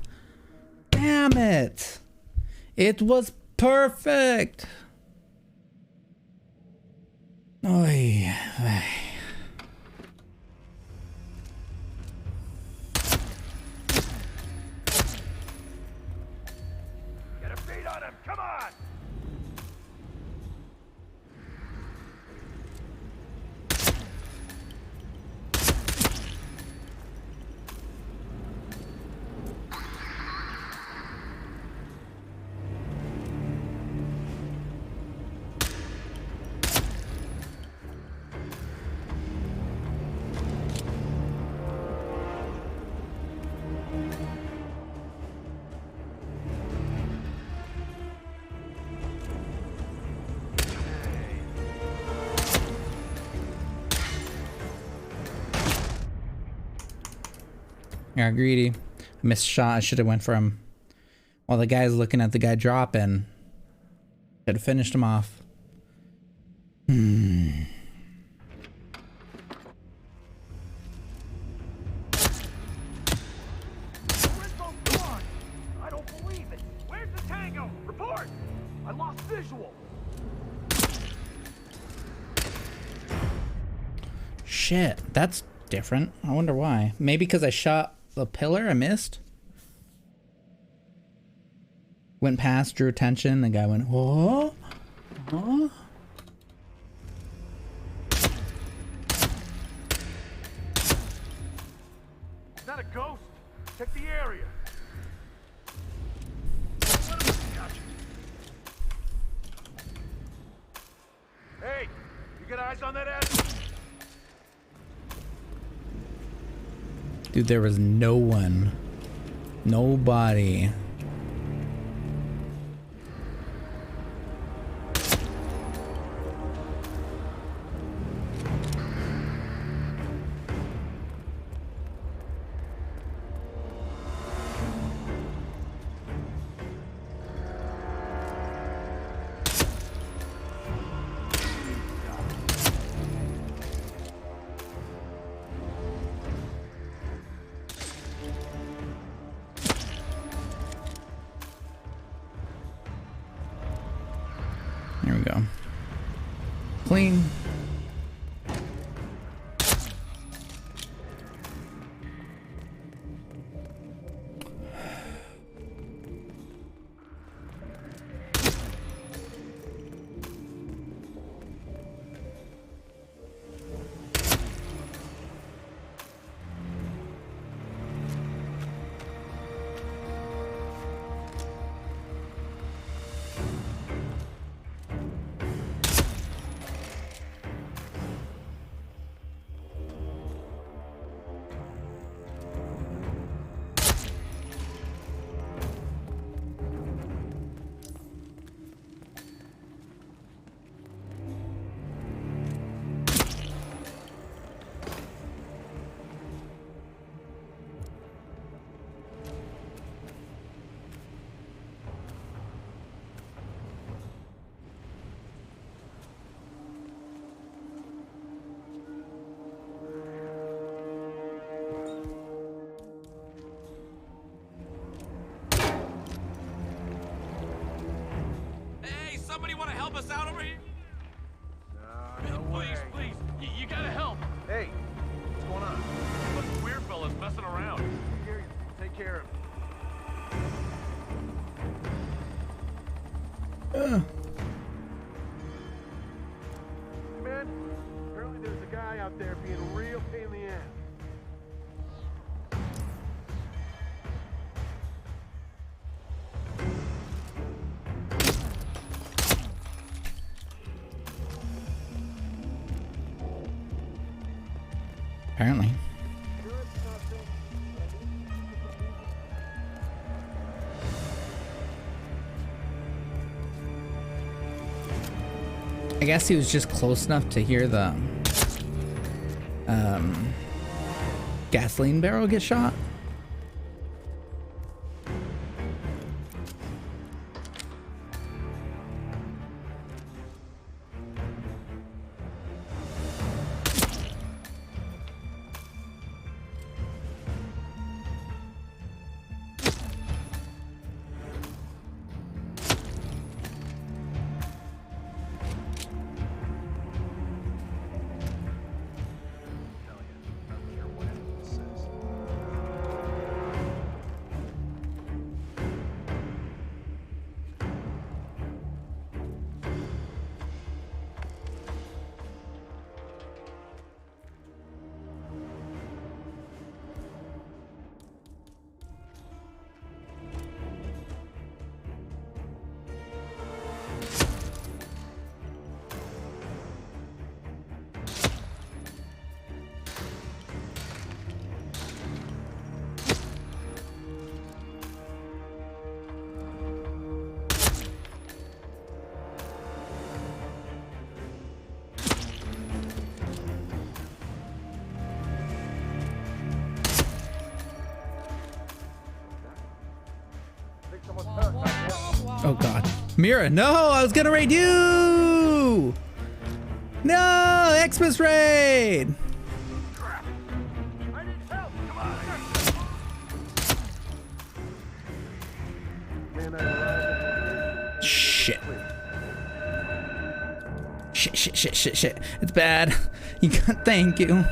Damn it. It was perfect. Oy. Get a beat on him. Come on. I got greedy. I missed a shot. I should have went for him. While the guy's looking at the guy dropping. Should have finished him off. I don't believe it. Where's the tango? Report. I lost visual. Shit, that's different. I wonder why. Maybe because I shot the pillar I missed? Went past, drew attention, the guy went, oh? Huh? Is that a ghost? Check the area. Hey, you got eyes on that ass? Dude, there was no one. Nobody. clean. Hey, somebody want to help us out over here? No Please, please, you gotta help. Hey, what's going on? Some weird fella's messing around. Here, take care of it. Man, apparently there's a guy out there being a real pain in the ass. Apparently. I guess he was just close enough to hear the gasoline barrel get shot. Oh god. Mira, no! I was gonna raid you! No! Xmas raid! Shit. Shit. It's bad. You got, thank you.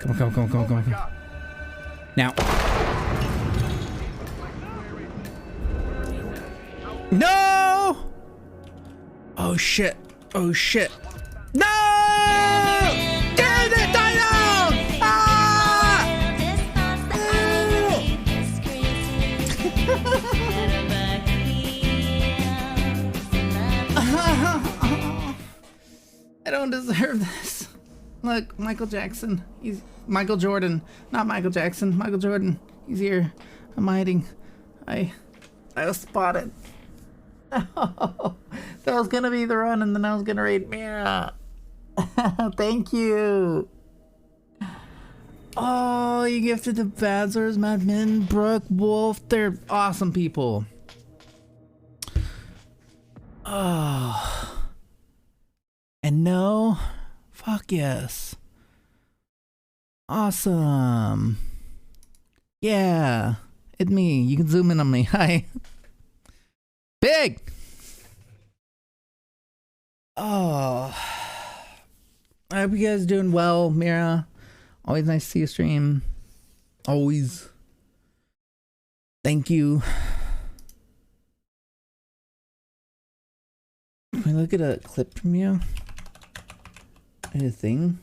Come on. Now. No! Oh shit. No! Damn it, Dino! Ah! I don't deserve this. Look, Michael Jackson. He's Michael Jordan. Not Michael Jackson. Michael Jordan. He's here. I'm hiding. I was spotted. Oh, that was gonna be the run, and then I was gonna raid Mira. Thank you. Oh, you gifted the Bazers, Mad Men, Brooke, Wolf. They're awesome people. Oh. And no, fuck yes. Awesome. Yeah, it's me. You can zoom in on me. Hi. Big. Oh. I hope you guys are doing well, Mira. Always nice to see you stream. Always. Thank you. Can we look at a clip from you? A thing?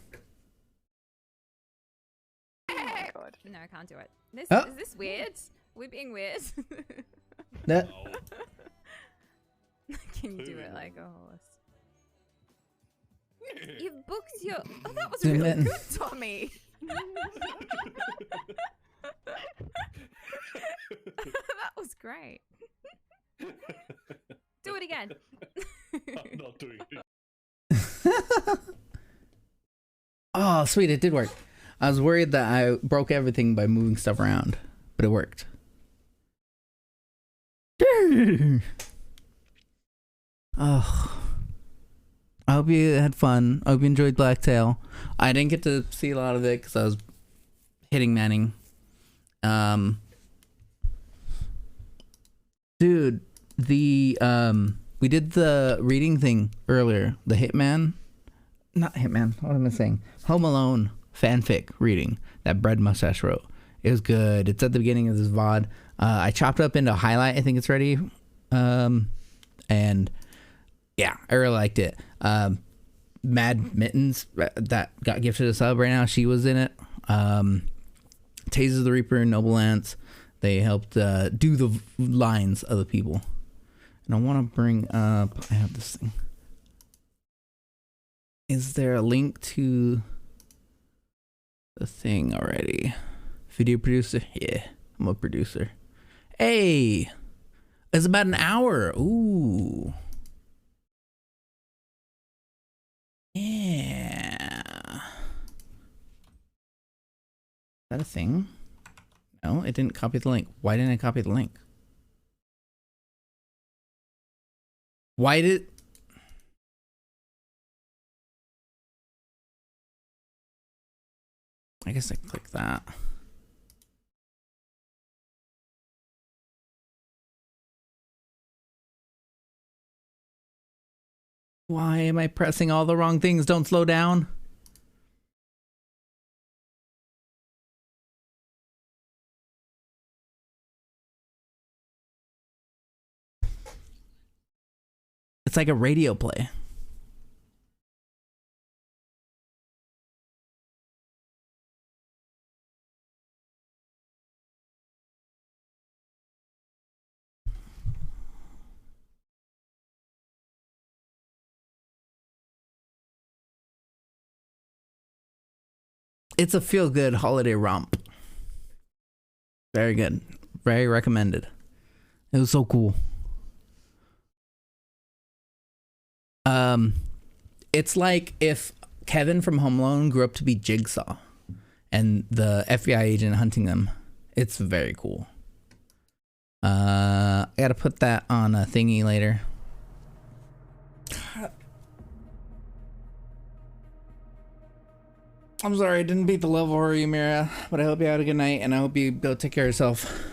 No, I can't do it. Oh. Is this weird? We're being weird. That. Can you do it like a horse? You've booked your. Oh, that was Zoom really in. good, Tommy. That was great. Do it again. I'm not doing it. Oh, sweet. It did work. I was worried that I broke everything by moving stuff around, but it worked. Oh. I hope you had fun. I hope you enjoyed Blacktail. I didn't get to see a lot of it because I was hitting Manning. Dude, we did the reading thing earlier. The Hitman. Not Hitman. What am I saying? Home Alone fanfic reading that Bread Mustache wrote. It was good. It's at the beginning of this VOD. I chopped up into highlight. I think it's ready. And yeah, I really liked it. Mad Mittens that got gifted a sub right now. She was in it. Taser the Reaper and Noble Lance. They helped do the lines of the people. And I want to bring up. I have this thing. Is there a link to the thing already? Video producer? Yeah, I'm a producer. Hey, it's about an hour. Ooh. Yeah. Is that a thing? No, it didn't copy the link. Why didn't I copy the link? Why did... I guess I click that. Why am I pressing all the wrong things? Don't slow down. It's like a radio play. It's a feel-good holiday romp. Very good. Very recommended. It was so cool. It's like if Kevin from Home Alone grew up to be Jigsaw and the FBI agent hunting them. It's very cool. I gotta put that on a thingy later. I'm sorry I didn't beat the level for you, Mira, but I hope you had a good night and I hope you go take care of yourself.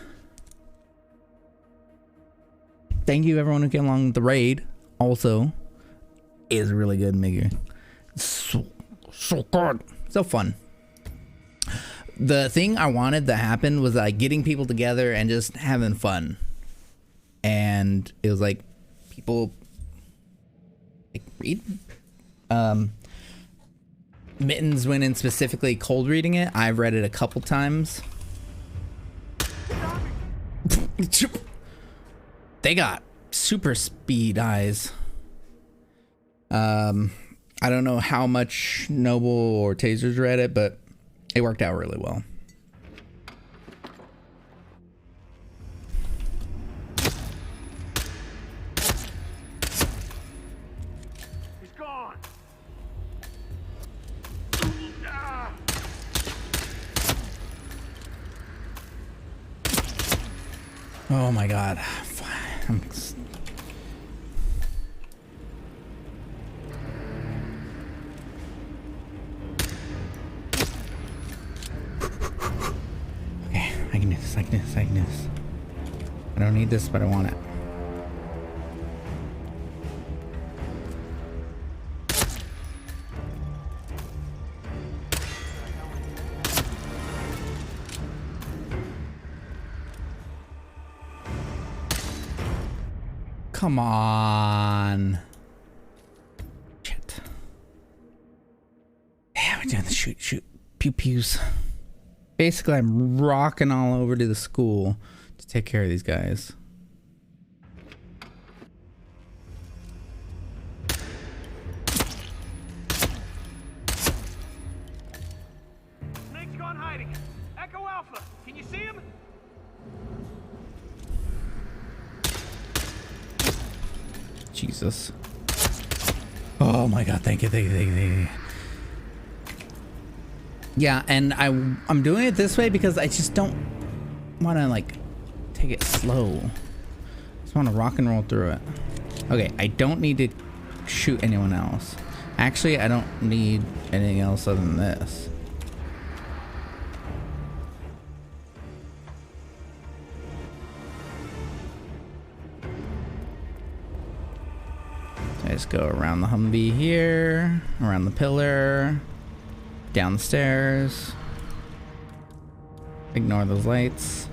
Thank you everyone who came along with the raid. Also, is really good, Migger. So good. So fun. The thing I wanted to happen was like getting people together and just having fun. And it was like people like read. Mittens went in specifically cold reading it. I've read it a couple times. They got super speed eyes. I don't know how much Noble or Tasers read it, but it worked out really well. He's gone. Oh my god. I'm... Okay, I can do this, I can do this, I can do this. I don't need this, but I want it. Come on. Shit. Yeah, we're doing the shoot. Pew pews. Basically, I'm rocking all over to the school to take care of these guys. Snake's gone hiding. Echo Alpha, can you see him? Jesus. Oh my god, thank you. Yeah, and I'm doing it this way because I just don't want to like take it slow. I just want to rock and roll through it. Okay, I don't need to shoot anyone else. Actually, I don't need anything else other than this. I just go around the Humvee here, around the pillar, down the stairs. Ignore those lights.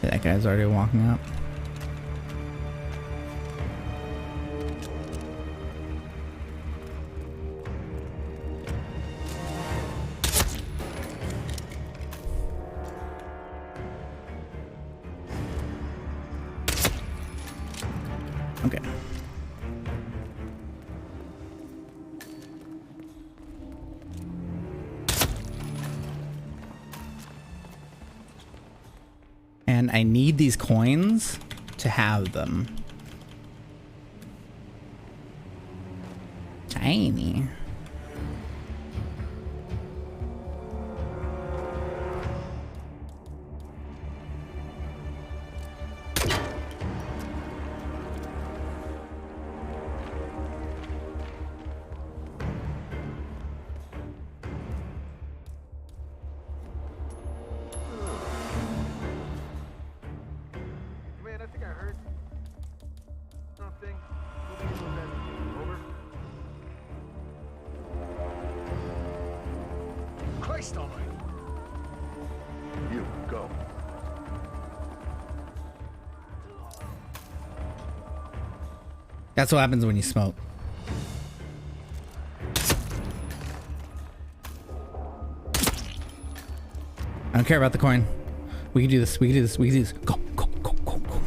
That guy's already walking up. Okay. And I need these coins to have them. Tiny. Man, I think I heard something. Over. Christ almighty. You go. That's what happens when you smoke. I don't care about the coin. We can do this. We can do this. We can do this. Go, go, go, go, go.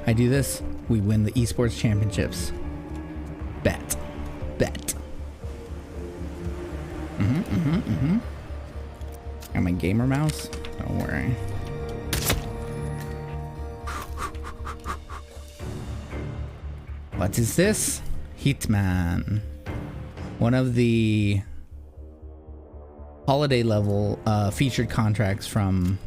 I do this. We win the esports championships. Bet. Bet. Got my gamer mouse. Don't worry. What is this? Hitman. One of the holiday level featured contracts from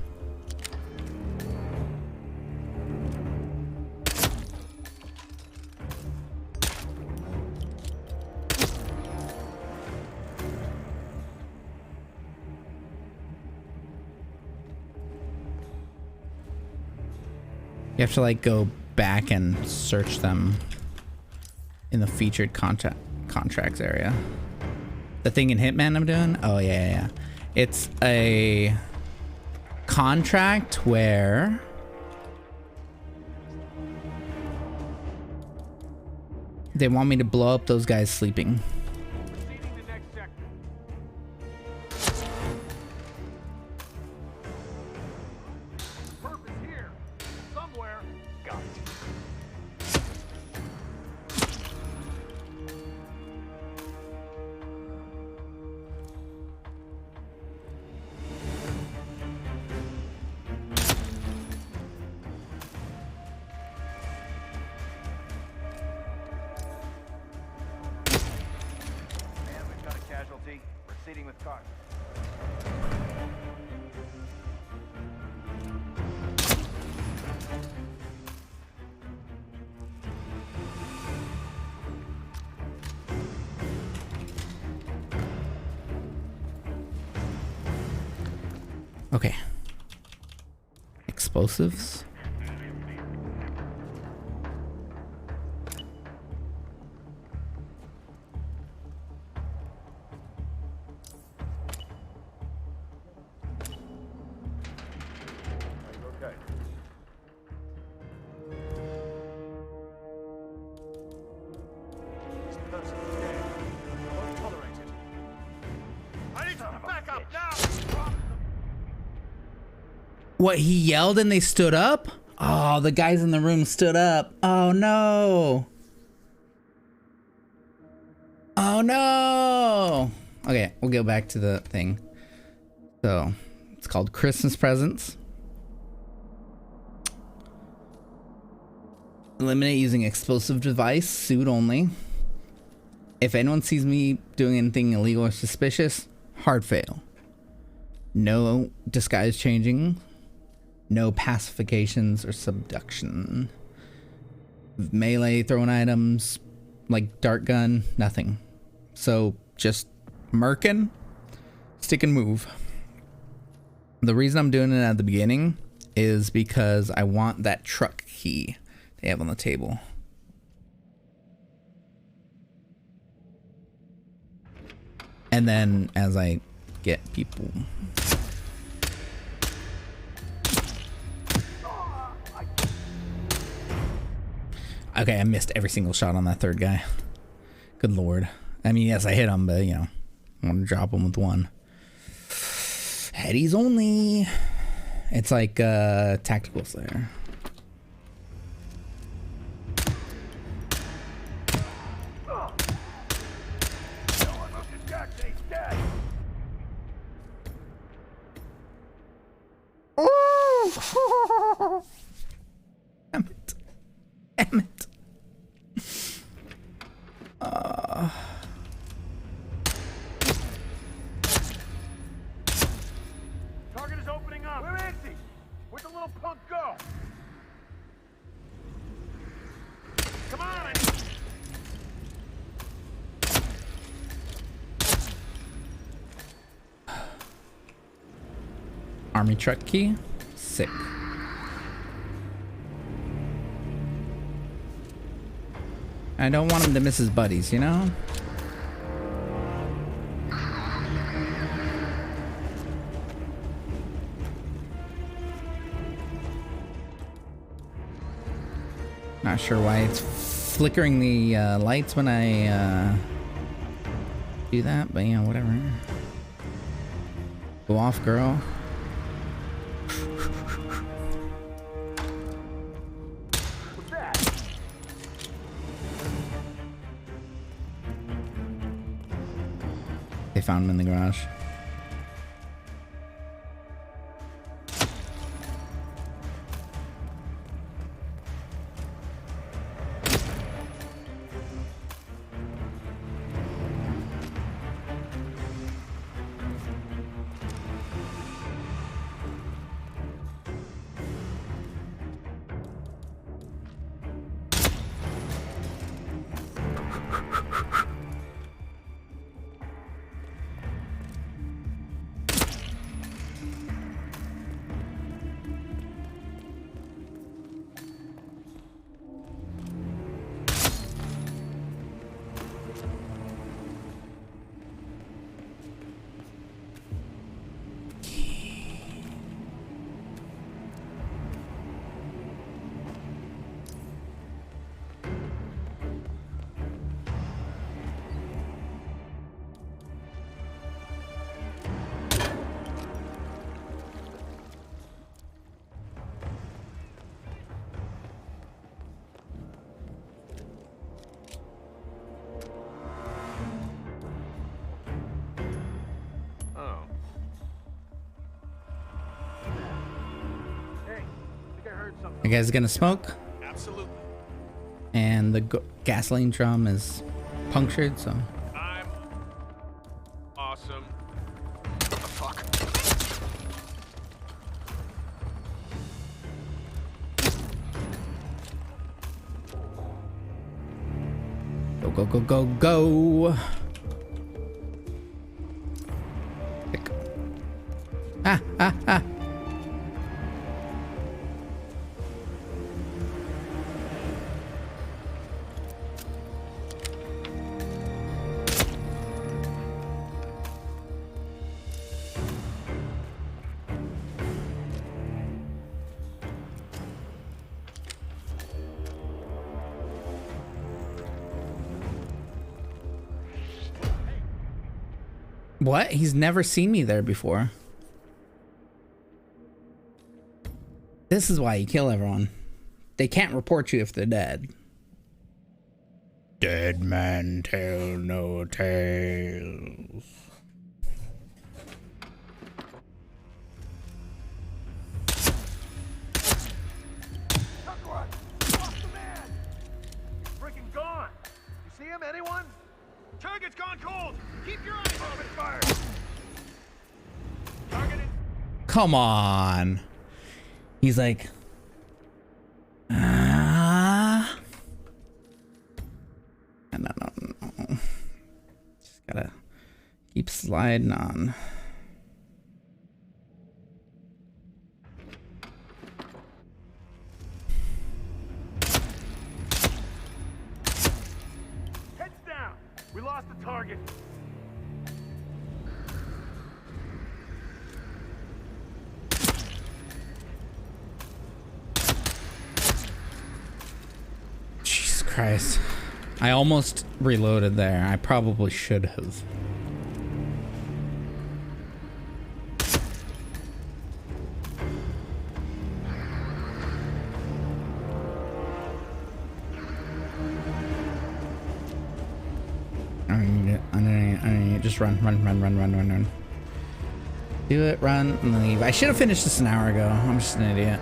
you have to like go back and search them in the featured contracts area. The thing in Hitman I'm doing? Oh yeah. It's a contract where they want me to blow up those guys sleeping. Proceeding to next sector. Perp is here. Somewhere. Got it. Emergency. Proceeding with caution. Okay. Explosives. Okay. This person's dead. I won't tolerate it. I need to back up now! What, he yelled and they stood up? Oh, the guys in the room stood up. Oh no. Oh no. Okay, we'll go back to the thing. So, it's called Christmas Presents. Eliminate using explosive device, suit only. If anyone sees me doing anything illegal or suspicious, hard fail. No disguise changing. No pacifications or subduction. Melee throwing items like dart gun, nothing. So just murkin, stick and move. The reason I'm doing it at the beginning is because I want that truck key they have on the table. And then as I get people... Okay, I missed every single shot on that third guy. Good lord. I mean, yes, I hit him, but, you know, I want to drop him with one. Headies only. It's like Tactical Slayer. Damn it. Damn it. Target is opening up. Where is he? Where'd the little punk go? Come on! Army truck key. Sick. I don't want him to miss his buddies, you know? Not sure why it's flickering the lights when I do that, but yeah, whatever. Go off, girl. They found him in the garage. You guys gonna smoke? Absolutely. And the gasoline drum is punctured, so. I'm awesome. What the fuck? Go, go, go, go, go. Ah, ah, ah. What? He's never seen me there before. This is why you kill everyone. They can't report you if they're dead. Dead man tell no tales. Freaking gone! You see him, anyone? Target's gone cold! Keep your eyes open! Fire! Come on. He's like, ah. No. Just gotta keep sliding on. Heads down! We lost the target. Jesus Christ. I almost reloaded there. I probably should have. I need it. Just run. Do it, run, and leave. I should have finished this an hour ago. I'm just an idiot.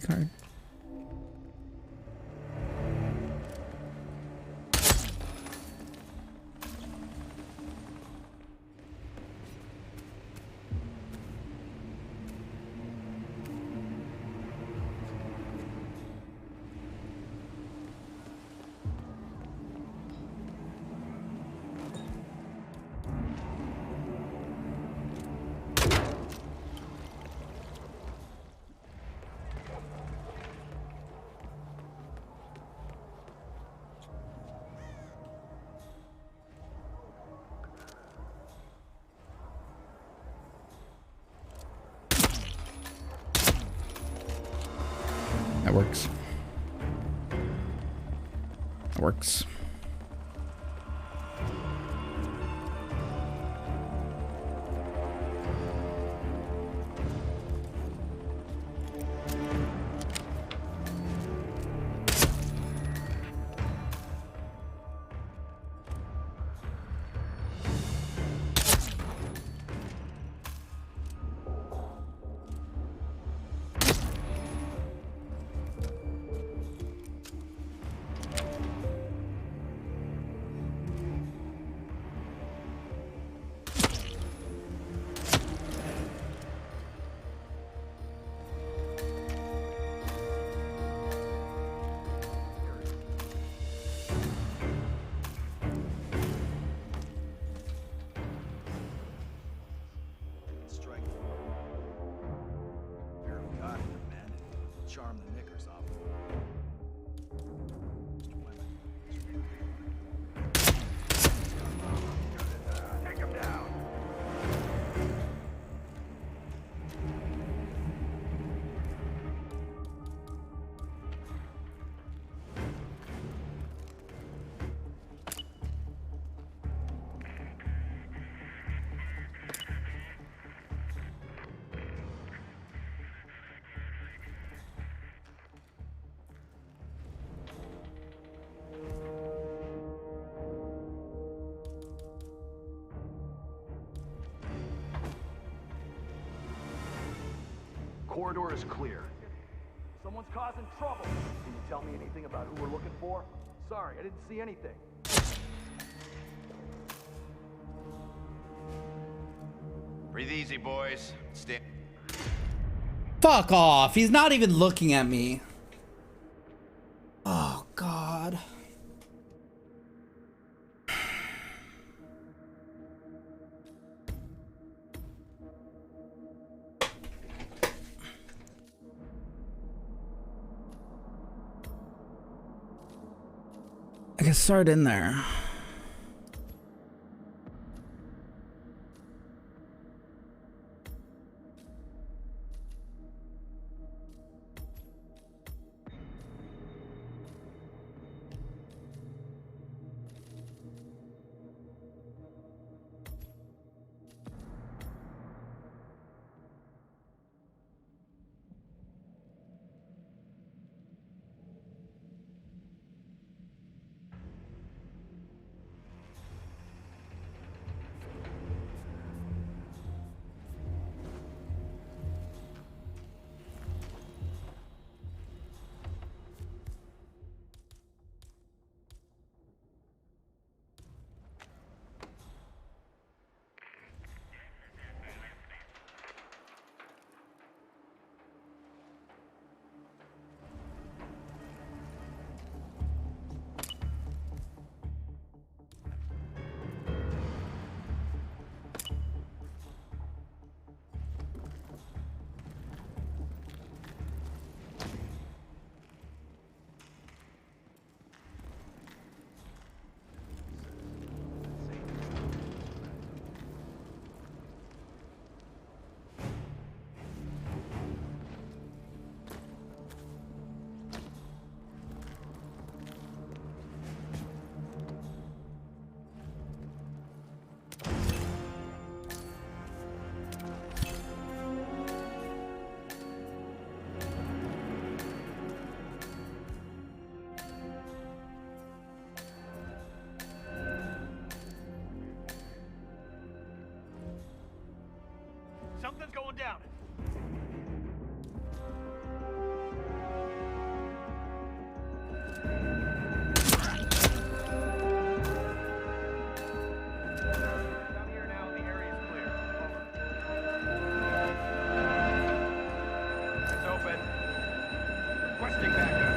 Card. That works. That works. Corridor is clear. Someone's causing trouble. Can you tell me anything about who we're looking for? Sorry, I didn't see anything. Breathe easy, boys. Stay. Fuck off. He's not even looking at me. Oh, God. I can start in there. Something's going down. I'm here now. The area is clear. Over. It's open. Requesting backup.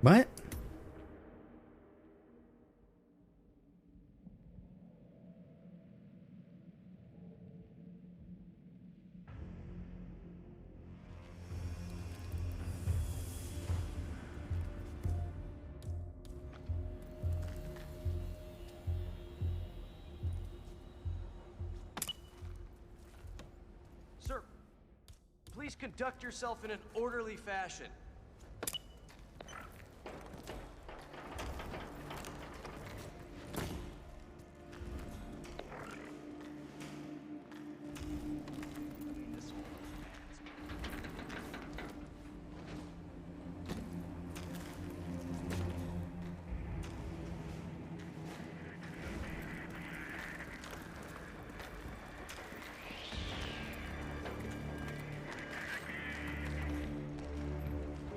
What? Sir, please conduct yourself in an orderly fashion.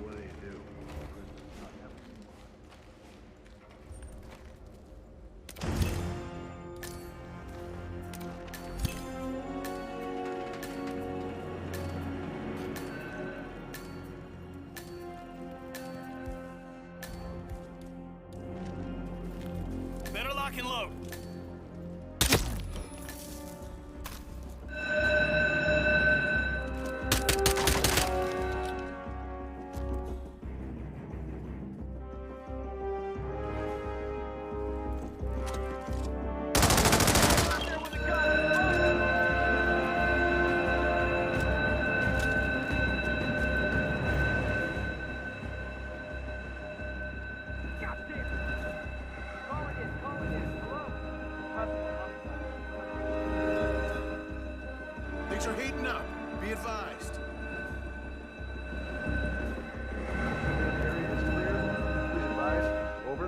What do you do? Better lock and load. Things are heating up. Be advised. Area is clear. Please advise. Over.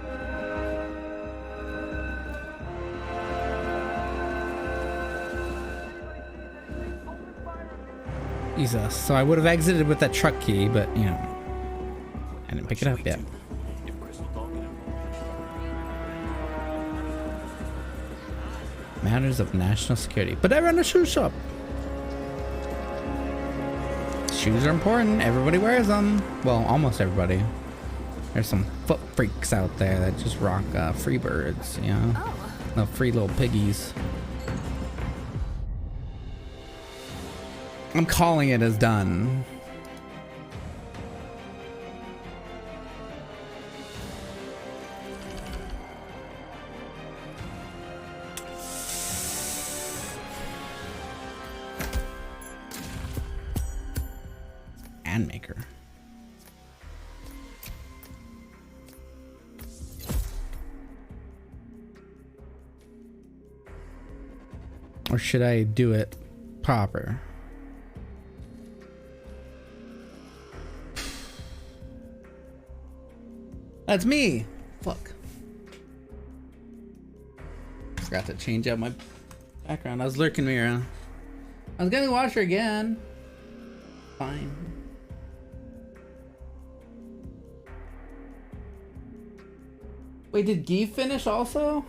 Jesus. So I would have exited with that truck key, but you know, I didn't pick it up yet. Matters of national security. But I run a shoe shop. Shoes are important. Everybody wears them. Well, almost everybody. There's some foot freaks out there that just rock free birds, you know? The free little piggies. I'm calling it as done. And maker. Or should I do it proper? That's me. Fuck. Forgot to change out my background. I was lurking me around. I was gonna watch her again. Fine. Wait, did Guy finish also?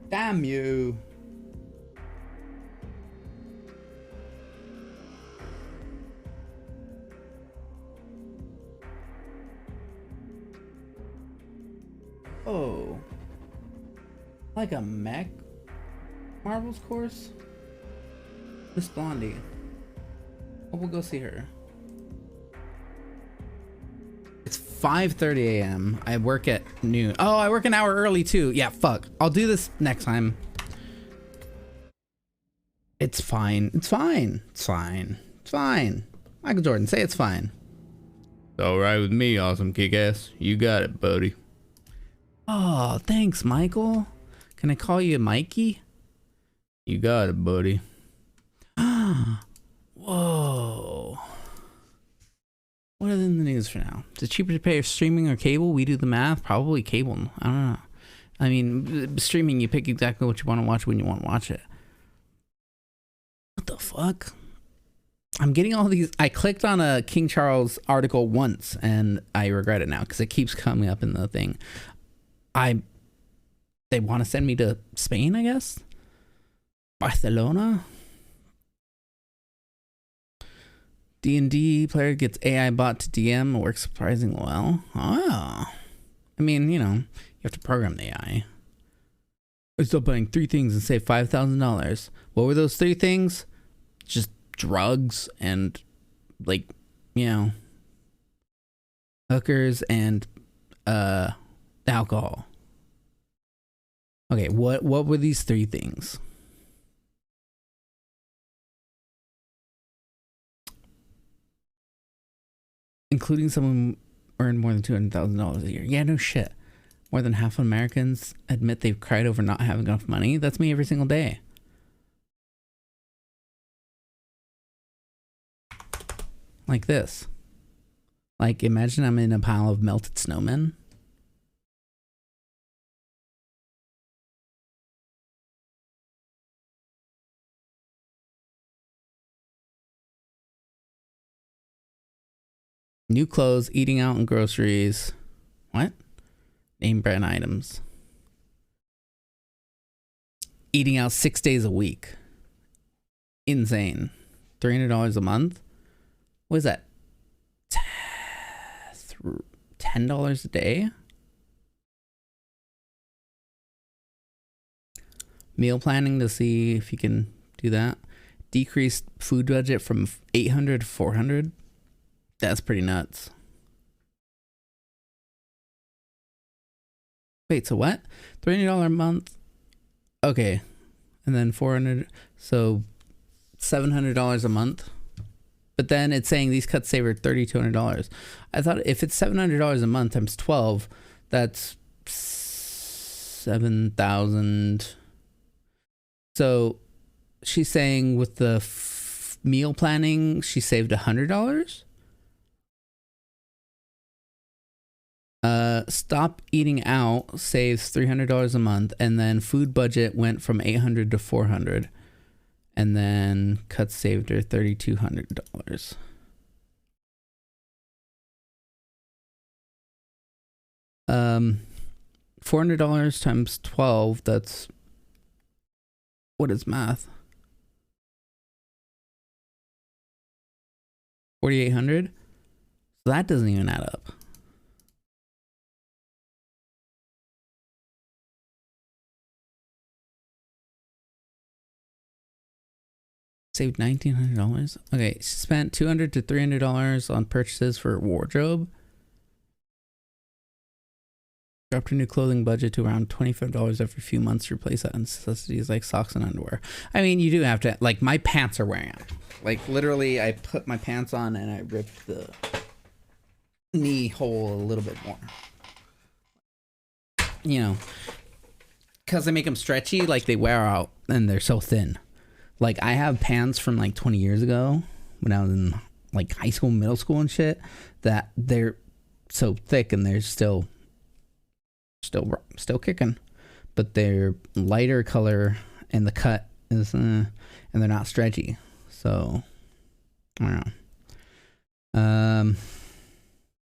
Damn you. Oh. Like a mech Marbles course? Miss Blondie. Oh, we'll go see her. It's 5:30 a.m. I work at noon. Oh, I work an hour early too. Yeah, fuck. I'll do this next time. It's fine. It's fine. It's fine. It's fine. Michael Jordan, say it's fine. It's alright with me, awesome kick-ass. You got it, buddy. Oh, thanks, Michael. Can I call you Mikey? You got it, buddy. Whoa. What are in the news for now? Is it cheaper to pay for streaming or cable? We do the math. Probably cable. I don't know. I mean, streaming, you pick exactly what you want to watch when you want to watch it. What the fuck? I'm getting all these. I clicked on a King Charles article once and I regret it now because it keeps coming up in the thing. They want to send me to Spain, I guess? Barcelona? D&D player gets AI bot to DM, works surprisingly well. Ah. I mean, you know, you have to program the AI. I still buying 3 things and save $5,000. What were those 3 things? Just drugs and, like, you know, hookers and alcohol. Okay, what were these 3 things? Including someone who earned more than $200,000 a year. Yeah, no shit. More than half of Americans admit they've cried over not having enough money. That's me every single day. Like this. Like, imagine I'm in a pile of melted snowmen. New clothes, eating out and groceries. What? Name brand items. Eating out 6 days a week. Insane. $300 a month? What is that? $10 a day? Meal planning to see if you can do that. Decreased food budget from 800 to 400. That's pretty nuts. Wait, so what? $300 a month? Okay. And then 400, so $700 a month. But then it's saying these cuts save her $3,200. I thought if it's $700 a month times 12, that's 7,000. So she's saying with the meal planning, she saved $100. Stop eating out saves $300 a month, and then food budget went from 800 to 400, And then cuts saved her $3,200. $400 times 12, that's, what is math? 4,800? So that doesn't even add up. Saved $1,900. Okay, she spent $200 to $300 on purchases for her wardrobe. Dropped her new clothing budget to around $25 every few months to replace that necessities like socks and underwear. I mean, you do have to, like, my pants are wearing out. Like, literally, I put my pants on and I ripped the knee hole a little bit more. You know, because I make them stretchy, like, they wear out and they're so thin. Like, I have pants from, like, 20 years ago when I was in, like, high school, middle school and shit, that they're so thick and they're still kicking. But they're lighter color and the cut is, and they're not stretchy. So, I don't know.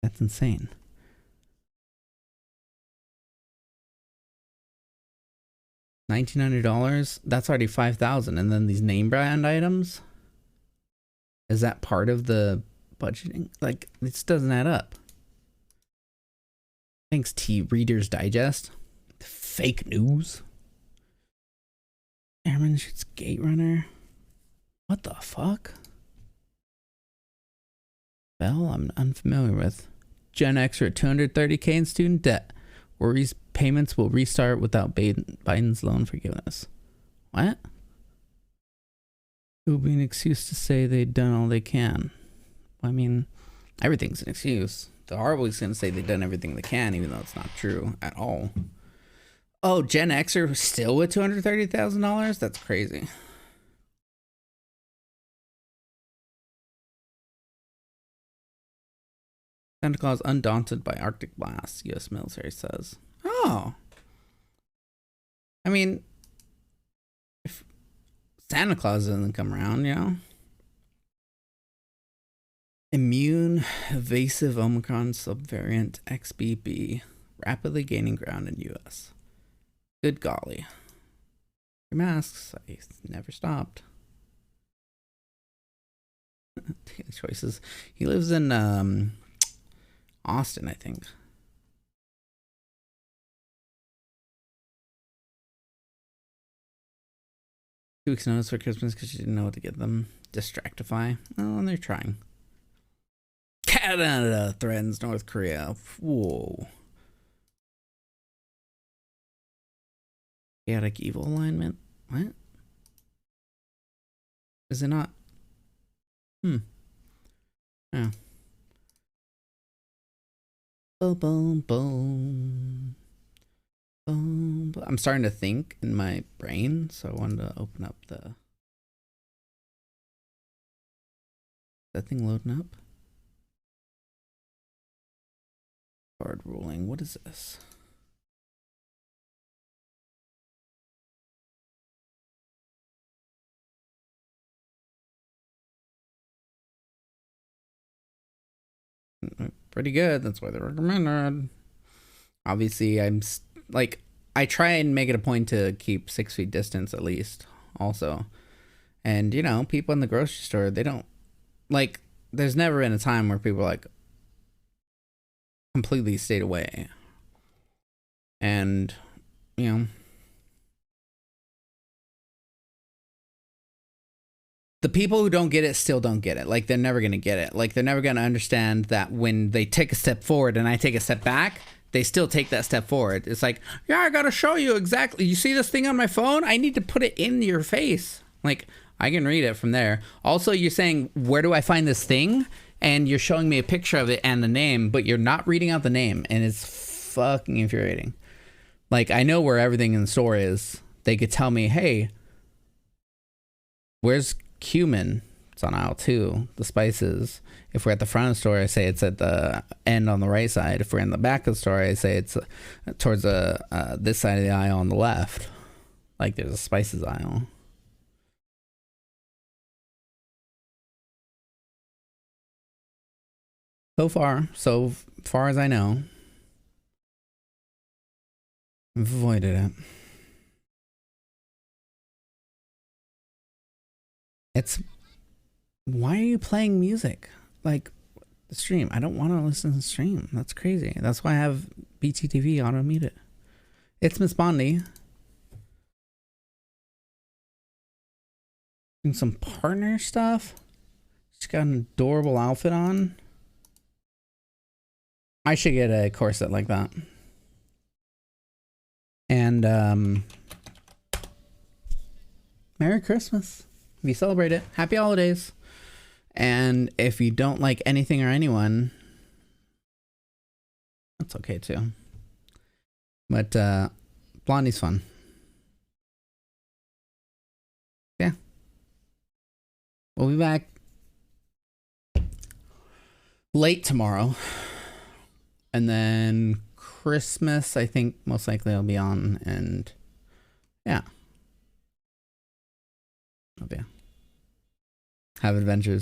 That's insane. $1,900, that's already $5,000. And then these name brand items, is that part of the budgeting? Like, this doesn't add up. Thanks, Reader's Digest. Fake news. Airman shoots Gate Runner. What the fuck? Well, I'm unfamiliar with. Gen Xer at $230K in student debt. Worries payments will restart without Biden's loan forgiveness. What? It would be an excuse to say they've done all they can. I mean, everything's an excuse. They're always going to say they've done everything they can, even though it's not true at all. Oh, Gen Xer still with $230,000? That's crazy. Santa Claus undaunted by Arctic blasts, U.S. military says. Oh. I mean, if Santa Claus doesn't come around, you know. Immune evasive Omicron subvariant XBB rapidly gaining ground in U.S. Good golly. Your masks, I never stopped. Daily choices. He lives in Austin, I think. 2 weeks notice for Christmas because she didn't know what to get them. Distractify. Oh, and they're trying. Canada threatens North Korea. Whoa. Chaotic evil alignment. What? Is it not? Yeah. Boom, boom, boom. Boom, boom. I'm starting to think in my brain, so I wanted to open up the... That thing loading up? Card ruling. What is this? Pretty good. That's why they recommended. Obviously, I try and make it a point to keep 6 feet distance at least. Also, and you know, people in the grocery store, they don't like. There's never been a time where people like completely stayed away. And you know, the people who don't get it still don't get it. Like, they're never going to get it. Like, they're never going to understand that when they take a step forward and I take a step back, they still take that step forward. It's like, yeah, I got to show you exactly. You see this thing on my phone? I need to put it in your face. Like, I can read it from there. Also, you're saying, where do I find this thing? And you're showing me a picture of it and the name, but you're not reading out the name. And it's fucking infuriating. Like, I know where everything in the store is. They could tell me, hey, where's cumin? It's on aisle 2. The spices. If we're at the front of the store, I say it's at the end on the right side. If we're in the back of the store, I say it's towards this side of the aisle on the left. Like, there's a spices aisle. So far as I know, I've avoided it. It's, why are you playing music? Like, the stream. I don't want to listen to the stream. That's crazy. That's why I have BTTV auto muted. It's Miss Bondi. Doing some partner stuff. She's got an adorable outfit on. I should get a corset like that. And Merry Christmas. If you celebrate it, happy holidays. And if you don't like anything or anyone, that's okay too. But Blondie's fun. Yeah. We'll be back late tomorrow. And then Christmas, I think most likely I'll be on, and yeah. Oh yeah. Have adventures.